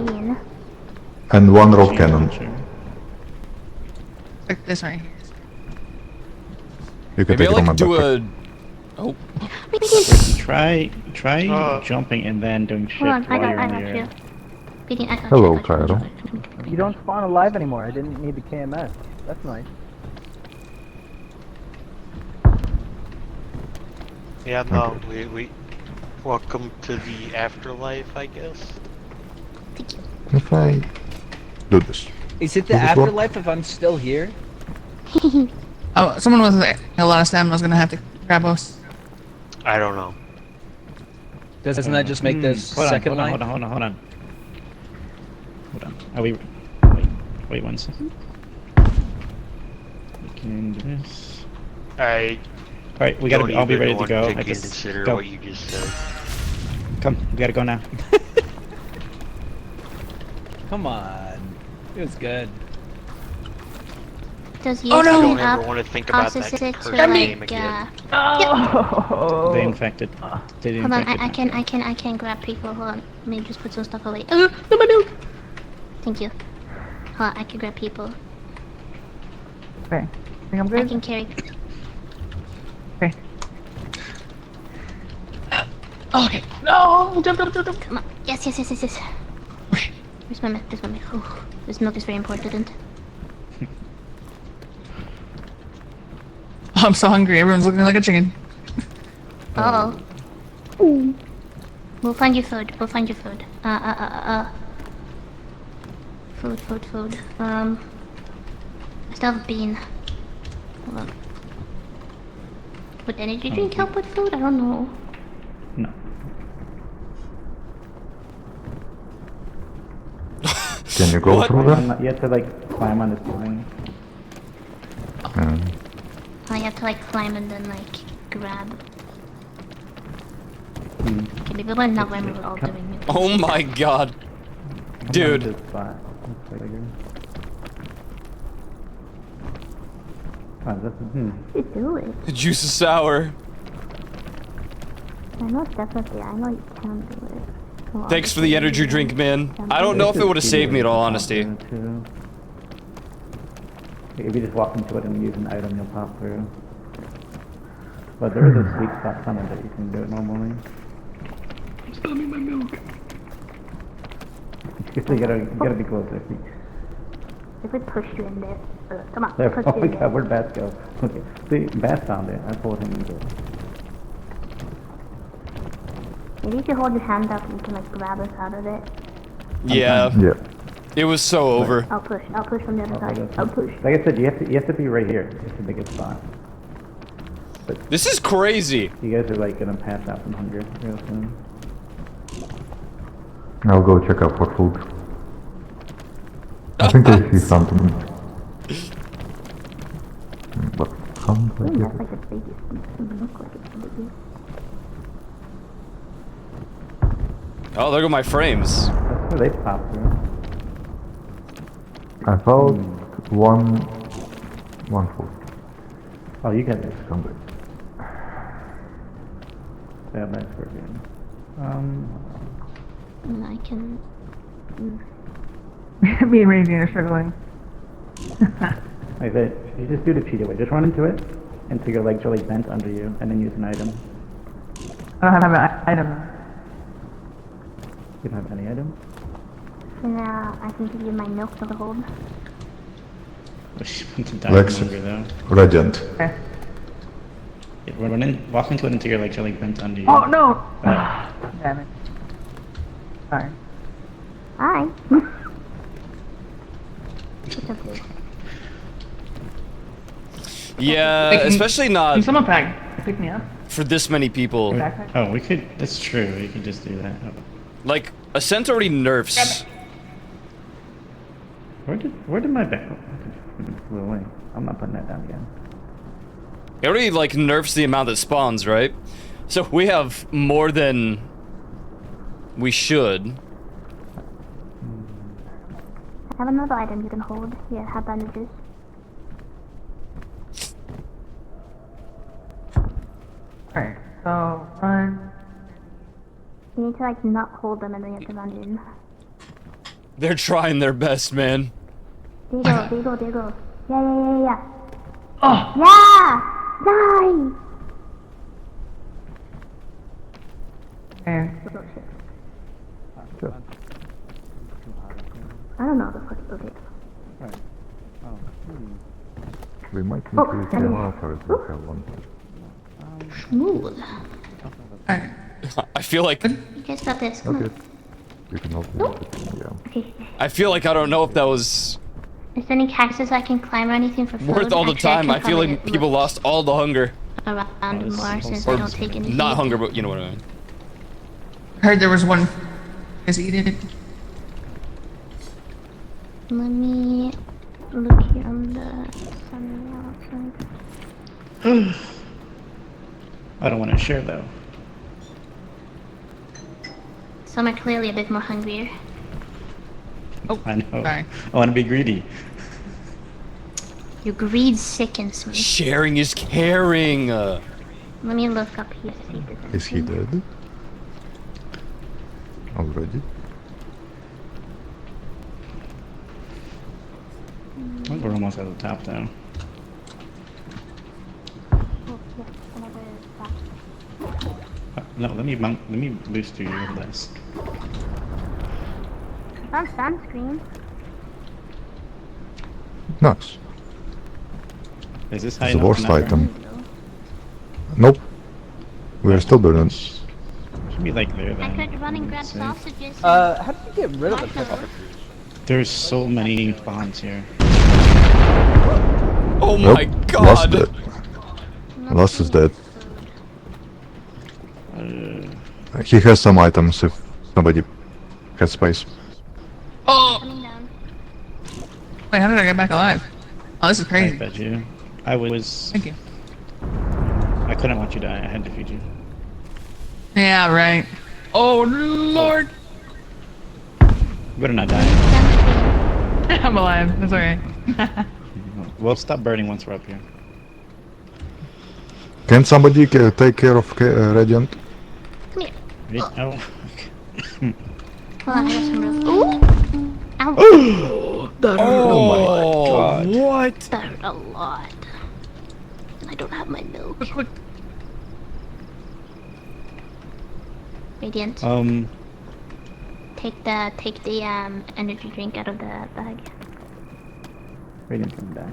And one rope cannon. Like this right here. You can Maybe take I it on my like do backpack. a. Oh. Try jumping and then doing shift Hold on, while you're I in the got air. you. Beating, I got Hello, you, I got you, I Cairo. got you. You don't spawn alive anymore. I didn't need the KMS. That's nice. Yeah, no, we welcome to the afterlife, I guess. If I do this. Is it the This is what- afterlife if I'm still here? Oh, someone with a lot of stamina was gonna have to grab us. I don't know. Doesn't that just make this second life? Hold on. Hold on. Are we... Wait 1 second. We can do this. Alright, we gotta be, I'll be ready to go. I just consider go. what you just said. Come, we gotta go now. Come on. It was good. Does I using don't up ever want to think about causes that it to cursed name like again. They infected. They Hold on, infected. I can grab people. Hold on. Let me just put some stuff away. Oh, no, my milk! Thank you. Hold on, I can grab people. Okay. Think I'm good? I can carry. Okay. Okay. No! Jump. Come on. Yes. Where's my milk? Oh, this milk is very important. I'm so hungry. Everyone's looking like a chicken. Uh oh. We'll find you food. Food. I still have a bean. Hold on. Would energy drink help with food? I don't know. No. Can you go through that? You have to like climb on this line. I have to like climb and then like grab. Okay, maybe we're not when we're all doing it. Oh my god. Dude. Do it. The juice is sour. I know you can do it. Come on. Thanks for the energy drink, man. I don't know if it would have saved me in all honesty. If you just walk into it and use an item, you'll pop through. But there is a sweet spot somewhere that you can do it normally. Spill me my milk. You gotta be closer. If we push you in there. Come on. There. Push Oh you my in there. god, where'd Bass go? Okay. See, Bass found it. I pulled him into it. Maybe if you hold your hand up, you can like grab us out of it. Yeah. Yeah. It was so over. I'll push from the other side. I'll push. Like I said, you have to be right here. It's the biggest spot. But This is crazy. you guys are like gonna pass out from hunger real soon. I'll go check out for food. I think I see something. What sounds like That's it? like the biggest. It doesn't look like it's the biggest. Oh, there go my frames. That's where they pop through. I found one food. Oh, you got this. Somewhere. Yeah, that's for again. And I can. Me and Rainy are struggling. Like that, you just do the cheat away. Just run into it until your legs are like bent under you, and then use an item. I don't have an item. You don't have any items? So now I can give you my milk for the hold. She wants to die of Lex, hunger though. Regent. Okay. Yeah, walk into it until your legs are like bent under you. Oh no! Damn it. Sorry. Hi. It's okay. Yeah, Like, especially not Can someone pick me up? for this many people. Backpack? Oh, we could. That's true. We could just do that. Oh. Like, Ascent already nerfs. Where did my back? It flew away. I'm not putting that down again. It already, like, nerfs the amount that spawns, right? So we have more than we should. I have another item you can hold. Here, have bandages. Alright, so run. You need to like not hold them and then you have to run in. They're trying their best, man. There you go. Yeah. Oh! Yeah! Die! And Oh, shit. I don't know the fuck. Okay. Right. We might need Oh, to use I mean- the water if we have one. Smooth. I feel like You guys got this. Come Okay. on. You can open it. Yeah. Okay. I feel like I don't know if that was Is there any cactus I can climb or anything for food? worth all the Actually, time. I can feel probably like people lost all the hunger. look around more since I Or don't take any not heat. hunger, but you know what I mean. I heard there was one. Is eat it? Let me look here on the sun outside. I don't want to share though. Some are clearly a bit more hungrier. Oh, I know. sorry. I want to be greedy. Your greed sickens me. Sharing is caring. Let me look up here. See if there's Is he anything. dead? Already? I think we're almost at the top though. Oh, yeah, another box. No, let me boost you real fast. I found sunscreen. Nice. Is this high It's the enough worst now? item. Nope. We are still burning. Should be like there I then. could run and grab Safe. sausages. How did you get rid of the pistol? There's so many bonds here. Oh Nope. my Lost god. dead. Lost is dead. He has some items if somebody has space. Oh! Coming down. Wait, how did I get back alive? Oh, this is I crazy. bet you. I was. Thank you. I couldn't watch you die. I had to feed you. Yeah, right. Oh lord! You better not die. I'm alive. That's okay. We'll stop burning once we're up here. Can somebody take care of Radiant? Come here. Wait, oh. Hold on, I got some rope. Ooh! Ow! That Oh my god. What? That hurt a lot. I don't have my milk. Quick. Radiant. Take the energy drink out of the bag. Radiant can die.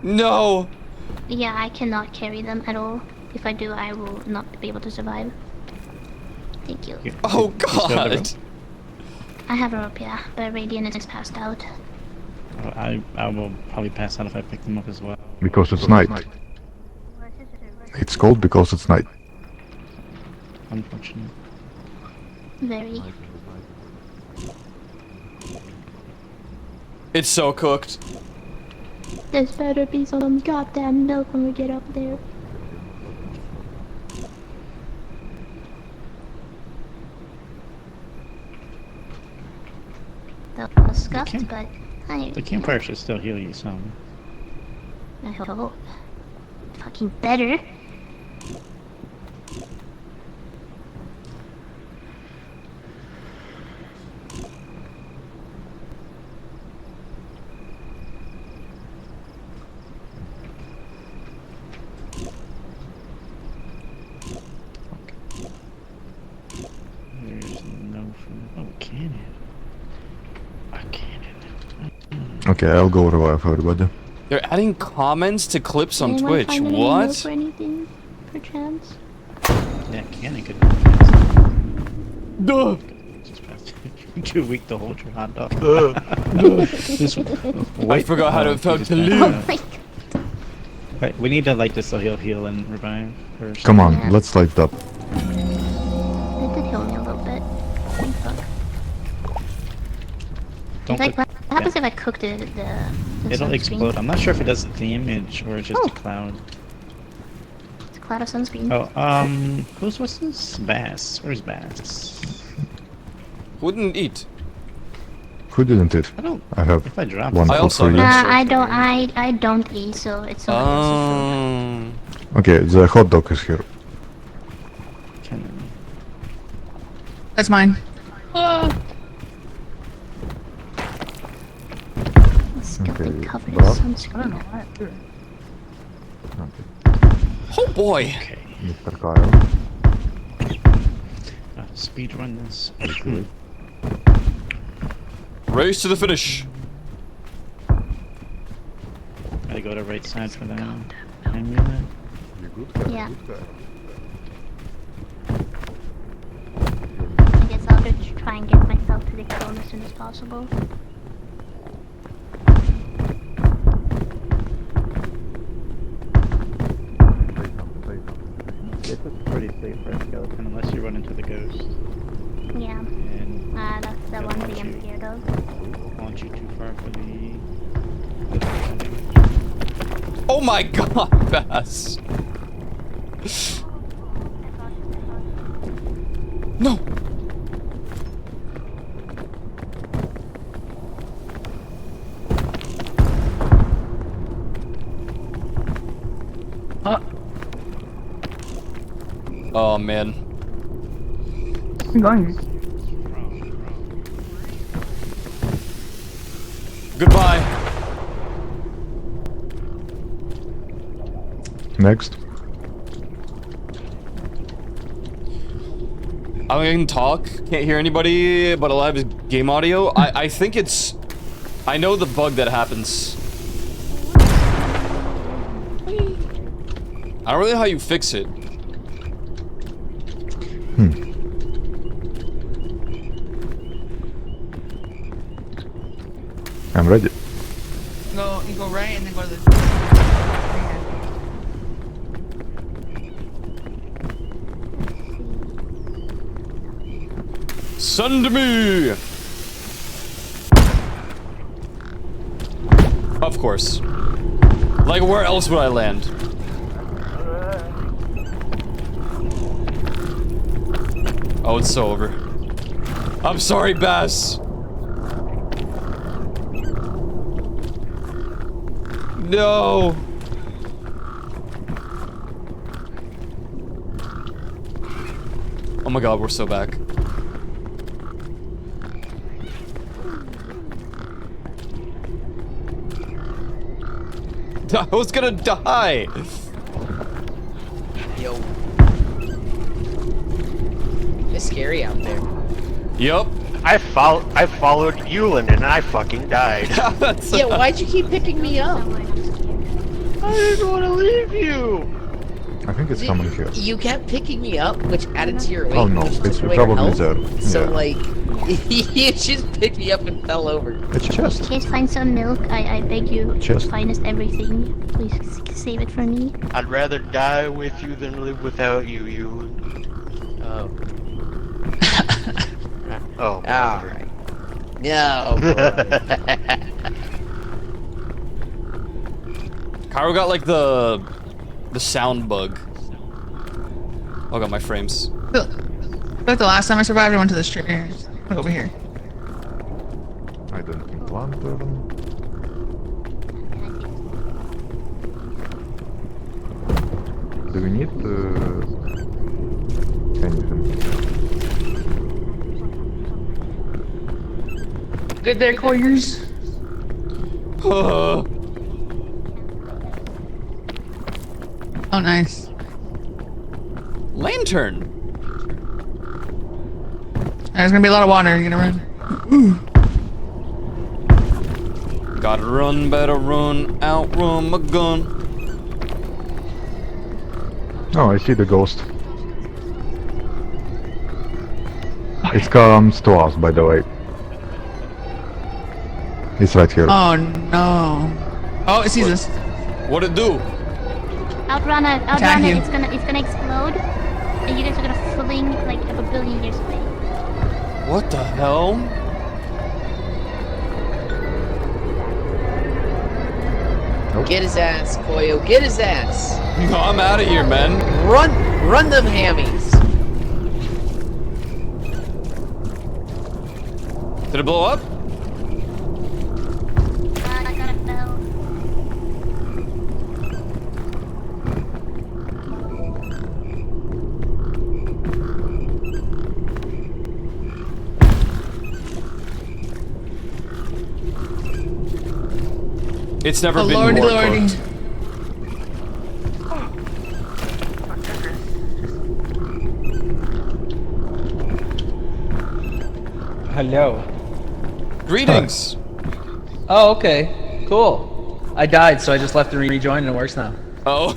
No. Yeah, I cannot carry them at all. If I do, I will not be able to survive. Thank you. Oh You still have the god. I have a rope, yeah, but Radiant is passed out. I will probably pass out if I pick them up as well. Because it's night. It's cold because it's night. Unfortunate. Very. It's so cooked. There's better be some goddamn milk when we get up there. That was scuffed, but The campfire should still heal you some. I hope. Fucking better. There's no food. Oh, cannon. A cannon. Okay, I'll go revive everybody. They're adding comments to clips on Anyone Twitch. find any milk What? or anything, perchance? That cannon could Duh. too weak to hold your hot dog. I forgot how to felt to Oh live. my Wait, we need to light this so he'll heal and revive first. Come on, let's light it up. It did heal me a little bit. Fuck. Don't It's like, put- what happens if I cooked the It'll sunscreen? explode. I'm not sure if it does damage or it's just a cloud. It's a cloud of sunscreen. Oh, what's this? Bass. Where's Bass? Wouldn't eat. Who didn't it? I don't. I have If I drop one I food also for you. have- I don't eat, so it's not Okay, the hot dog is here. That's mine. Okay, covered in Bob, sunscreen. I don't know why. Oh boy. Mr. Kyle. Speed run this. Race to the finish. Gotta go to right side for that. Amulet. You good guy, Yeah. good guy. to the phone as soon as possible. This is pretty safe for a skeleton unless you run into the ghost. Yeah. And That's the one thing I'm scared of. I want you too far for the... Oh my god, Bass. No. Oh man. I'm going. Goodbye. Next. I can talk, can't hear anybody, but I'll have game audio. I think it's... I know the bug that happens. I don't really know how you fix it. I'm ready. You go right and then go to the... Send me! Of course. Like, where else would I land? Oh, it's so over. I'm sorry, Bass. No. Oh my god, we're so back. I was gonna die. Yo. It's scary out there. Yup. I followed Yulin and I fucking died. Yeah, why'd you keep picking me up? I didn't want to leave you. I think it's coming here. You kept picking me up, which added to your weight. Oh no, which it's took away your probably health. there. So Yeah. like, you just picked me up and fell over. It's chest. Please find some milk. I beg you. Chest. Finest everything. Please save it for me. I'd rather die with you than live without you, Yulin. Oh. Oh. Alright. No. Cairo got like the sound bug. Oh god, my frames. Like the last time I survived, I went to the stairs. Look over here. I don't think lantern. Do we need anything? Good there, Coyers. Oh, nice. Lantern. There's gonna be a lot of water. You're gonna run. Gotta run, better run, outrun my gun. Oh, I see the ghost. It comes to us, by the way. It's right here. Oh no. Oh, it sees us. What'd it do? Outrun it. Attack Outrun it. you. It's gonna explode, and you guys are gonna fling like a billion years away. What the hell? Get his ass, Koyo. Get his ass. No, I'm out of here, man. Run them hammies. Did it blow up? I got a bell. It's never Oh, been lordy, more lordy. cooked. Hello. Greetings. Oh, okay. Cool. I died, so I just left and rejoined, and it works now. Oh.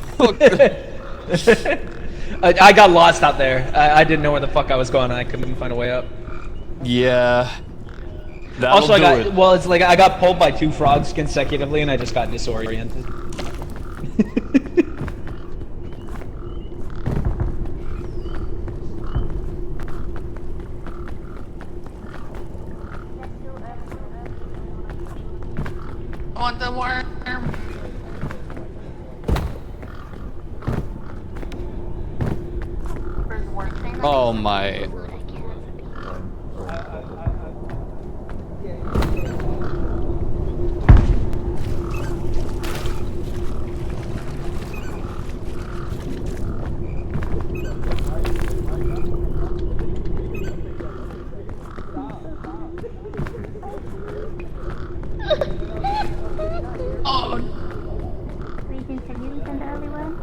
I got lost out there. I didn't know where the fuck I was going. I couldn't find a way up. Yeah. That'll Also, I do got it. well. It's like I got pulled by 2 frogs consecutively, and I just got disoriented. I want the worm. Oh my. Regent, have you eaten the early one?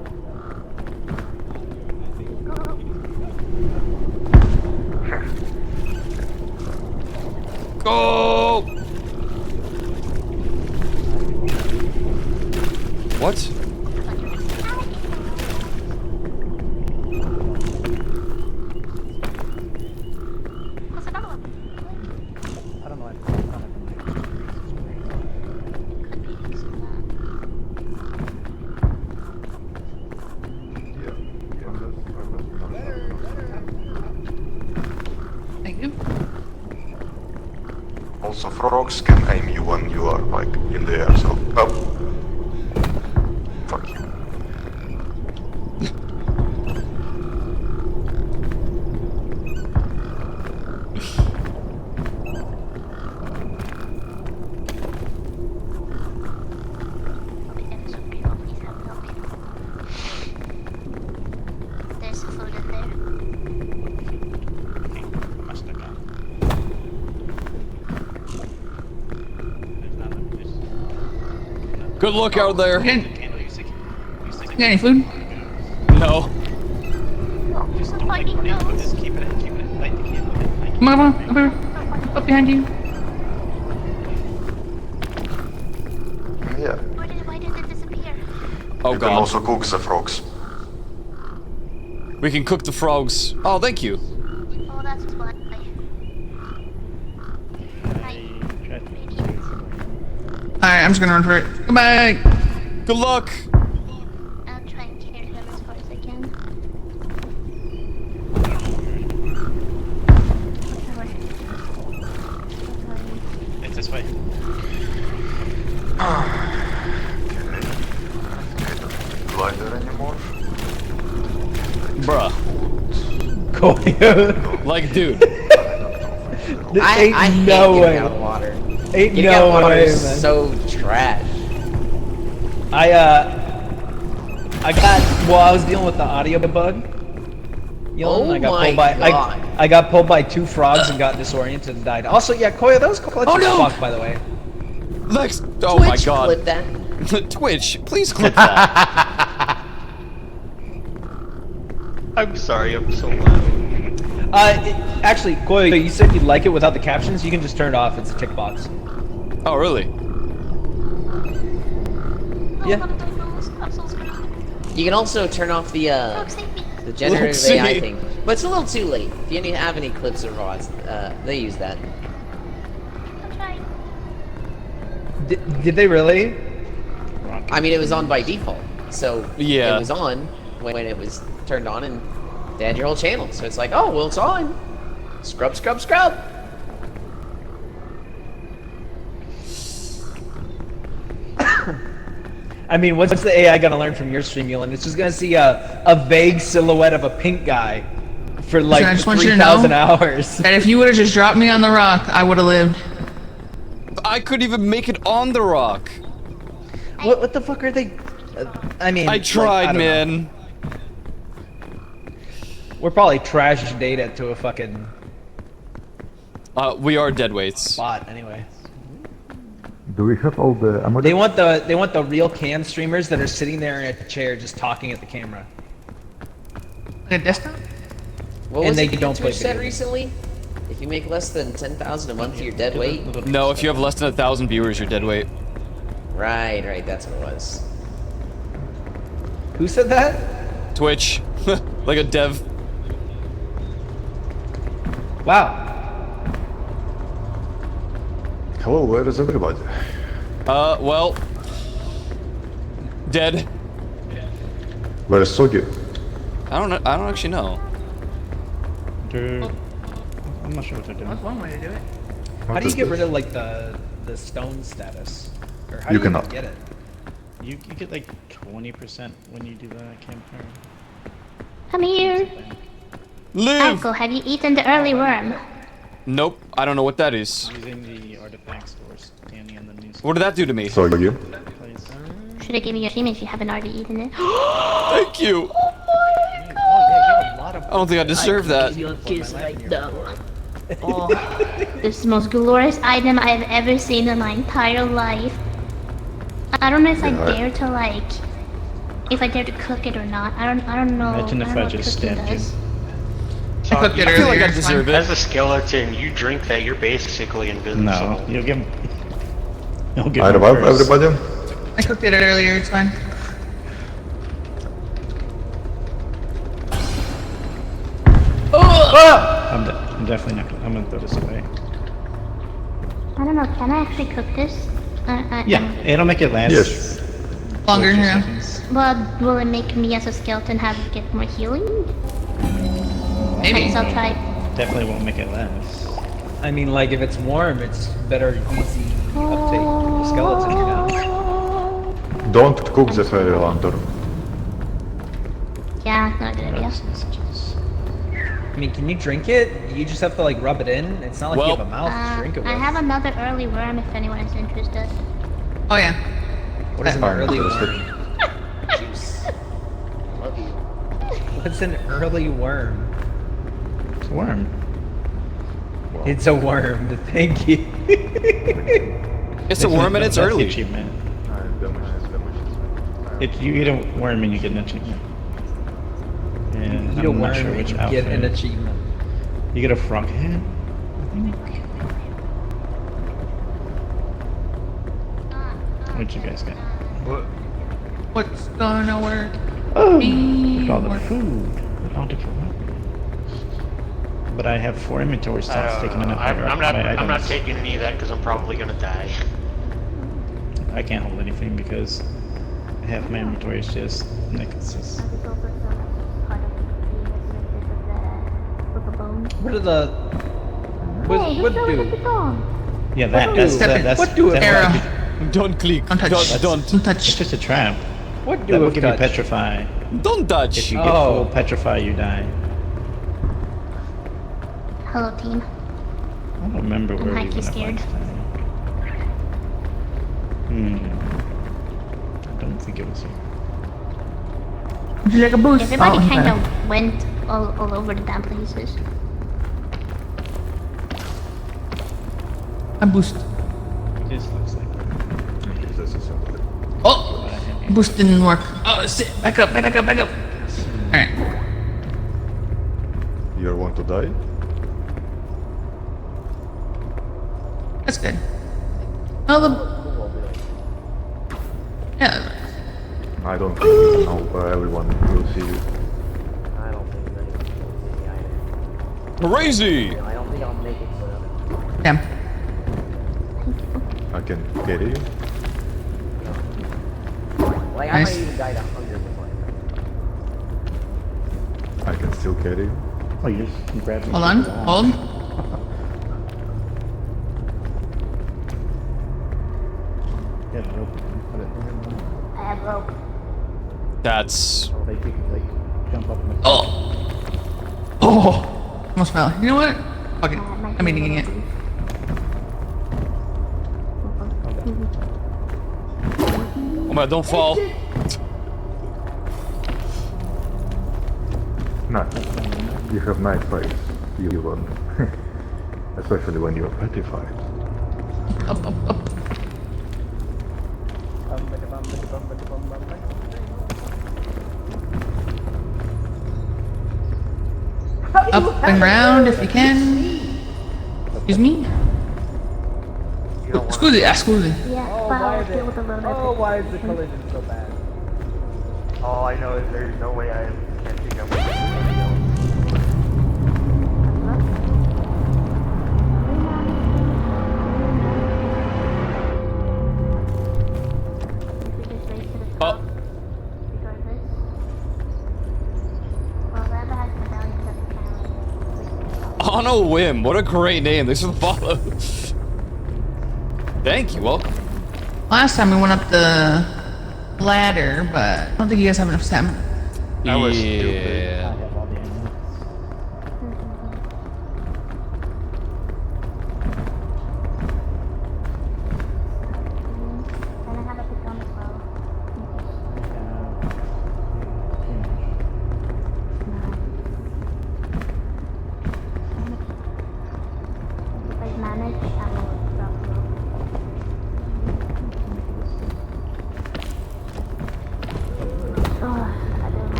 Go! What? I don't know. Thank you. Also, frogs can aim you when you are like in the air. So, oh, fuck you. There's food in there. Good luck out there. You got any food? No. Come on, up here. Up behind you. Yeah. Why did it disappear? Oh You can god. also cook the frogs. We can cook the frogs. Oh, thank you. Oh, that's why. Alright, I'm just gonna run for it. Goodbye. Good luck. I'll try and carry him as far as I can. It's this way. Glider anymore? Bruh. Koyo. Like, dude. Ain't I hate no getting way. out of water. Ain't Getting out no of water way, is man. so trash. I was dealing with the audio bug. You know, Oh and I got my pulled by God. I got pulled by 2 frogs and got disoriented and died. Also, yeah, Koya, that was clutch Oh, as no! fuck, by the way. Lex. Oh Twitch, my god. clip that. Twitch, please clip that. I'm sorry, I'm so loud. Actually, Koya, you said you'd like it without the captions. You can just turn it off. It's a tick box. Oh, really? Yeah. You can also turn off the generative Oopsie. AI thing, but it's a little too late. If you have any clips or VODs, they use that. Did they really? I mean, it was on by default, so Yeah. it was on when it was turned on, and they had your whole channel. So it's like, oh, well, it's on. Scrub, scrub, scrub. I mean, what's the AI gonna learn from your stream, Yolan? It's just gonna see a vague silhouette of a pink guy for Listen, like I just want you to know 3,000 hours. that if you would have just dropped me on the rock, I would have lived. I couldn't even make it on the rock. What the fuck are they? I mean, I tried, don't know. man. We're probably trash data to a fucking We are dead weights. bot anyway. Do we have all the ammo? They want the real cam streamers that are sitting there in a chair just talking at the camera. Like a desktop? What And was they it don't play Twitch said video games. recently? If you make less than 10,000 a month, you're dead weight. No, if you have less than 1,000 viewers, you're dead weight. Right, that's what it was. Who said that? Twitch. Like a dev. Wow. Hello, where is everybody? Well, dead. Where is Sogi? I don't know. I don't actually know. I'm not sure what they're doing. That's one way to do it. How What do you is get this? rid of like the stone status? Or how You do you cannot. even get it? You get like 20% when you do that campaign. Come here. Live. Alco, have you eaten the early worm? Nope. I don't know what that is. Using the artifact stores standing in the news. What did that do to me? Sogi? Should have given you a shame if you haven't already eaten it. Thank you. I don't think I deserve that. You a kiss right now. Oh, this is the most glorious item I have ever seen in my entire life. I don't know if I dare to like, if I dare to cook it or not. I don't know. Imagine if I don't know I what just cooking stabbed you. does. So cooked it I feel like earlier, I it's deserve fine. it. As a skeleton, you drink that, you're basically invisible. No, you'll get. You'll get. I one revive first. everybody? I cooked it earlier, it's fine. I'm definitely not. I'm gonna throw this away. I don't know. Can I actually cook this? Yeah, it'll make it last. Yes. Longer, 2 yeah. seconds. Well, will it make me as a skeleton have get more healing? I Maybe. guess I'll try. Definitely won't make it last. I mean, like if it's warm, it's better, easy uptake for the skeleton, you know? Don't cook the fairy lantern. Yeah, not a good idea. Messages. I mean, can you drink it? You just have to like rub it in. It's not like you Well- have a mouth to drink it with. I have another early worm if anyone is interested. Oh yeah. What is an I'm early interested. worm? Juice. What's an early worm? It's a worm. It's a worm. Thank you. It's a worm and it's That's the early. achievement. If you eat a worm and you get an achievement. And Eat a I'm not worm sure which and outfit. get an achievement. You get a frog head. I think. What you guys got? What's gonna work? Oh, Be look at all the work. food. All different weapons. But I have 4 inventory slots taken enough. I'm not taking any of that because I'm probably gonna die. I can't hold anything because half my inventory is just necklaces. What are the? What do? Yeah, that's What do? Arrow. Don't click. Don't touch. Don't. Don't touch. It's just a trap. What That do? will of give you touch? petrify. Don't touch. If you get Oh. full petrify, you die. Hello, team. I don't remember where we hikey went scared. last time. I don't think it was here. Would you like a boost? Everybody Oh, kind okay. of went all over the damn places. A boost. This looks like. Oh! Boost didn't work. Oh, shit. Back up, back up, back up. Alright. You want to die? That's good. Oh, the... Yeah. I don't think now everyone will see you. I don't think Crazy. I don't think I'll make it for Damn. I can carry you. Like, Nice. I might even die of hunger before I can still carry you. Oh, you just grab me. Hold on. Hold. Get a rope. Put it I have rope. That's. Like you can like jump up. And Oh! Oh! Almost fell. You know what? Fuck it. I'm eating it. Oh my! Don't fall. No. You have nice face. You won. Especially when you're petrified. Up, up, up. Up and round if you can. Excuse me? Scusi, scusi. Yeah, Oh, but why I'll is deal it? with a little Oh, bit. why is the collision so bad? All I know is there's no way I am catching up with anybody else. Follow him. What a great name. Thanks for the follow. Thank you. Welcome. Last time we went up the ladder, but I don't think you guys have enough stamina. That was stupid.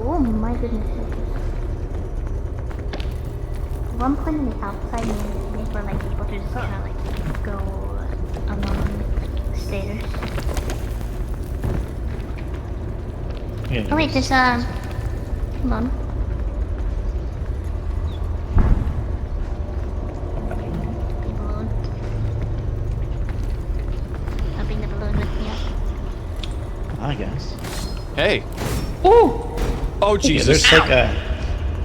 Oh my goodness. At one point in the outside they were like able to just kind of like go along the stairs. Yeah, Oh wait, there's hold on. The balloon. I'll bring the balloon with me up. I guess. Hey. Ooh. Oh Yeah, Jesus. there's like a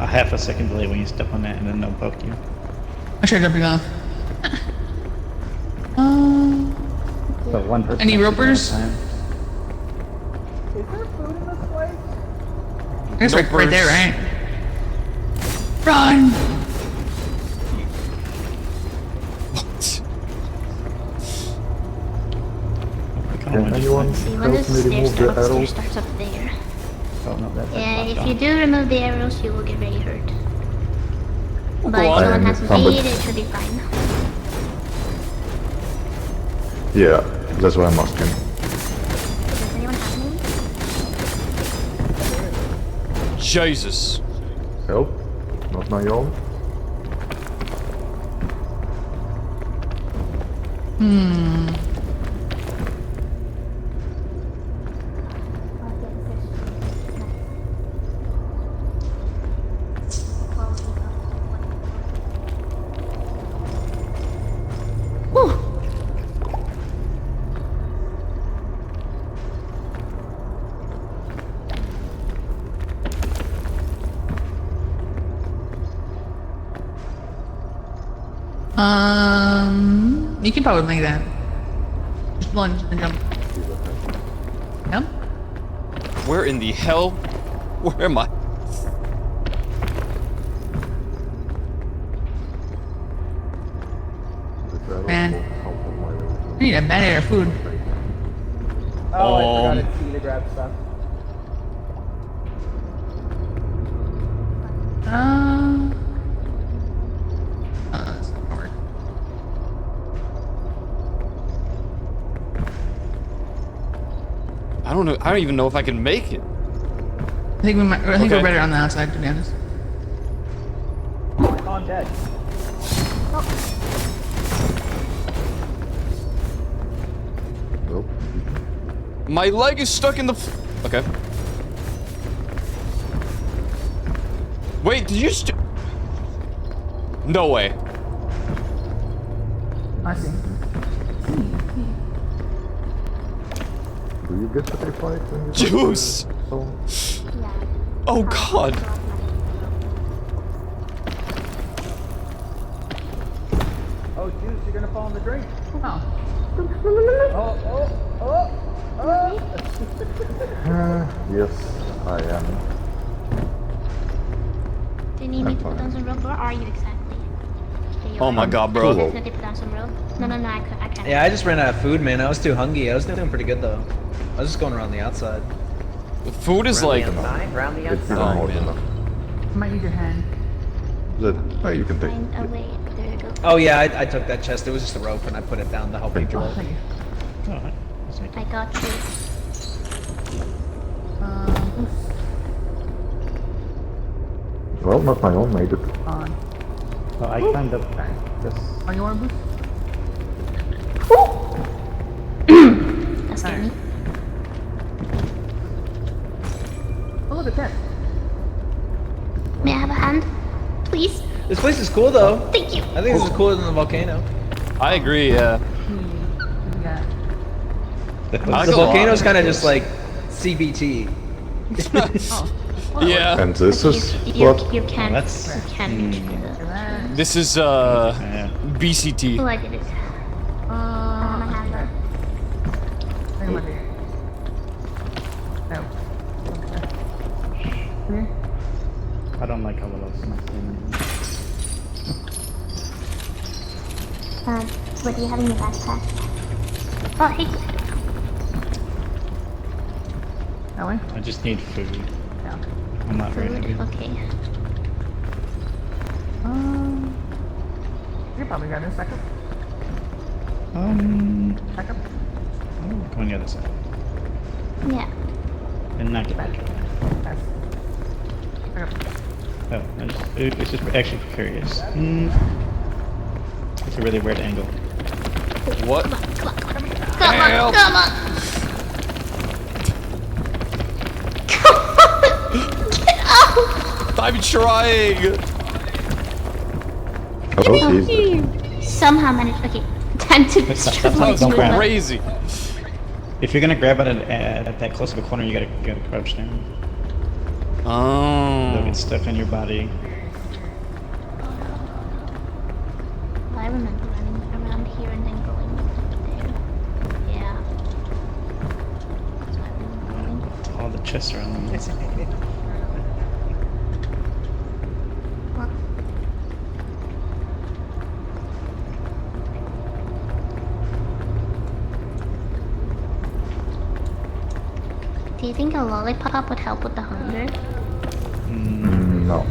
half a second delay when you step on that and then they'll poke you. I should jumping off. So one person. Any has to go ropers? at a time. Is there food in this place? I guess right there, right? Run! Can anyone See, when help the me remove the stairs arrows? starts up there. Oh no, that's Yeah, if you do remove the arrows, you will get very hurt. But go if on. no one has Somebody- made it, should be fine. Yeah, that's why I'm asking. Does anyone have any? Jesus. Help? Not my own? Hmm. You can probably make that. Just lunge and jump. Yep. Where in the hell? Where am I? Man. I need a bad of food. Oh, I forgot it's C to grab stuff. That's not gonna work. I don't know. I don't even know if I can make it. I think we might. I think Okay. we're better on the outside, to be honest. Oh, I'm dead. Nope. My leg is stuck in the. Okay. Wait, did you No way. I see. Do you get to fight when you Juice! Oh god. Oh, Juice, you're gonna fall in the drain. Oh. Yes, I am. Do you need me to put down some rope? Where are you exactly? Okay, you Oh are. my god, bro. You definitely put down some rope. No, I can't. Yeah, I just ran out of food, man. I was too hungry. I was doing pretty good though. I was just going around the outside. The food is like. Around the It's outside. not Oh, more man. than enough. Might need your hand. That you can take. Oh wait, there you go. Oh yeah, I took that chest. It was just a rope, and I put it down to help me float. Thank you. I got you. Well, not my own, made it. On. Oh, I climbed up just. Oh, you want a boost? That scared me. Oh, look at that. May I have a hand? Please? This place is cool though. Thank you. I think this is cooler than the volcano. I agree, yeah. Yeah. The I like a volcano's lot. kind of just like CBT. Yeah. And this is You what? can't. That's- You can't reach for that. This is BCT. Oh, I did it. I'm a hammer. Bring him up here. No. Come here. I don't like how well it's not What do you have in your backpack? Oh, hey. That way? I just need food. Yeah. I'm not very Food. hungry. Okay. You're probably got in a second. Back up. Go on the other side. Yeah. And not get back. Pass. Back up. Oh, it's just actually curious. It's a really weird angle. What? Come on, come on. Get out! I'm trying. Oh, easy. Somehow managed. Okay, time to Stop, That don't was grab it. crazy. If you're gonna grab it at that close of a corner, you gotta crouch down. They'll Oh. get stuck on your body. I remember running around here and then going there. Yeah. That's why I remember going. All the chests are on them. Well, do you think a lollipop would help with the hunger? No.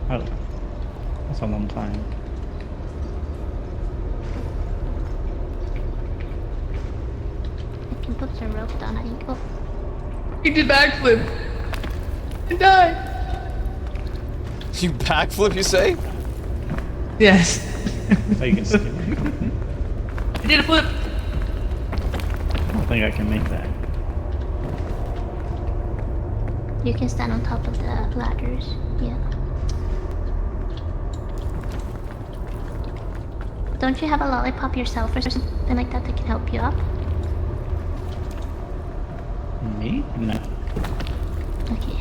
Oh, that's a long time. I can put some rope down. I think. Oh, He did backflip. And died. You backflip, you say? Yes. Oh, you can skip it. He did a flip. I don't think I can make that. you can stand on top of the ladders. Yeah. Don't you have a lollipop yourself or something like that that can help you up? Me? No. Okay.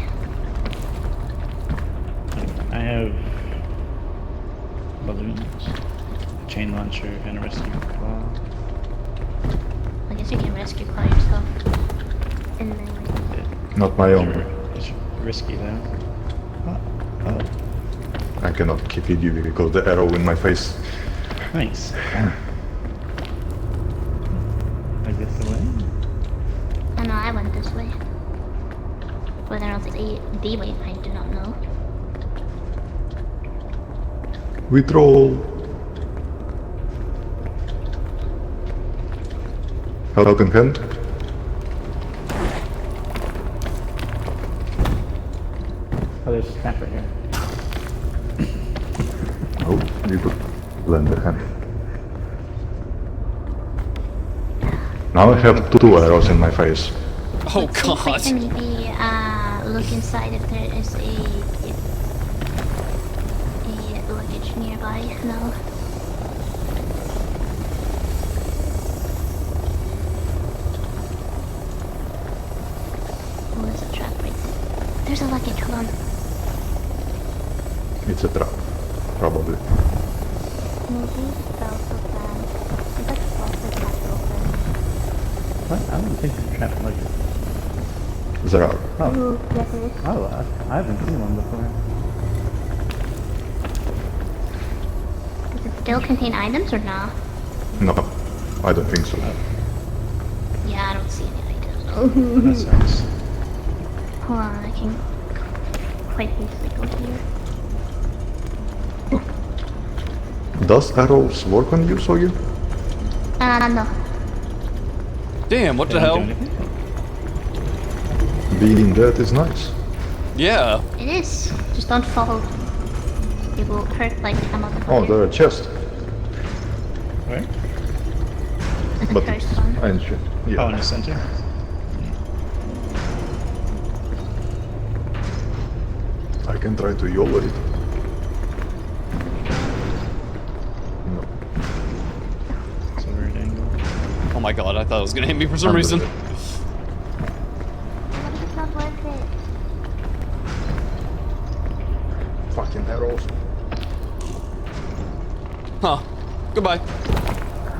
I have balloons, a chain launcher, and a rescue claw. I guess you can rescue Claw yourself. And then like, Not my own. It's risky though. Oh. I cannot keep it you because the arrow in my face. Thanks. I guess the way? oh no, I went this way. Whether or not it's the way, I do not know. We troll. Helping hand. Oh, there's a snap right here. Oh, you could lend a hand. Now I have two arrows in my face. Oh Let's see if we god. can maybe look inside if there is a luggage nearby. No. Oh, there's a trap right there. There's a luggage. Hold on. It's a trap, probably. Maybe belt open. It's like also trap open. What? I don't think there's a trap like this. There are. Oh. Ooh, yes it is. Oh, I haven't seen one before. Does it still contain items or not? No, I don't think so. Yeah, I don't see any items. That sucks. Hold on, I can quite easily go here. Does arrows work on you, Sogi? No. Damn, what They the don't hell? do anything? Being dead is nice. Yeah. It is. Just don't fall. It will hurt like a motherfucker. Oh, there are chests. Where? The But first it's one. ancient. Yeah. Oh, in the center? I can try to YOLO it. No. It's a weird angle. Oh my god, I thought it was gonna hit me for some reason. What if it's not worth it? Fucking arrows. Huh. Goodbye.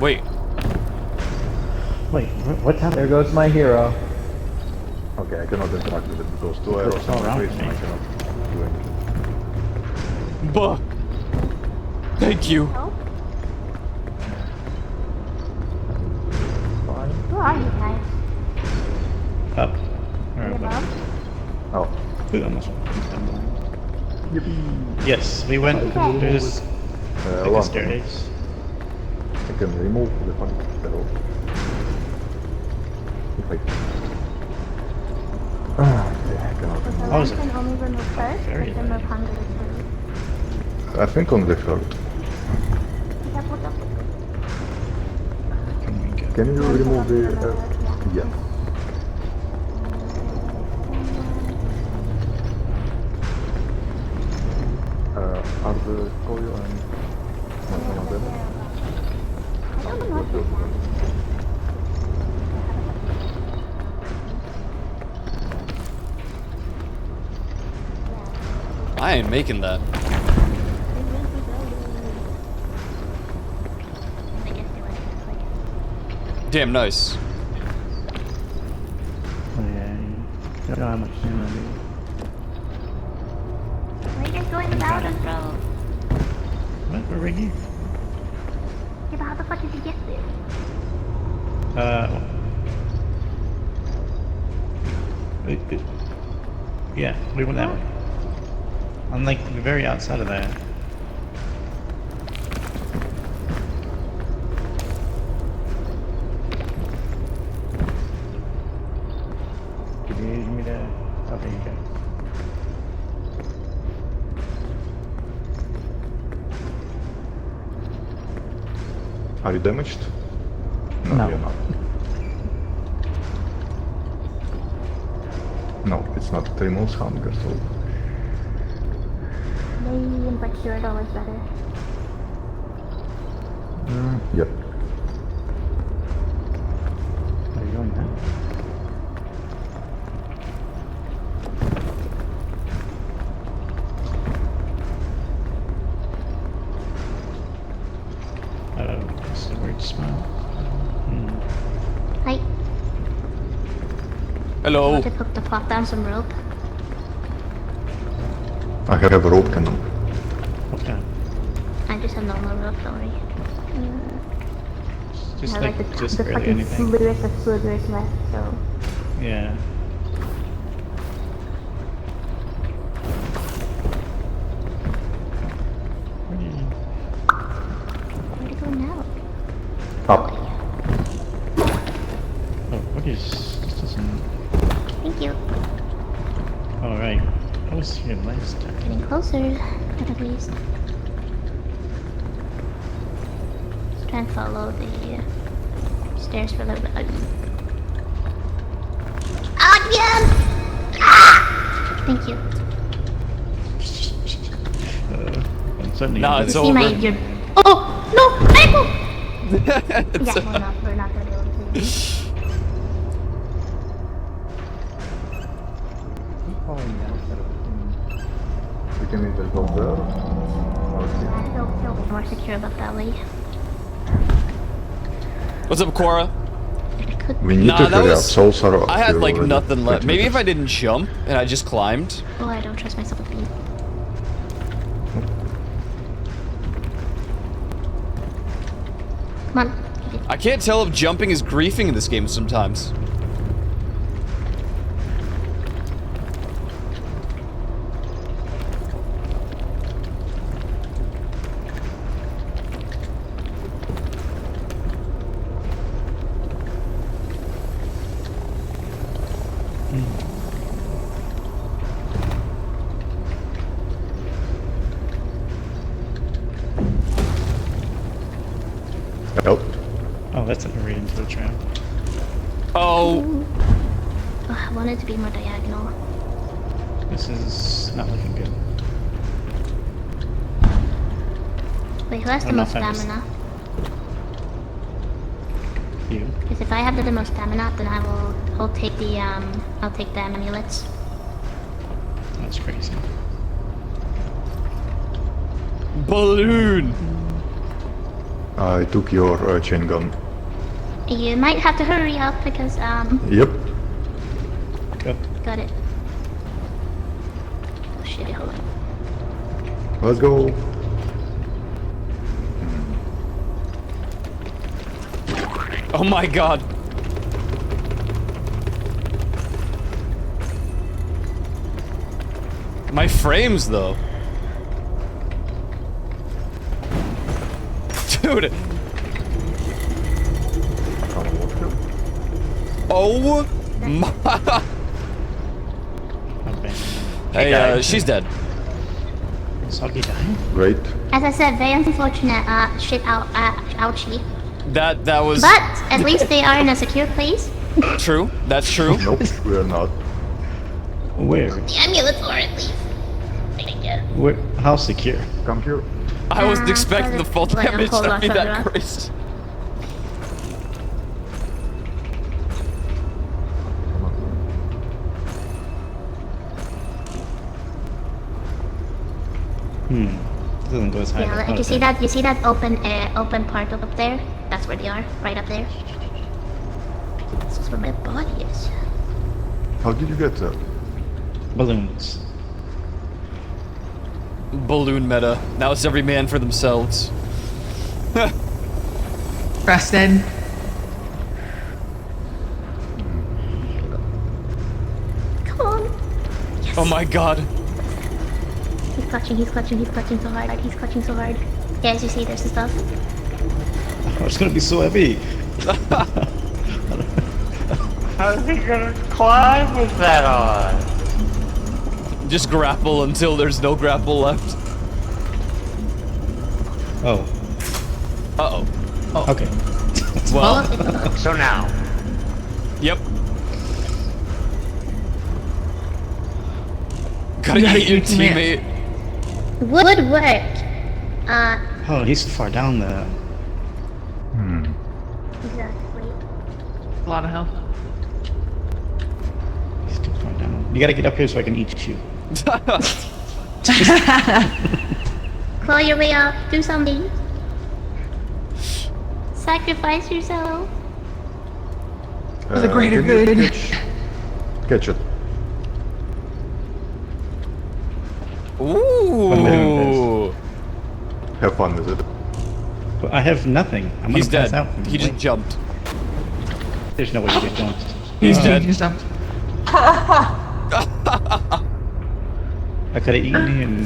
Wait. Wait, what's happening? There goes my hero. Okay, I cannot interact with it because two arrows It's all on my wrong face with and I me. cannot do anything. Buh. Thank you. Who are you guys? Up. Or Your above. mom? Oh. Ooh, almost. Yes, we went. There's like a one. staircase. I can remove the fucking arrows. Wait. Ah, yeah, I cannot So the remove. How is lamp it? can only remove first, Very but remove hunger too. I think on the third. Look up, look up. Can we get? Can you remove the... yeah. Are the Koyo and Matana dead? I don't know what this I ain't making that. Damn nice. Oh yeah. I don't know how much time I do. Where are you guys going without us, bro? What? We're right here. Yeah, but how the fuck did you get there? Yeah, we went that way. I'm like the very outside of that. Could you use me to? Oh, there you go. Are you damaged? No. You're not. No, it's not. It removes hunger, so... Maybe but Curator was better. Yep. Are you going now? It's a weird smell. Hi. Hello. Want to put the plot down some rope? I have a rope cannon. Okay. I just have normal rope, don't worry. Just I have like, the just barely fucking anything. slivers of slivers left, so... Yeah. Where to go now? Up. Oh, what is this? Doesn't. Thank you. All right. I was here last time. Getting closer, at least. Let's try and follow the stairs for a little bit. Again! Ah! Thank you. I'm suddenly. Nah, it's See over. my your oh no ankle! Yeah, we're not gonna be able to. Falling down. We can either go there or here. I feel more secure about that way. What's up, Cora? We need Nah, to that hurry up. was. Souls are I had here like already. nothing left. Wait, Maybe wait, if I didn't jump and I just climbed. Oh, I don't trust myself with being. Come on. I can't tell if jumping is griefing in this game sometimes. Help. Oh, that's like a right into the trap. Oh. I want it to be more diagonal. This is not looking good. Wait, who has the don't know most if I was- stamina? You. Because if I have the most stamina, then I'll take the amulets. That's crazy. Balloon. I took your chain gun. You might have to hurry up because Yep. got it. Oh shit! Hold on. Let's go. Oh my god. My frames though. Dude. Oh my. Hey, she's dead. Soggy dying? Great. As I said, very unfortunate. Ouchie. That was But at least they are in a secure place. true. That's true. Nope, we're not. Where? The amulets are at least. Where? How secure? Come here. I wasn't expecting the full Wait, damage hold to on, be hold that on. crazy. Doesn't go as high. Yeah, as you see that? You see that open part up there? That's where they are, right up there. This is where my body is. How did you get there? Balloons. Balloon meta. Now it's every man for themselves. Preston. Come on. Oh my god. He's clutching so hard. He's clutching so hard. Yeah, as you see, there's the stuff. Oh, it's gonna be so heavy. How's he gonna climb with that on? Just grapple until there's no grapple left. Oh. Uh-oh. Oh. Okay. Well. So now. Yep. Gotta get your teammate. Would work. Oh, he's too far down there. Exactly. A lot of health. He's too far down. You gotta get up here so I can eat you. Claw your way up. Do something. Sacrifice yourself. For the greater Can you good. Catch it. Ooh. Have fun with it. But I have nothing. I'm He's gonna pass dead. out. He just jumped. There's no way you get jumped. He's dead. He jumped. I could have eaten him.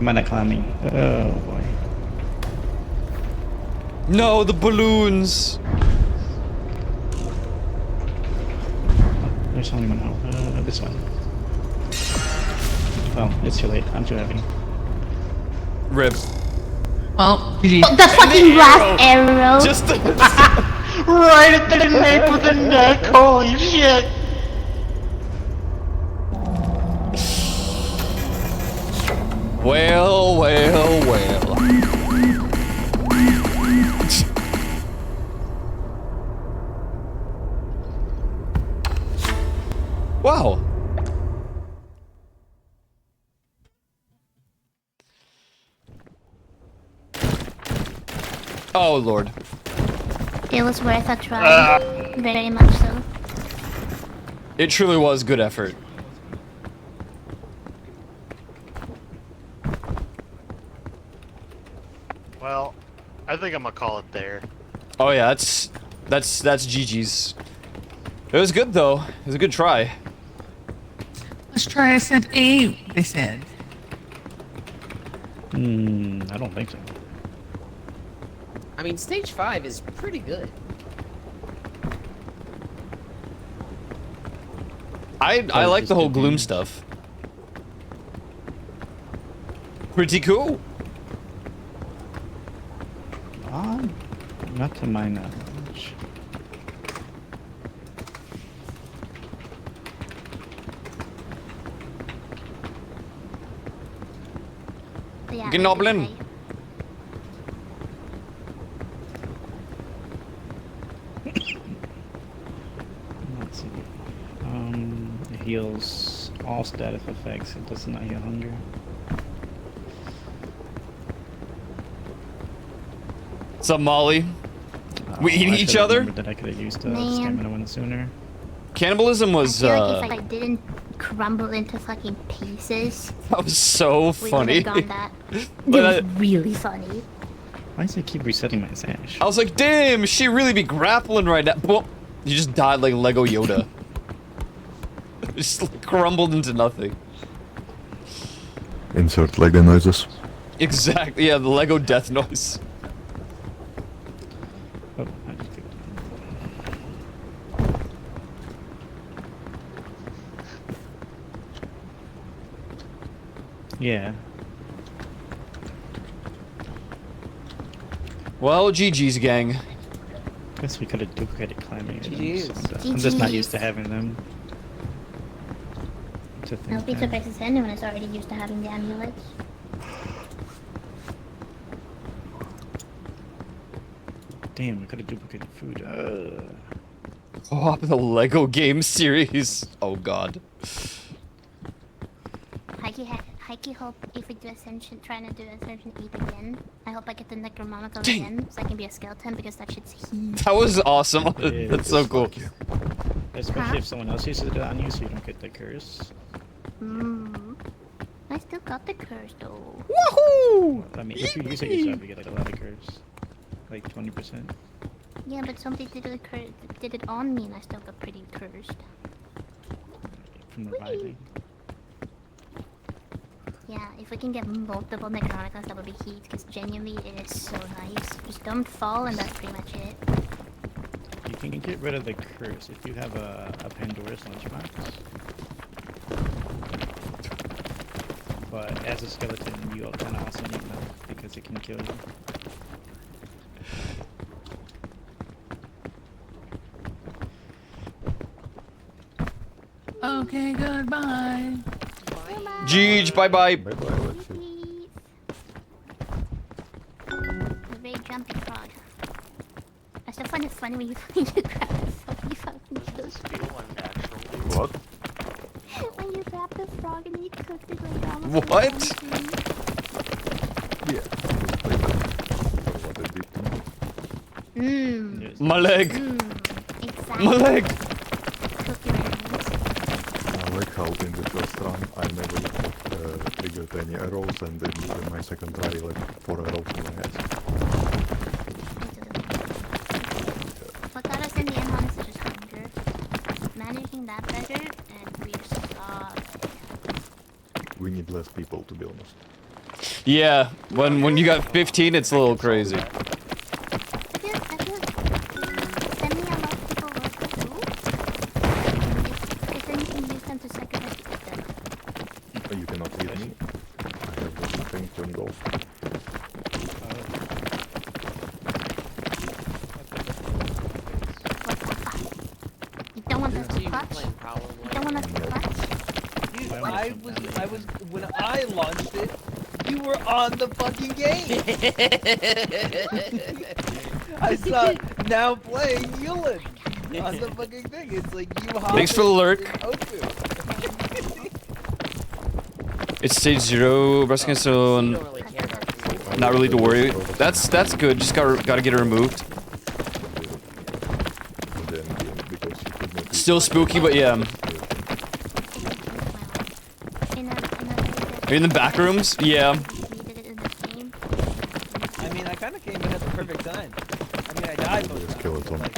Am I not climbing? Oh boy. No, the balloons. There's only one out. This one. Oh, it's too late. I'm too heavy. Rip. Well, GG. The fucking last arrow. Just the Right at the nape of the neck. Holy shit. Well, well, well. Wow. Oh, Lord. It was worth a try. Very much so. It truly was good effort. Well, I think I'm gonna call it there. Oh yeah, that's GG's. It was good though. It was a good try. Let's try ascent 8, they said. I don't think so. I mean, stage 5 is pretty good. I like the whole gloom stuff. Pretty cool. Not to my knowledge. Yeah, Gnoblin. heals all status effects. It does not heal hunger. What's up, Molly? We eating I each should've other? remembered that I could have used the Man. stamina one sooner. Cannibalism was, I feel like if I didn't crumble into fucking pieces, that was so we funny. would have gone that. But It was really funny. Why does it keep resetting my sash? I was like, damn, she really be grappling right now. Well, you just died like Lego Yoda. Just like, crumbled into nothing. Insert Lego noises. Exactly, yeah, the Lego death noise. Oh, I just clicked. Yeah. Well, GG's, gang. Guess we could have duplicated climbing items. GGs. I'm just not used to having them. To I'll think be that. surprised if anyone is already used to having the amulets. Damn, we could have duplicated food. Oh, the Lego game series. Oh god. Heike hope if we do Ascension, trying to do Ascension 8 again, I hope I get the Necronomicon again, so I can be a skeleton, because that shit's huge. That was awesome. Yeah, That's so cool. Especially if someone else uses it on you, so you don't get the curse. I still got the curse though. Woohoo! I mean, if you use it yourself, you get like a lot of curse. Like 20%. Yeah, but somebody did it on me and I still got pretty cursed. From reviving. Yeah, if we can get multiple Necronomicons, that would be heat, because genuinely it is so nice. Just don't fall and that's pretty much it. You can get rid of the curse if you have a Pandora's lunchbox. But as a skeleton, you kind of also need that because it can kill you. Okay, goodbye. Jeej, bye bye. Bye bye, let's see. The very jumpy frog. I still find it funny when you grab the frog, you fucking kills What? when you grab the frog and you cooked it like almost What? like Yeah. What it did to me. My leg. Exactly. My leg. Cook your enemies. I like how in the first run I never triggered any arrows, and then in my second try like 4 arrows in my head. What got us in the end, honestly, is just hunger. Managing that better, and we're solid. We need less people, to be honest. Yeah, when you got 15, it's a little crazy. I feel send me a lot of people work too. If then you can use them to sacrifice to get them. You cannot hear me. I have the thing turned off. You don't want us to clutch? You don't want us to clutch? Dude, I was when I launched it, you were on the fucking game. I saw now playing Yulin on the fucking thing. It's like you hop Thanks for the lurk. It's stage 0, breast cancer, not really to worry. That's good, just gotta get it removed. Still spooky, but yeah. Are you in the back rooms? Yeah. I mean, I kind of came in at the perfect time. I mean, I died most of the time, but, like,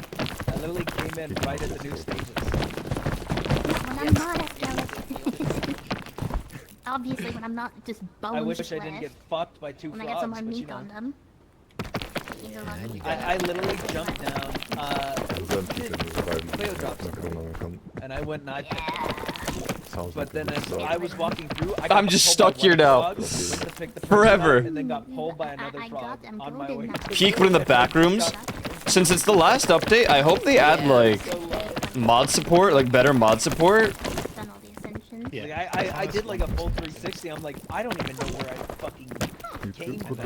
I literally came in right at the new stages. When I'm not a skeleton. Obviously, when I'm not just bones I wish I left, didn't get fucked by 2 when frogs, I get some more but you meat know. on them. I literally jumped down, Cleo drops, and I went and I picked them. But then as I was walking through, I got I'm just pulled stuck by here one now. frog, went to pick the person Forever. up, and then got pulled by another frog on my way. Peek one in the back rooms. Since it's the last update, I hope they add like mod support, like better mod support. Yeah. Like, I did like a full 360. I'm like, I don't even know where I fucking came from.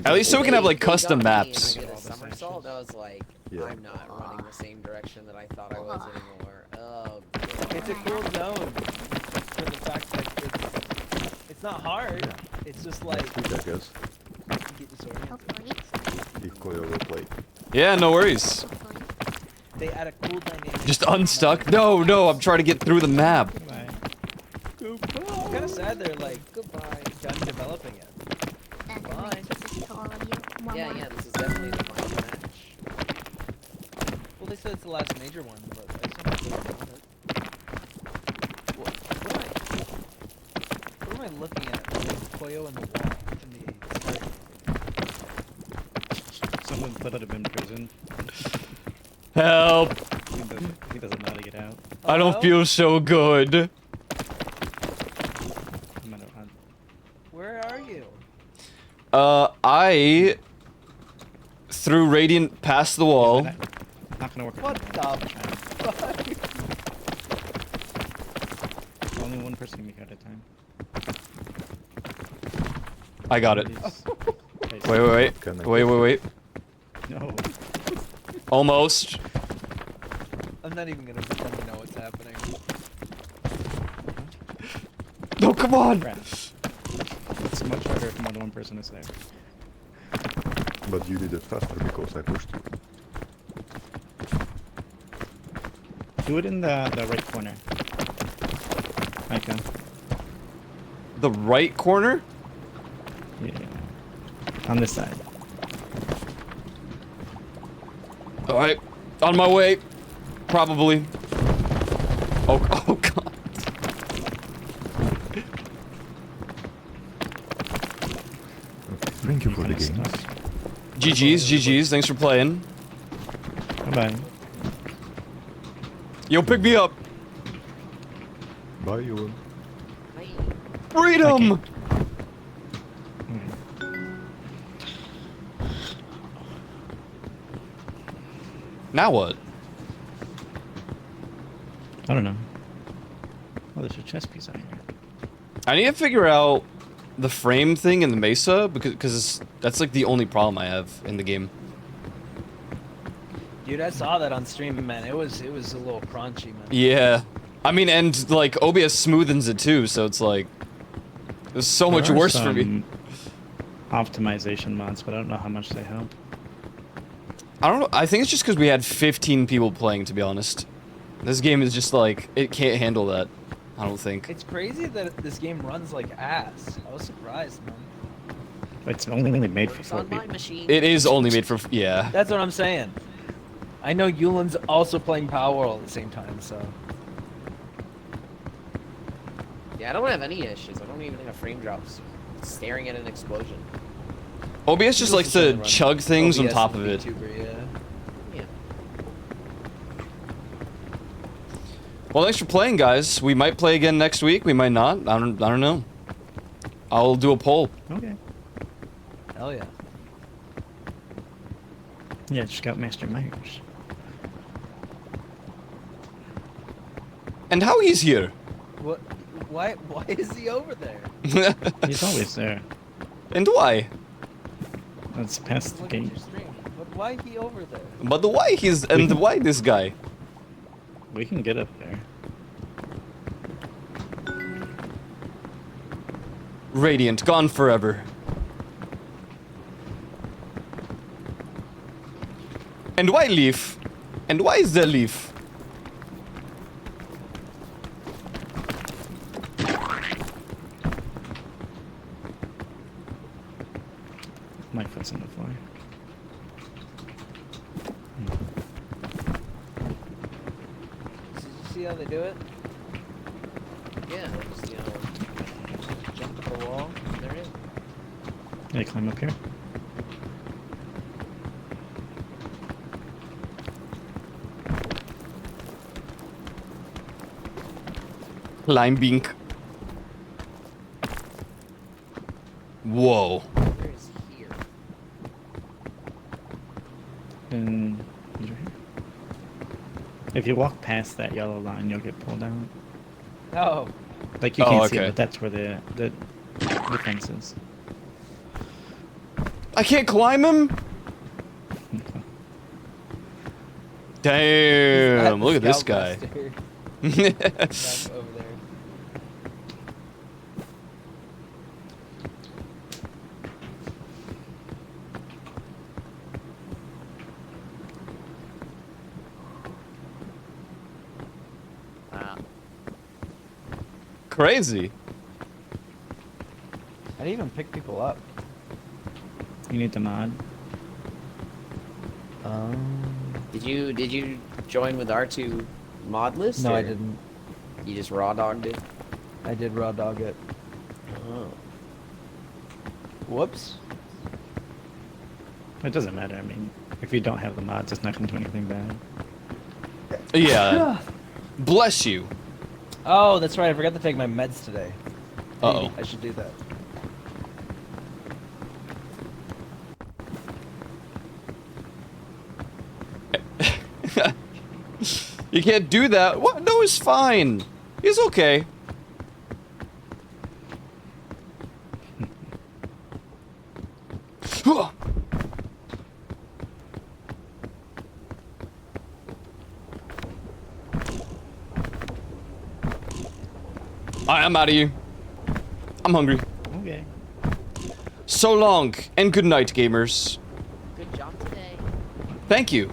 At least so we can have like custom maps. I did a somersault. I was like, I'm not running the same direction that I thought I was anymore. Oh, God. It's a cool zone for the fact that it's not hard. It's just like I guess. you get disoriented. If Koyo will play. Yeah, no worries. They add a cool dynamic. Just unstuck. No, no, I'm trying to get through the map. It's kind of sad they're like done developing it. Bye. Yeah, this is definitely the final match. Well, they said it's the last major one, but I assume it's the What am I looking at? Koyo and the wall in the start. Someone put him in prison. Help! He doesn't know how to get out. I don't feel so good. Where are you? I threw Radiant past the wall. Not gonna work. What the fuck? Only one person can make it at a time. I got it. Wait. No. Almost. I'm not even gonna pretend to know what's happening. No, come on! It's much harder if more than one person is there. But you did it faster because I pushed you. Do it in the right corner. Okay. The right corner? Yeah. On this side. Alright. On my way. Probably. Oh god. Thank you for the game. GG's. Thanks for playing. Bye-bye. Yo, pick me up. Bye, you. Freedom! Now what? I don't know. Oh, there's a chess piece out here. I need to figure out the frame thing in the Mesa because that's like the only problem I have in the game. Dude, I saw that on stream, man. It was a little crunchy, man. Yeah. I mean, and like OBS smoothens it too, so it's like it's so much There are worse for me. some optimization mods, but I don't know how much they help. I don't know. I think it's just because we had 15 people playing, to be honest. This game is just like, it can't handle that. I don't think. It's crazy that this game runs like ass. I was surprised, man. It's only made for 4 people. It is only made for, yeah. That's what I'm saying. I know Yulin's also playing Power World at the same time, so. Yeah, I don't have any issues. I don't even have frame drops. Staring at an explosion. OBS just likes to run chug things on OBS top and of it. VTuber, yeah. Well, thanks for playing, guys. We might play again next week. We might not. I don't know. I'll do a poll. Okay. Hell yeah. Yeah, just got Master Myers. And how he's here? What? Why is he over there? He's always there. And why? That's past the Look at gate. your stream. But why he over there? But why he's and why this guy? We can get up there. Radiant, gone forever. And why leaf? And why is there leaf? My foot's on the floor. Did you see how they do it? Yeah, just, you know, jump to the wall, and they're in. Yeah, climb up here. Climbing. Whoa. Where is here? And he's right here. If you walk past that yellow line, you'll get pulled out. Oh. Like you can't see it, but that's where the fence is. I can't climb him? Damn, look at this guy. Back over there. Wow. Crazy. How do you even pick people up? You need the mod. Did you join with R2 mod list? No, or I didn't. You just raw dogged it? I did raw dog it. Oh. Whoops. It doesn't matter. I mean, if you don't have the mods, it's not going to do anything bad. Yeah. Bless you. Oh, that's right. I forgot to take my meds today. Uh-oh. I should do that. You can't do that. What? No, he's fine. He's okay. Alright, I'm out of here. I'm hungry. Okay. So long, and good night, gamers. Good job today. Thank you.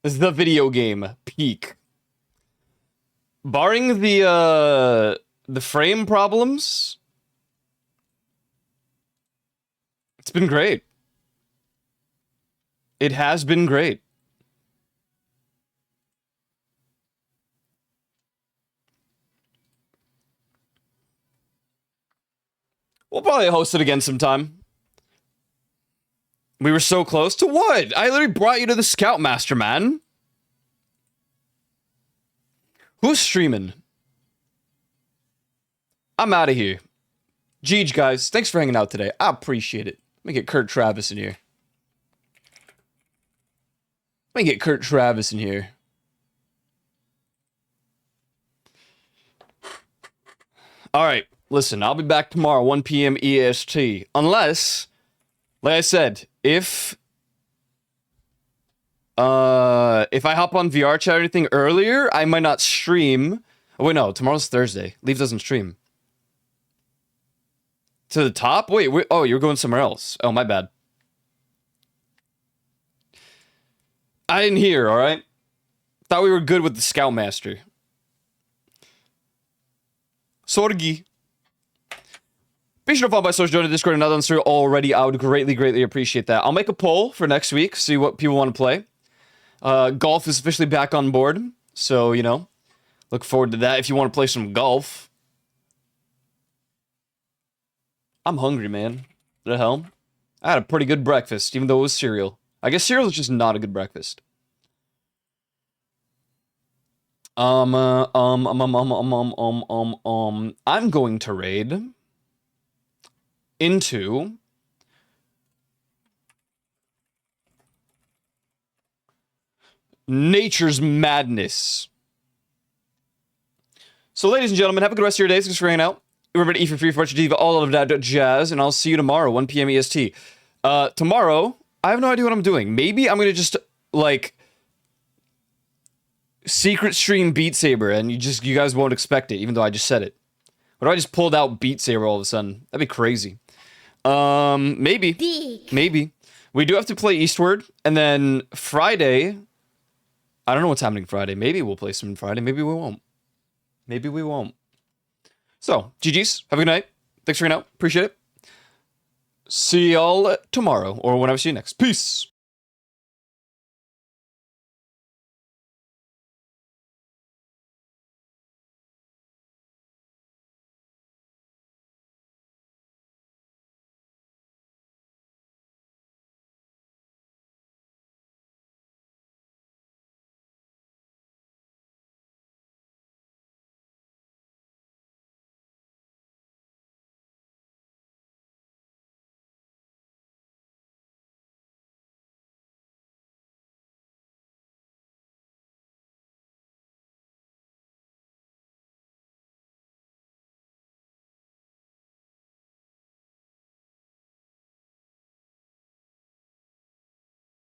This is the video game peak. Barring the frame problems, it's been great. It has been great. We'll probably host it again sometime. We were so close to what? I literally brought you to the Scoutmaster, man. Who's streaming? I'm out of here. Jeej, guys, thanks for hanging out today. I appreciate it. Let me get Kurt Travis in here. Let me get Kurt Travis in here. All right, listen, I'll be back tomorrow, 1 p.m. EST. Unless, like I said, if I hop on VR chat or anything earlier, I might not stream. Oh, wait, no, tomorrow's Thursday. Leaf doesn't stream. To the top? Wait, oh, you're going somewhere else. Oh, my bad. I didn't hear, alright? Thought we were good with the Scoutmaster. Sorgi. Be sure to follow my social, join the Discord, and not on stream already. I would greatly appreciate that. I'll make a poll for next week, see what people want to play. Golf is officially back on board, so, you know, look forward to that if you want to play some golf. I'm hungry, man. What the hell? I had a pretty good breakfast, even though it was cereal. I guess cereal is just not a good breakfast. I'm going to raid into Nature's Madness. So, ladies and gentlemen, have a good rest of your day. Thanks for hanging out. Remember to eat for free for Diva, all of that jazz, and I'll see you tomorrow, 1 p.m. EST. Tomorrow, I have no idea what I'm doing. Maybe I'm gonna just, like, secret stream Beat Saber, and you guys won't expect it, even though I just said it. What if I just pulled out Beat Saber all of a sudden? That'd be crazy. Maybe. We do have to play Eastward, and then Friday, I don't know what's happening Friday. Maybe we'll play some Friday, maybe we won't. Maybe we won't. So, GG's, have a good night. Thanks for hanging out, appreciate it. See y'all tomorrow, or whenever I see you next. Peace!